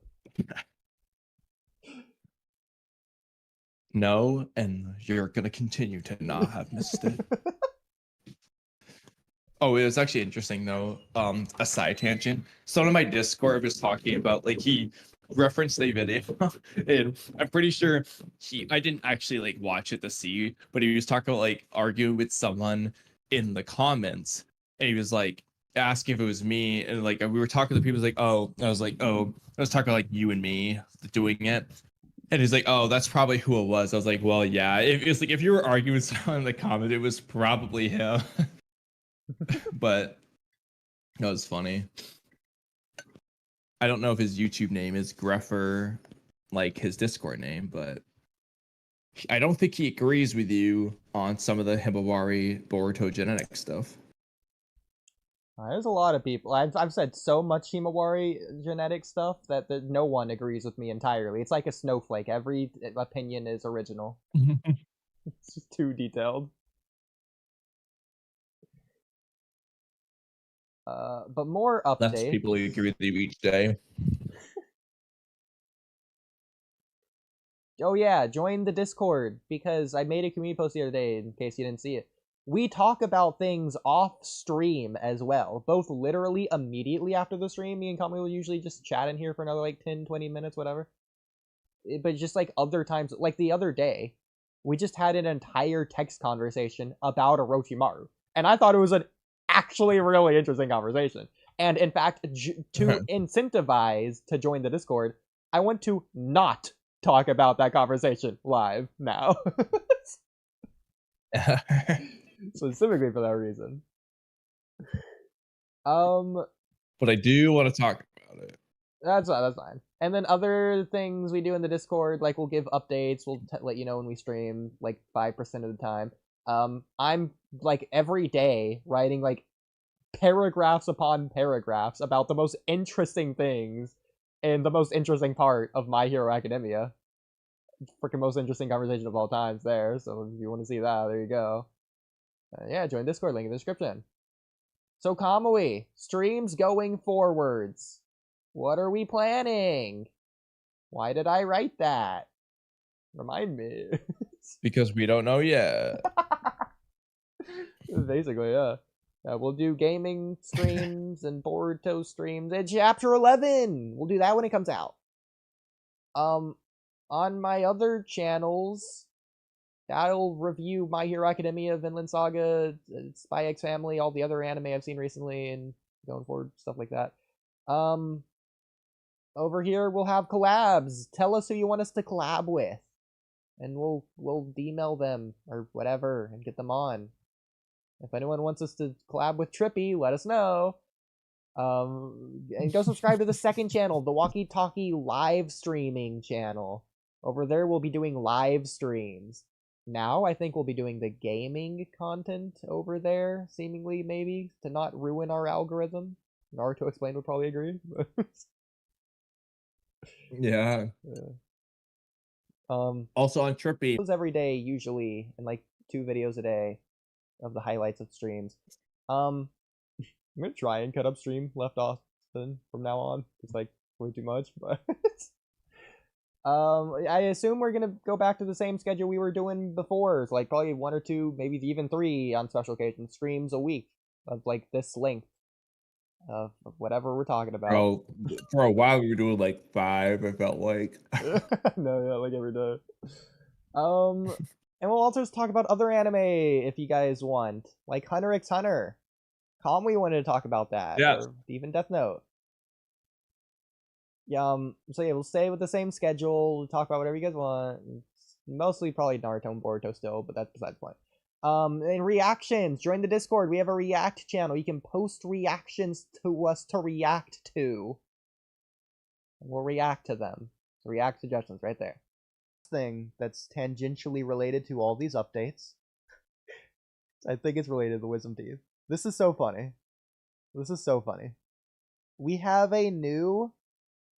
No, and you're gonna continue to not have missed it. Oh, it was actually interesting though. A side tangent. Someone in my Discord was talking about like he referenced a video, and I'm pretty sure I didn't actually like watch it to see, but he was talking about like arguing with someone in the comments, and he was like asking if it was me, and like we were talking to people, like, oh, I was like, oh, I was talking like you and me doing it. And he's like, "Oh, that's probably who it was." I was like, "Well, yeah." It's like if you were arguing with someone in the comment, it was probably him. But that was funny. I don't know if his YouTube name is Greffer, like his Discord name, but I don't think he agrees with you on some of the Himawari Boruto genetic stuff. There's a lot of people. I've said so much Himawari genetic stuff that no one agrees with me entirely. It's like a snowflake. Every opinion is original. It's just too detailed. But more updates. Less people agree with you each day. Oh yeah, join the Discord, because I made a community post the other day in case you didn't see it. We talk about things off stream as well, both literally immediately after the stream. Me and Kamui will usually just chat in here for another like 10-20 minutes, whatever. But just like other times, like the other day, we just had an entire text conversation about Orochimaru, and I thought it was an actually really interesting conversation. And in fact, to incentivize to join the Discord, I want to not talk about that conversation live now. Specifically for that reason. But I do want to talk about it. That's fine. And then other things we do in the Discord, like we'll give updates, we'll let you know when we stream, like 5% of the time. I'm like every day writing like paragraphs upon paragraphs about the most interesting things in the most interesting part of My Hero Academia. Freaking most interesting conversation of all times there. So if you want to see that, there you go. Yeah, join Discord, link in the description. So Kamui, streams going forwards. What are we planning? Why did I write that? Remind me. Because we don't know yet. Basically, yeah. We'll do gaming streams and Boruto streams and Chapter 11. We'll do that when it comes out. On my other channels, I'll review My Hero Academia, Vinland Saga, Spy X Family, all the other anime I've seen recently, and going forward, stuff like that. Over here, we'll have collabs. Tell us who you want us to collab with, and we'll email them or whatever and get them on. If anyone wants us to collab with Trippy, let us know. And go subscribe to the second channel, the Walky Talky live streaming channel. Over there, we'll be doing live streams. Now, I think we'll be doing the gaming content over there, seemingly, maybe, to not ruin our algorithm. Naruto Explained would probably agree. Yeah. Also on Trippy. Every day, usually, and like 2 videos a day of the highlights of streams. I'm gonna try and cut up stream left off then from now on. It's like way too much, but I assume we're gonna go back to the same schedule we were doing before. It's like probably 1 or 2, maybe even 3 on special occasions streams a week of like this length of whatever we're talking about. Bro, for a while we were doing like 5, I felt like. No, yeah, like every day. And we'll also just talk about other anime if you guys want, like Hunter x Hunter. Kamui wanted to talk about that. Yeah. Or even Death Note. Yeah. So yeah, we'll stay with the same schedule. We'll talk about whatever you guys want. Mostly probably Naruto and Boruto still, but that's besides the point. And reactions. Join the Discord. We have a react channel. You can post reactions to us to react to. And we'll react to them. So react suggestions right there. Thing that's tangentially related to all these updates. I think it's related to the Wisdom Teeth. This is so funny. This is so funny. We have a new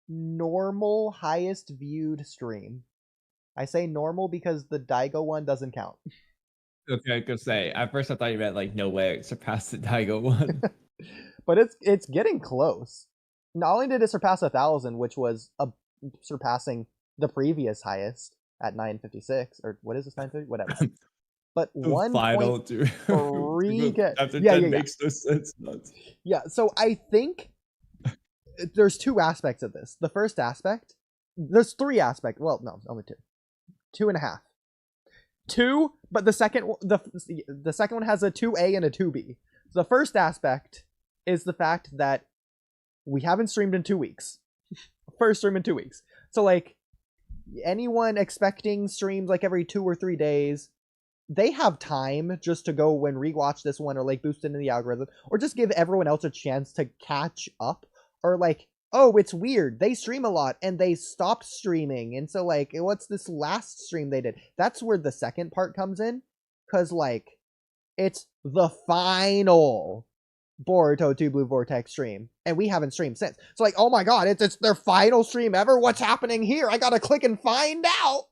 normal highest viewed stream. I say normal because the Daigo one doesn't count. Okay, I could say. At first I thought you meant like no way it surpassed the Daigo one. But it's getting close. Not only did it surpass 1,000, which was surpassing the previous highest at 956, or what is this, 950? Whatever. But 1.3 after yeah, 10 yeah, makes no sense. Yeah, so I think there's 2 aspects of this. The first aspect, there's 3 aspects. Well, no, only 2. 2.5. 2, but the second one has a 2A and a 2B. So the first aspect is the fact that we haven't streamed in 2 weeks. First stream in 2 weeks. So like anyone expecting streams like every 2 or 3 days, they have time just to go and rewatch this one or like boost it into the algorithm or just give everyone else a chance to catch up or like, oh, it's weird. They stream a lot and they stopped streaming. And so like, what's this last stream they did? That's where the second part comes in. Cause like, it's the final Boruto 2 Blue Vortex stream. And we haven't streamed since. So like, oh my god, it's their final stream ever? What's happening here? I gotta click and find out!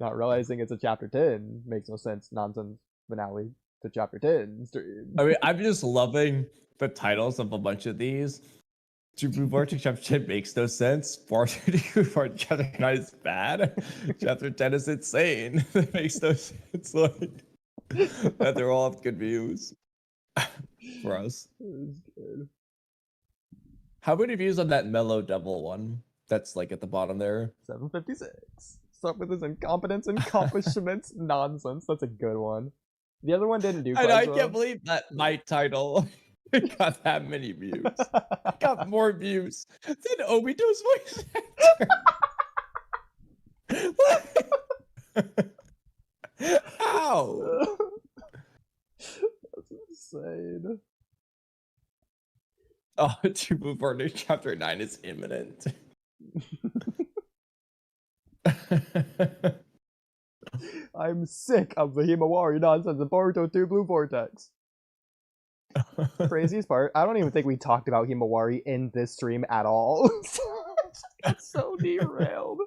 Not realizing it's a chapter 10 makes no sense. Nonsense finale to chapter 10 stream. I mean, I'm just loving the titles of a bunch of these. To Blue Vortex chapter 10 makes no sense. Boruto chapter 9 is bad. Chapter 10 is insane. That makes no sense. Like that they're all have good views for us. How many views on that Mellow Devil one? That's like at the bottom there. 756. Stop with his incompetence and accomplishments nonsense. That's a good one. The other one didn't do quite I well. can't believe that my title got that many views. Got more views than Obito's voice actor. How? That's insane. Oh, to move on to chapter 9 is imminent. I'm sick of the Himawari nonsense of Boruto 2 Blue Vortex. Craziest part, I don't even think we talked about Himawari in this stream at all. It's so derailed.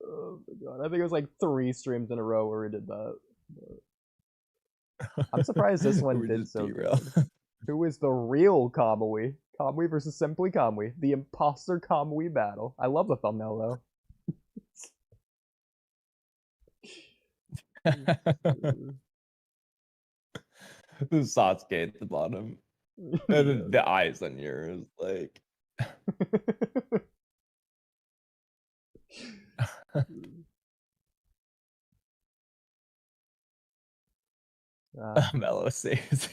Oh my god, I think it was like 3 streams in a row where we did that. But I'm surprised this one did so good. Who is the real Kamui? Kamui versus Simply Kamui. The imposter Kamui battle. I love the thumbnail though. The Sasuke at the bottom. And the eyes on yours, like. Mellow saves.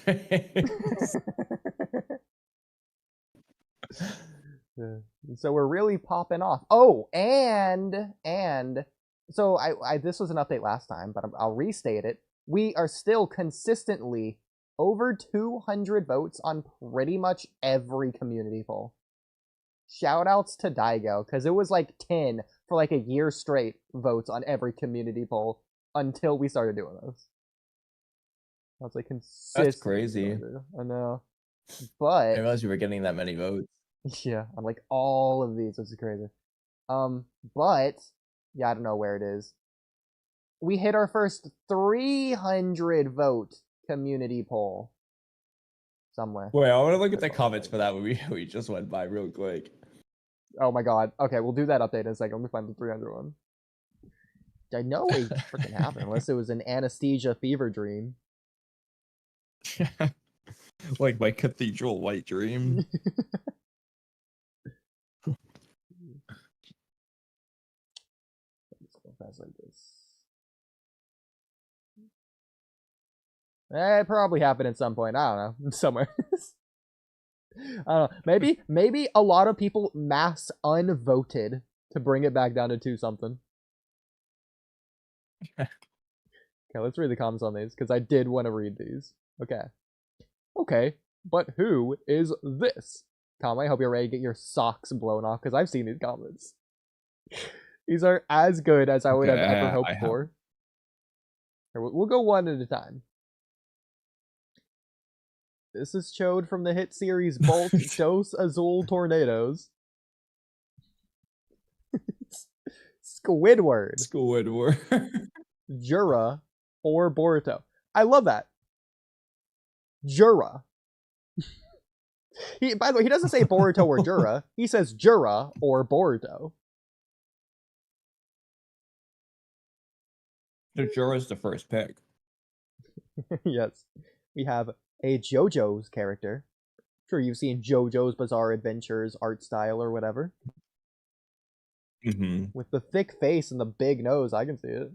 So we're really popping off. Oh, and so I this was an update last time, but I'll restate it. We are still consistently over 200 votes on pretty much every community poll. Shoutouts to Daigo, because it was like 10 for like a year straight votes on every community poll until we started doing this. That's like consistent. That's crazy. I know. But I realized you were getting that many votes. Yeah, on like all of these. This is crazy. But yeah, I don't know where it is. We hit our first 300 vote community poll somewhere. Wait, I want to look at the comments for that one we just went by real quick. Oh my god. Okay, we'll do that update in a second. Let me find the 300 one. I know it freaking happened, unless it was an anesthesia fever dream. Like my cathedral white dream. Like this. It probably happened at some point. I don't know. Somewhere. I don't know. Maybe a lot of people mass unvoted to bring it back down to 2 something. Okay, let's read the comments on these, because I did want to read these. Okay, but who is this? Kamui, I hope you're ready to get your socks blown off, because I've seen these comments. These are as good as I would have ever hoped for. Here, we'll go one at a time. This is Chode from the hit series Bolt Dos Azul Tornadoes. Squidward. Jura or Boruto. I love that. Jura. By the way, he doesn't say Boruto or Jura. He says Jura or Boruto. The Jura is the first pick. Yes. We have a JoJo's character. Sure, you've seen JoJo's Bizarre Adventures art style or whatever. Mm-hmm. With the thick face and the big nose, I can see it.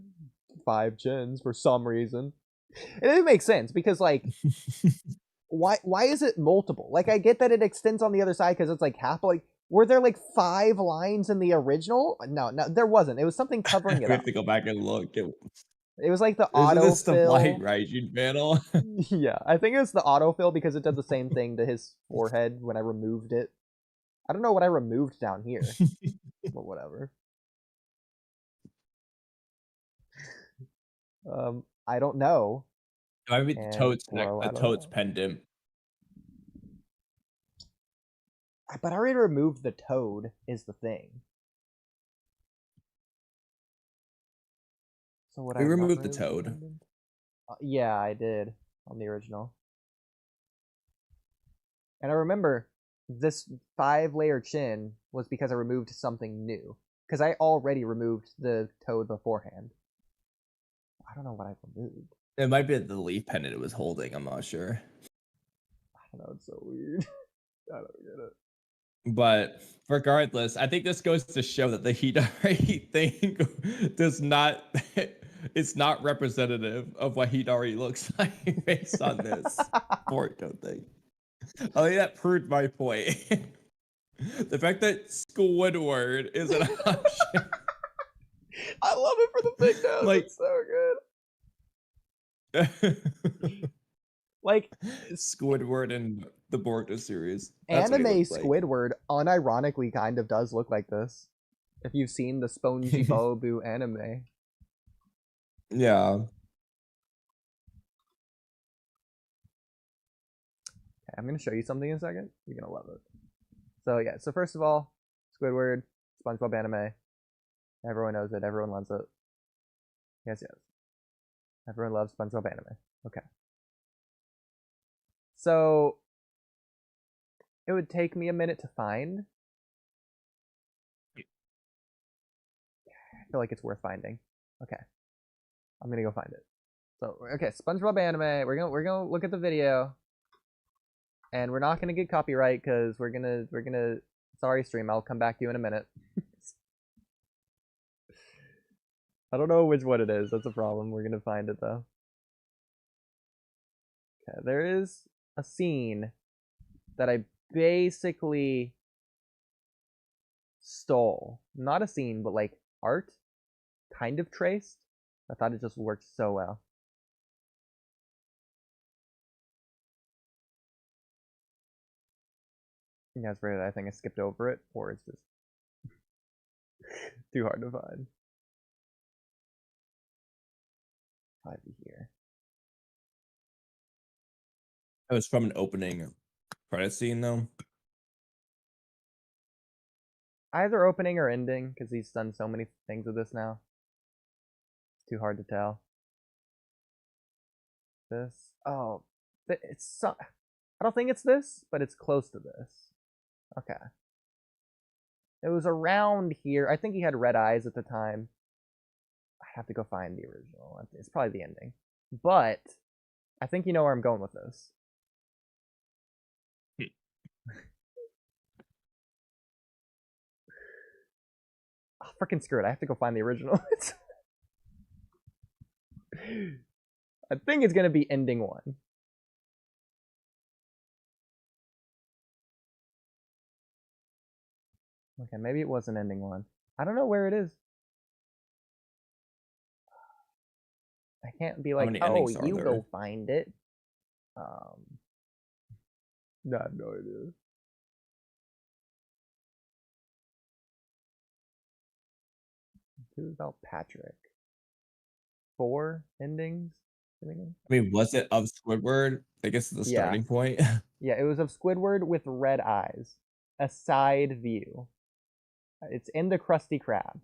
5 chins for some reason. And it makes sense because, like, why is it multiple? Like, I get that it extends on the other side because it's like half, but like, were there like 5 lines in the original? No, there wasn't. It was something covering it We up. have to go back and look. It was like the Isn't this the White autofill. Raijin panel? Yeah, I think it was the autofill because it did the same thing to his forehead when I removed it. I don't know what I removed down here, but whatever. I don't know. Maybe the And Toad's Bro, I the don't Toad's know. pendant. But I already removed the toad, is the thing. So would We I not removed the remove toad. pendant? Yeah, I did on the original. And I remember this 5-layer chin was because I removed something new. Because I already removed the toad beforehand. I don't know what I removed. It might be the leaf pendant it was holding. I'm not sure. I don't know. It's so weird. I don't get it. But regardless, I think this goes to show that the Hidari thing does not. It's not representative of what Hidari looks like based on this Boruto thing. I think that proved my point. The fact that Squidward is an option. I love it for the big nose. Like- It's so good. Like, Squidward in the Boruto series. That's what he anime looks like. Squidward unironically kind of does look like this. If you've seen the Spongy Bobu anime. Yeah. Okay, I'm going to show you something in a second. You're going to love it. So, yeah. So, first of all, Squidward, SpongeBob anime. Everyone knows it. Everyone loves it. Yes. Everyone loves SpongeBob anime. Okay. So, it would take me a minute to find. I feel like it's worth finding. Okay. I'm gonna go find it. So, okay, SpongeBob anime. We're gonna look at the video, and we're not gonna get copyright because we're gonna. Sorry, stream. I'll come back to you in a minute. I don't know which one it is. That's a problem. We're gonna find it though. Okay, there is a scene that I basically stole. Not a scene, but like art, kind of traced. I thought it just worked so well. Yeah, it's weird. I think I skipped over it, or it's just too hard to find. Might be here. It was from an opening credit scene, though. Either opening or ending, because he's done so many things with this now. It's too hard to tell. This. Oh, it's so. I don't think it's this, but it's close to this. Okay. It was around here. I think he had red eyes at the time. I have to go find the original. It's probably the ending. But I think you know where I'm going with this. Oh, freaking screw it. I have to go find the original. I think it's going to be ending 1. Okay, maybe it was an ending 1. I don't know where it is. I can't be like, oh, you go find it. No, I have no idea. Who about Patrick? 4 endings? I mean, was it of Squidward? I guess it's the starting point. Yeah, it was of Squidward with red eyes. A side view. It's in the Krusty Krab.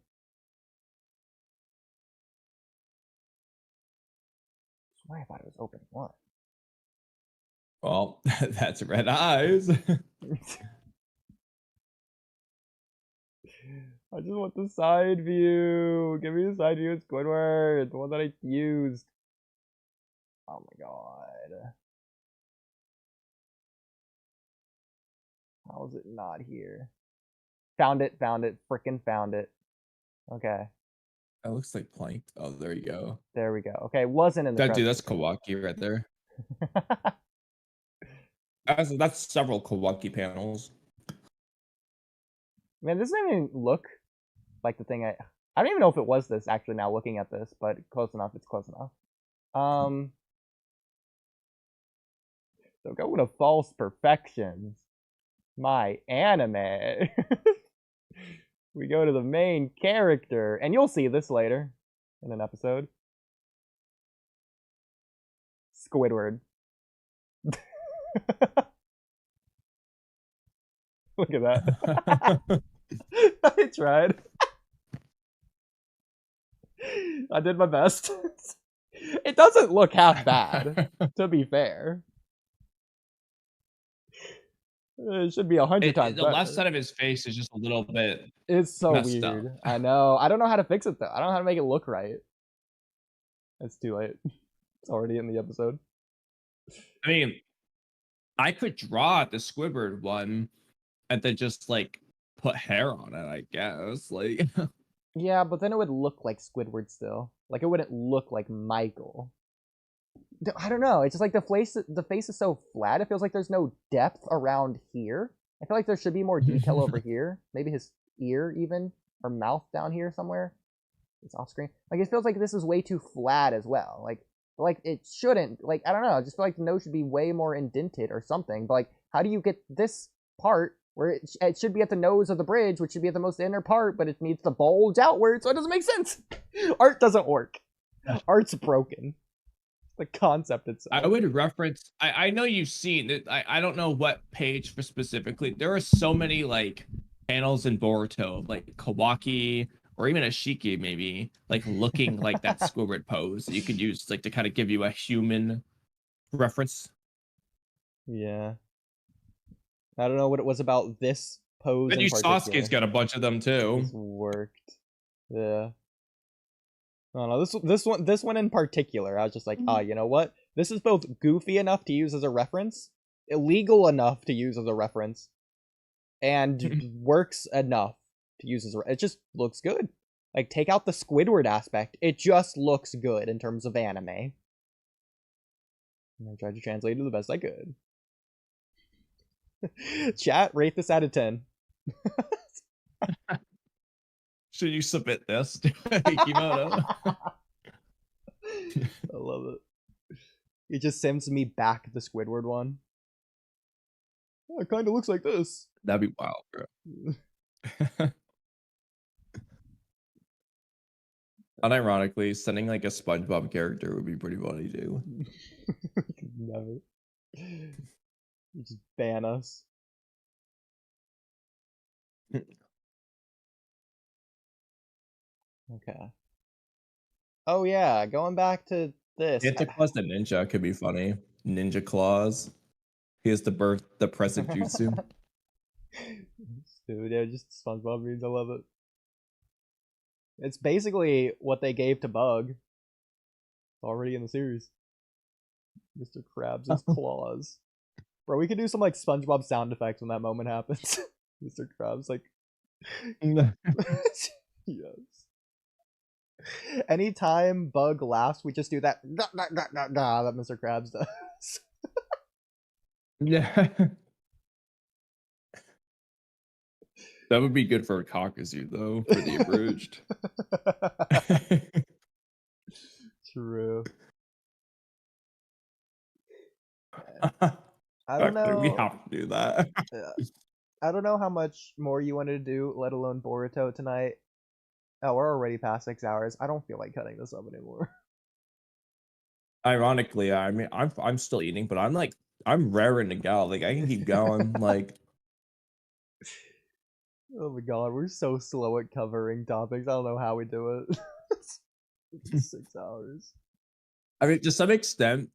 That's why I thought it was opening 1. Well, that's red eyes. I just want the side view. Give me the side view of Squidward. The one that I used. Oh my god. How is it not here? Found it. Frickin' found it. Okay. That looks like planked. Oh, there you go. There we go. Okay, it wasn't in the Dude, that's Kawaki right there. That's several Kawaki panels. Man, this doesn't even look like the thing I don't even know if it was this actually now looking at this, but close enough, it's close enough. So going to false perfections. My anime. We go to the main character, and you'll see this later in an episode. Squidward. Look at that. I tried. I did my best. It doesn't look half bad, to be fair. It should be 100 times the better. left side of his face is just a little bit. It's so messed weird. up. I know. I don't know how to fix it though. I don't know how to make it look right. It's too late. It's already in the episode. I mean, I could draw the Squidward one and then just like put hair on it, I guess. Like Yeah, but then it would look like Squidward still. Like it wouldn't look like Michael. I don't know. It's just like the face is so flat. It feels like there's no depth around here. I feel like there should be more detail over here. Maybe his ear even, or mouth down here somewhere. It's off screen. Like it feels like this is way too flat as well. Like it shouldn't. Like I don't know. I just feel like the nose should be way more indented or something. But like, how do you get this part where it should be at the nose of the bridge, which should be at the most inner part, but it needs to bulge outward, so it doesn't make sense. Art doesn't work. Art's broken. The concept itself. I would reference. I know you've seen it. I don't know what page for specifically. There are so many like panels in Boruto, like Kawaki or even Ishiki, maybe like looking like that Squidward pose that you could use like to kind of give you a human reference. Yeah. I don't know what it was about this pose. And in Sasuke's got a bunch of them too. This worked. Yeah. I don't know, this one in particular, I was just like, you know what? This is both goofy enough to use as a reference, illegal enough to use as a reference, and works enough to use as a it just looks good. Like, take out the Squidward aspect, it just looks good in terms of anime. And I tried to translate it the best I could. Chat, rate this out of 10. Should you submit this to Kimono? I love it. It just sends me back the Squidward one. Oh, it kind of looks like this. That'd be wild, bro. Unironically, sending like a SpongeBob character would be pretty funny too. Never. You just ban us. Okay. Oh yeah, going back to this. Santa Claus the Ninja could be funny. Ninja Claus. He has the present jutsu. Dude, yeah, just SpongeBob memes. I love it. It's basically what they gave to Bug. It's already in the series. Mr. Krabs' claws. Bro, we could do some like SpongeBob sound effects when that moment happens. Mr. Krabs, like. Yes. Anytime Bug laughs, we just do that that Mr. Krabs does. Yeah. That would be good for a Kakashi though, for the abridged. True. I don't know. We have to do that. I don't know how much more you wanted to do, let alone Boruto tonight. Oh, we're already past 6 hours. I don't feel like cutting this up anymore. Ironically, I mean, I'm still eating, but I'm raring to go. Like I can keep going. Like, oh my god, we're so slow at covering topics. I don't know how we do it. It's 6 hours. I mean, to some extent,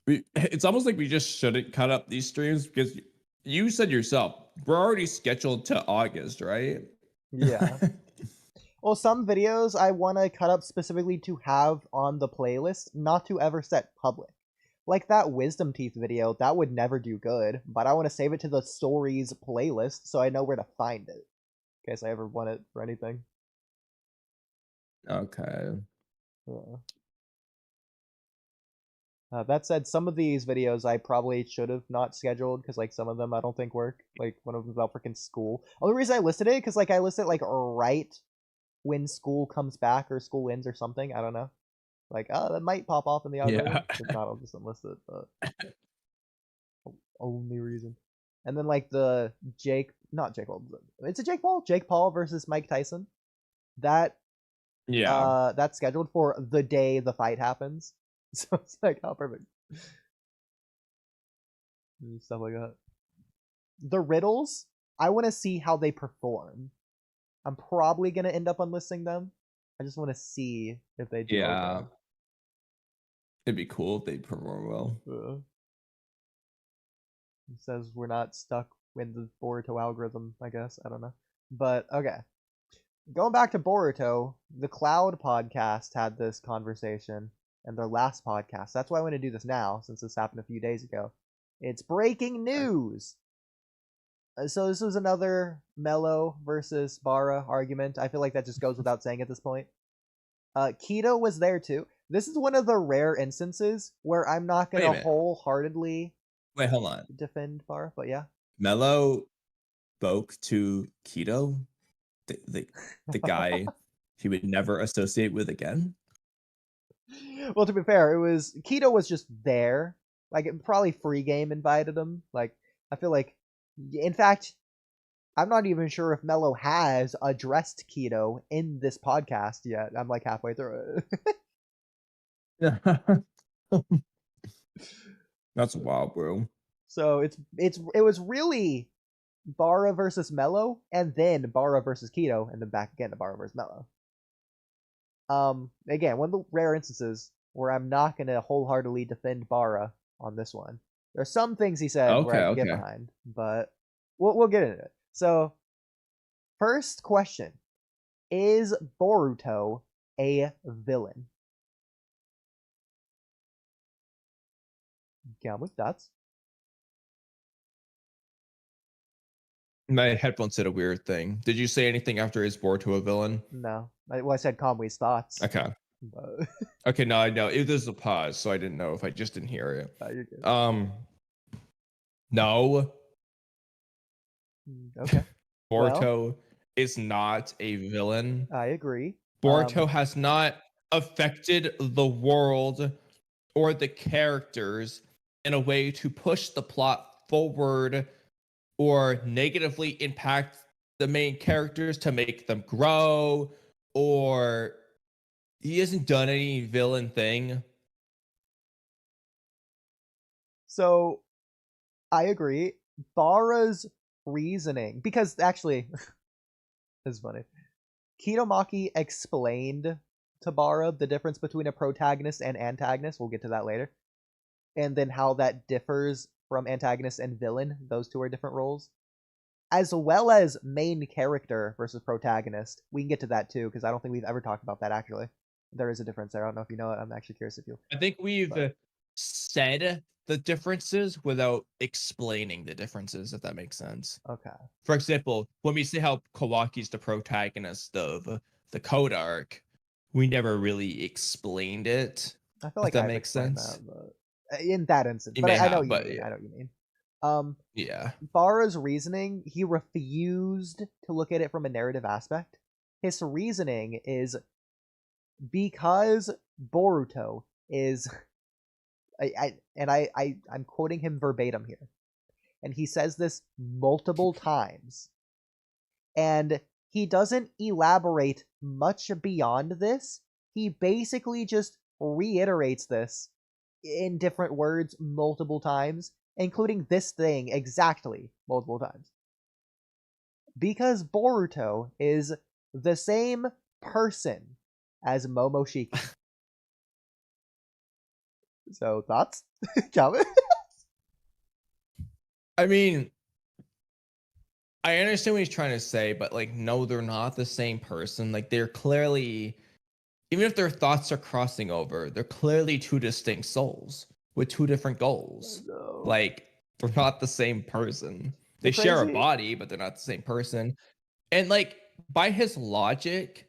it's almost like we just shouldn't cut up these streams because you said yourself we're already scheduled to August, right? Yeah. Well, some videos I want to cut up specifically to have on the playlist, not to ever set public. Like that Wisdom Teeth video, that would never do good, but I want to save it to the stories playlist so I know where to find it. In case I ever want it for anything. Okay. Yeah. That said, some of these videos I probably should have not scheduled because like some of them I don't think work. Like one of them's about freaking school. Only reason I listed it because like I listed like right when school comes back or school ends or something. I don't know. Like that might pop off in the algorithm. Yeah. If not, I'll just unlist it. But only reason. And then like the Jake Paul versus Mike Tyson. That that's scheduled for the day the fight happens. So it's like, oh, perfect. Stuff like that. The riddles, I want to see how they perform. I'm probably going to end up unlisting them. I just want to see if they do. Yeah. Okay. It'd be cool if they perform well. It says we're not stuck in the Boruto algorithm, I guess. I don't know. But, okay. Going back to Boruto, the Cloud podcast had this conversation. And their last podcast. That's why I want to do this now, since this happened a few days ago. It's breaking news! So this was another Mello versus Bara argument. I feel like that just goes without saying at this point. Keto was there too. This is one of the rare instances where I'm not going to wholeheartedly hold on. defend Bara, but yeah. Mello spoke to Keto, the guy he would never associate with again. Well, to be fair, Keto was just there. Like, probably Free Game invited him. Like, I feel like, in fact, I'm not even sure if Mello has addressed Keto in this podcast yet. I'm like halfway through it. That's wild, bro. So it was really Bara versus Mello, and then Bara versus Keto, and then back again to Bara versus Mello. Again, one of the rare instances where I'm not going to wholeheartedly defend Bara on this one. There's some things he said where I can get behind, but we'll get into it. So, first question. Is Boruto a villain? Kamui, thoughts? My headphones said a weird thing. Did you say anything after is Boruto a villain? No. I said Kamui's thoughts. Okay. But... Okay, no, I know. There's a pause, so I didn't know if I just didn't hear it. You're good. No. Okay. Boruto is not a villain. I agree. Boruto has not affected the world or the characters in a way to push the plot forward or negatively impact the main characters to make them grow, or he hasn't done any villain thing. So I agree. Bara's reasoning, because actually this is funny. Kitomaki explained to Bara the difference between a protagonist and antagonist. We'll get to that later. And then how that differs from antagonist and villain. Those two are different roles. As well as main character versus protagonist. We can get to that too, because I don't think we've ever talked about that actually. There is a difference there. I don't know if you know it. I'm actually curious if you... I think we've said the differences without explaining the differences, if that makes sense. Okay. For example, when we say how Kawaki's the protagonist of the Code arc, we never really explained it. I feel like that makes sense. That, but in that instance, but I know what you mean. I know what you mean. Yeah. Bara's reasoning, he refused to look at it from a narrative aspect. His reasoning is because Boruto is, I'm quoting him verbatim here, and he says this multiple times, and he doesn't elaborate much beyond this. He basically just reiterates this in different words multiple times, including this thing exactly multiple times. Because Boruto is the same person as Momoshiki. So, thoughts? Calvin? I mean, I understand what he's trying to say, but like, no, they're not the same person. Like, they're clearly, even if their thoughts are crossing over, they're clearly two distinct souls with two different goals. No. Like, they're not the same person. They share a body, but they're not the same person. And like, by his logic,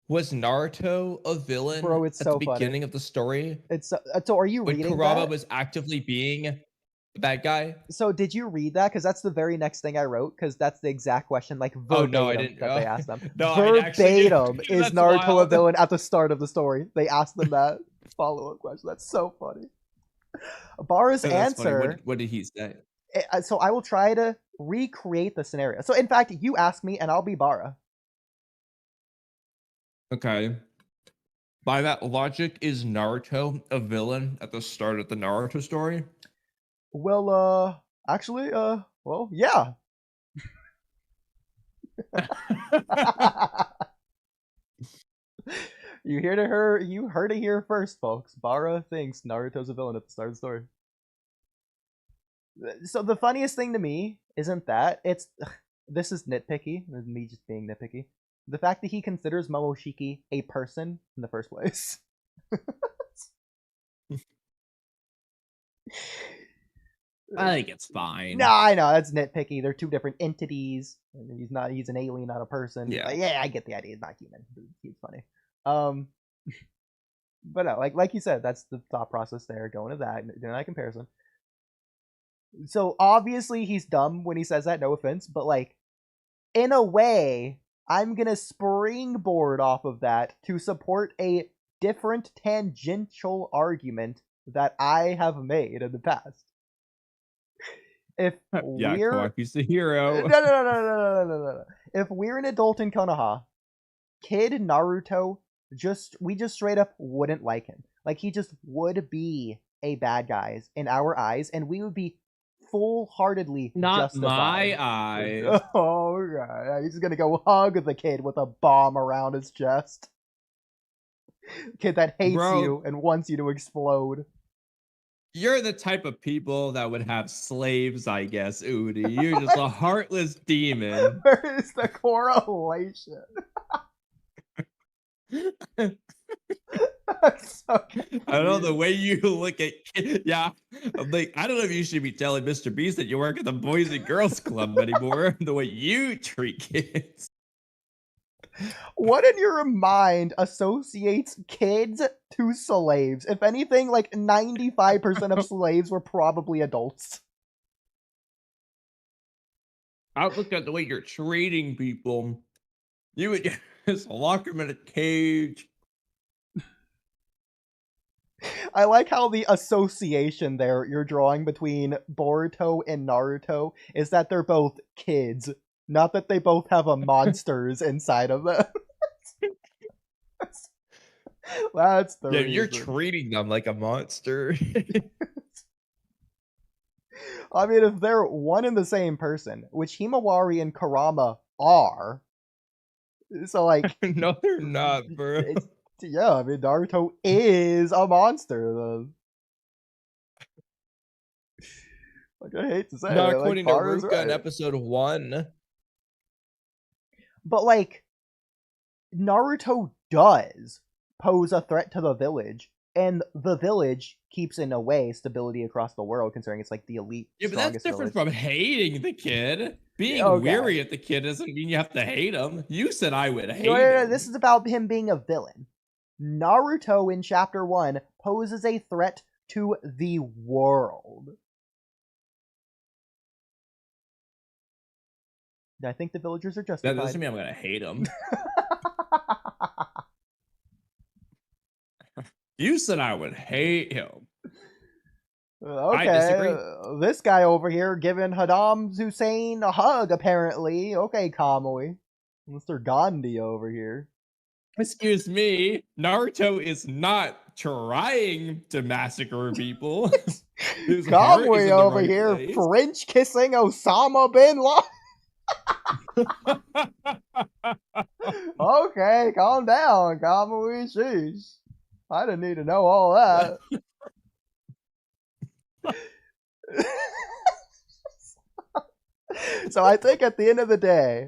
was Naruto a villain Bro, it's at so the funny. beginning of the story? It's so are you When reading Kurama that? was actively being the bad guy? So did you read that? Because that's the very next thing I wrote. Because that's the exact question, like verbatim, Oh, no, I didn't. that they asked them. No, I actually didn't. Verbatim, is That's Naruto a wild. villain at the start of the story? They asked them that follow-up question. That's so funny. Bara's Oh, that's funny. answer. What did he say? So I will try to recreate the scenario. So in fact, you ask me, and I'll be Bara. Okay. By that logic, is Naruto a villain at the start of the Naruto story? Well, actually, well, yeah. You heard it here first, folks. Bara thinks Naruto's a villain at the start of the story. So the funniest thing to me isn't that it's this is nitpicky. This is me just being nitpicky. The fact that he considers Momoshiki a person in the first place. I think it's fine. No, I know that's nitpicky. They're two different entities. He's an alien, not a person. Yeah. Yeah, I get the idea. He's not human. He's funny. But no, like you said, that's the thought process there. Going to that, doing that comparison. So obviously he's dumb when he says that. No offense, but like, in a way, I'm gonna springboard off of that to support a different tangential argument that I have made in the past. If Yeah, we're Kawaki's the hero. no. If we're an adult in Konoha, kid Naruto we just straight up wouldn't like him. Like he just would be a bad guy in our eyes, and we would be full-heartedly Not justified. my eyes. Oh god, he's gonna go hug the kid with a bomb around his chest. Kid that hates you and wants you to explode. You're the type of people that would have slaves, I guess, Oodie. You're just a heartless demon. Where is the correlation? That's so I don't know the way you look at yeah. I'm like, I don't know if you should be telling Mr. Beast that you work at the Boys and Girls Club anymore. The way you treat kids. What in your mind associates kids to slaves? If anything, like 95% of slaves were probably adults. I look at the way you're treating people. You would just lock them in a cage. I like how the association there you're drawing between Boruto and Naruto is that they're both kids, not that they both have a monsters inside of them. That's the reason. You're treating them like a monster. I mean, if they're one and the same person, which Himawari and Kurama are, so like, no, they're not, bro. Yeah, I mean, Naruto is a monster, though. Like, I hate to say Not it, according like, to Bara's Ruka right. in episode 1. But, like, Naruto does pose a threat to the village, and the village keeps, in a way, stability across the world, considering it's, like, the elite, Yeah, but that's different from hating the kid. Being weary at the kid doesn't mean you have to hate him. You said I would hate him. This is about him being a villain. Naruto in Chapter 1 poses a threat to the world. I think the villagers are justified. That doesn't mean I'm going to hate him. You said I would hate him. Okay, I disagree. This guy over here giving Hadam Hussein a hug, apparently. Okay, Kamui. Mr. Gandhi over here. Excuse me, Naruto is not trying to massacre people. Kamui over here French kissing Osama bin Laden. Okay, calm down, Kamui. Sheesh. I didn't need to know all that. So I think at the end of the day,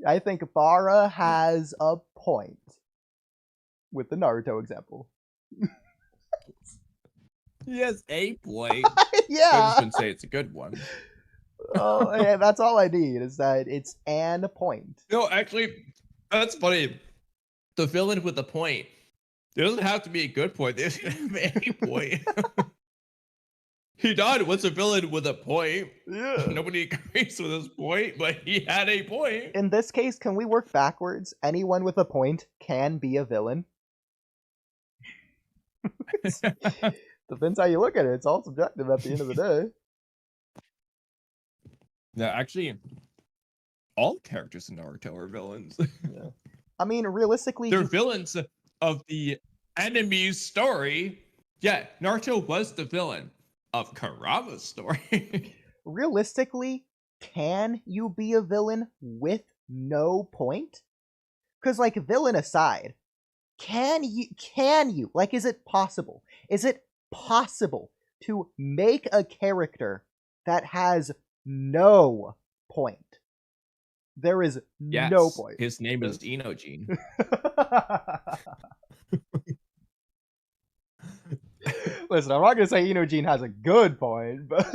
I think Bara has a point with the Naruto example. He has a point. Yeah. I just wouldn't say it's a good one. Oh, yeah, that's all I need is that it's an point. No, actually, that's funny. the villain with a point. There doesn't have to be a good point. There's any point. Hidari was a villain with a point. Yeah. Nobody agrees with his point, but he had a point. In this case, can we work backwards? Anyone with a point can be a villain. Depends how you look at it. It's all subjective at the end of the day. No, actually, all characters in Naruto are villains. Yeah. I mean, realistically, They're villains of the enemy's story. Yeah, Naruto was the villain of Kurama's story. realistically, can you be a villain with no point? Because, like, villain aside, can you, like, is it possible? Is it possible to make a character that has no point? There is Yes, no point. his name is Inojin. Listen, I'm not gonna say Inojin has a good point, but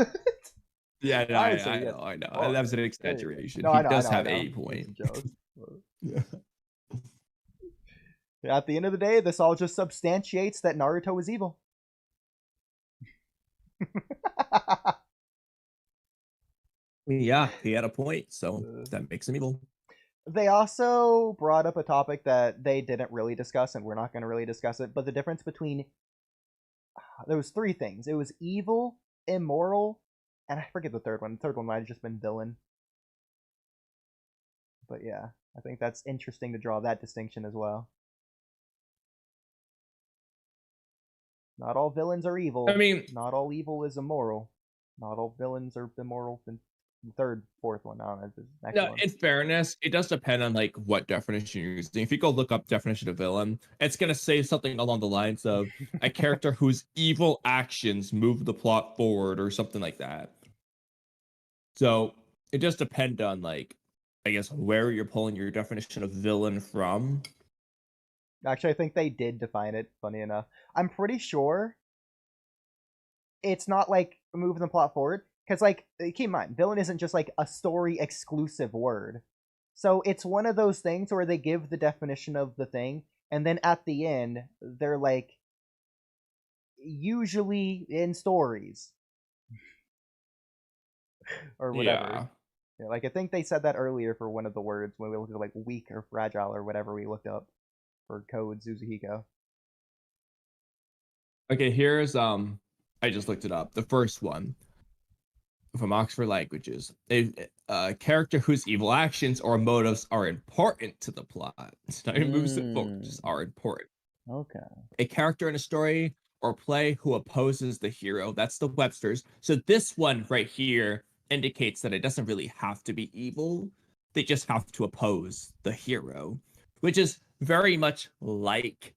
Yeah, no, Honestly, I yeah. know, I know. Oh, that was an yeah. exaggeration. No, He I know, does I know, have I know. a point. It's a joke. Yeah. At the end of the day, this all just substantiates that Naruto is evil. Yeah, he had a point, so that makes him evil. They also brought up a topic that they didn't really discuss, and we're not going to really discuss it, but the difference between... There was three things. It was evil, immoral, and I forget the third one. The third one might have just been villain. But yeah, I think that's interesting to draw that distinction as well. Not all villains are evil. I mean, Not all evil is immoral. Not all villains are immoral. The third, fourth one. I don't know. The next no, one. in fairness, it does depend on like what definition you're using. If you go look up definition of villain, it's gonna say something along the lines of a character whose evil actions move the plot forward or something like that. So it does depend on like, I guess, where you're pulling your definition of villain from. Actually, I think they did define it, funny enough. I'm pretty sure it's not like moving the plot forward. Because, like, keep in mind, villain isn't just like a story exclusive word. So it's one of those things where they give the definition of the thing, and then at the end, they're like, usually in stories. Or whatever. Yeah, like, I think they said that earlier for one of the words when we looked at, like, weak or fragile or whatever we looked up for code Zuzuhiko. Okay, here's I just looked it up. The first one from Oxford Languages. A character whose evil actions or motives are important to the plot. It's not even moves it forward, just are important. Okay. A character in a story or play who opposes the hero. That's the Webster's. So this one right here indicates that it doesn't really have to be evil. They just have to oppose the hero, which is very much like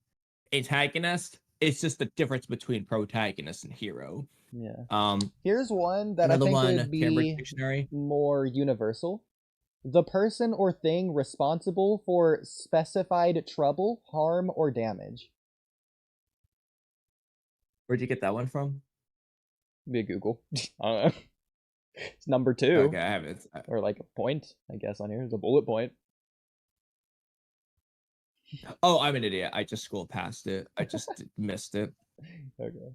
antagonist. It's just the difference between protagonist and hero. Yeah. Here's one that I Another think one, would Cambridge be Dictionary. more universal. The person or thing responsible for specified trouble, harm, or damage. Where'd you get that one from? Be a Google. I don't know. It's number 2. Okay, I have it. Or like a point, I guess, on here. It's a bullet point. Oh, I'm an idiot. I just scrolled past it. I just missed it. Okay.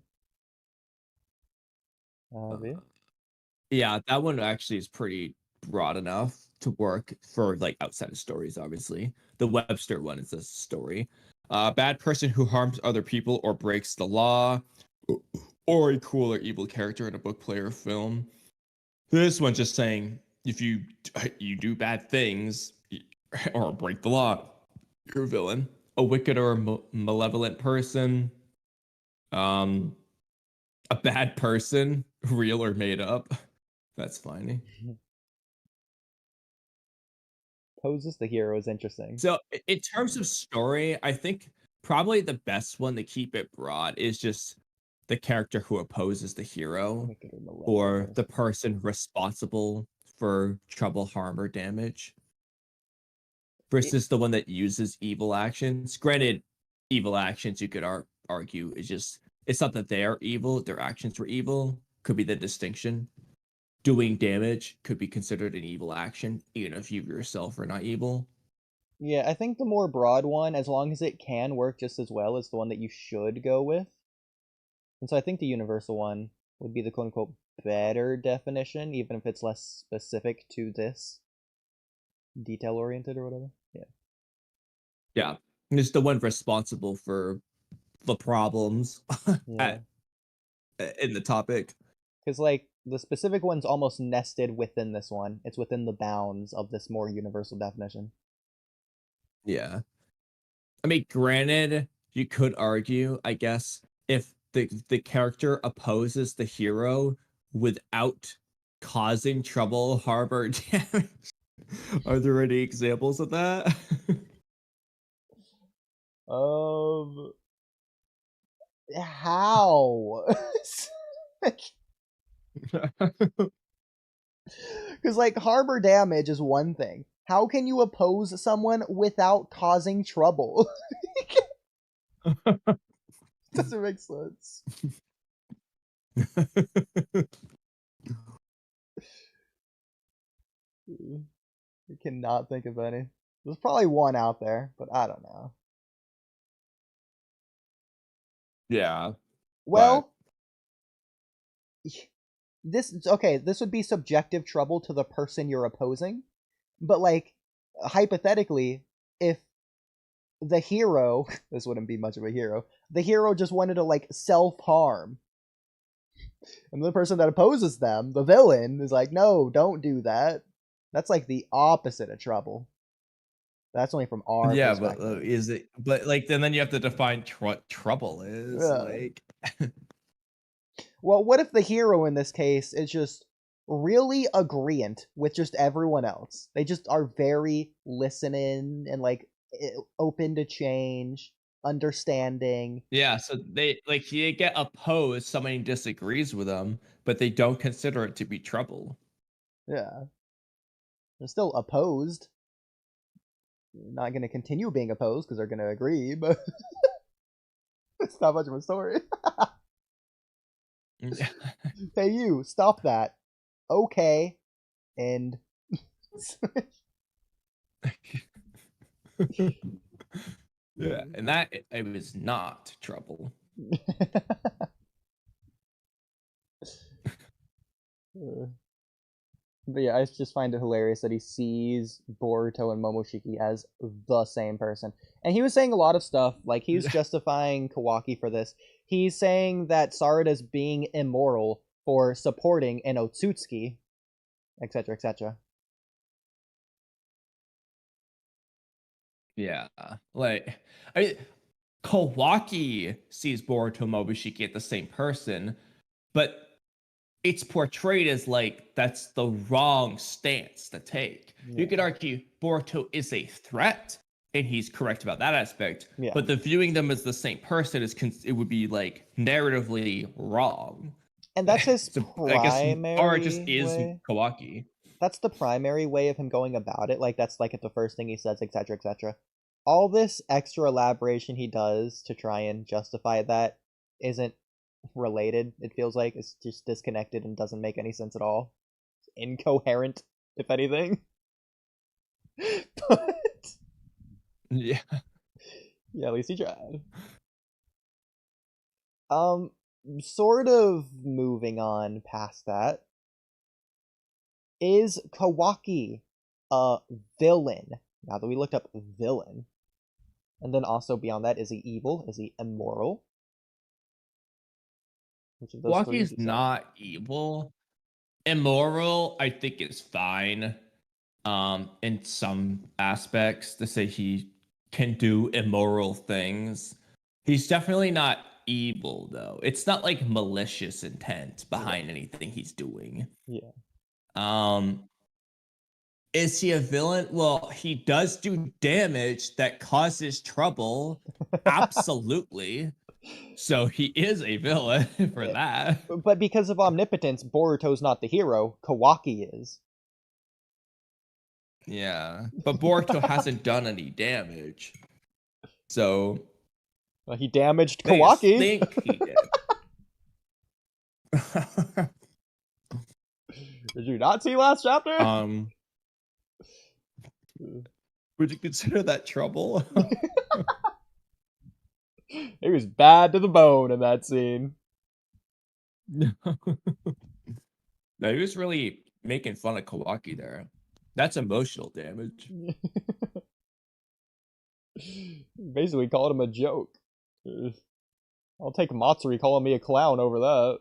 Yeah, that one actually is pretty broad enough to work for like outside of stories, obviously. The Webster one is a story. Bad person who harms other people or breaks the law, or a cool or evil character in a book, play, or film. This one's just saying if you do bad things or break the law, you're a villain. A wicked or malevolent person. A bad person, real or made up. That's funny. Poses the hero is interesting. So in terms of story, I think probably the best one to keep it broad is just the character who opposes the hero or the person responsible for trouble, harm, or damage versus the one that uses evil actions. Granted, evil actions, you could argue, is just, it's not that they are evil, their actions were evil, could be the distinction. Doing damage could be considered an evil action, even if you yourself are not evil. Yeah, I think the more broad one, as long as it can work just as well, is the one that you should go with. And so I think the universal one would be the quote-unquote better definition, even if it's less specific to this. Detail-oriented or whatever. Yeah. Yeah. It's the one responsible for the problems Yeah. in the topic. Because, like, the specific one's almost nested within this one. It's within the bounds of this more universal definition. Yeah. I mean, granted, you could argue, I guess, if the character opposes the hero without causing trouble, harm, or damage. Are there any examples of that? How? Because, like, harm or damage is one thing. How can you oppose someone without causing trouble? Doesn't make sense. I cannot think of any. There's probably one out there, but I don't know. Yeah. Well, this would be subjective trouble to the person you're opposing, but like hypothetically, if the hero, this wouldn't be much of a hero, the hero just wanted to like self-harm, and the person that opposes them, the villain, is like, no, don't do that. That's like the opposite of trouble. That's only from our perspective. But is it? But like, then you have to define what trouble is. Like, well, what if the hero in this case is just really agreeant with just everyone else? They just are very listening and like open to change, understanding. Yeah, so they get opposed. Somebody disagrees with them, but they don't consider it to be trouble. Yeah, they're still opposed. Not going to continue being opposed because they're going to agree, but it's not much of a story. Hey, you, stop that. Okay. And yeah, and that it was not trouble. But yeah, I just find it hilarious that he sees Boruto and Momoshiki as the same person. And he was saying a lot of stuff, like he was justifying Kawaki for this. He's saying that Sarada's being immoral for supporting an Otsutsuki, etc., etc. Yeah, like, I mean, Kawaki sees Boruto and Momoshiki as the same person, but it's portrayed as like that's the wrong stance to take. Yeah. You could argue Boruto is a threat, and he's correct about that aspect. Yeah. But the viewing them as the same person it would be like narratively wrong. And that's his primary. Or it just is Kawaki. That's the primary way of him going about it. Like that's like the first thing he says, etc., etc. All this extra elaboration he does to try and justify that isn't related. It feels like it's just disconnected and doesn't make any sense at all. It's incoherent, if anything. But yeah, at least he tried. Sort of moving on past that. Is Kawaki a villain? Now that we looked up villain, and then also beyond that, is he evil? Is he immoral? Walky is not evil. Immoral, I think, is fine. In some aspects, to say he can do immoral things. He's definitely not evil, though. It's not like malicious intent behind anything he's doing. Yeah. Is he a villain? Well, he does do damage that causes trouble. Absolutely. So he is a villain for that. But because of omnipotence, Boruto's not the hero. Kawaki is. Yeah. But Boruto hasn't done any damage. So... well, he damaged Kawaki. I think he did. Did you not see last chapter? Would you consider that trouble? He was bad to the bone in that scene. No, he was really making fun of Kawaki there. That's emotional damage. Basically called him a joke. I'll take Matsuri calling me a clown over that.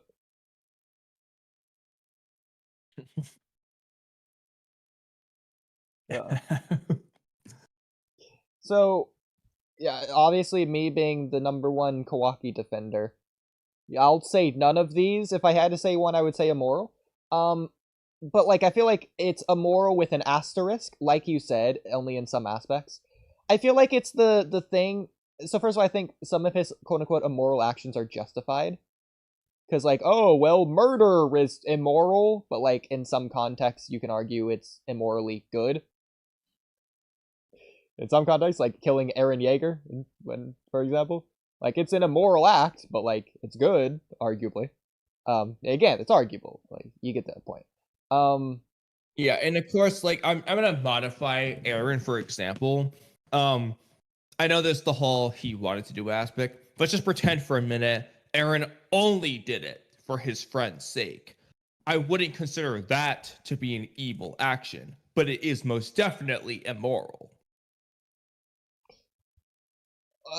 Yeah. So, yeah, obviously me being the #1 Kawaki defender, I'll say none of these. If I had to say one, I would say immoral. But like I feel like it's immoral with an asterisk, like you said, only in some aspects. I feel like it's the thing. So first of all, I think some of his quote unquote immoral actions are justified. Because like, oh well, murder is immoral, but like in some contexts you can argue it's immorally good. In some contexts, like killing Eren Yeager, when, for example, like it's an immoral act, but like it's good, arguably. Again, it's arguable. Like you get that point. Yeah, and of course, like I'm gonna modify Eren for example. I know there's the whole he wanted to do aspect. Let's just pretend for a minute Eren only did it for his friend's sake. I wouldn't consider that to be an evil action, but it is most definitely immoral.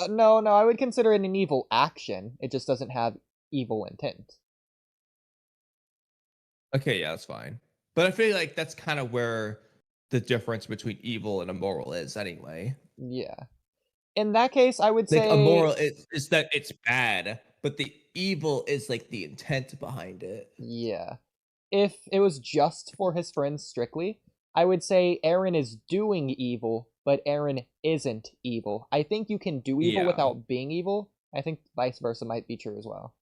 No, I would consider it an evil action. It just doesn't have evil intent. Okay, yeah, that's fine. But I feel like that's kind of where the difference between evil and immoral is anyway. Yeah. In that case, I would like say immoral is that it's bad, but the evil is like the intent behind it. Yeah. If it was just for his friends strictly, I would say Eren is doing evil, but Eren isn't evil. I think you can do evil without being evil. I think vice versa might be true as well.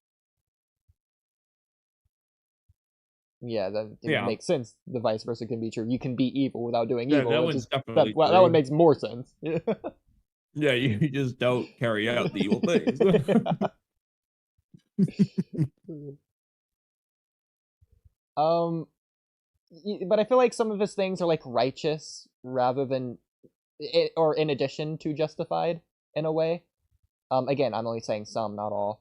Yeah, that makes sense. The vice versa can be true. You can be evil without doing evil. That one's definitely true. That one makes more sense. Yeah, you just don't carry out the evil things. But I feel like some of his things are like righteous rather than or in addition to justified in a way. Again, I'm only saying some, not all.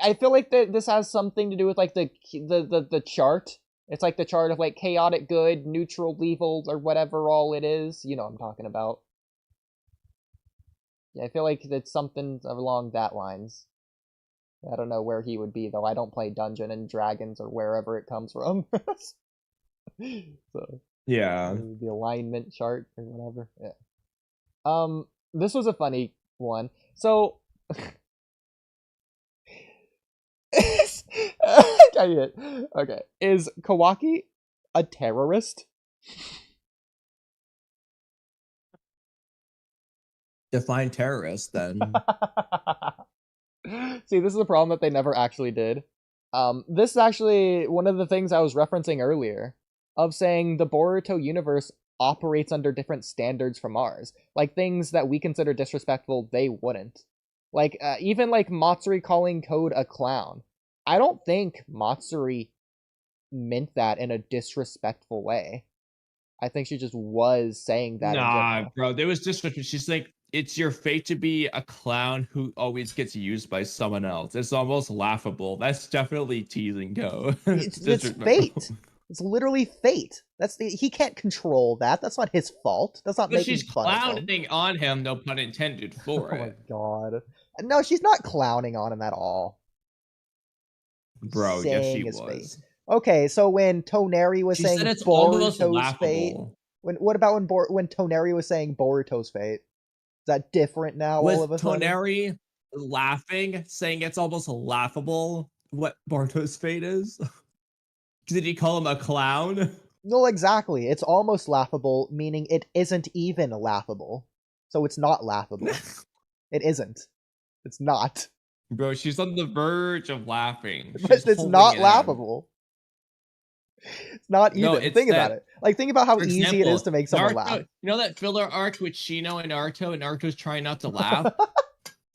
I feel like this has something to do with like the chart. It's like the chart of like chaotic good, neutral evil, or whatever all it is. You know what I'm talking about. Yeah, I feel like it's something along that lines. I don't know where he would be though. I don't play Dungeon and Dragons or wherever it comes from. So yeah, the alignment chart or whatever. Yeah. This was a funny one. So okay. Is Kawaki a terrorist? Define terrorist then. See, this is a problem that they never actually did. This is actually one of the things I was referencing earlier, of saying the Boruto universe operates under different standards from ours. Like, things that we consider disrespectful, they wouldn't. Like, even like Matsuri calling Code a clown. I don't think Matsuri meant that in a disrespectful way. I think she just was saying that. Nah, bro, there was disrespect. She's like, it's your fate to be a clown who always gets used by someone else. It's almost laughable. That's definitely teasing Code. It's fate. It's literally fate. He can't control that. That's not his fault. That's not making she's fun of him. clowning on him, no pun intended, for Oh my it. god. No, she's not clowning on him at all. Bro, yes, she his was. fate. Okay, so when Toneri was saying said it's almost Boruto's fate, laughable. what about when Toneri was saying Boruto's fate? Is that different now? With all of a sudden? Toneri laughing, saying it's almost laughable what Boruto's fate is. Did he call him a clown? No, exactly. It's almost laughable, meaning it isn't even laughable. So it's not laughable. It isn't. It's not. Bro, she's on the verge of laughing. But it's not laughable. It's not even. No, think about it. Like, think about how easy it is to make someone Naruto, laugh. You know that filler arc with Shino and Naruto's trying not to laugh?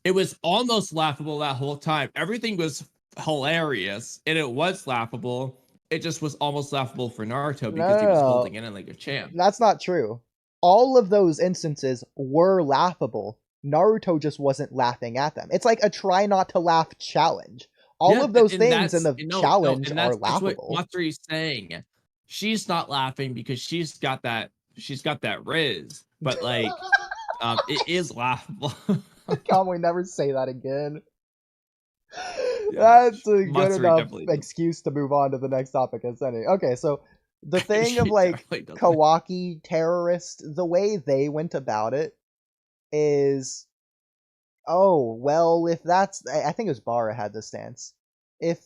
It was almost laughable that whole time. Everything was hilarious, and it was laughable. It just was almost laughable for Naruto No, because he was no, holding it in like a champ. that's not true. All of those instances were laughable. Naruto just wasn't laughing at them. It's like a try not to laugh challenge. All of those and things in that's the no, challenge and are that's what laughable. Matsuri's saying. She's not laughing because she's got that riz, but like it is laughable. Kamui, never say that again. Yeah, That's a good Matsuri enough definitely does. excuse to move on to the next topic as any. Okay, so the thing She of like definitely does. Kawaki terrorist, the way they went about it is, oh, well, if that's, I think it was Bara had this stance. If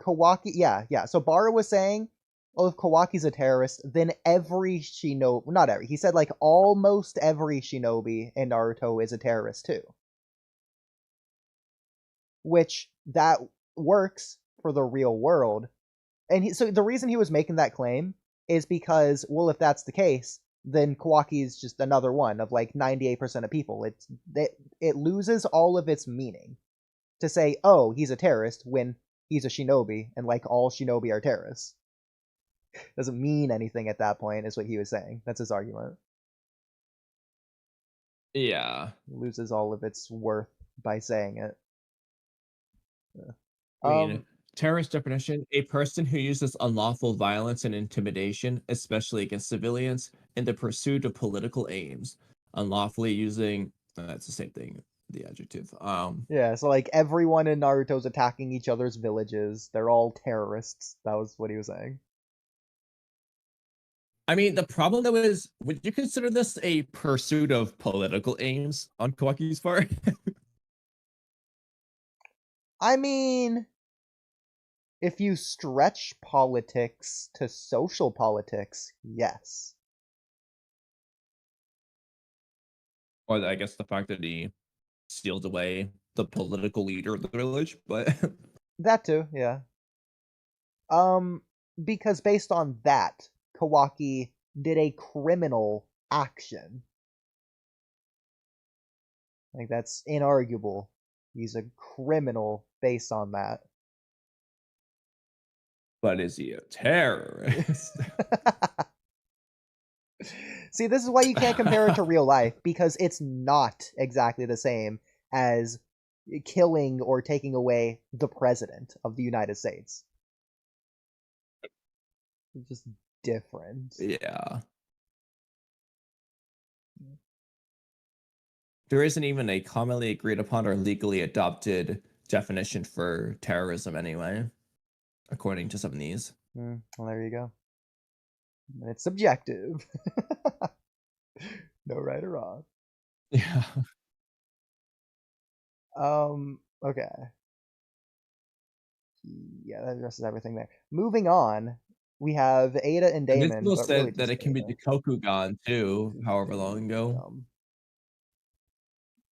Kawaki, yeah, so Bara was saying, oh, if Kawaki's a terrorist, then every shinobi, not every, he said like almost every shinobi in Naruto is a terrorist too. Which that works for the real world. And so the reason he was making that claim is because, well, if that's the case, then Kawaki is just another one of like 98% of people. It loses all of its meaning to say, oh, he's a terrorist when he's a shinobi, and like all shinobi are terrorists. Doesn't mean anything at that point, is what he was saying. That's his argument. Yeah. It loses all of its worth by saying it. I mean, terrorist definition: a person who uses unlawful violence and intimidation, especially against civilians, in the pursuit of political aims. Unlawfully using that's the same thing. The adjective. Yeah, so like everyone in Naruto's attacking each other's villages. They're all terrorists. That was what he was saying. I mean, the problem though is, would you consider this a pursuit of political aims on Kawaki's part? I mean, if you stretch politics to social politics, yes. Or I guess the fact that he sealed away the political leader of the village, but That too, yeah. Because based on that, Kawaki did a criminal action. Like, that's inarguable. He's a criminal based on that. but is he a terrorist? See, this is why you can't compare it to real life, because it's not exactly the same as killing or taking away the president of the United States. It's just different. Yeah. There isn't even a commonly agreed upon or legally adopted definition for terrorism anyway, according to some of these. Well, there you go. And it's subjective. No right or wrong. Yeah. Okay. Yeah, that addresses everything there. Moving on, we have Ada and And this Damon. bill But said really that just it can be Ada. the Kokugan too, however long ago.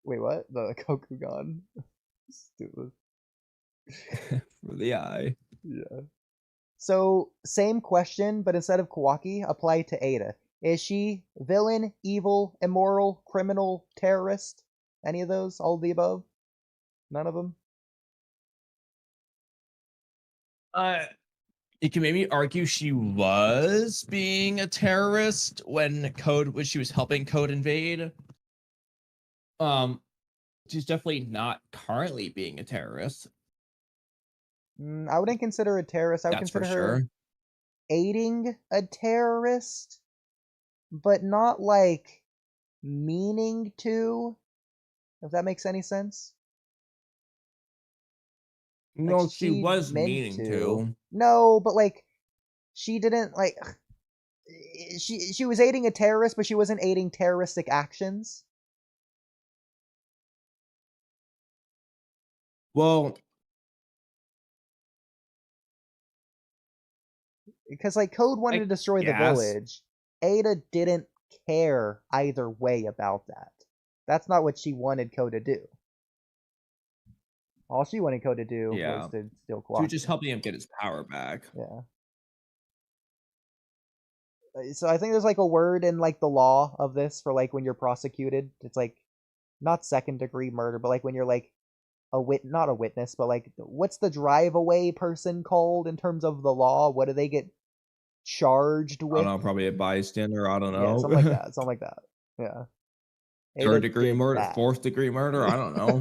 Wait, what? The Kokugan? Stupid. For the eye. Yeah. So, same question, but instead of Kawaki, apply to Ada. Is she villain, evil, immoral, criminal, terrorist? Any of those? All of the above? None of them? You can maybe argue she was being a terrorist when she was helping Code invade. She's definitely not currently being a terrorist. I wouldn't consider her a terrorist. I would That's consider for her sure. aiding a terrorist, but not like meaning to, if that makes any sense. No, Like, she was meant meaning to. No, but like she didn't like she was aiding a terrorist, but she wasn't aiding terroristic actions. Well, Because like Code wanted to destroy the village. Ada didn't care either way about that. That's not what she wanted Code to do. All she wanted Code to do was to steal Kawaki. she was just helping him get his power back. Yeah. So I think there's like a word in like the law of this for like when you're prosecuted. It's like not second degree murder, but like when you're like not a witness, but like, what's the drive away person called in terms of the law? What do they get charged I with? don't know, probably a bystander. I don't know. Yeah, something like that. Something like that. Yeah. Ada 3rd-degree did murder, that. 4th-degree murder. I don't know.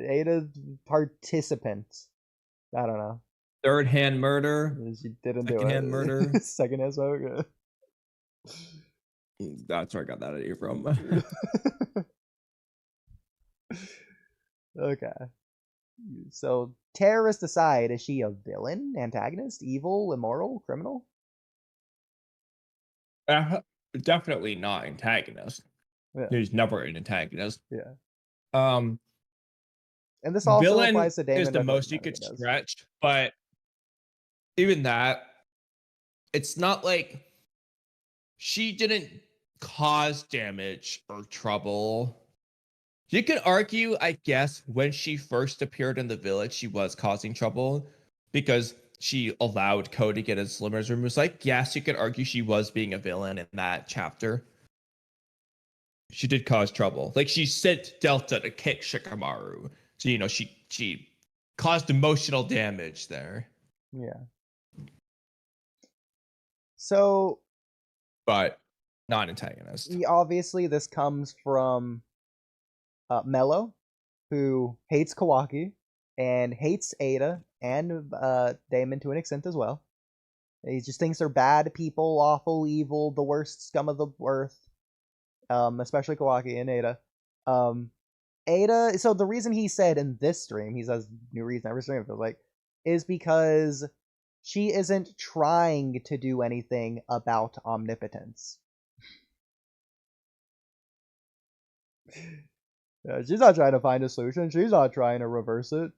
Ada participant. I don't know. 3rd-hand murder. She didn't do it. Second-hand murder. Second-hand smoke. That's where I got that idea from. Okay. So, terrorist aside, is she a villain, antagonist, evil, immoral, criminal? Definitely not antagonist. Yeah. He's never an antagonist. Yeah. Um, And this also villain applies to Damon. is the most you could stretch, but even that, it's not like she didn't cause damage or trouble. You could argue, I guess, when she first appeared in the village, she was causing trouble because she allowed Ko to get his slimmers room. It was like, yes, you could argue she was being a villain in that chapter. She did cause trouble. Like, she sent Delta to kick Shikamaru. So, you know, she caused emotional damage there. Yeah. So, but not antagonist. Obviously, this comes from Mello, who hates Kawaki and hates Ada and Damon to an extent as well. He just thinks they're bad people, awful, evil, the worst scum of the earth, especially Kawaki and Ada. Ada, so the reason he said in this stream, he says new reason every stream, feels like, is because she isn't trying to do anything about omnipotence. Yeah, she's not trying to find a solution. She's not trying to reverse it.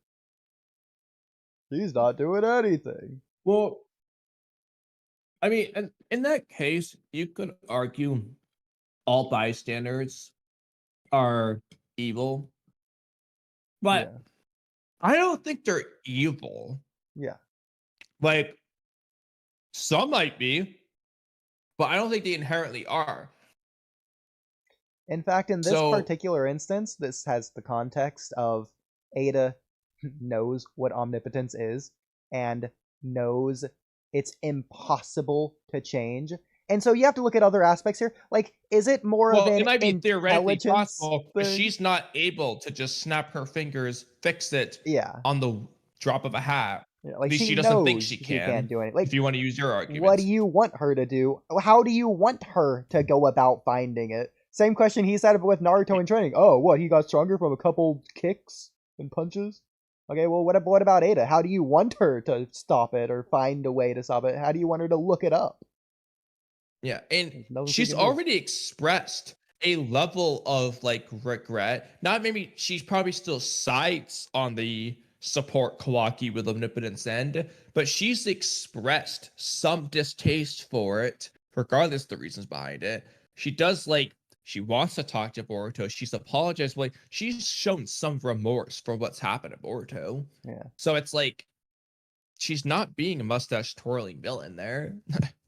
She's not doing anything. Well, I mean, in that case, you could argue all bystanders are evil, but yeah. I don't think they're evil. Yeah. Like, some might be, but I don't think they inherently are. In fact, in this particular instance, this has the context of Ada knows what omnipotence is and knows it's impossible to change. And so you have to look at other aspects here. Like, is it more of an it might be theoretically possible, thing? but she's not able to just snap her fingers, fix it on the drop of a hat. Yeah, like, she doesn't think she can do anything. Like, if you want to use your argument. What do you want her to do? How do you want her to go about finding it? Same question he said with Naruto in training. Oh, what? He got stronger from a couple kicks and punches? Okay, well, what about Ada? How do you want her to stop it or find a way to stop it? How do you want her to look it up? Yeah, and she's already expressed a level of, like, regret. Not maybe she's probably still sides on the support Kawaki with omnipotence end, but she's expressed some distaste for it, regardless of the reasons behind it. She does, like, she wants to talk to Boruto. She's apologized. Like, she's shown some remorse for what's happened to Boruto. Yeah. So it's like, she's not being a mustache twirling villain there.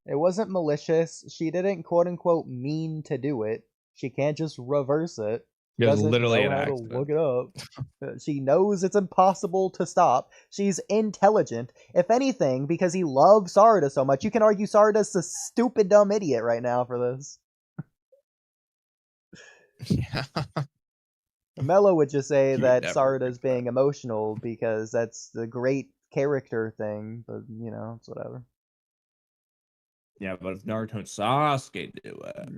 It wasn't malicious. She didn't quote unquote mean to do it. She can't just reverse it. It was doesn't literally know an how accident. to look it up. She knows it's impossible to stop. She's intelligent. If anything, because he loves Sarada so much, you can argue Sarada's a stupid dumb idiot right now for this. Yeah. Mello would just say that Sarada's being emotional because that's the great character thing, but, you know, it's whatever. Yeah, but if Naruto and Sasuke do it,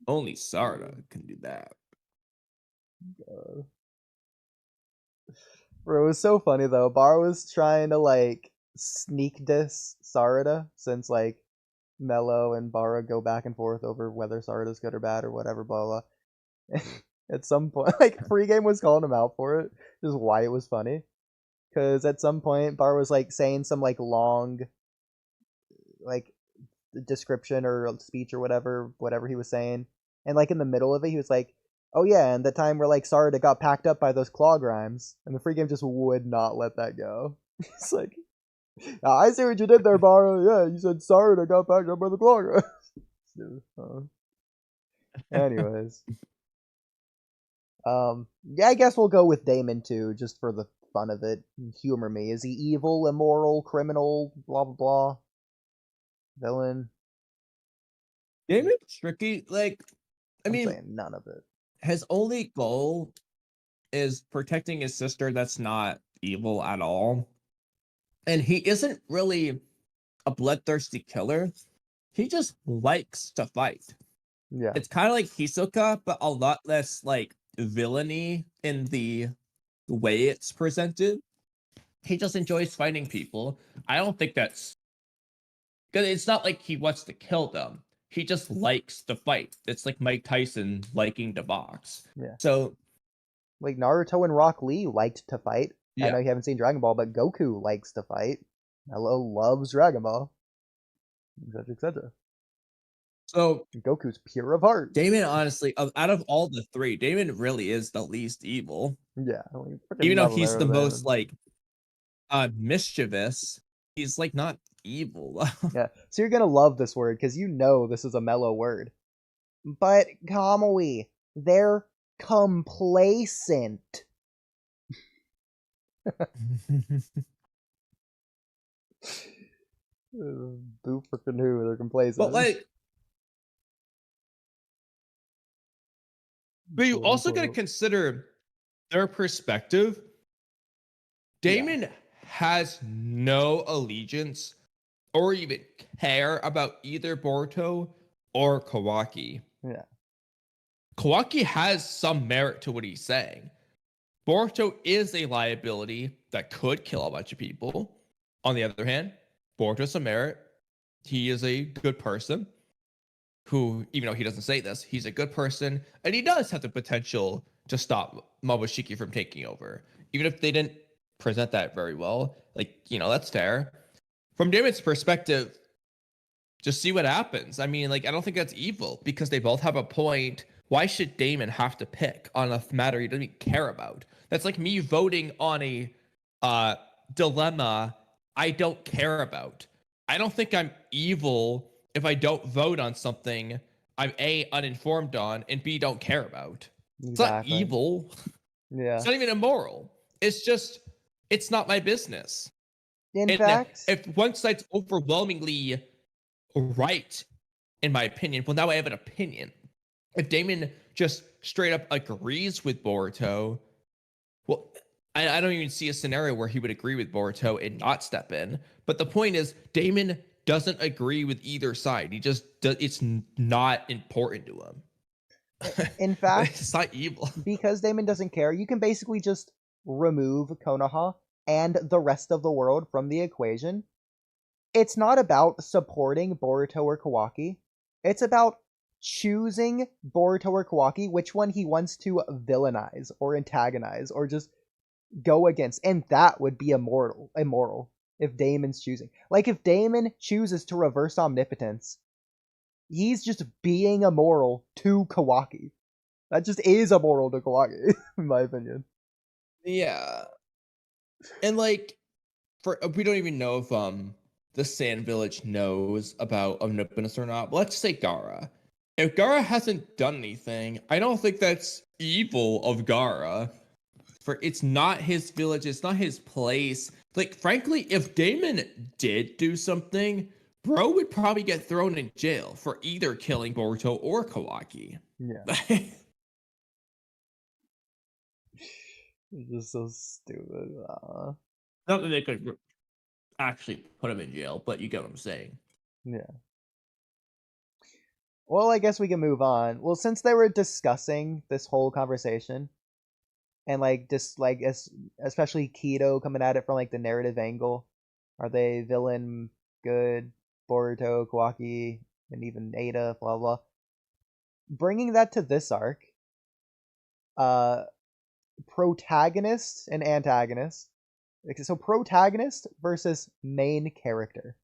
only Sarada can do that. Bro, it was so funny though. Bar was trying to, like, sneak diss Sarada since, like, Mello and Bara go back and forth over whether Sarada's good or bad or whatever, blah blah. At some point, like, Pregame was calling him out for it, just why it was funny. Because at some point, Bara was, like, saying some, like, long, like, description or speech or whatever he was saying, and, like, in the middle of it, he was like, "Oh yeah, and the time where, like, Sarada got packed up by those claw grimes," and the Pregame just would not let that go. It's like, I see what you did there, Bara. Yeah, you said sorry and I got backed up by the clock. Anyways. Yeah, I guess we'll go with Damon too, just for the fun of it. Humor me. Is he evil, immoral, criminal, blah blah blah? Villain? Damon's tricky. Like, I I'm mean, saying none of it. his only goal is protecting his sister. That's not evil at all. And he isn't really a bloodthirsty killer. He just likes to fight. Yeah. It's kind of like Hisoka, but a lot less like villainy in the way it's presented. He just enjoys fighting people. I don't think that's because it's not like he wants to kill them. He just likes to fight. It's like Mike Tyson liking to box. Yeah. So, like Naruto and Rock Lee liked to fight. yeah. I know you haven't seen Dragon Ball, but Goku likes to fight. Hello loves Dragon Ball. Etc. Etc. So Goku's pure of heart. Damon, honestly, out of all the three, Damon really is the least evil. Yeah. Like, Even though he's the most like mischievous, he's like not evil. Yeah. So you're gonna love this word because you know this is a mellow word. But Kamui, they're complacent. Boo frickin' who, they're complacent. But like, but you also got to consider their perspective. Damon has no allegiance or even care about either Boruto or Kawaki. Yeah. Kawaki has some merit to what he's saying. Boruto is a liability that could kill a bunch of people. On the other hand, Boruto's a merit. He is a good person who, even though he doesn't say this, he's a good person, and he does have the potential to stop Momoshiki from taking over. Even if they didn't present that very well, like, you know, that's fair. From Damon's perspective, just see what happens. I mean, like, I don't think that's evil because they both have a point. Why should Damon have to pick on a matter he doesn't even care about? That's like me voting on a dilemma I don't care about. I don't think I'm evil if I don't vote on something I'm A, uninformed on, and B, don't care about. Exactly. It's not evil. Yeah. It's not even immoral. It's just, it's not my business. In fact, if one side's overwhelmingly right, in my opinion, well, now I have an opinion. If Damon just straight up agrees with Boruto, well, I don't even see a scenario where he would agree with Boruto and not step in. But the point is, Damon doesn't agree with either side. He just does, it's not important to him. In fact, it's not evil. Because Damon doesn't care, you can basically just remove Konoha and the rest of the world from the equation. It's not about supporting Boruto or Kawaki. It's about choosing Boruto or Kawaki, which one he wants to villainize or antagonize or just go against. And that would be immoral if Damon's choosing. Like, if Damon chooses to reverse omnipotence, he's just being immoral to Kawaki. That just is immoral to Kawaki, in my opinion. Yeah. And like, we don't even know if the Sand Village knows about omnipotence or not. But let's say Gaara. If Gaara hasn't done anything, I don't think that's evil of Gaara. For it's not his village, it's not his place. Like, frankly, if Damon did do something, bro would probably get thrown in jail for either killing Boruto or Kawaki. Yeah. It's just so stupid. Not that they could actually put him in jail, but you get what I'm saying. Yeah. Well, I guess we can move on. Well, since they were discussing this whole conversation, and like just like especially Kido coming at it from like the narrative angle, are they villain, good, Boruto, Kawaki, and even Ada, blah blah. Bringing that to this arc, protagonist and antagonist. So protagonist versus main character.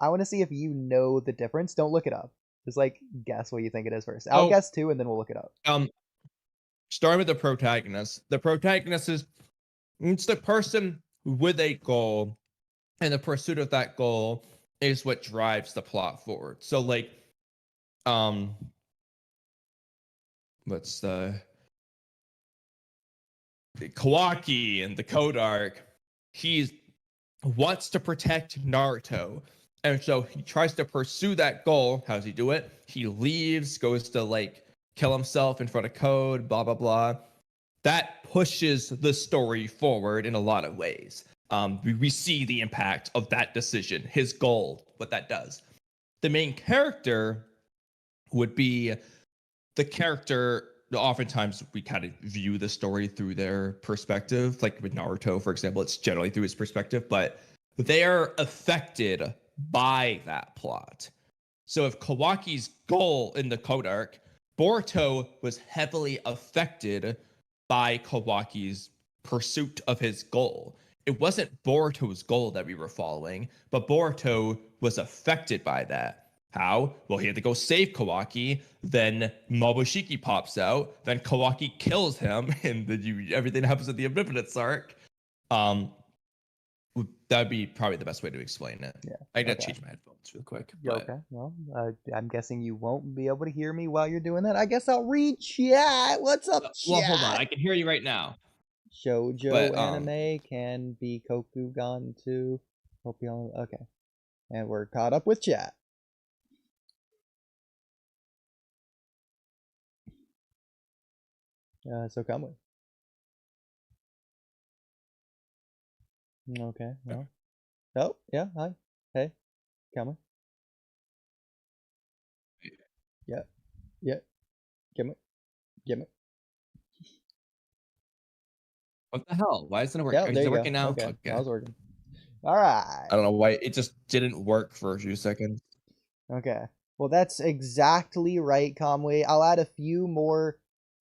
I want to see if you know the difference. Don't look it up. Just like guess what you think it is first. I'll guess too, and then we'll look it up. Starting with the protagonist. The protagonist is, it's the person with a goal and the pursuit of that goal is what drives the plot forward. So like, what's the Kawaki and the Code Arc? He wants to protect Naruto, and so he tries to pursue that goal. How does he do it? He leaves, goes to like kill himself in front of Code, blah blah blah. That pushes the story forward in a lot of ways. We see the impact of that decision, his goal, what that does. The main character would be the character. Oftentimes, we kind of view the story through their perspective. Like with Naruto, for example, it's generally through his perspective, but they are affected by that plot. So if Kawaki's goal in the Code Arc, Boruto was heavily affected by Kawaki's pursuit of his goal. It wasn't Boruto's goal that we were following, but Boruto was affected by that. How? Well, he had to go save Kawaki. Then Momoshiki pops out. Then Kawaki kills him, and everything happens at the Omnipotence arc. That'd be probably the best way to explain it. Yeah. I gotta change my headphones real quick. Okay. Well, I'm guessing you won't be able to hear me while you're doing that. I guess I'll read chat. What's up, chat? Well, hold on. I can hear you right now. Shoujo anime can be Kokugan too. Hope y'all okay. And we're caught up with chat. So Kamui. Okay, well. Oh, yeah, hi. Hey, Kamui. Yeah, Kamui. What the hell? Why isn't it working? Yeah, Is there it you working go. now? Okay, that was working. All right. I don't know why it just didn't work for a few seconds. Okay. Well, that's exactly right, Kamui. I'll add a few more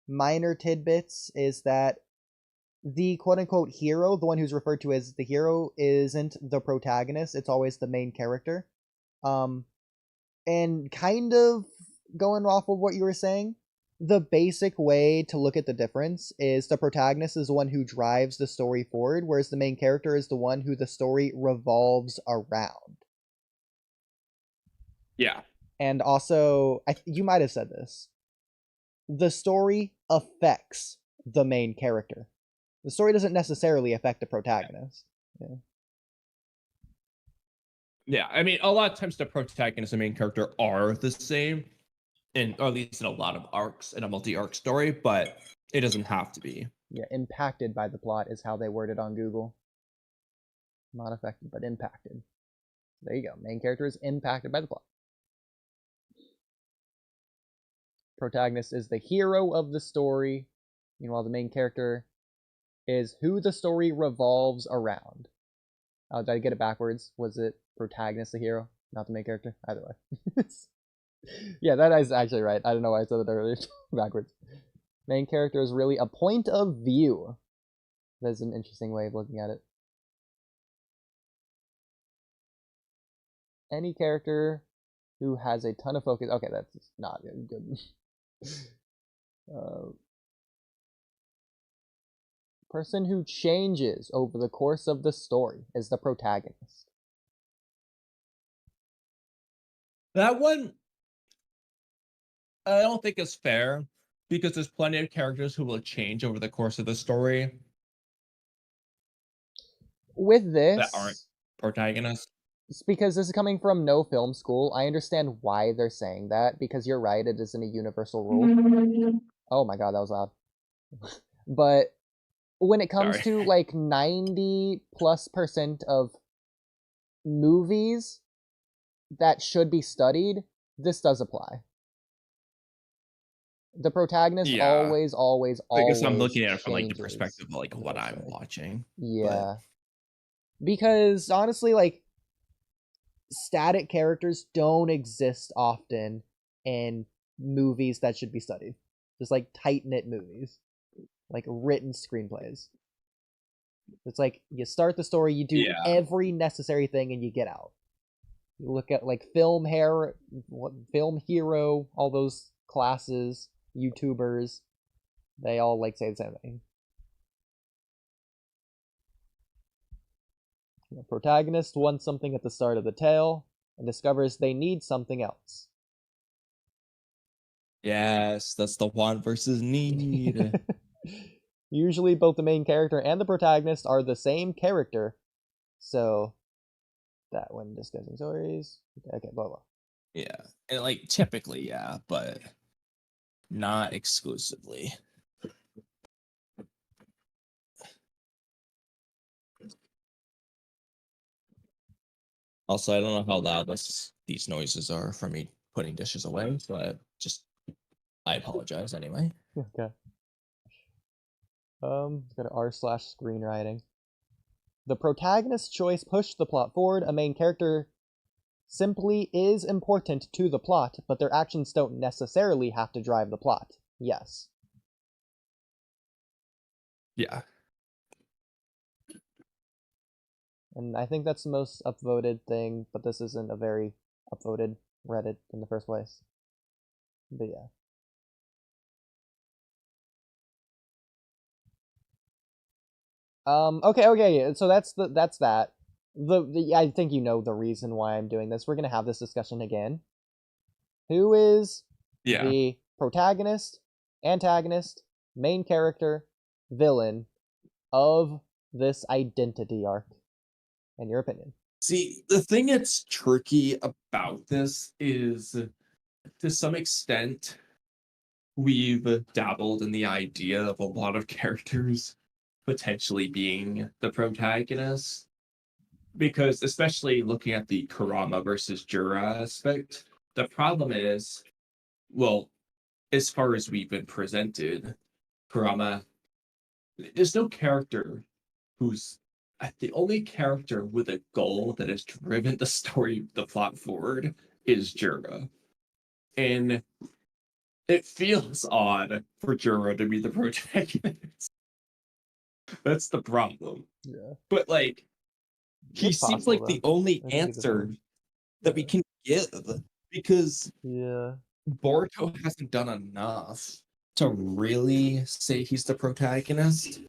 minor tidbits. Is that the quote-unquote hero, the one who's referred to as the hero, isn't the protagonist. It's always the main character. And kind of going off of what you were saying, the basic way to look at the difference is the protagonist is the one who drives the story forward, whereas the main character is the one who the story revolves around. Yeah. And also, you might have said this. The story affects the main character. The story doesn't necessarily affect the protagonist. Yeah. Yeah, I mean, a lot of times the protagonist and main character are the same, or at least in a lot of arcs in a multi-arc story, but it doesn't have to be. Yeah, impacted by the plot is how they word it on Google. Not affected, but impacted. There you go. Main character is impacted by the plot. Protagonist is the hero of the story. Meanwhile, the main character is who the story revolves around. Oh, did I get it backwards? Was it protagonist the hero, not the main character? Either way. Yeah, that is actually right. I don't know why I said it earlier. Backwards. Main character is really a point of view. That's an interesting way of looking at it. Any character who has a ton of focus. Okay, that's not good. Person who changes over the course of the story is the protagonist. That one, I don't think is fair, because there's plenty of characters who will change over the course of the story. With this, that aren't protagonists. It's because this is coming from no film school. I understand why they're saying that, because you're right, it isn't a universal rule. Oh my god, that was loud. But when it comes to like 90+% of movies that should be studied, this does apply. The protagonist always I guess I'm looking at it from like the changes. perspective of like what I'm watching. Yeah. Because honestly, like, static characters don't exist often in movies that should be studied. Just like tight-knit movies. Like written screenplays. It's like you start the story, you do every necessary thing, and you get out. You look at like film hero, all those classes, YouTubers, they all like say the same thing. The protagonist wants something at the start of the tale and discovers they need something else. Yes, that's the want versus need. Usually both the main character and the protagonist are the same character. So that when discussing stories. Okay, blah blah. Yeah. And like typically, yeah, but not exclusively. Also, I don't know how loud these noises are from me putting dishes away, but I apologize anyway. Okay. Let's go to r/screenwriting. The protagonist's choice pushed the plot forward. A main character simply is important to the plot, but their actions don't necessarily have to drive the plot. Yes. Yeah. And I think that's the most upvoted thing, but this isn't a very upvoted Reddit in the first place. But yeah. Okay. So that's that. I think you know the reason why I'm doing this. We're gonna have this discussion again. Who is the protagonist, antagonist, main character, villain of this identity arc? In your opinion? See, the thing that's tricky about this is, to some extent, we've dabbled in the idea of a lot of characters potentially being the protagonist. Because especially looking at the Kurama versus Jura aspect, the problem is, well, as far as we've been presented, Kurama, there's no character who's the only character with a goal that has driven the plot forward is Jura. And it feels odd for Jura to be the protagonist. That's the problem. Yeah. But like, he seems like the only answer that we can give, because Boruto hasn't done enough to really say he's the protagonist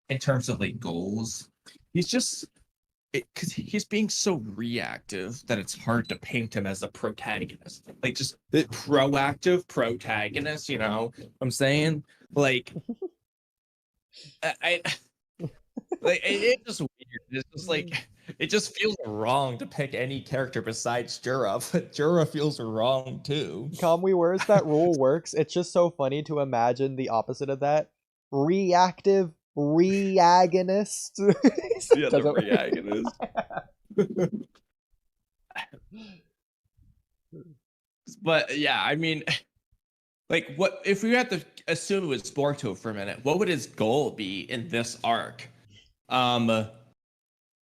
in terms of like goals. He's just, because he's being so reactive that it's hard to paint him as a protagonist. Like just the proactive protagonist, you know what I'm saying? Like, I like it's just weird. It's just like, it just feels wrong to pick any character besides Jura, but Jura feels wrong too. Kamui, where's that rule works? It's just so funny to imagine the opposite of that. Reactive reagonist. Yeah, the reagonist. But yeah, I mean, like, what if we had to assume it was Boruto for a minute? What would his goal be in this arc?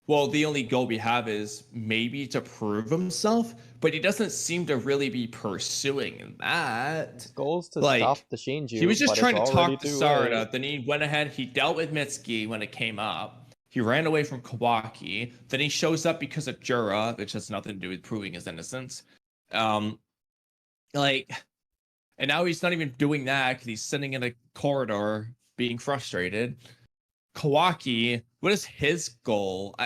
Well, the only goal we have is maybe to prove himself, but he doesn't seem to really be pursuing that. His goal's to Like, stop the Shinjuu. He was just trying to talk to Sarada, late. then he went ahead, he dealt with Mitsuki when it came up. He ran away from Kawaki, then he shows up because of Jura, which has nothing to do with proving his innocence. Like, and now he's not even doing that because he's sitting in a corridor being frustrated. Kawaki, what is his goal?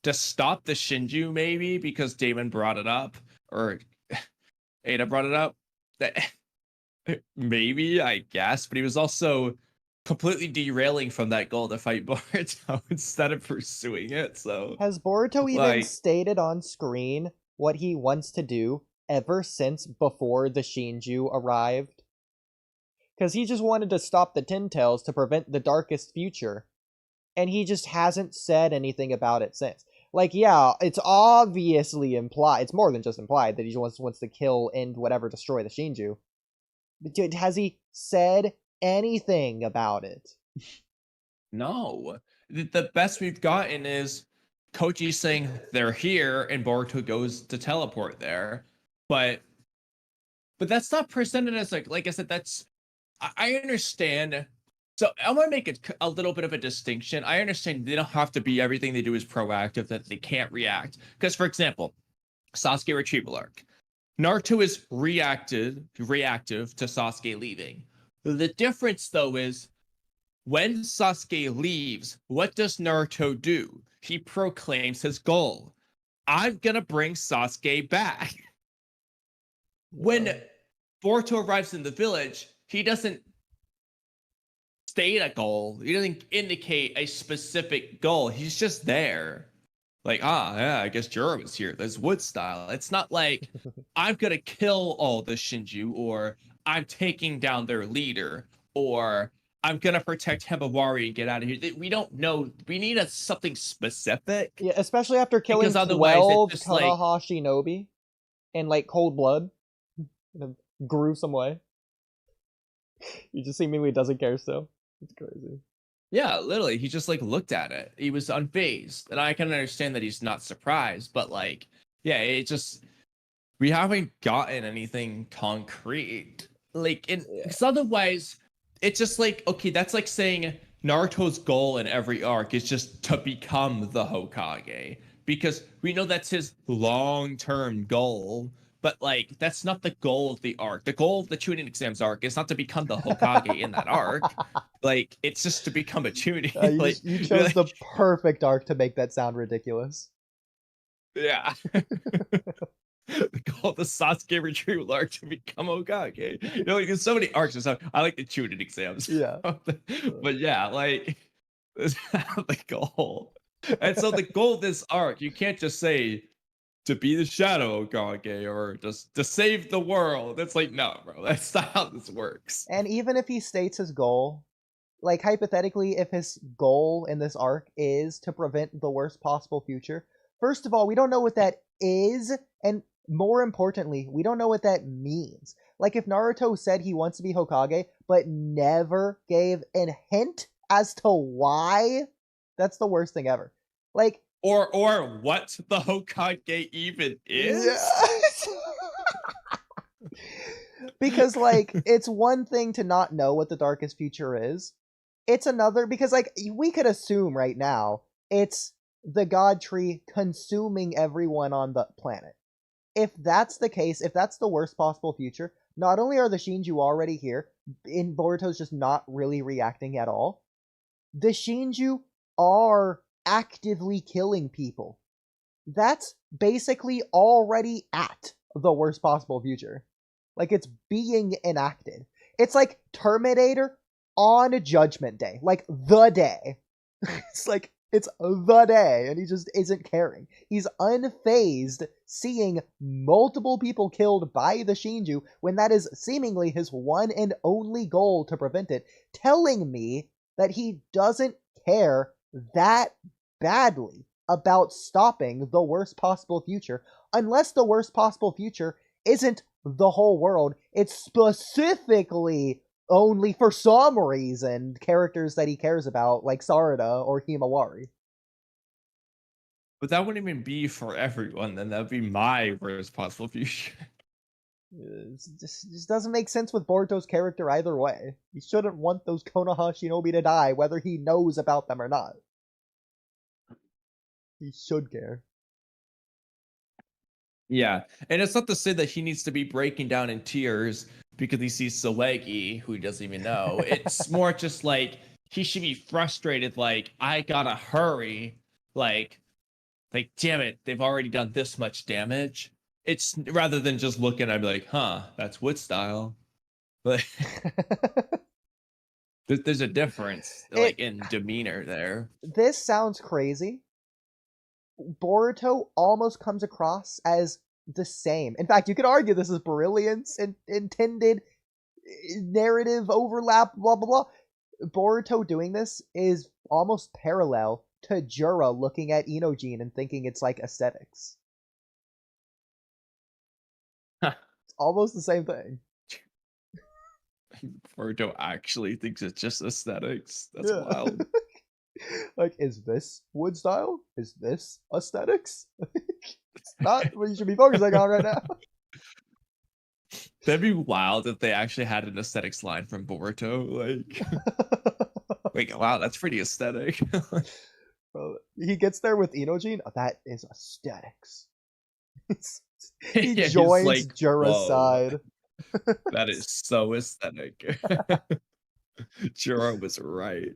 To stop the Shinjuu, maybe, because Damon brought it up, or Ada brought it up. Maybe, I guess, but he was also completely derailing from that goal to fight Boruto instead of pursuing it. So has Boruto even stated on screen what he wants to do ever since before the Shinjuu arrived? Because he just wanted to stop the Tin Tails to prevent the darkest future. And he just hasn't said anything about it since. Like, yeah, it's obviously implied. It's more than just implied that he just wants to kill and whatever, destroy the Shinjuu. But has he said anything about it? No. The best we've gotten is Koji saying they're here and Boruto goes to teleport there. But that's not presented as like I said, that's, I understand. So I want to make a little bit of a distinction. I understand they don't have to be everything they do is proactive, that they can't react. Because, for example, Sasuke retrieval arc. Naruto is reactive to Sasuke leaving. The difference, though, is when Sasuke leaves, what does Naruto do? He proclaims his goal. I'm gonna bring Sasuke back. When Boruto arrives in the village, he doesn't state a goal. He doesn't indicate a specific goal. He's just there. Like, yeah, I guess Juro was here. There's wood style. It's not like I'm gonna kill all the Shinjuu, or I'm taking down their leader, or I'm gonna protect Himawari and get out of here. We don't know. We need something specific. Yeah, especially after killing 12 Konoha Shinobi in like cold blood in a gruesome way. You just seemingly doesn't care still. It's crazy. Yeah, literally, he just like looked at it. He was unfazed, and I can understand that he's not surprised, but like, yeah, it just we haven't gotten anything concrete. Like, because otherwise, it's just like, okay, that's like saying Naruto's goal in every arc is just to become the Hokage, because we know that's his long-term goal. But like, that's not the goal of the arc. The goal of the Chunin exams arc is not to become the Hokage in that arc. Like, it's just to become a Chunin. You chose the perfect arc to make that sound ridiculous. Yeah. The goal of the Sasuke retrieval arc to become Hokage. You know, like, there's so many arcs or something. I like the Chunin exams. Yeah. But yeah, like, that's the goal. And so the goal of this arc, you can't just say to be the Shadow Hokage or just to save the world. It's like, no, bro, that's not how this works. And even if he states his goal, like hypothetically, if his goal in this arc is to prevent the worst possible future, first of all, we don't know what that is, and more importantly, we don't know what that means. Like, if Naruto said he wants to be Hokage, but never gave a hint as to why, that's the worst thing ever. Like, or what the Hokage even is? Yes. Because, like, it's one thing to not know what the darkest future is. It's another, because, like, we could assume right now it's the God Tree consuming everyone on the planet. If that's the case, if that's the worst possible future, not only are the Shinjuu already here, and Boruto's just not really reacting at all, the Shinjuu are actively killing people. That's basically already at the worst possible future. Like, it's being enacted. It's like Terminator on Judgment Day. Like, the day. It's like, it's the day, and he just isn't caring. He's unfazed seeing multiple people killed by the Shinjuu when that is seemingly his one and only goal to prevent it, telling me that he doesn't care that badly about stopping the worst possible future, unless the worst possible future isn't the whole world. It's specifically only, for some reason, characters that he cares about, like Sarada or Himawari. But that wouldn't even be for everyone, then that would be my worst possible future. It just doesn't make sense with Boruto's character either way. He shouldn't want those Konoha Shinobi to die, whether he knows about them or not. He should care. Yeah, and it's not to say that he needs to be breaking down in tears because he sees Sawagi, who he doesn't even know. It's more just like he should be frustrated, like, I gotta hurry. Like, damn it, they've already done this much damage. It's rather than just looking, I'd be like, huh, that's wood style. But there's a difference, like, in demeanor there. This sounds crazy. Boruto almost comes across as the same. In fact, you could argue this is brilliance and intended narrative overlap, blah, blah, blah. Boruto doing this is almost parallel to Jura looking at Inojin and thinking it's like aesthetics. Huh. It's almost the same thing. Boruto actually thinks it's just aesthetics. That's wild. Like, is this wood style? Is this aesthetics? It's not what you should be focusing on right now. That'd be wild if they actually had an aesthetics line from Boruto. Like, wait, wow, that's pretty aesthetic. Bro, he gets there with Inojin. Oh, that is aesthetics. He Yeah, joins like, Jura's whoa. side. That is so aesthetic. Jiro was right.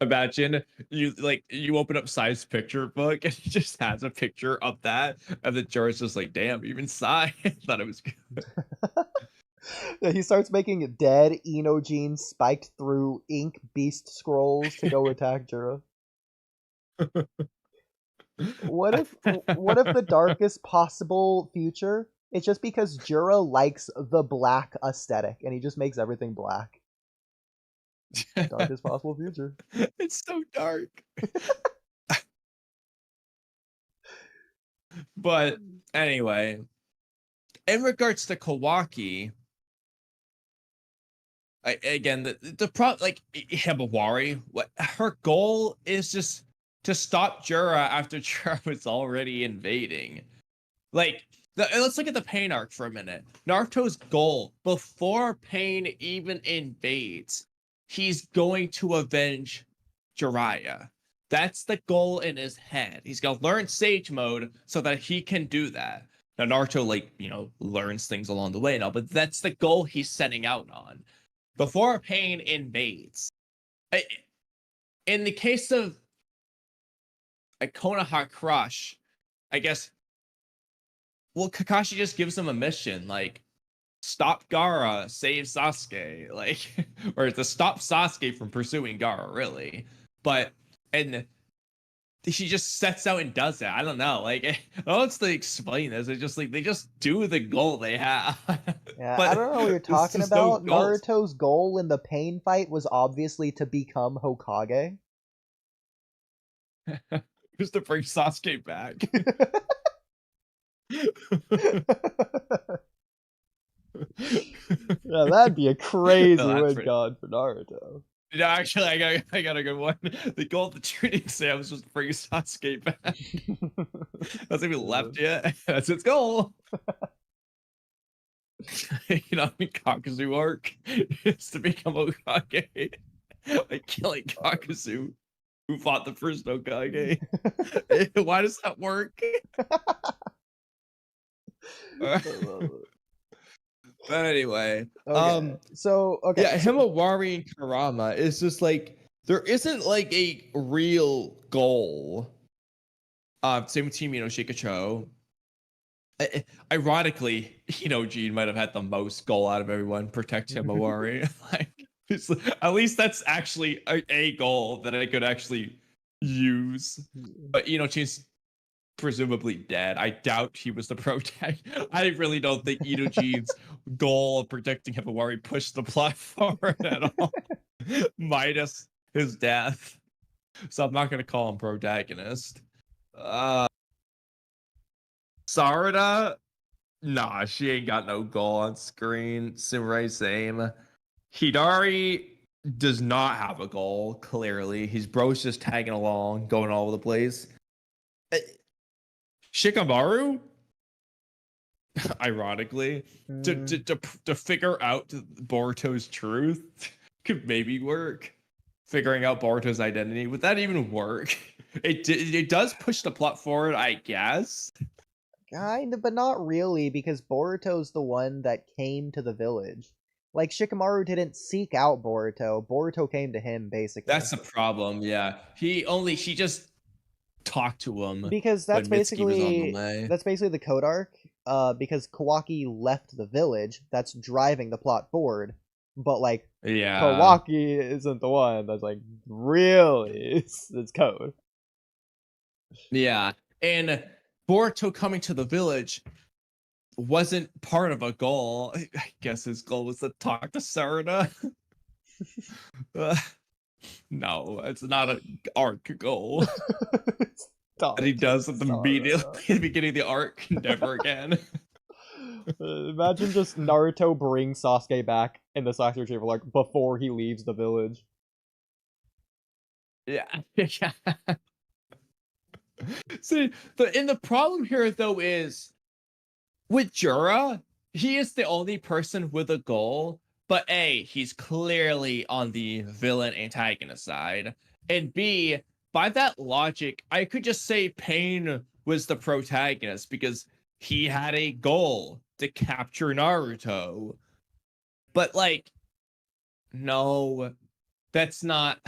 Imagine you open up Sai's picture book and he just has a picture of that, and then Jiro's just like, damn, even Sai thought it was good. Yeah, he starts making dead Ino jeans spiked through ink beast scrolls to go attack Jiro. What if the darkest possible future it's just because Jiro likes the black aesthetic and he just makes everything black? Darkest possible future. It's so dark. But anyway, in regards to Kawaki, again, the problem, like Himawari, what her goal is just to stop Jura after Jura was already invading. Like, let's look at the Pain arc for a minute. Naruto's goal before Pain even invades, he's going to avenge Jiraiya. That's the goal in his head. He's gonna learn Sage Mode so that he can do that. Now Naruto, learns things along the way now, but that's the goal he's setting out on. Before Pain invades. In the case of a Konoha Crush, I guess, well, Kakashi just gives him a mission, like, stop Gaara, save Sasuke, like, or to stop Sasuke from pursuing Gaara, really. And she just sets out and does it. I don't know, like, I don't know how to explain this. It's just like they just do the goal they have. Yeah, But I don't know what you're talking there's no about. goals. Naruto's goal in the Pain fight was obviously to become Hokage. Just to bring Sasuke back. Yeah, that'd be a crazy No, that's win pretty- con for Naruto. No, actually, I got a good one. The goal of the training exam was just to bring Sasuke back. Hasn't even left yet. That's its goal. Kakuzu arc is to become Hokage by killing Kakuzu, who fought the first Hokage. Why does that work? But anyway, Okay. Okay. yeah, Himawari and Kurama is just like there isn't like a real goal. Same with Team Shikacho. Ironically, Gene might have had the most goal out of everyone. Protect Himawari. At least that's actually a goal that I could actually use. But Gene's presumably dead. I doubt he was the protect. I really don't think Gene's goal of protecting Himawari pushed the plot forward at all. Minus his death. So I'm not gonna call him protagonist. Sarada, nah, she ain't got no goal on screen. Samurai same. Hidari does not have a goal, clearly. His bro's just tagging along, going all over the place. Shikamaru, ironically, to figure out Boruto's truth could maybe work. Figuring out Boruto's identity, would that even work? It does push the plot forward, I guess. Kind of, but not really, because Boruto's the one that came to the village. Like, Shikamaru didn't seek out Boruto. Boruto came to him, basically. That's the problem, yeah. She just talked to him. Because that's when Mitsuki was on the way. basically the code arc. Because Kawaki left the village, that's driving the plot forward. But like, Yeah, Kawaki isn't the one that's like really it's code. Yeah, and Boruto coming to the village wasn't part of a goal. I guess his goal was to talk to Sarada. No, it's not an arc goal. And he does it immediately at the beginning of the arc. Never again. Imagine just Naruto brings Sasuke back in the Sasuke Retriever like before he leaves the village. Yeah. See, the problem here though is with Jura, he is the only person with a goal, but A, he's clearly on the villain antagonist side, and B, by that logic, I could just say Pain was the protagonist because he had a goal to capture Naruto. But like, no, that's not.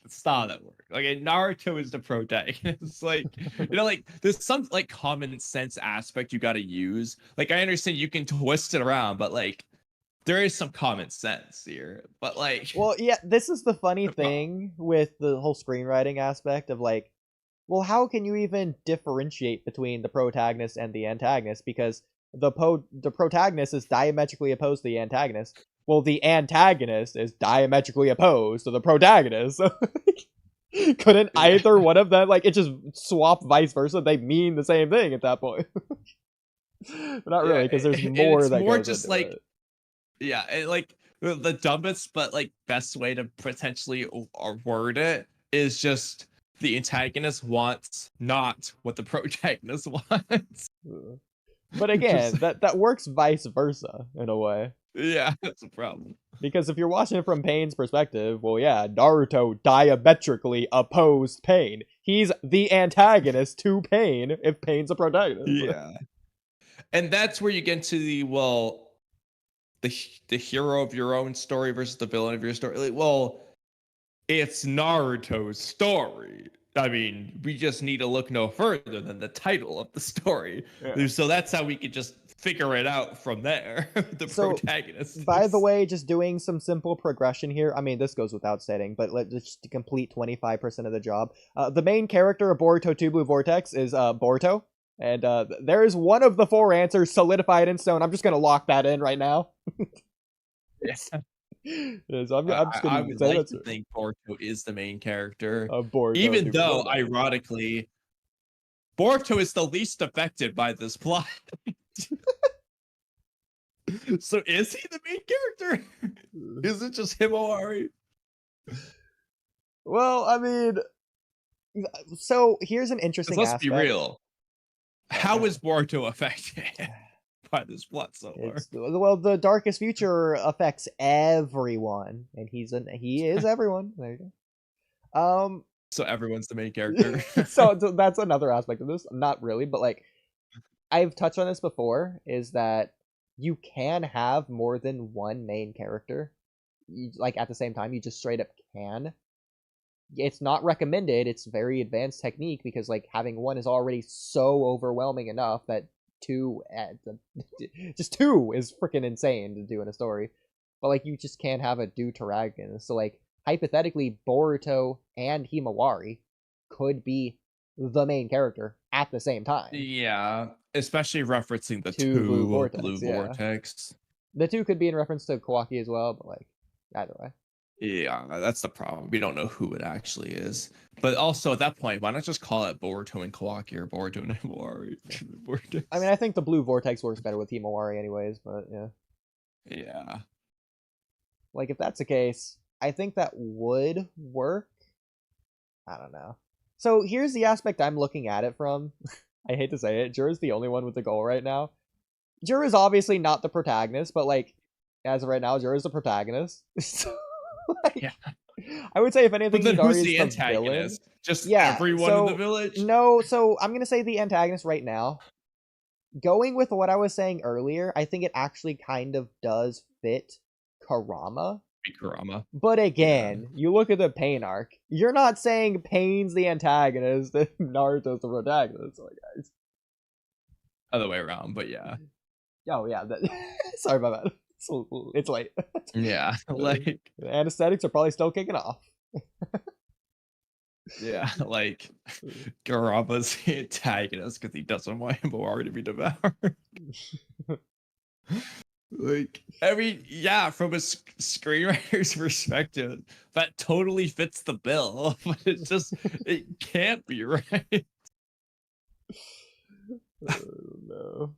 It's not that work. Like Naruto is the protagonist. Like, like there's some like common sense aspect you got to use. Like I understand you can twist it around, but like there is some common sense here. But like, well, yeah, this is the funny thing with the whole screenwriting aspect of like, well, how can you even differentiate between the protagonist and the antagonist? Because the protagonist is diametrically opposed to the antagonist. Well, the antagonist is diametrically opposed to the protagonist. Couldn't either one of them, like, it just swap vice versa? They mean the same thing at that point. But not really, because there's more that more goes just into like, it. yeah, like the dumbest but like best way to potentially word it is just the antagonist wants not what the protagonist wants. But again, that works vice versa in a way. Yeah, that's a problem. Because if you're watching it from Pain's perspective, well, yeah, Naruto diametrically opposed Pain. He's the antagonist to Pain if Pain's a protagonist. Yeah. And that's where you get into the hero of your own story versus the villain of your story. Like, well, it's Naruto's story. I mean, we just need to look no further than the title of the story. Yeah. So that's how we could just figure it out from there. The protagonist. By the way, just doing some simple progression here. I mean, this goes without stating, but let's just complete 25% of the job. The main character of Boruto 2 Blue Vortex is Boruto. And there is one of the 4 answers solidified in stone. I'm just going to lock that in right now. Yes. So I'm just I would like to think Boruto is the main character. Boruto, even though, ironically, Boruto is the least affected by this plot. So is he the main character? Is it just Himawari? Well, I mean, so here's an interesting aspect. Let's be real. How is Boruto affected by this plot so far? Well, the darkest future affects everyone, and he is everyone. There you go. So everyone's the main character. So that's another aspect of this. Not really, but like I've touched on this before, is that you can have more than one main character, like at the same time. You just straight up can. It's not recommended. It's very advanced technique because like having one is already so overwhelming enough that just two is freaking insane to do in a story. But like you just can't have a deuteragonist. So like hypothetically, Boruto and Himawari could be the main character at the same time. Yeah, especially referencing the two blue vortex. The two could be in reference to Kawaki as well, but like either way. Yeah, that's the problem. We don't know who it actually is. But also at that point, why not just call it Boruto and Kawaki or Boruto and Himawari? I mean, I think the blue vortex works better with Himawari anyways, but yeah. Yeah. Like if that's the case, I think that would work. I don't know. So here's the aspect I'm looking at it from. I hate to say it. Jura's the only one with the goal right now. Jura's obviously not the protagonist, but like as of right now, Jura's the protagonist. So, like, yeah. I would say if anything, but then who's the antagonist? Villain. Just everyone in the village? No, so I'm gonna say the antagonist right now. Going with what I was saying earlier, I think it actually kind of does fit Kurama. But again, you look at the Pain arc. You're not saying Pain's the antagonist and Naruto's the protagonist, so guys. Other way around, but yeah. Oh yeah, sorry about that. It's late. Yeah, like the anesthetics are probably still kicking off. Yeah, like Kurama's the antagonist because he doesn't want Himawari to be devoured. Like, I mean, yeah, from a screenwriter's perspective, that totally fits the bill, but it can't be right. Oh, no.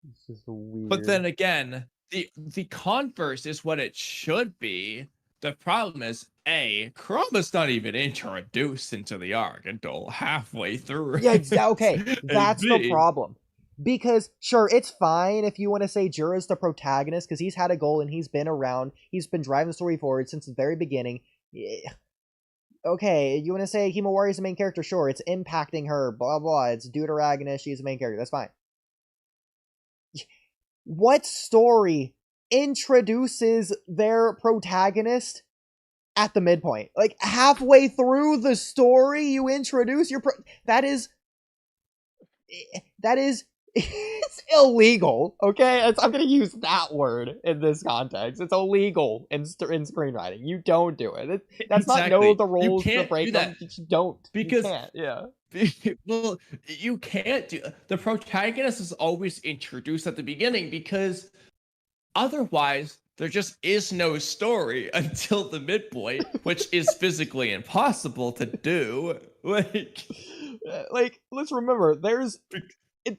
It's just weird. But then again, the converse is what it should be. The problem is, Kurama's not even introduced into the arc until halfway through. Yeah, okay, that's the problem. Because, sure, it's fine if you want to say Jura's the protagonist, because he's had a goal and he's been around. He's been driving the story forward since the very beginning. Okay, you want to say Himawari's the main character? Sure, it's impacting her, blah, blah. It's deuteragonist, she's the main character. That's fine. what story introduces their protagonist at the midpoint? Like, halfway through the story, you introduce your that is it's illegal, okay? I'm gonna use that word in this context. It's illegal in screenwriting. You don't do it. That's not know the rules to break them. You don't. Because you can't. Yeah. Well, you can't do. The protagonist is always introduced at the beginning because otherwise there just is no story until the midpoint, which is physically impossible to do. Like, let's remember, there's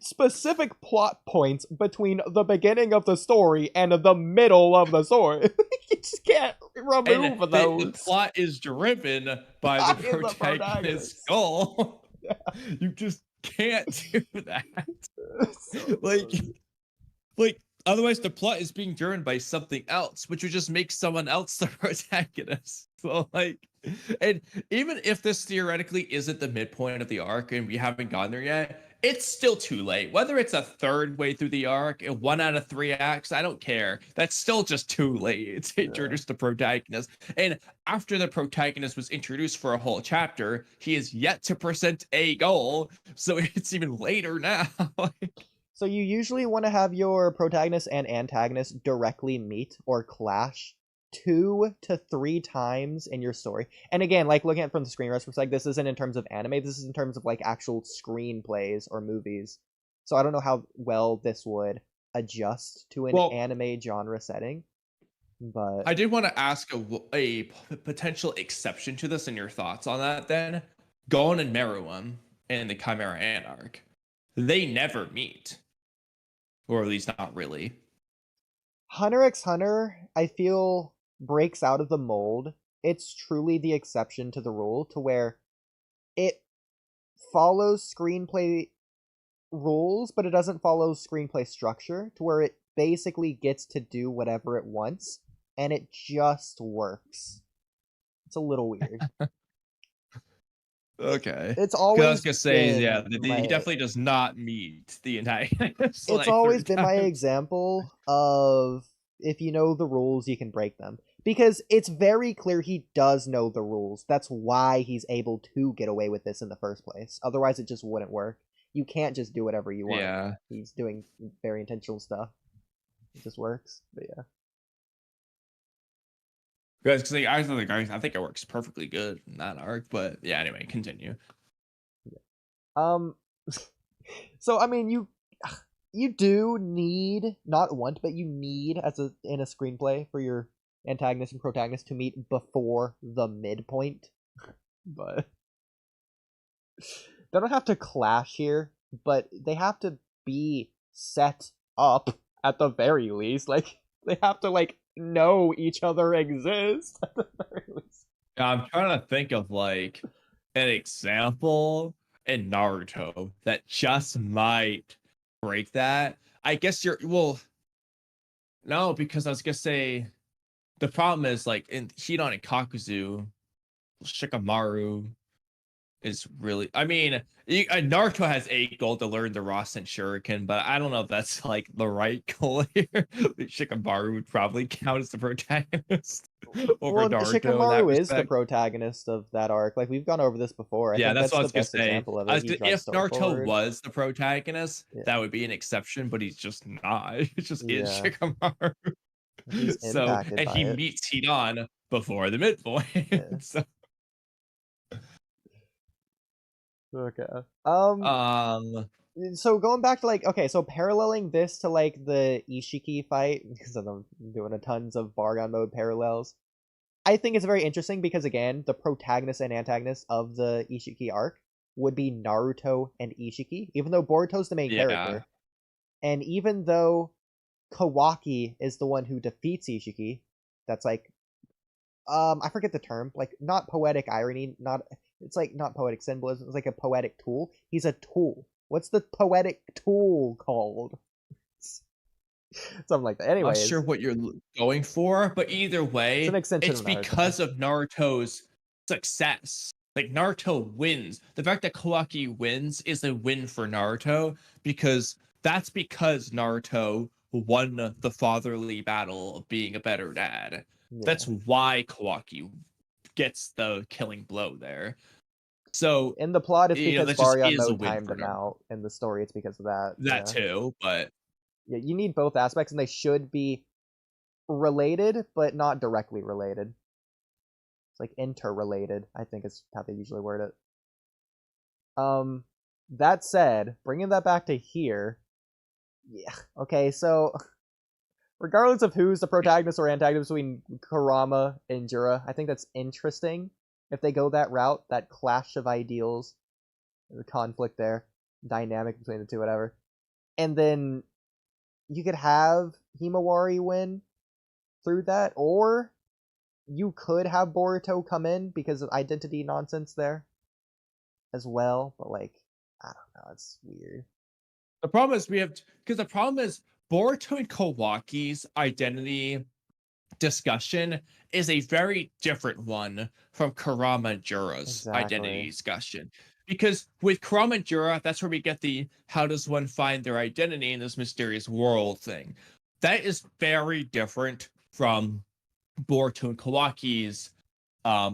specific plot points between the beginning of the story and the middle of the story. You just can't remove those. The plot is driven by the protagonist's goal. Yeah. You just can't do that. Like otherwise the plot is being driven by something else, which would just make someone else the protagonist. So and even if this theoretically isn't the midpoint of the arc and we haven't gotten there yet, it's still too late. Whether it's a third way through the arc, 1 out of 3 acts, I don't care. That's still just too late to introduce the protagonist. And after the protagonist was introduced for a whole chapter, he is yet to present a goal. So it's even later now. So you usually want to have your protagonist and antagonist directly meet or clash 2 to 3 times in your story. And again, like looking at it from the screenwriter's perspective, this isn't in terms of anime, this is in terms of like actual screenplays or movies. So I don't know how well this would adjust to an anime genre setting. But I did want to ask a potential exception to this and your thoughts on that then. Gon and Meruem in the Chimera Ant arc, they never meet. Or at least not really. Hunter x Hunter, I feel, breaks out of the mold. It's truly the exception to the rule, to where it follows screenplay rules, but it doesn't follow screenplay structure, to where it basically gets to do whatever it wants, and it just works. It's a little weird. Okay. It's always I was gonna say, yeah, he definitely does not meet the antagonist. It's always been my example of, if you know the rules, you can break them. Because it's very clear he does know the rules. That's why he's able to get away with this in the first place. Otherwise, it just wouldn't work. You can't just do whatever you want. Yeah. He's doing very intentional stuff. It just works. But yeah. Because I think it works perfectly good in that arc, but yeah. Anyway, continue. So I mean, you do need, not want, but you need in a screenplay for your antagonist and protagonist to meet before the midpoint. But they don't have to clash here, but they have to be set up at the very least. Like, they have to know each other exist at the very least. I'm trying to think of an example in Naruto that just might break that. I guess no, because I was gonna say the problem is in Hidan and Kakuzu, Shikamaru is really, I mean, Naruto has a goal to learn the Rasen Shuriken, but I don't know if that's the right goal here. Shikamaru would probably count as the protagonist over Naruto. Shikamaru is the protagonist of that arc. We've gone over this before. I think that's what I was the best gonna say. example of it. If Naruto was the protagonist, that would be an exception, but he's just not. It just is Shikamaru. And he meets Hidan before the midpoint. Yeah. Okay. So going back to so paralleling this to the Ishiki fight, because I'm doing a tons of Bargon mode parallels. I think it's very interesting because again, the protagonist and antagonist of the Ishiki arc would be Naruto and Ishiki, even though Boruto's the main character. And even though Kawaki is the one who defeats Ishiki, that's I forget the term, not poetic irony, it's not poetic symbolism, it's a poetic tool. He's a tool. What's the poetic tool called? Something like that. Anyway, I'm not sure what you're going for, but either way, it's because of Naruto's success. Naruto wins. The fact that Kawaki wins is a win for Naruto because Naruto won the fatherly battle of being a better dad. Yeah. That's why Kawaki gets the killing blow there. So In the plot, it's because that just is a Baryon win timed for him them. out. In the story, it's because of that. That yeah. too, but Yeah, you need both aspects, and they should be related, but not directly related. It's like interrelated, I think is how they usually word it. That said, bringing that back to here, yeah, okay, so regardless of who's the protagonist or antagonist between Kurama and Jura, I think that's interesting. If they go that route, that clash of ideals, the conflict there, dynamic between the two, whatever. And then you could have Himawari win through that, or you could have Boruto come in because of identity nonsense there as well, but like, I don't know, it's weird. the problem is the problem is Boruto and Kawaki's identity discussion is a very different one from Kurama and Jura's identity Exactly. discussion. Because with Kurama and Jura, that's where we get the how does one find their identity in this mysterious world thing. That is very different from Boruto and Kawaki's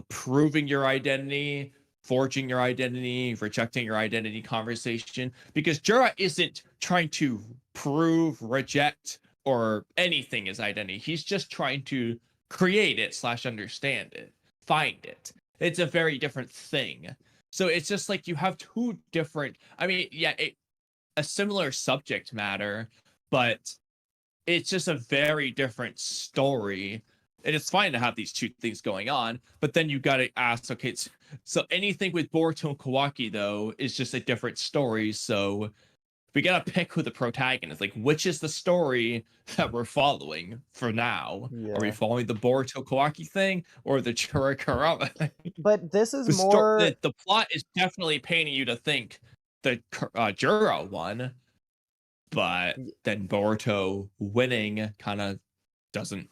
proving your identity, forging your identity, rejecting your identity conversation. Because Jura isn't trying to prove, reject, or anything his identity. He's just trying to create it / understand it, find it. It's a very different thing. So it's just like you have two different, I mean, yeah, a similar subject matter, but it's just a very different story. And it's fine to have these two things going on, but then you got to ask, okay, so anything with Boruto and Kawaki, though, is just a different story. So we got to pick who the protagonist, like, which is the story that we're following for now. Yeah. Are we following the Boruto Kawaki thing or the Jura Kurama thing? But this is more... The plot is definitely painting you to think the Jura won, but then Boruto winning kind of doesn't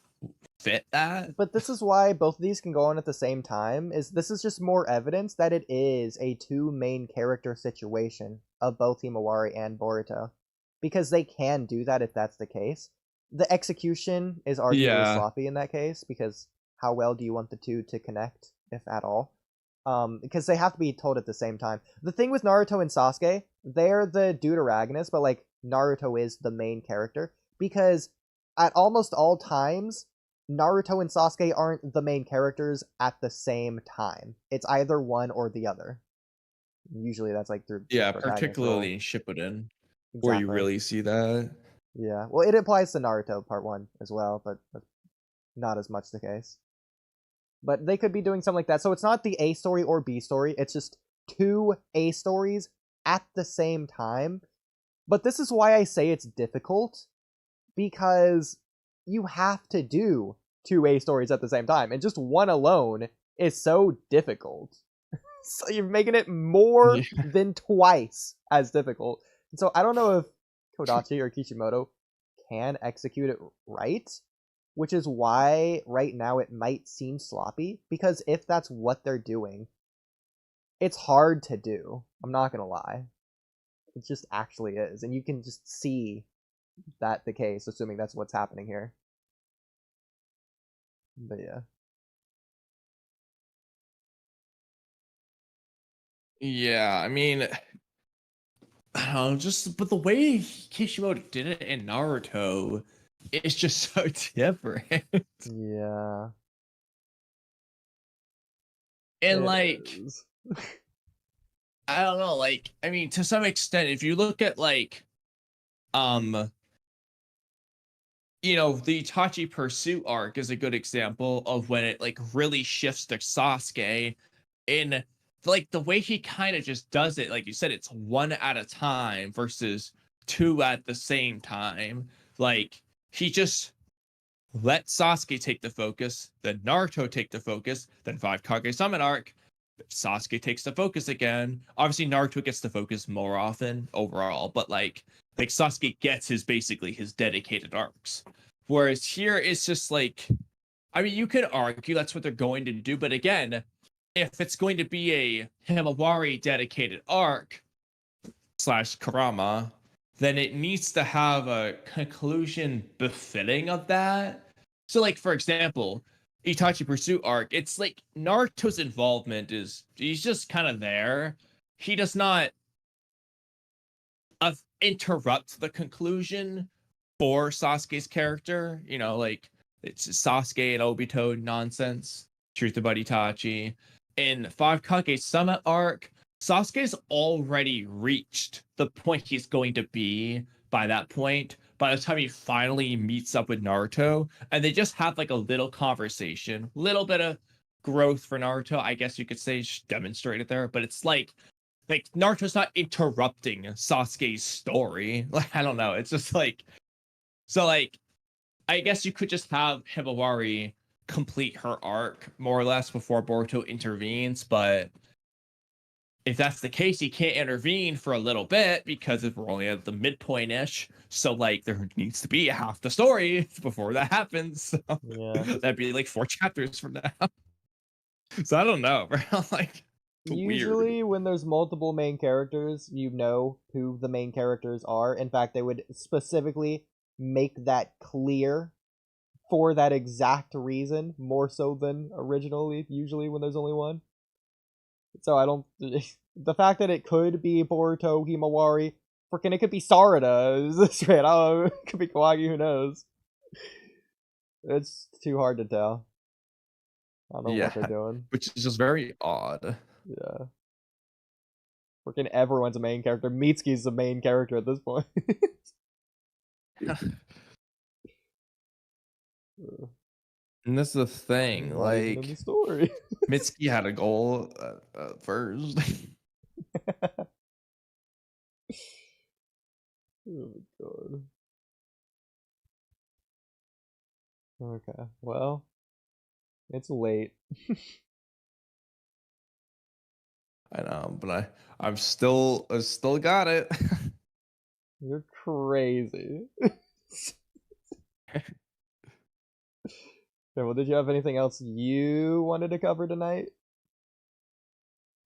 fit that. But this is why both of these can go on at the same time, this is just more evidence that it is a two main character situation of both Himawari and Boruto. Because they can do that if that's the case. The execution is arguably sloppy in that case, because how well do you want the two to connect, if at all? Because they have to be told at the same time. The thing with Naruto and Sasuke, they're the deuteragonists, but like Naruto is the main character, because at almost all times, Naruto and Sasuke aren't the main characters at the same time. It's either one or the other. Usually that's like through particularly in Shippuden, exactly. where you really see that. Yeah, well, it applies to Naruto Part 1 as well, but not as much the case. But they could be doing something like that. So it's not the A story or B story, it's just two A stories at the same time. But this is why I say it's difficult, because you have to do two A stories at the same time, and just one alone is so difficult. So you're making it more than twice as difficult. And so I don't know if Kodachi or Kishimoto can execute it right, which is why right now it might seem sloppy, because if that's what they're doing, it's hard to do. I'm not gonna lie. It just actually is, and you can just see that the case, assuming that's what's happening here. But yeah. Yeah, I mean, I don't know, but the way Kishimoto did it in Naruto is just so different. Yeah. And like, I don't know, like, I mean, to some extent, if you look at like, you know, the Itachi Pursuit arc is a good example of when it like really shifts to Sasuke in like the way he kind of just does it. Like you said, it's one at a time versus two at the same time. Like he just let Sasuke take the focus, then Naruto take the focus, then 5 Kage Summon arc, Sasuke takes the focus again. Obviously, Naruto gets the focus more often overall, but like Sasuke gets basically his dedicated arcs. Whereas here it's just like, I mean, you could argue that's what they're going to do, but again, if it's going to be a Himawari dedicated arc / Kurama, then it needs to have a conclusion befitting of that. So, like, for example, Itachi Pursuit arc, it's like Naruto's involvement is he's just kind of there. He does not interrupt the conclusion for Sasuke's character. You know, like it's Sasuke and Obito nonsense. Truth about Itachi. In Five Kage Summit arc, Sasuke's already reached the point he's going to be by that point. By the time he finally meets up with Naruto, and they just have like a little conversation, little bit of growth for Naruto, I guess you could say, demonstrated there. But it's like Naruto's not interrupting Sasuke's story. Like, I don't know. It's just like, so like, I guess you could just have Himawari complete her arc more or less before Boruto intervenes. But if that's the case, he can't intervene for a little bit because if we're only at the midpoint ish. So like, there needs to be half the story before that happens. So Yeah. that'd be like 4 chapters from now. So I don't know, bro. Like, Usually when there's multiple main characters, you know who the main characters are. In fact, they would specifically make that clear for that exact reason, more so than originally, usually when there's only one. So I don't... The fact that it could be Boruto, Himawari, freaking it could be Sarada, straight, I don't know, it could be Kawagi, who knows. It's too hard to tell. I don't know what they're doing. Which is just very odd. Yeah. Freaking everyone's a main character. Mitsuki's the main character at this point. And that's the thing, like, the story. Mitsuki had a goal first. Oh my god. Okay, well, it's late. I know, but I've still got it. You're crazy. Okay, well, did you have anything else you wanted to cover tonight?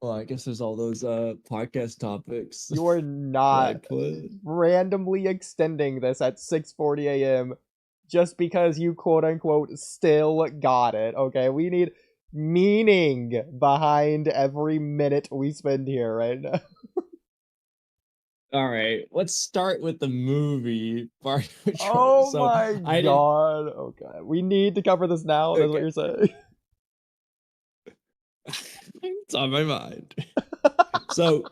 Well, I guess there's all those podcast topics. You are not randomly extending this at 6:40 a.m. just because you quote-unquote still got it, okay? We need meaning behind every minute we spend here right now. All right, let's start with the movie. Oh so my god. Okay, we need to cover this now. That's what you're saying. It's on my mind. So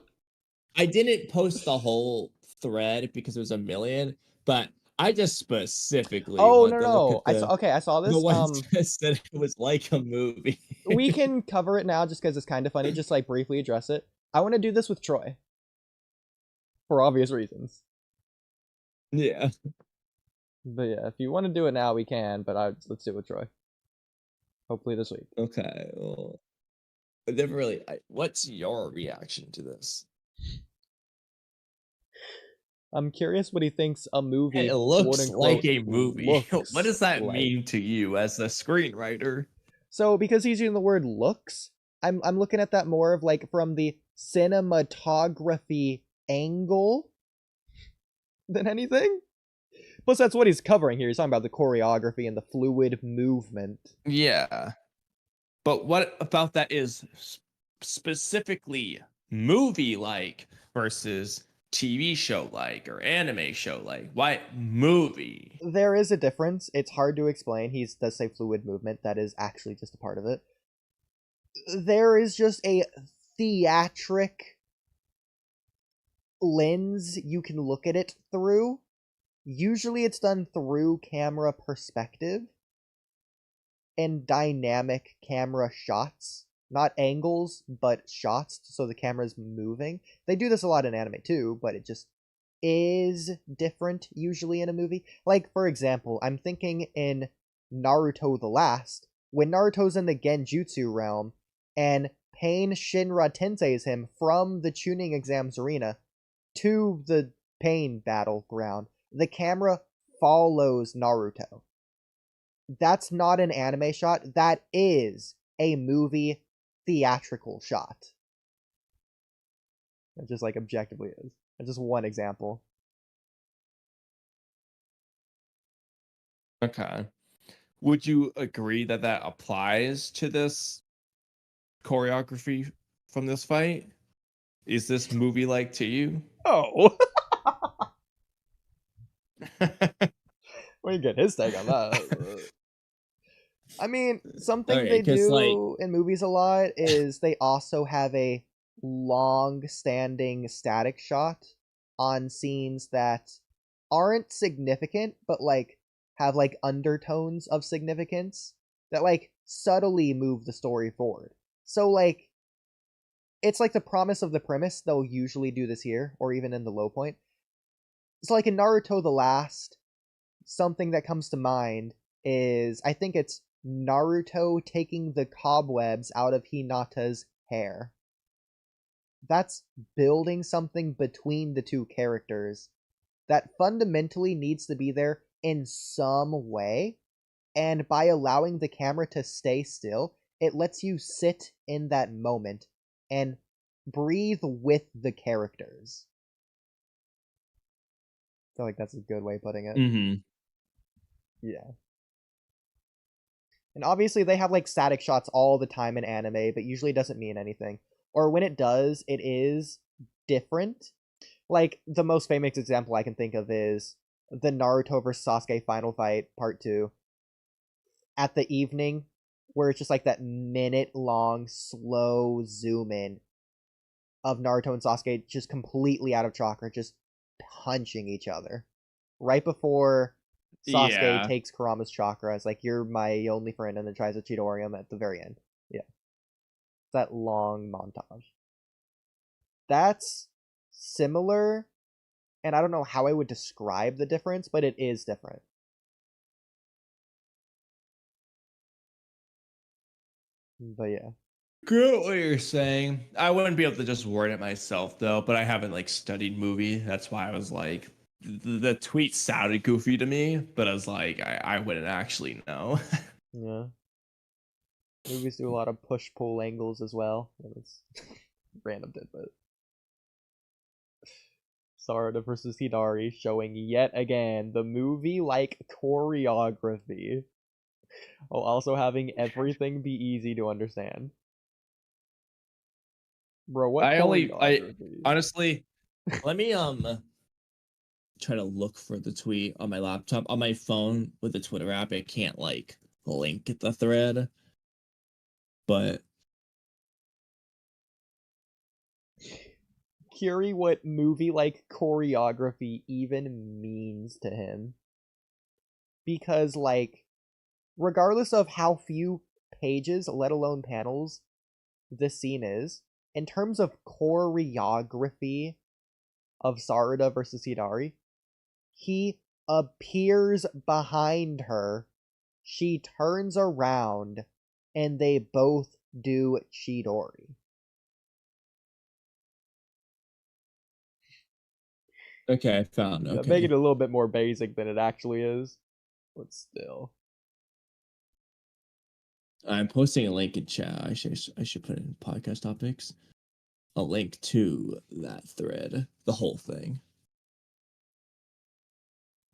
I didn't post the whole thread because there's a million, but I just specifically I saw this. The one said it was like a movie. We can cover it now just because it's kind of funny, just like briefly address it. I want to do this with Troy. For obvious reasons. Yeah. But yeah, if you want to do it now, we can, but let's do it with Troy. Hopefully this week. Okay, well, I never really... what's your reaction to this? I'm curious what he thinks a movie... It looks like a movie. What does that mean to you as a screenwriter? So, because he's using the word looks, I'm looking at that more of like from the cinematography angle than anything. Plus, that's what he's covering here. He's talking about the choreography and the fluid movement. Yeah. But what about that is specifically movie-like versus TV show-like or anime show-like? Why movie? There is a difference. It's hard to explain. He does say fluid movement. That is actually just a part of it. There is just a theatric lens you can look at it through. Usually it's done through camera perspective and dynamic camera shots. Not angles, but shots, so the camera's moving. They do this a lot in anime too, but it just is different usually in a movie. Like, for example, I'm thinking in Naruto the Last, when Naruto's in the Genjutsu realm, and Pain Shinra Tenseis him from the tuning exams arena to the Pain battleground. The camera follows Naruto. That's not an anime shot. That is a movie theatrical shot. It just like objectively is. It's just one example. Okay. Would you agree that that applies to this choreography from this fight? Is this movie like to you? Oh. We get his take on that. I mean, something Okay, they 'cause, do like- in movies a lot is they also have a long-standing static shot on scenes that aren't significant, but like have like undertones of significance that like subtly move the story forward. So like it's like the promise of the premise. They'll usually do this here, or even in the low point. So like in Naruto the Last, something that comes to mind is I think it's Naruto taking the cobwebs out of Hinata's hair. That's building something between the two characters that fundamentally needs to be there in some way, and by allowing the camera to stay still, it lets you sit in that moment and breathe with the characters. I feel like that's a good way of putting it. Mm-hmm. Yeah. And obviously they have like static shots all the time in anime, but usually it doesn't mean anything. Or when it does, it is different. Like the most famous example I can think of is the Naruto vs Sasuke final fight part 2 at the evening, where it's just like that minute long slow zoom in of Naruto and Sasuke just completely out of chakra, just punching each other right before Sasuke Yeah. takes Kurama's chakra. It's like, you're my only friend, and then tries to Chidori him at the very end. Yeah. That long montage. That's similar, and I don't know how I would describe the difference, but it is different. But yeah. Get what you're saying. I wouldn't be able to just word it myself though, but I haven't like studied movie. That's why I was like, the tweet sounded goofy to me, but I was like, I wouldn't actually know. Yeah. Movies do a lot of push-pull angles as well. It's random tidbit. Sarada versus Hidari showing yet again the movie-like choreography, while also having everything be easy to understand. Bro, what choreography? Honestly, let me try to look for the tweet on my laptop. On my phone with the Twitter app, I can't like link the thread, but Curie, what movie-like choreography even means to him. Because, like, regardless of how few pages, let alone panels, this scene is, in terms of choreography of Sarada versus Hidari, he appears behind her, she turns around, and they both do Chidori. okay, I found. Yeah, Okay, make it a little bit more basic than it actually is, but still. I'm posting a link in chat. I should put it in podcast topics. A link to that thread, the whole thing.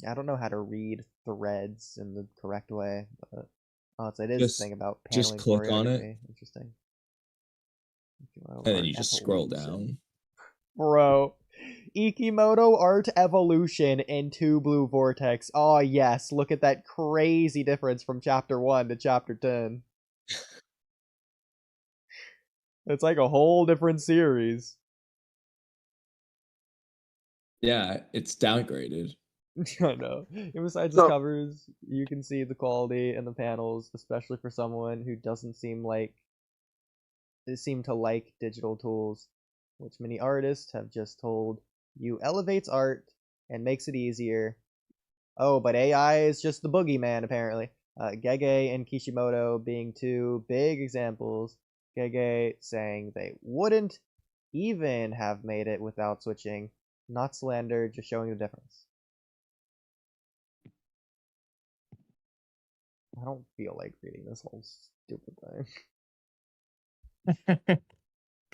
I don't know how to read threads in the correct way, but it is Just- a thing about just paneling click on it. choreography. Interesting. And then you just scroll down. Bro, Ikimoto Art Evolution into Blue Vortex. Oh yes, look at that crazy difference from chapter 1 to chapter 10. It's like a whole different series. Yeah, it's downgraded. I know. And besides So- the covers, you can see the quality in the panels, especially for someone who doesn't seem to like digital tools, which many artists have just told you elevates art and makes it easier. Oh, but AI is just the boogeyman, apparently. Gege and Kishimoto being two big examples. Gege saying they wouldn't even have made it without switching. Not slander, just showing the difference. I don't feel like reading this whole stupid thing.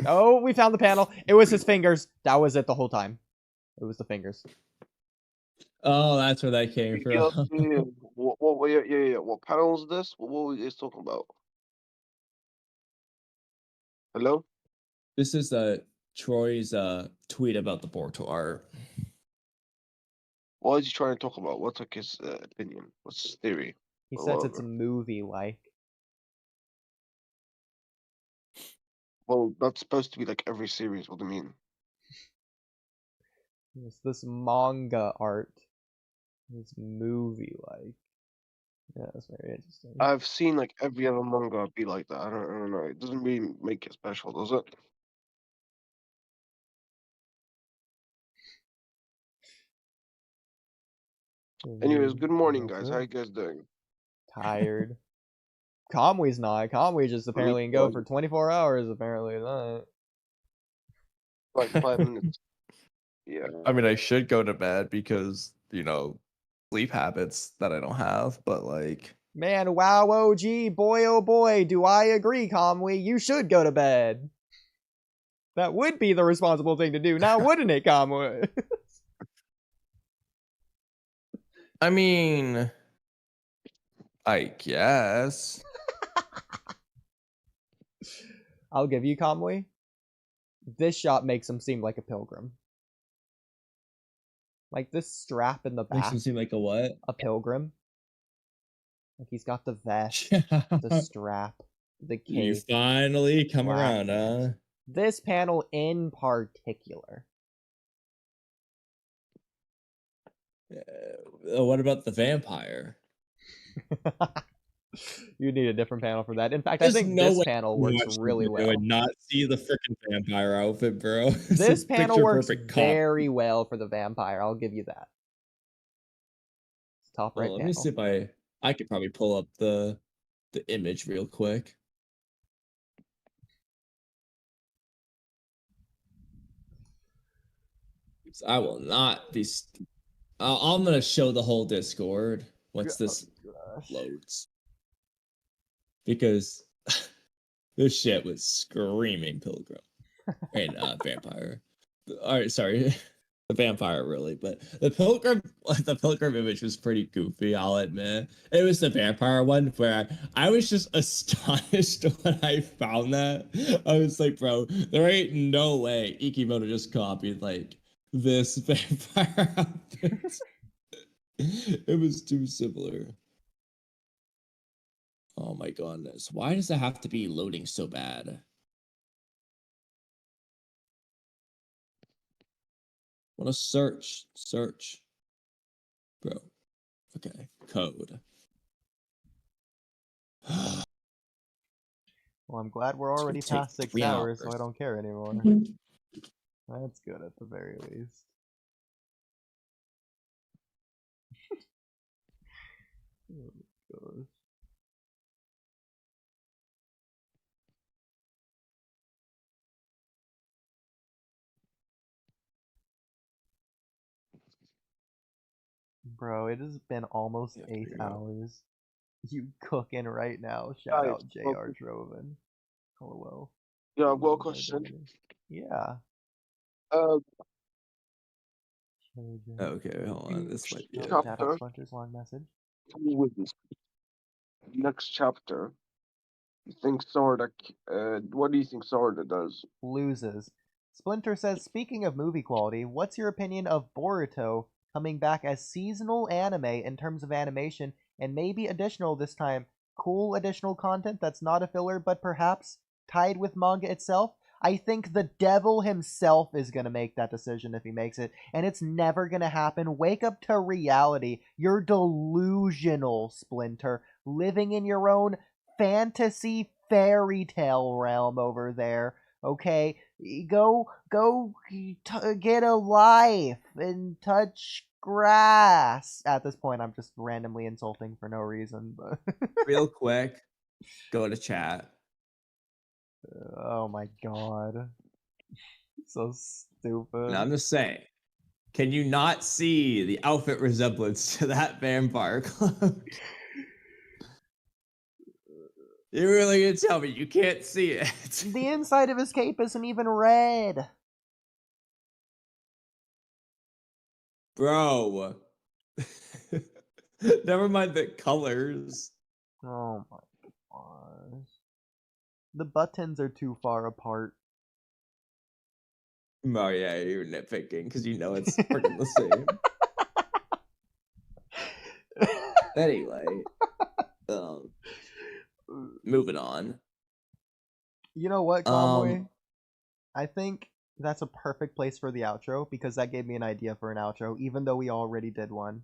Oh, we found the panel. It was his fingers. That was it the whole time. It was the fingers. Oh, that's where that came Yeah, from. yeah. Yeah. What panel is this? What were you guys talking about? Hello? This is Troy's tweet about the Boruto art. What is he trying to talk about? What's like his opinion? What's his theory? He Or says it's a whatever. movie-like. Well, that's supposed to be like every series. What do you mean? It's this manga art. It's movie-like. Yeah, that's very interesting. I've seen like every other manga be like that. I don't know. It doesn't really make it special, does it? Anyways, good morning, guys. How you guys doing? Tired. Kamui's not. Kamui just apparently can go for 24 hours, apparently. Like 5 minutes. Yeah. I mean, I should go to bed because, sleep habits that I don't have, but like. Man, wow, OG, boy, oh boy, do I agree, Kamui. You should go to bed. That would be the responsible thing to do, now wouldn't it, Kamui? I mean, I guess. I'll give you, Kamui. This shot makes him seem like a pilgrim. Like this strap in the back. Makes him seem like a what? A pilgrim. Like he's got the vest, the strap, the cape. You finally come around, huh? This panel in particular. What about the vampire? You need a different panel for that. In fact, I think this panel works really well. I would not see the freaking vampire outfit, bro. This panel works very well for the vampire. I'll give you that. Top right panel. Let me see if I could probably pull up the image real quick. I will not be. I'm gonna show the whole Discord once this loads, because this shit was screaming pilgrim and vampire. All right, sorry, the vampire really, but the pilgrim image was pretty goofy. I'll admit it was the vampire one where I was just astonished when I found that. I was like, bro, there ain't no way Ikimoto just copied like this vampire outfit. It was too similar. Oh my goodness. Why does it have to be loading so bad? Want to search. Bro. Okay. Code. Well, I'm glad we're already past 6 hours, so I don't care anymore. That's good at the very least. Oh my gosh. Bro, it has been almost 8 hours. You cooking right now. Shout out JR Droven. Hello. Yeah, I've got a question. Yeah. Okay, hold on. This might be it. Chapter. Long message. Next chapter. You think Sword? What do you think Sword does? Loses. Splinter says, speaking of movie quality, what's your opinion of Boruto coming back as seasonal anime in terms of animation, and maybe additional this time? Cool additional content that's not a filler, but perhaps tied with manga itself? I think the devil himself is going to make that decision if he makes it, and it's never going to happen. Wake up to reality. You're delusional, Splinter, living in your own fantasy fairy tale realm over there. Okay, go get a life and touch grass. At this point, I'm just randomly insulting for no reason. But real quick, go to chat. Oh my god. So stupid. And I'm just saying, can you not see the outfit resemblance to that vampire cloak? You're really gonna tell me you can't see it? The inside of his cape isn't even red. Bro, Never mind the colors. Oh my gosh. The buttons are too far apart. Oh yeah, you're nitpicking because you know it's freaking the same. Anyway, moving on. You know what, Kamui? I think that's a perfect place for the outro because that gave me an idea for an outro, even though we already did one.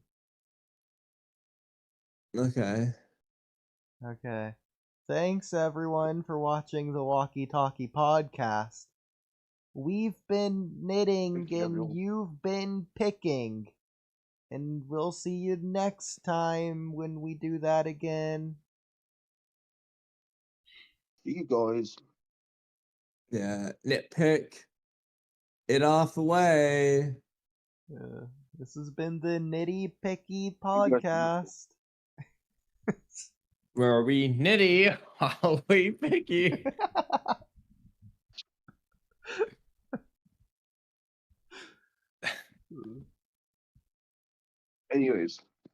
Okay. Okay. Thanks everyone for watching the Walky Talky podcast. We've been knitting Thank you, and everyone. you've been picking. And we'll see you next time when we do that again. See you guys. Yeah, nitpick it off away. This has been the Nitty Picky podcast. Where are we nitty? Are we picky? Anyways.